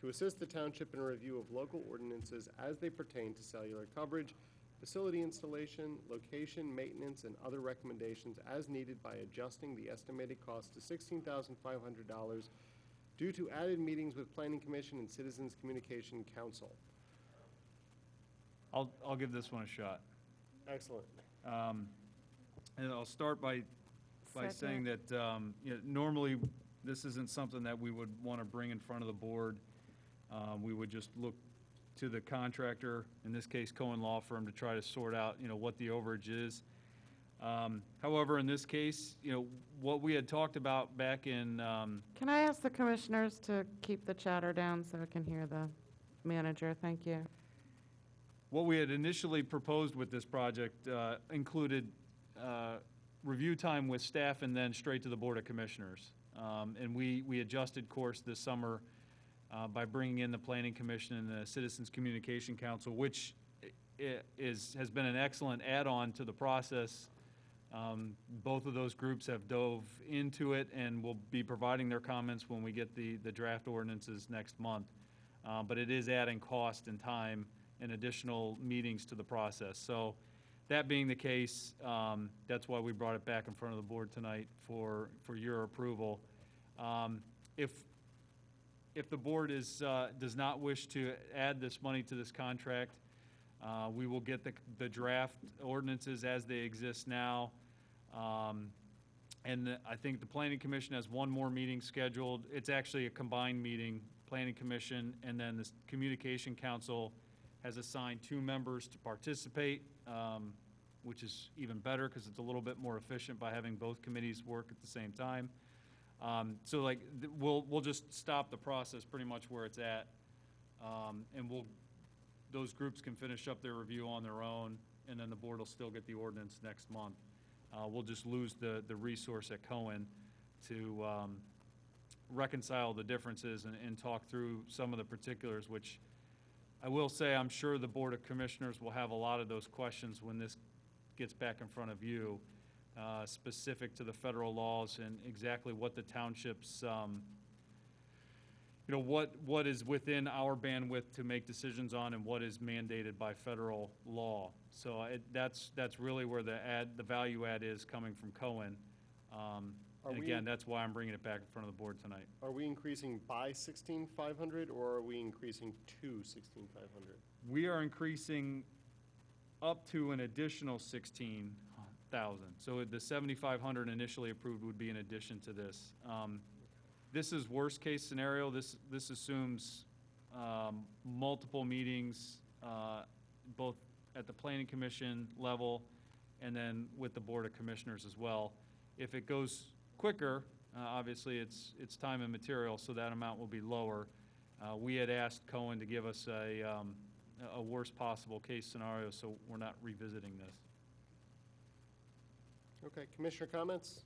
A: to assist the township in a review of local ordinances as they pertain to cellular coverage, facility installation, location, maintenance, and other recommendations as needed by adjusting the estimated cost to $16,500 due to added meetings with Planning Commission and Citizens Communication Council.
P: I'll give this one a shot.
A: Excellent.
P: And I'll start by saying that, normally, this isn't something that we would want to bring in front of the board. We would just look to the contractor, in this case Cohen Law Firm, to try to sort out, what the overage is. However, in this case, what we had talked about back in,
C: Can I ask the commissioners to keep the chatter down so I can hear the manager? Thank you.
P: what we had initially proposed with this project included review time with staff and then straight to the Board of Commissioners. And we adjusted course this summer by bringing in the Planning Commission and the Citizens Communication Council, which has been an excellent add-on to the process. Both of those groups have dove into it and will be providing their comments when we get the draft ordinances next month. But it is adding cost and time and additional meetings to the process. So that being the case, that's why we brought it back in front of the board tonight for your approval. If the board does not wish to add this money to this contract, we will get the draft ordinances as they exist now. And I think the Planning Commission has one more meeting scheduled. It's actually a combined meeting, Planning Commission, and then the Communication Council has assigned 2 members to participate, which is even better because it's a little bit more efficient by having both committees work at the same time. So like, we'll just stop the process pretty much where it's at, and those groups can finish up their review on their own, and then the board will still get the ordinance next month. We'll just lose the resource at Cohen to reconcile the differences and talk through some of the particulars, which I will say I'm sure the Board of Commissioners will have a lot of those questions when this gets back in front of you, specific to the federal laws and exactly what the townships, what is within our bandwidth to make decisions on and what is mandated by federal law. So that's really where the value add is coming from Cohen. And again, that's why I'm bringing it back in front of the board tonight.
A: Are we increasing by 16,500 or are we increasing to 16,500?
P: We are increasing up to an additional 16,000. So the 7,500 initially approved would be in addition to this. This is worst case scenario. This assumes multiple meetings, both at the Planning Commission level and then with the Board of Commissioners as well. If it goes quicker, obviously it's time and material, so that amount will be lower. We had asked Cohen to give us a worst possible case scenario, so we're not revisiting this.
A: Okay, Commissioner comments?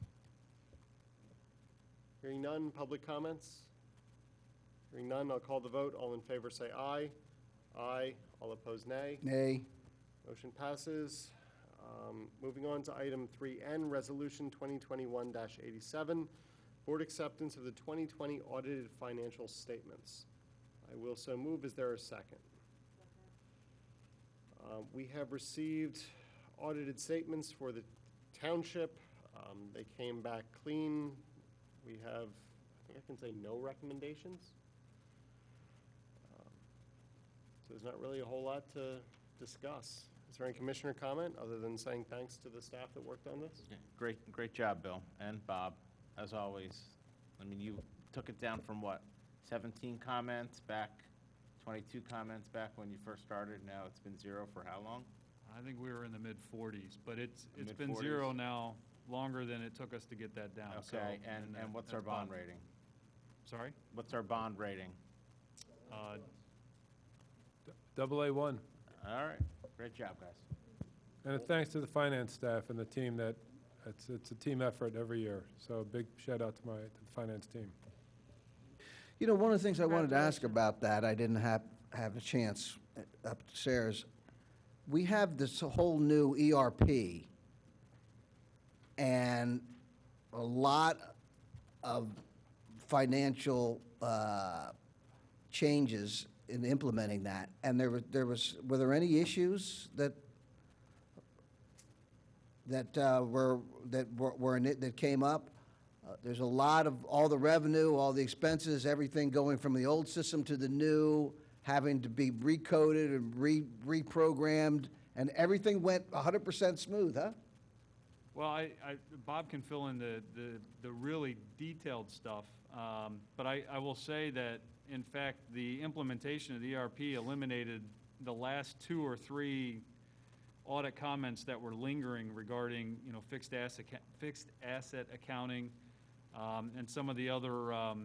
A: Hearing none, public comments? Hearing none, I'll call the vote. All in favor say aye. Aye. All opposed, nay.
L: Nay.
A: Motion passes. Moving on to item 3N, Resolution 2021-87, Board Acceptance of the 2020 Audited Financial Statements. I will so move. Is there a second? We have received audited statements for the township. They came back clean. We have, I think I can say, no recommendations. So there's not really a whole lot to discuss. Is there any commissioner comment other than saying thanks to the staff that worked on this?
M: Yeah, great job, Bill and Bob, as always. I mean, you took it down from what, 17 comments back, 22 comments back when you first started. Now it's been 0 for how long?
P: I think we were in the mid-40s, but it's been
M: Mid-40s?
P: 0 now, longer than it took us to get that down. So,
M: Okay, and what's our
P: that's
M: bond
P: positive.
M: rating?
P: Sorry?
M: What's our bond rating?
F: AA1.
M: All right, great job, guys.
F: And thanks to the finance staff and the team it's a team effort every year. So a big shout out to the finance team.
L: You know, one of the things I wanted to ask about that, I didn't have a chance upstairs. We have this whole new ERP and a lot of financial changes in implementing that. And were there any issues that came up? There's a lot of all the revenue, all the expenses, everything going from the old system to the new, having to be recoded and reprogrammed, and everything went 100% smooth, huh?
P: Well, Bob can fill in the really detailed stuff, but I will say that, in fact, the implementation of the ERP eliminated the last 2 or 3 audit comments that were lingering regarding, fixed asset accounting, and some of the other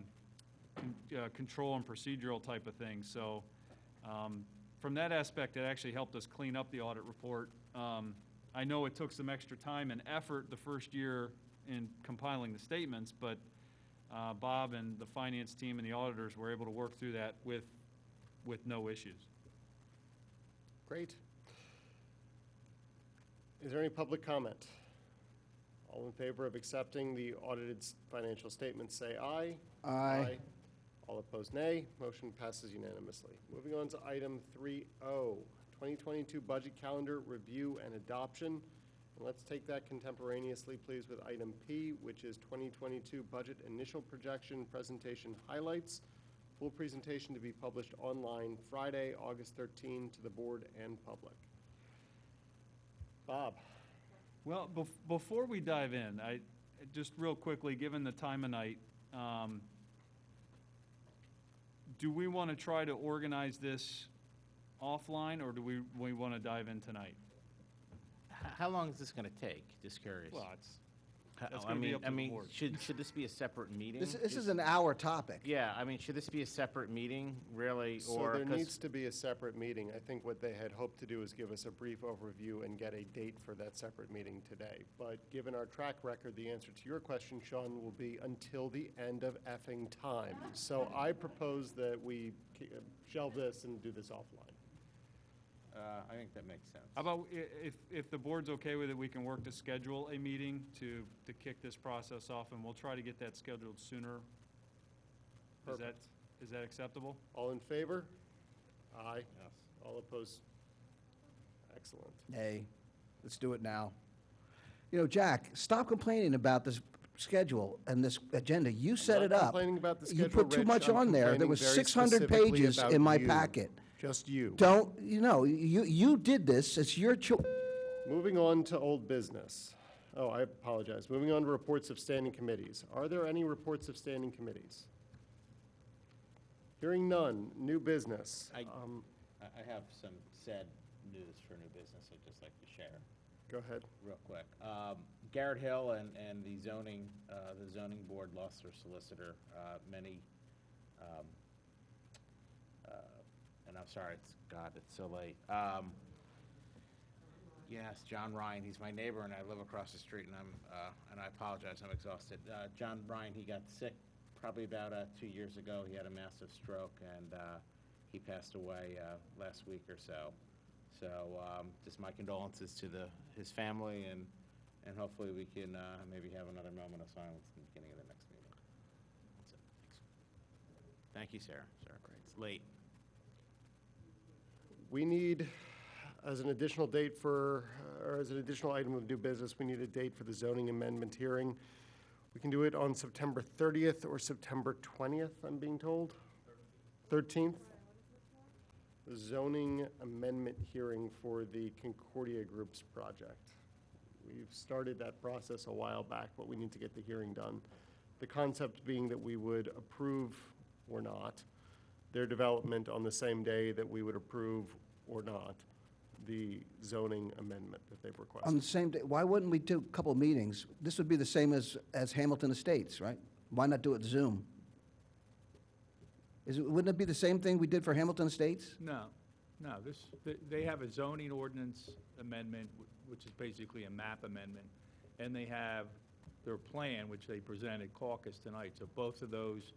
P: control and procedural type of things. So from that aspect, it actually helped us clean up the audit report. I know it took some extra time and effort the first year in compiling the statements, but Bob and the finance team and the auditors were able to work through that with no issues.
A: Great. Is there any public comment? All in favor of accepting the audited financial statements, say aye.
L: Aye.
A: All opposed, nay. Motion passes unanimously. Moving on to item 3O, 2022 budget calendar review and adoption. And let's take that contemporaneously, please, with item P, which is 2022 budget initial projection presentation highlights. Full presentation to be published online Friday, August 13, to the board and public. Bob.
P: Well, before we dive in, just real quickly, given the time of night, do we want to try to organize this offline, or do we want to dive in tonight?
M: How long is this going to take? Just curious.
P: Well, that's going to be up to the board.
M: Should this be a separate meeting?
L: This is an hour topic.
M: Yeah, I mean, should this be a separate meeting, really?
A: So there needs to be a separate meeting. I think what they had hoped to do is give us a brief overview and get a date for that separate meeting today. But given our track record, the answer to your question, Sean, will be until the end of effing time. So I propose that we shelve this and do this offline.
M: I think that makes sense.
P: How about if the board's okay with it, we can work to schedule a meeting to kick this process off, and we'll try to get that scheduled sooner.
A: Perfect.
P: Is that acceptable?
A: All in favor? Aye.
M: Yes.
A: All opposed? Excellent.
L: Nay, let's do it now. You know, Jack, stop complaining about this schedule and this agenda. You set it
A: not
L: up.
A: complaining about the
L: You
A: schedule,
L: put too
A: Rich.
L: much
A: I'm
L: on there. There
A: complaining
L: was
A: very
L: 600
A: specifically
L: pages
A: about
L: in my
A: you.
L: packet.
A: Just you.
L: Don't, you did this. It's your choice.
A: Moving on to old business. Oh, I apologize. Moving on to reports of standing committees. Are there any reports of standing committees? Hearing none. New business.
M: I have some sad news for new business I'd just like to share.
A: Go ahead.
M: Real quick. Garrett Hill and the zoning board lost their solicitor. And I'm sorry, it's so late. Yes, John Ryan, he's my neighbor, and I live across the street, and I apologize, I'm exhausted. John Ryan, he got sick probably about 2 years ago. He had a massive stroke, and he passed away last week or so. So just my condolences to his family, and hopefully we can maybe have another moment of silence in the beginning of the next meeting. That's it. Thanks. Thank you, Sarah. Great. It's late.
A: We need, as an additional date or as an additional item of new business, we need a date for the zoning amendment hearing. We can do it on September 30th or September 20th, I'm being told. 13th? The zoning amendment hearing for the Concordia Group's project. We've started that process a while back, but we need to get the hearing done. The concept being that we would approve or not their development on the same day that we would approve or not the zoning amendment that they've requested.
L: On the same day, why wouldn't we do a couple of meetings? This would be the same as Hamilton Estates, right? Why not do it Zoom? Wouldn't it be the same thing we did for Hamilton Estates?
H: No, they have a zoning ordinance amendment, which is basically a map amendment, and they have their plan, which they presented caucus tonight. So both of those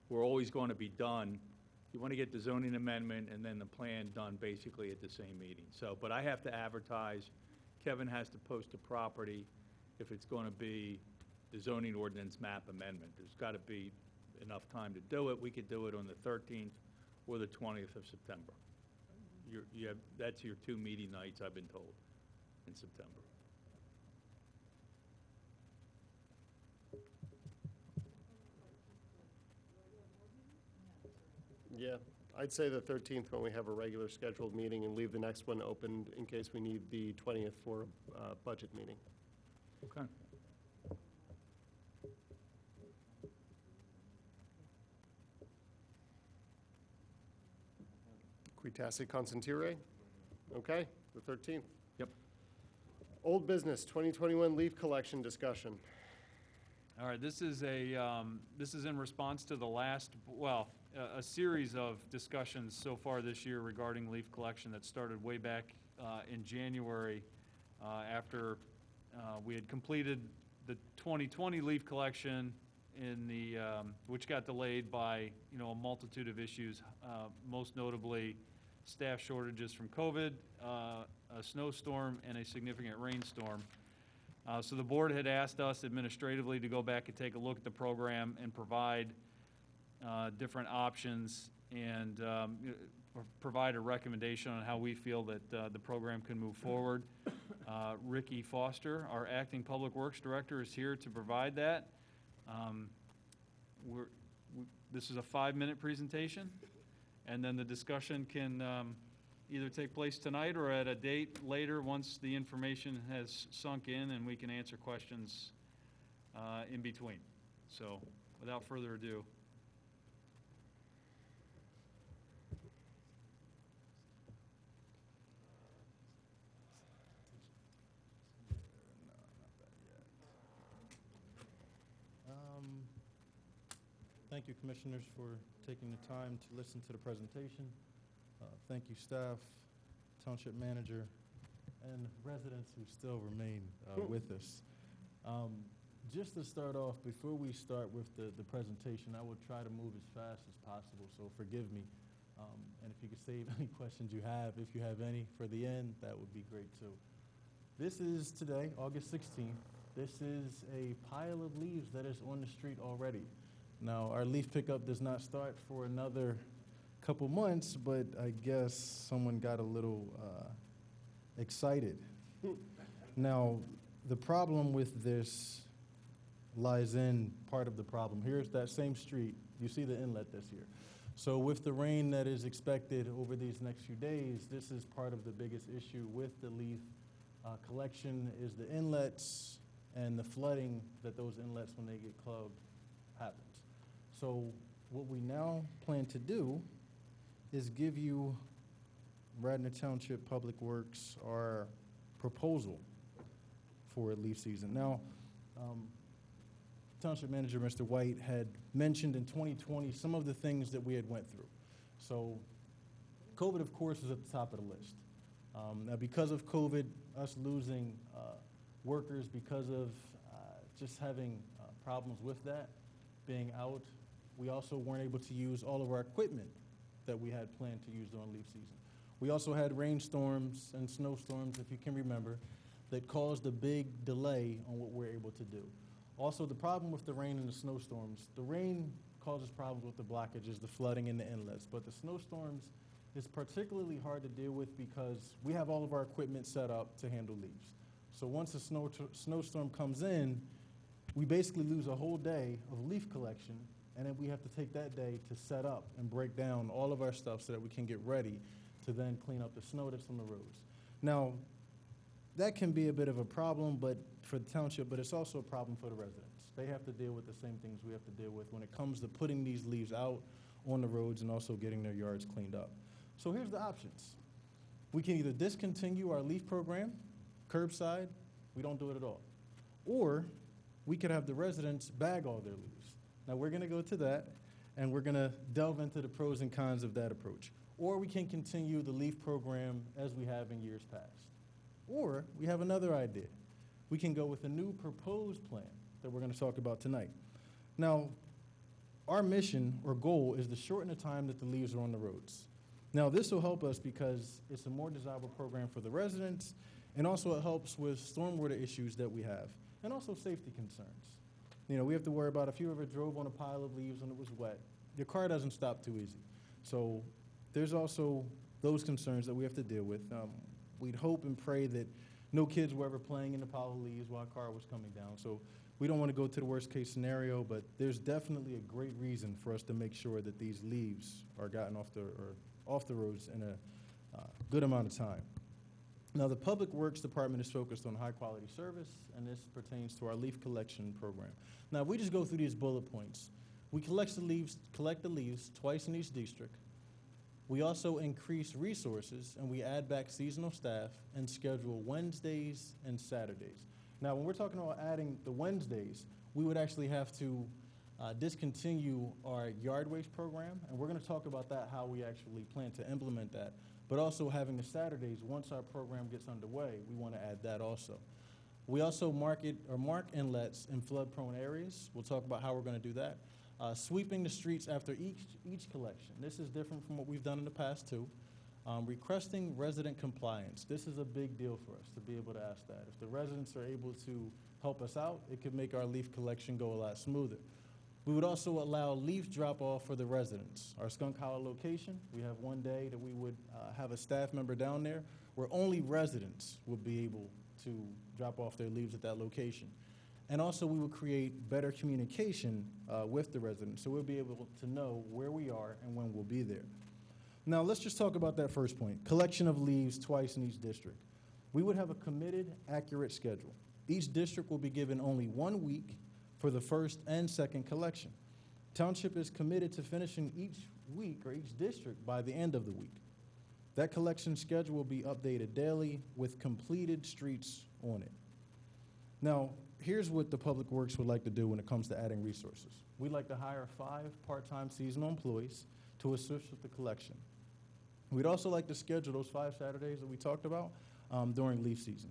H: were always going to be done. You want to get the zoning amendment and then the plan done basically at the same meeting. So, but I have to advertise, Kevin has to post the property if it's going to be the zoning ordinance map amendment. There's got to be enough time to do it. We could do it on the 13th or the 20th of September. That's your 2 meeting nights, I've been told, in September.
A: Yeah, I'd say the 13th when we have a regular scheduled meeting and leave the next one open in case we need the 20th for a budget meeting.
H: Okay.
A: Quitasi consentire? Okay, the 13th.
H: Yep.
A: Old business, 2021 leaf collection discussion.
P: All right, this is in response to the last, a series of discussions so far this year regarding leaf collection that started way back in January after we had completed the 2020 leaf collection which got delayed by, a multitude of issues, most notably staff shortages from COVID, a snowstorm, and a significant rainstorm. So the board had asked us administratively to go back and take a look at the program and provide different options and provide a recommendation on how we feel that the program can move forward. Ricky Foster, our acting Public Works Director, is here to provide that. This is a 5-minute presentation, and then the discussion can either take place tonight or at a date later once the information has sunk in and we can answer questions in between. So without further ado.
Q: Thank you, Commissioners, for taking the time to listen to the presentation. Thank you, staff, Township Manager, and residents who still remain with us. Just to start off, before we start with the presentation, I will try to move as fast as possible, so forgive me. And if you could save any questions you have, if you have any, for the end, that would be great too. This is today, August 16th. This is a pile of leaves that is on the street already. Now, our leaf pickup does not start for another couple months, but I guess someone got a little excited. Now, the problem with this lies in part of the problem. Here's that same street. You see the inlet that's here. So with the rain that is expected over these next few days, this is part of the biggest issue with the leaf collection is the inlets and the flooding that those inlets, when they get clogged, happens. So what we now plan to do is give you, Radnor Township Public Works, our proposal for leaf season. Now, Township Manager Mr. White had mentioned in 2020 some of the things that we had went through. So COVID, of course, is at the top of the list. Now, because of COVID, us losing workers because of just having problems with that, being out, we also weren't able to use all of our equipment that we had planned to use during leaf season. We also had rainstorms and snowstorms, if you can remember, that caused a big delay on what we're able to do. Also, the problem with the rain and the snowstorms, the rain causes problems with the blockages, the flooding in the inlets, but the snowstorms is particularly hard to deal with because we have all of our equipment set up to handle leaves. So once a snowstorm comes in, we basically lose a whole day of leaf collection, and then we have to take that day to set up and break down all of our stuff so that we can get ready to then clean up the snow that's on the roads. Now, that can be a bit of a problem for the township, but it's also a problem for the residents. They have to deal with the same things we have to deal with when it comes to putting these leaves out on the roads and also getting their yards cleaned up. So here's the options. We can either discontinue our leaf program, curbside, we don't do it at all, or we could have the residents bag all their leaves. Now, we're going to go to that, and we're going to delve into the pros and cons of that approach. Or we can continue the LEAF program as we have in years past. Or we have another idea. We can go with a new proposed plan that we're going to talk about tonight. Now, our mission or goal is to shorten the time that the leaves are on the roads. Now, this will help us because it's a more desirable program for the residents, and also it helps with stormwater issues that we have, and also safety concerns. We have to worry about if you ever drove on a pile of leaves and it was wet, your car doesn't stop too easy. So there's also those concerns that we have to deal with. We'd hope and pray that no kids were ever playing in the pile of leaves while a car was coming down. So we don't want to go to the worst case scenario, but there's definitely a great reason for us to make sure that these leaves are gotten off the roads in a good amount of time. Now, the Public Works Department is focused on high-quality service, and this pertains to our leaf collection program. Now, if we just go through these bullet points, we collect the leaves twice in each district. We also increase resources, and we add back seasonal staff and schedule Wednesdays and Saturdays. Now, when we're talking about adding the Wednesdays, we would actually have to discontinue our yard waste program, and we're going to talk about that, how we actually plan to implement that. But also having the Saturdays, once our program gets underway, we want to add that also.
D: We also mark inlets in flood-prone areas. We'll talk about how we're going to do that. Sweeping the streets after each collection. This is different from what we've done in the past too. Requesting resident compliance. This is a big deal for us to be able to ask that. If the residents are able to help us out, it could make our leaf collection go a lot smoother. We would also allow leaf drop-off for the residents. Our Skunk Hollow location, we have one day that we would have a staff member down there where only residents would be able to drop off their leaves at that location. And also we will create better communication with the residents, so we'll be able to know where we are and when we'll be there. Now let's just talk about that first point, collection of leaves twice in each district. We would have a committed, accurate schedule. Each district will be given only 1 week for the first and second collection. Township is committed to finishing each week or each district by the end of the week. That collection schedule will be updated daily with completed streets on it. Now, here's what the Public Works would like to do when it comes to adding resources. We'd like to hire 5 part-time seasonal employees to assist with the collection. We'd also like to schedule those 5 Saturdays that we talked about during leaf season.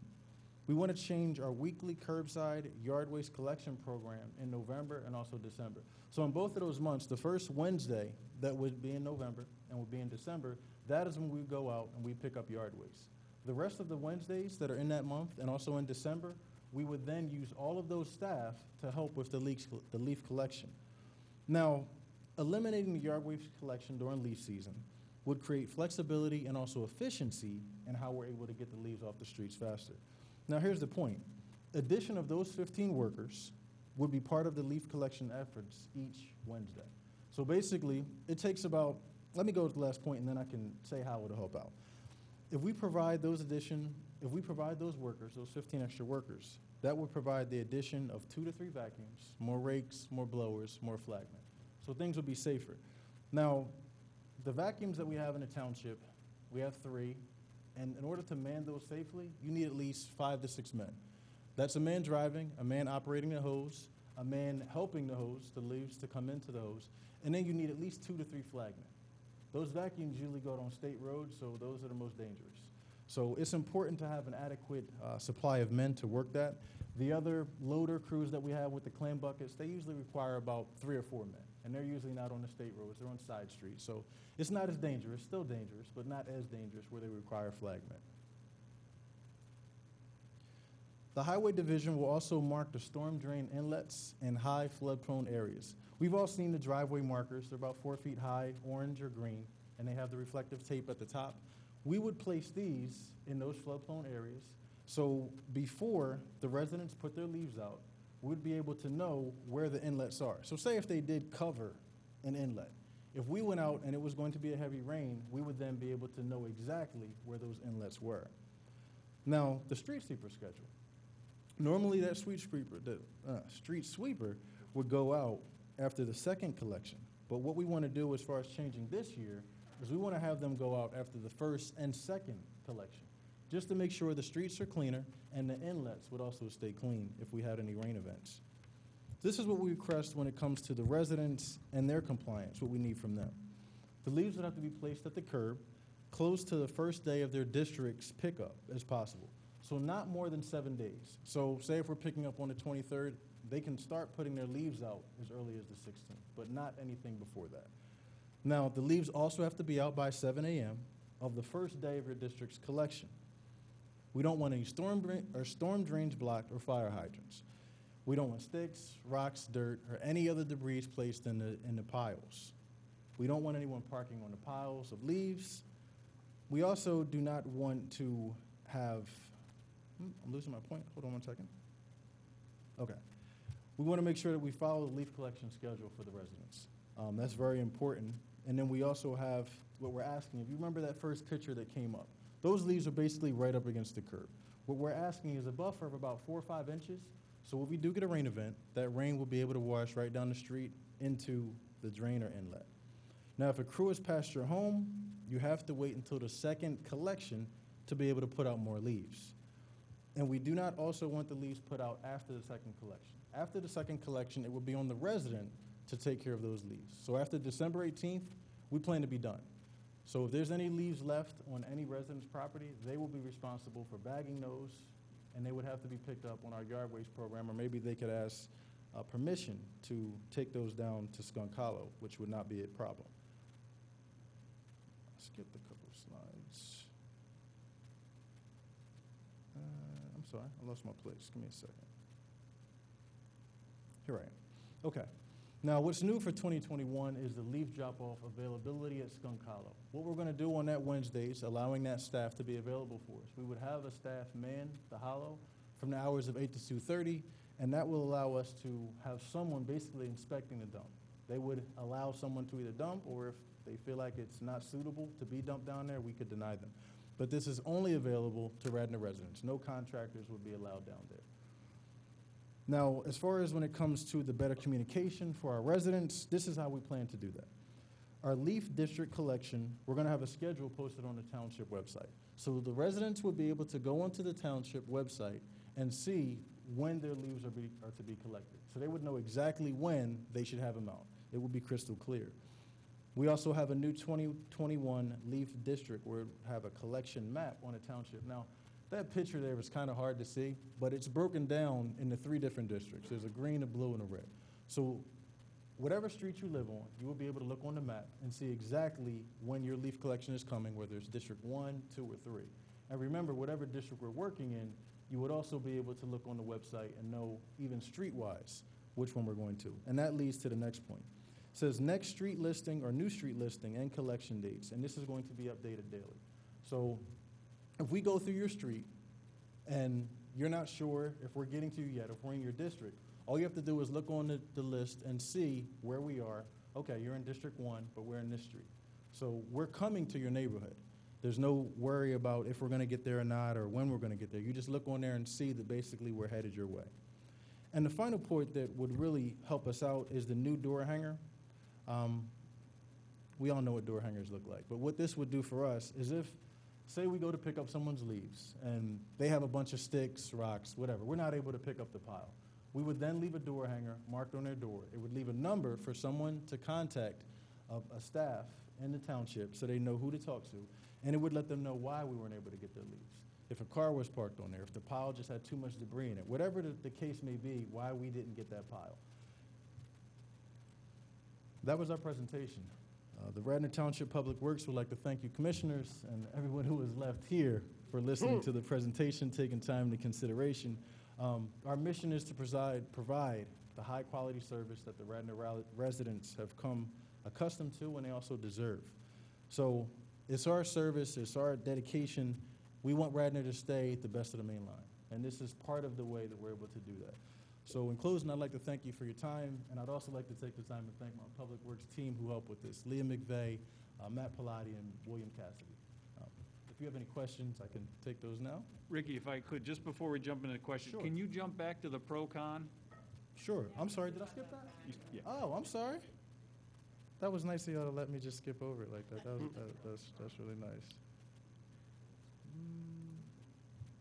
D: We want to change our weekly curbside yard waste collection program in November and also December. So in both of those months, the first Wednesday that would be in November and would be in December, that is when we go out and we pick up yard waste. The rest of the Wednesdays that are in that month and also in December, we would then use all of those staff to help with the leaf collection. Now, eliminating the yard waste collection during leaf season would create flexibility and also efficiency in how we're able to get the leaves off the streets faster. Now, here's the point. Addition of those 15 workers would be part of the leaf collection efforts each Wednesday. So basically, it takes about, let me go to the last point and then I can say how it'll help out. If we provide those workers, those 15 extra workers, that would provide the addition of 2 to 3 vacuums, more rakes, more blowers, more flagmen. So things would be safer. Now, the vacuums that we have in the township, we have 3, and in order to man those safely, you need at least 5 to 6 men. That's a man driving, a man operating the hose, a man helping the hose, the leaves to come into the hose, and then you need at least 2 to 3 flagmen. Those vacuums usually go on state roads, so those are the most dangerous. So it's important to have an adequate supply of men to work that. The other loader crews that we have with the clam buckets, they usually require about 3 or 4 men, and they're usually not on the state roads, they're on side streets. So it's not as dangerous, still dangerous, but not as dangerous where they require flagmen. The Highway Division will also mark the storm drain inlets in high flood-prone areas. We've all seen the driveway markers. They're about 4 feet high, orange or green, and they have the reflective tape at the top. We would place these in those flood-prone areas, so before the residents put their leaves out, we'd be able to know where the inlets are. So say if they did cover an inlet, if we went out and it was going to be a heavy rain, we would then be able to know exactly where those inlets were. Now, the street sweeper schedule. Normally that street sweeper would go out after the second collection, but what we want to do as far as changing this year is we want to have them go out after the first and second collection, just to make sure the streets are cleaner and the inlets would also stay clean if we had any rain events. This is what we request when it comes to the residents and their compliance, what we need from them. The leaves would have to be placed at the curb, close to the first day of their district's pickup as possible. So not more than 7 days. So say if we're picking up on the 23rd, they can start putting their leaves out as early as the 16th, but not anything before that. Now, the leaves also have to be out by 7 a.m. of the first day of your district's collection. We don't want any storm drains blocked or fire hydrants. We don't want sticks, rocks, dirt, or any other debris placed in the piles. We don't want anyone parking on the piles of leaves. We also do not want to have, I'm losing my point, hold on 1 second. Okay. We want to make sure that we follow the leaf collection schedule for the residents. That's very important. And then we also have what we're asking. If you remember that first picture that came up, those leaves are basically right up against the curb. What we're asking is a buffer of about 4 or 5 inches. So if we do get a rain event, that rain will be able to wash right down the street into the drain or inlet. Now, if a crew is past your home, you have to wait until the second collection to be able to put out more leaves. And we do not also want the leaves put out after the second collection. After the second collection, it will be on the resident to take care of those leaves. So after December 18th, we plan to be done. So if there's any leaves left on any resident's property, they will be responsible for bagging those, and they would have to be picked up on our yard waste program, or maybe they could ask permission to take those down to Skunk Hollow, which would not be a problem. Skip a couple of slides. I'm sorry, I lost my place. Give me a second. Here I am. Okay. Now, what's new for 2021 is the leaf drop-off availability at Skunk Hollow. What we're going to do on that Wednesday is allowing that staff to be available for us. We would have a staff man the hollow from the hours of 8 to 2:30, and that will allow us to have someone basically inspecting the dump. They would allow someone to either dump, or if they feel like it's not suitable to be dumped down there, we could deny them. But this is only available to Radnor residents. No contractors would be allowed down there. Now, as far as when it comes to the better communication for our residents, this is how we plan to do that. Our leaf district collection, we're going to have a schedule posted on the township website. So the residents would be able to go onto the township website and see when their leaves are to be collected. So they would know exactly when they should have them out. It would be crystal clear. We also have a new 2021 leaf district where we have a collection map on a township. Now, that picture there is kind of hard to see, but it's broken down into 3 different districts. There's a green, a blue, and a red. So whatever street you live on, you will be able to look on the map and see exactly when your leaf collection is coming, whether it's District 1, 2, or 3. And remember, whatever district we're working in, you would also be able to look on the website and know, even street-wise, which one we're going to. And that leads to the next point. It says next street listing or new street listing and collection dates, and this is going to be updated daily. So if we go through your street and you're not sure if we're getting to you yet, if we're in your district, all you have to do is look on the list and see where we are. Okay, you're in District 1, but we're in this street. So we're coming to your neighborhood. There's no worry about if we're going to get there or not, or when we're going to get there. You just look on there and see that basically we're headed your way. And the final point that would really help us out is the new door hanger. We all know what door hangers look like, but what this would do for us is if, say we go to pick up someone's leaves and they have a bunch of sticks, rocks, whatever, we're not able to pick up the pile. We would then leave a door hanger marked on their door. It would leave a number for someone to contact a staff in the township so they know who to talk to, and it would let them know why we weren't able to get their leaves. If a car was parked on there, if the pile just had too much debris in it, whatever the case may be, why we didn't get that pile. That was our presentation. The Radnor Township Public Works would like to thank you, commissioners, and everyone who is left here for listening to the presentation, taking time into consideration. Our mission is to provide the high-quality service that the Radnor residents have come accustomed to and they also deserve. So it's our service, it's our dedication. We want Radnor to stay the best of the main line, and this is part of the way that we're able to do that. So in closing, I'd like to thank you for your time, and I'd also like to take the time to thank my Public Works team who helped with this, Leah McVeigh, Matt Pilati, and William Cassidy. If you have any questions, I can take those now.
P: Ricky, if I could, just before we jump into the question,
D: Sure.
P: Can you jump back to the pro-con?
D: Sure. I'm sorry, did I skip that?
P: Yeah.
D: Oh, I'm sorry. That was nice of y'all to let me just skip over it like that. That's really nice.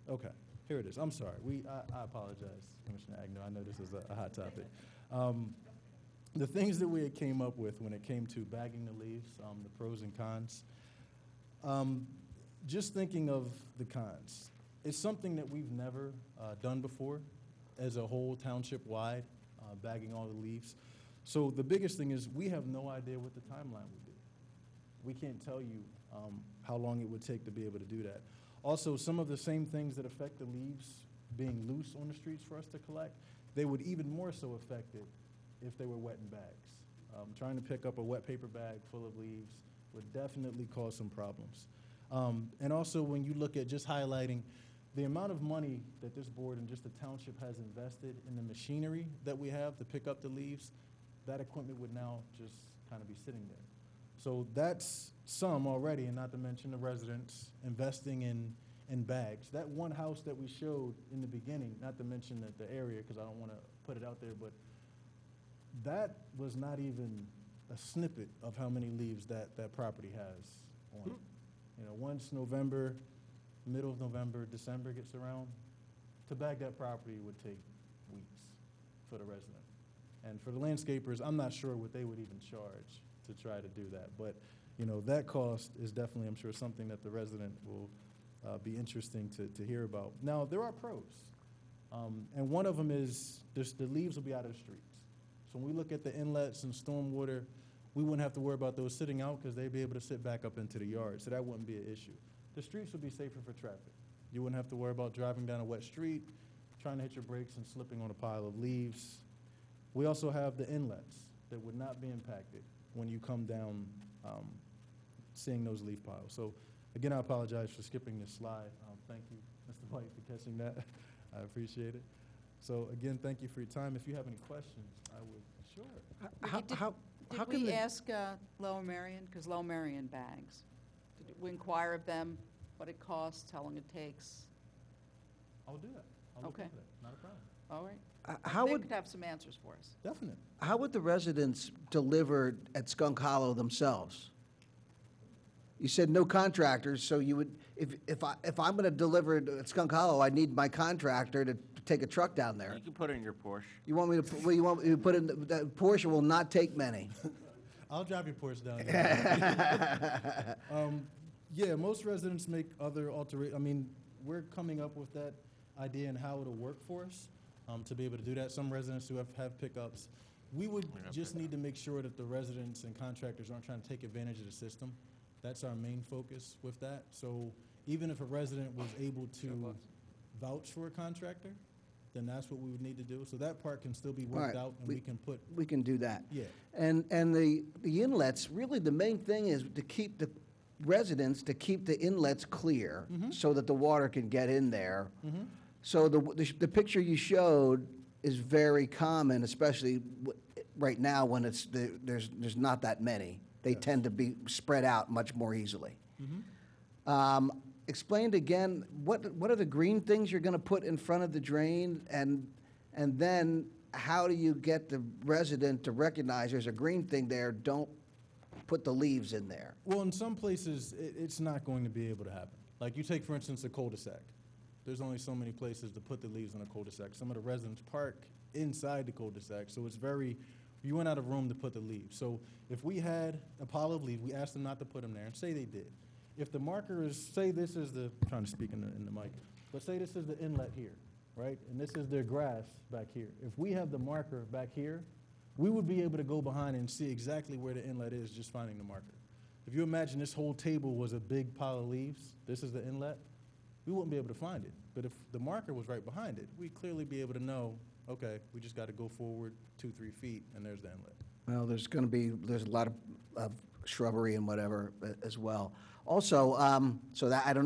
D: Okay, here it is. I'm sorry. I apologize, Commissioner Agnew. I know this is a hot topic. The things that we had came up with when it came to bagging the leaves, the pros and cons. Just thinking of the cons, it's something that we've never done before as a whole township-wide, bagging all the leaves. So the biggest thing is we have no idea what the timeline would be. We can't tell you how long it would take to be able to do that. Also, some of the same things that affect the leaves being loose on the streets for us to collect, they would even more so affect it if they were wet in bags. Trying to pick up a wet paper bag full of leaves would definitely cause some problems. And also when you look at just highlighting the amount of money that this board and just the township has invested in the machinery that we have to pick up the leaves, that equipment would now just kind of be sitting there. So that's some already, and not to mention the residents investing in bags. That one house that we showed in the beginning, not to mention the area, because I don't want to put it out there, but that was not even a snippet of how many leaves that property has on it. You know, once November, middle of November, December gets around, to bag that property would take weeks for the resident. And for the landscapers, I'm not sure what they would even charge to try to do that. But, you know, that cost is definitely, I'm sure, something that the resident will be interesting to hear about. Now, there are pros. And one of them is the leaves will be out of the streets. So when we look at the inlets and stormwater, we wouldn't have to worry about those sitting out because they'd be able to sit back up into the yard. So that wouldn't be an issue. The streets would be safer for traffic. You wouldn't have to worry about driving down a wet street, trying to hit your brakes and slipping on a pile of leaves. We also have the inlets that would not be impacted when you come down seeing those leaf piles. So again, I apologize for skipping this slide. Thank you, Mr. White, for catching that. I appreciate it. So again, thank you for your time. If you have any questions, I would, sure.
N: Did we ask Lower Merion, because Lower Merion bags, did we inquire of them what it costs, how long it takes?
D: I'll do that. I'll look
N: Okay.
D: into that. Not a problem.
N: All right.
L: How
N: They
L: would-
N: could have some answers for us.
D: Definitely.
L: How would the residents deliver at Skunk Hollow themselves? You said no contractors, so you would, if I'm going to deliver it at Skunk Hollow, I need my contractor to take a truck down there.
M: You can put it in your Porsche.
L: You want me to, well, you want me to put in, the Porsche will not take many.
D: I'll drive your Porsche down there. Yeah, most residents make other I mean, we're coming up with that idea and how it'll work for us to be able to do that. Some residents who have pickups. We would just need to make sure that the residents and contractors aren't trying to take advantage of the system. That's our main focus with that. So even if a resident was able to vouch for a contractor, then that's what we would need to do. So that part can still be
L: All
D: worked
L: right,
D: out, and we can put.
L: We can do that.
D: Yeah.
L: And the inlets, really the main thing is to keep the residents, to keep the inlets clear so that the water can get in there. So the picture you showed is very common, especially right now when there's not that many. They tend to be spread out much more easily. Explained again, what are the green things you're going to put in front of the drain, and then how do you get the resident to recognize there's a green thing there, don't put the leaves in there?
D: Well, in some places, it's not going to be able to happen. Like you take, for instance, a cul-de-sac. There's only so many places to put the leaves in a cul-de-sac. Some of the residents park inside the cul-de-sac, so it's you went out of room to put the leaves. So if we had a pile of leaves, we asked them not to put them there, and say they did. If the marker is, say this is I'm trying to speak in the mic, but say this is the inlet here, right? And this is their grass back here. If we have the marker back here, we would be able to go behind and see exactly where the inlet is just finding the marker. If you imagine this whole table was a big pile of leaves, this is the inlet, we wouldn't be able to find it. But if the marker was right behind it, we'd clearly be able to know, okay, we just got to go forward 2-3 feet, and there's the inlet.
L: Well, there's a lot of shrubbery and whatever as well. Also, so that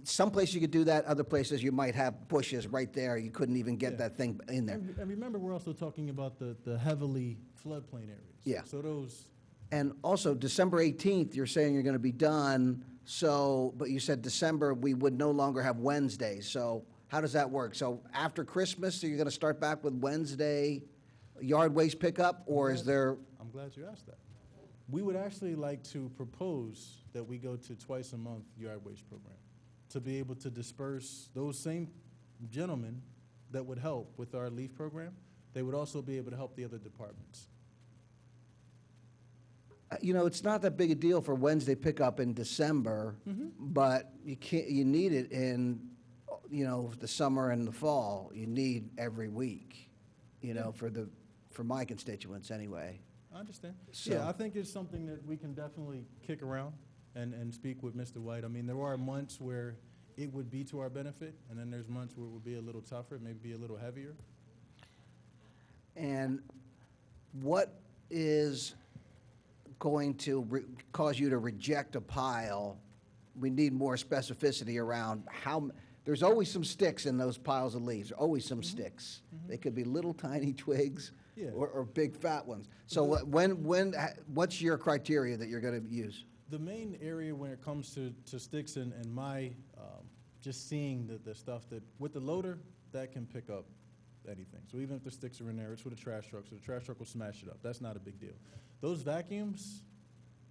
L: some places you could do that, other places you might have bushes right there. You couldn't even get that thing in there.
D: And remember, we're also talking about the heavily floodplain areas.
L: Yeah.
D: So those.
L: And also, December 18th, you're saying you're going to be done, but you said December, we would no longer have Wednesdays. So how does that work? So after Christmas, are you going to start back with Wednesday yard waste pickup, or is there?
D: I'm glad you asked that. We would actually like to propose that we go to twice a month yard waste program to be able to disperse those same gentlemen that would help with our leaf program. They would also be able to help the other departments.
L: It's not that big a deal for Wednesday pickup in December, but you need it in, the summer and the fall. You need every week, for my constituents anyway.
D: I understand.
L: So-
D: Yeah, I think it's something that we can definitely kick around and speak with Mr. White. I mean, there are months where it would be to our benefit, and then there's months where it would be a little tougher, maybe be a little heavier.
L: And what is going to cause you to reject a pile? We need more specificity around there's always some sticks in those piles of leaves, always some sticks. They could be little tiny twigs
D: Yeah.
L: or big fat ones. So what's your criteria that you're going to use?
D: The main area when it comes to sticks and my, just seeing the stuff that, with the loader, that can pick up anything. So even if the sticks are in there, it's with a trash truck, so the trash truck will smash it up. That's not a big deal. Those vacuums,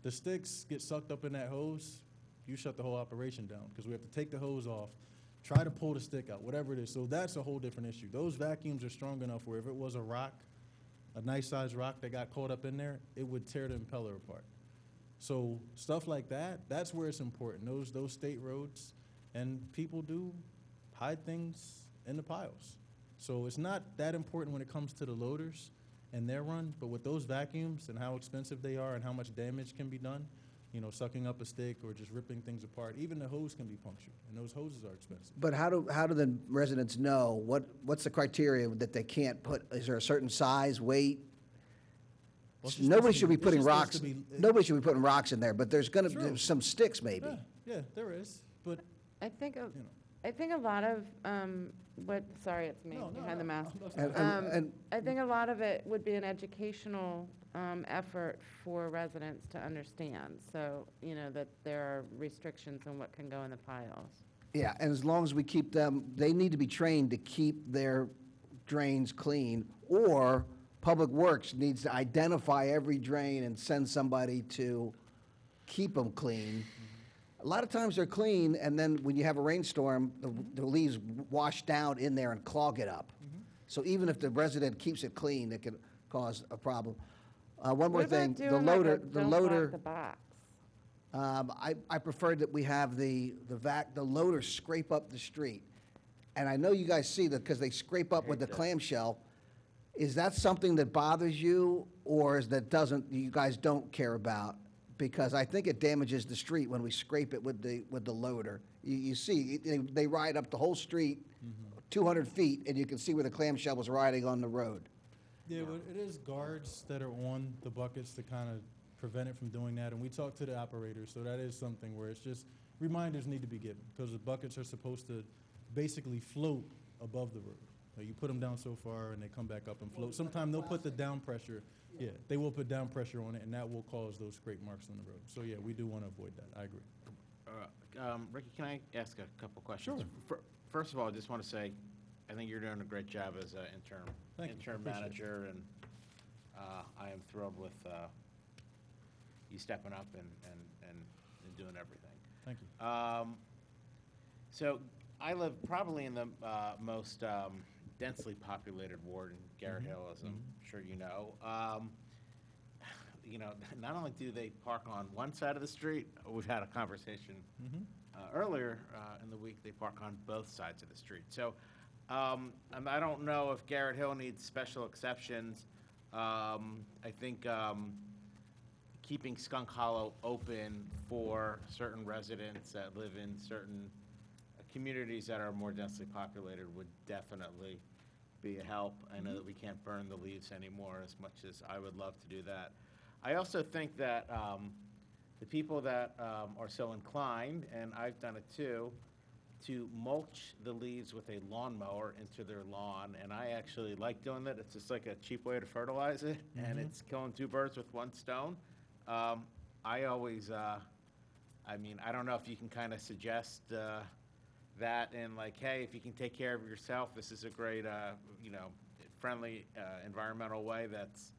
D: the sticks get sucked up in that hose, you shut the whole operation down, because we have to take the hose off, try to pull the stick out, whatever it is. So that's a whole different issue. Those vacuums are strong enough where if it was a rock, a nice sized rock that got caught up in there, it would tear the impeller apart. So stuff like that, that's where it's important. Those state roads, and people do hide things in the piles. So it's not that important when it comes to the loaders and their run, but with those vacuums and how expensive they are and how much damage can be done, you know, sucking up a stick or just ripping things apart, even the hose can be punctured, and those hoses are expensive.
L: But how do the residents know, what's the criteria that they can't put, is there a certain size, weight?
D: Well, it's just
L: Nobody
D: supposed
L: should be
D: it's
L: putting
D: just supposed
L: rocks,
D: to be-
L: nobody should be putting rocks in there, but there's
D: True.
L: there's some sticks maybe.
D: Yeah, there is, but,
C: I think,
D: you know.
C: I think a lot of, sorry, it's me,
D: No, no,
C: behind the
D: no,
C: mask.
L: And
C: I think a lot of it would be an educational effort for residents to understand, so, you know, that there are restrictions on what can go in the piles.
L: yeah, and as long as we keep them, they need to be trained to keep their drains clean, or Public Works needs to identify every drain and send somebody to keep them clean. A lot of times they're clean, and then when you have a rainstorm, the leaves wash down in there and clog it up. So even if the resident keeps it clean, it could cause a problem. One more
C: What about
L: thing,
C: doing
L: the
C: like a
L: loader,
C: don't block the box?
L: I prefer that we have the loader scrape up the street. And I know you guys see that because they scrape up with the clamshell. Is that something that bothers you, or is that you guys don't care about? Because I think it damages the street when we scrape it with the loader. You see, they ride up the whole street, 200 feet, and you can see where the clamshell was riding on the road.
D: Yeah, but it is guards that are on the buckets to kind of prevent it from doing that, and we talk to the operators, so that is something where it's just, reminders need to be given, because the buckets are supposed to basically float above the road. Like, you put them down so far, and they come back up and float. Sometimes they'll put the down pressure, they will put down pressure on it, and that will cause those scrape marks on the road. So yeah, we do want to avoid that, I agree.
M: Ricky, can I ask a couple questions?
D: Sure.
M: First of all, I just want to say, I think you're doing a great job as an
D: Thank you.
M: interim
D: Appreciate it.
M: manager, and I am thrilled with you stepping up and doing everything.
D: Thank you.
M: So I live probably in the most densely populated ward in Garrett Hill, as I'm sure you know. You know, not only do they park on one side of the street, we've had a conversation earlier in the week, they park on both sides of the street. So I don't know if Garrett Hill needs special exceptions. I think keeping Skunk Hollow open for certain residents that live in certain communities that are more densely populated would definitely be a help. I know that we can't burn the leaves anymore as much as I would love to do that. I also think that the people that are so inclined, and I've done it too, to mulch the leaves with a lawnmower into their lawn, and I actually like doing that. It's just like a cheap way to fertilize it, and it's killing two birds with one stone. I always, I mean, I don't know if you can kind of suggest that and like, hey, if you can take care of yourself, this is a great, you know, friendly environmental way that's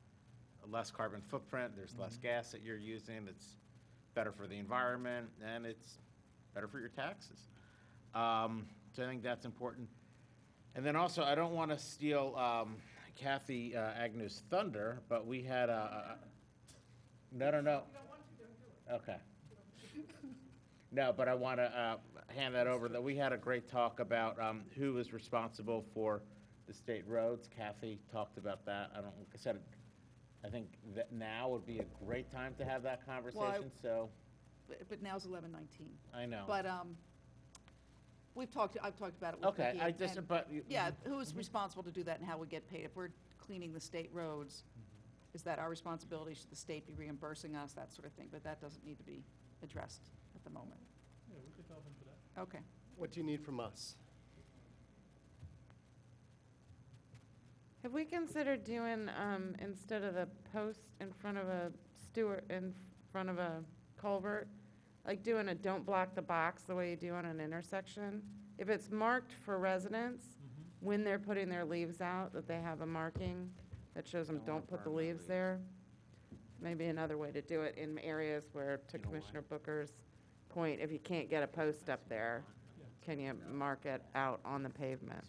M: less carbon footprint, there's less gas that you're using, it's better for the environment, and it's better for your taxes. So I think that's important. And then also, I don't want to steal Kathy Agnew's thunder, but we had a no. Okay. No, but I want to hand that over, that we had a great talk about who is responsible for the state roads. Kathy talked about that. Like I said, I think that now would be a great time to have that conversation, so.
N: But now's 11:19.
M: I know.
N: But I've talked about it with
M: Okay,
N: Vicki, yeah, who's responsible to do that and how we get paid? If we're cleaning the state roads, is that our responsibility? Should the state be reimbursing us, that sort of thing? But that doesn't need to be addressed at the moment.
D: Yeah, we could tell them for that.
N: Okay.
A: What do you need from us?
C: Have we considered doing, instead of the post in front of a culvert, like doing a don't block the box the way you do on an intersection? If it's marked for residents, when they're putting their leaves out, that they have a marking that shows them don't put the leaves there. Maybe another way to do it in areas where, to Commissioner Booker's point, if you can't get a post up there, can you mark it out on the pavement?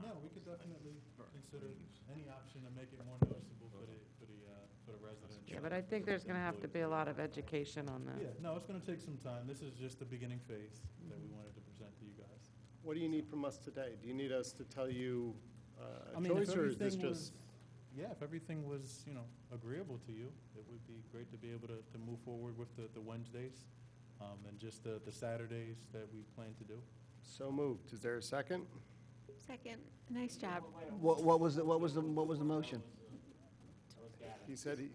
D: No, we could definitely consider any option to make it more noticeable for the residents.
C: Yeah, but I think there's gonna have to be a lot of education on this.
D: Yeah, no, it's gonna take some time. This is just the beginning phase that we wanted to present to you
A: What do you need from us today? Do you need us to tell you
D: I
A: a
D: mean, if
A: choice, or is this
D: everything
A: just?
D: Yeah, if everything was, agreeable to you, it would be great to be able to move forward with the Wednesdays, and just the Saturdays that we plan to do.
A: So moved. Is there a second?
T: Second, nice job.
L: What was the motion?
A: He said he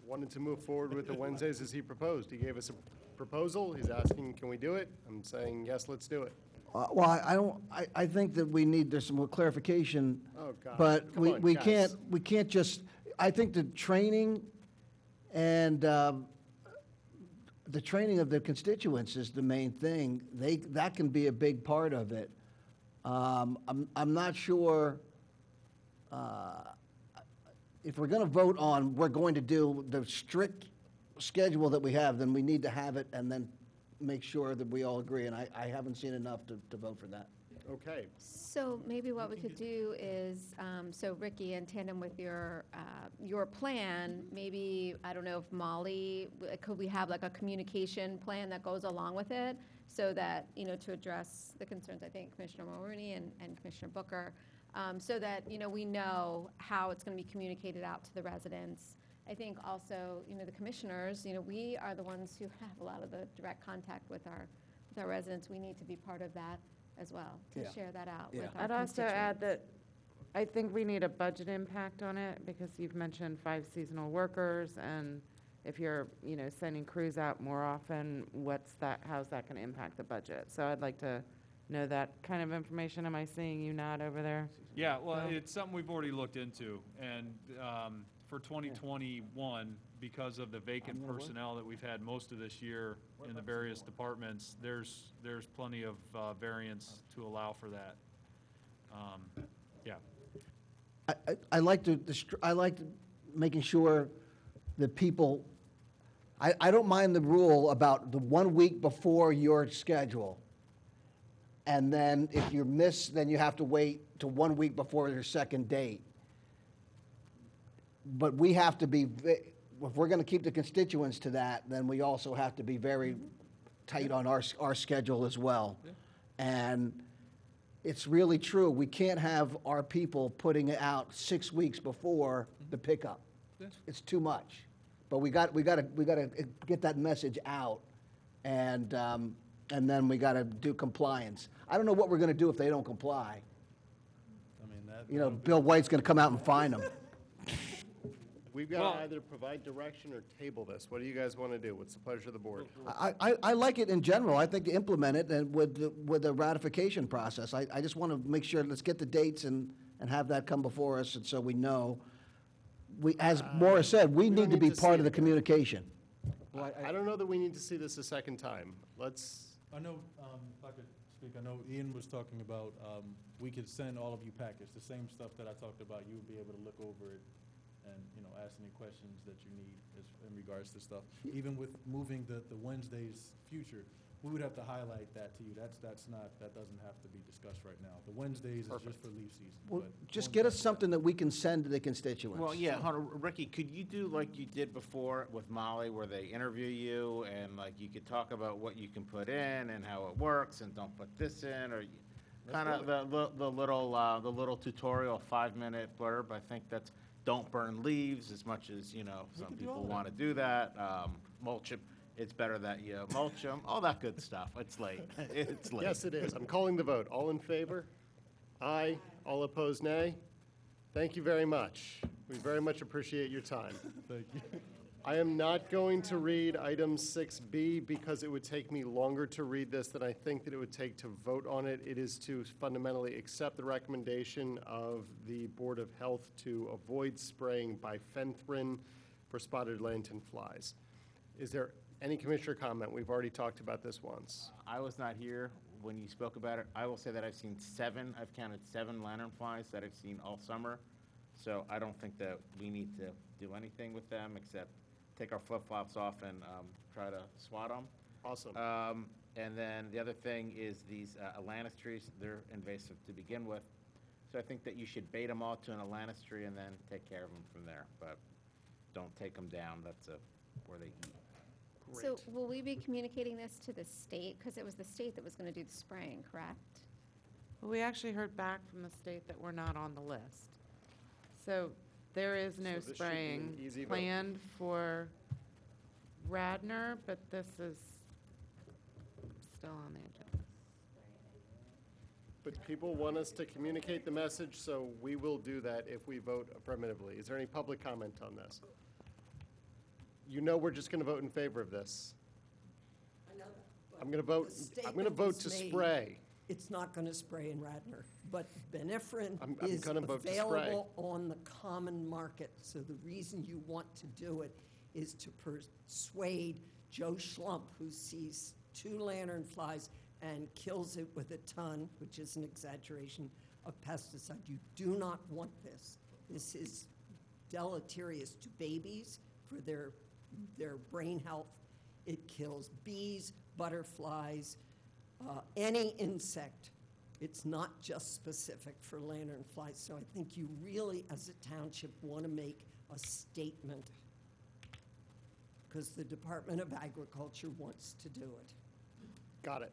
A: wanted to move forward with the Wednesdays as he proposed. He gave us a proposal. He's asking, can we do it? I'm saying, yes, let's do it.
L: Well, I think that there's some more clarification.
A: Oh, God.
L: But
A: Come on,
L: we
A: guys.
L: can't just, I think the training and, the training of the constituents is the main thing. That can be a big part of it. I'm not sure, if we're gonna vote on, we're going to do the strict schedule that we have, then we need to have it and then make sure that we all agree, and I haven't seen enough to vote for that.
A: Okay.
T: So maybe what we could do is, so Ricky, in tandem with your plan, maybe, I don't know if Molly, could we have like a communication plan that goes along with it? So that, to address the concerns, I think Commissioner Mulrooney and Commissioner Booker, so that, we know how it's going to be communicated out to the residents. I think also, the commissioners, we are the ones who have a lot of the direct contact with our residents. We need to be part of that as well, to
L: Yeah.
T: share that out
L: Yeah.
T: with our
C: I'd also add
T: constituents.
C: that I think we need a budget impact on it, because you've mentioned 5 seasonal workers, and if you're, sending crews out more often, how's that gonna impact the budget? So I'd like to know that kind of information. Am I seeing you nod over there?
P: Yeah, well,
C: Bill?
P: it's something we've already looked into, and for 2021, because of the vacant personnel that we've had most of this year in the various departments, there's plenty of variance to allow for that. Yeah.
L: I like making sure that people, I don't mind the rule about the 1 week before your schedule. And then if you miss, then you have to wait to 1 week before your second date. But we have to be, if we're gonna keep the constituents to that, then we also have to be very tight on our schedule as well. And it's really true, we can't have our people putting it out 6 weeks before the pickup. It's too much. But we gotta get that message out, and then we gotta do compliance. I don't know what we're gonna do if they don't comply.
D: I mean, that.
L: Bill White's gonna come out and fine them.
A: We've got to either provide direction or table this. What do you guys want to do? What's the pleasure of the board?
L: I like it in general. I think to implement it and with the ratification process. I just want to make sure, let's get the dates and have that come before us, and so we know. As Maura said, we need to be part of the communication.
A: I don't know that we need to see this a second time. Let's,
D: I know, if I could speak, I know Ian was talking about, we could send all of you packets, the same stuff that I talked about. You would be able to look over it and, ask any questions that you need in regards to stuff. Even with moving the Wednesdays future, we would have to highlight that to you. That doesn't have to be discussed right now. The Wednesdays is just for leaf season.
L: Well,
D: but
L: just
D: going
L: get us
D: back-
L: something that we can send to the constituents.
M: Well, yeah, hold on, Ricky, could you do like you did before with Molly, where they interview you, and like you could talk about what you can put in and how it works, and don't put this in, or kind of the little tutorial 5-minute blurb? I think that's, don't burn leaves as much as, some people want to do that. Mulch them, it's better that you mulch them, all that good stuff. It's late, it's late.
A: yes, it is. I'm calling the vote. All in favor? Aye. All opposed, nay? Thank you very much. We very much appreciate your time.
D: Thank you.
A: I am not going to read item 6B because it would take me longer to read this than I think that it would take to vote on it. It is to fundamentally accept the recommendation of the Board of Health to avoid spraying bifenthrin for spotted lantern flies. Is there any commissioner comment? We've already talked about this once.
M: I was not here when you spoke about it. I will say that I've counted 7 lanternflies that I've seen all summer. So I don't think that we need to do anything with them except take our flip-flops off and try to swat them.
A: Awesome.
M: And then the other thing is these Atlantis trees, they're invasive to begin with. So I think that you should bait them all to an Atlantis tree and then take care of them from there. But don't take them down, that's where they eat.
T: So will we be communicating this to the state? Because it was the state that was going to do the spraying, correct?
C: Well, we actually heard back from the state that we're not on the list. So there is no
A: So this should be an
C: spraying
A: easy vote.
C: planned for Radnor, but this is still on the agenda.
A: But people want us to communicate the message, so we will do that if we vote affirmatively. Is there any public comment on this? You know we're just going to vote in favor of this.
B: I know that, but
A: I'm going to vote,
B: the
A: I'm going to vote to
B: statement was made,
A: spray.
B: It's not going to spray in Radnor, but Benefrin
A: I'm
B: is
A: gonna vote to spray.
B: available on the common market. So the reason you want to do it is to persuade Joe Schlump, who sees 2 lanternflies and kills it with a ton, which is an exaggeration, of pesticide. You do not want this. This is deleterious to babies for their brain health. It kills bees, butterflies, any insect. It's not just specific for lanternflies. So I think you really, as a township, want to make a statement because the Department of Agriculture wants to do it.
A: Got it.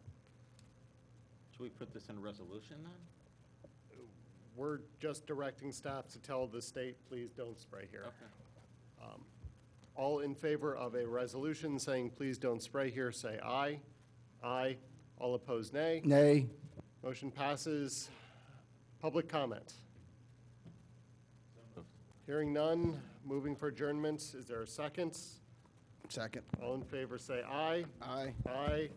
M: Should we put this in a resolution then?
A: We're just directing staff to tell the state, please don't spray here.
M: Okay.
A: All in favor of a resolution saying, please don't spray here, say aye. Aye. All opposed, nay.
L: Nay.
A: Motion passes. Public comment. Hearing none, moving for adjournment. Is there a second?
L: Second.
A: All in favor, say aye.
L: Aye.
A: Aye.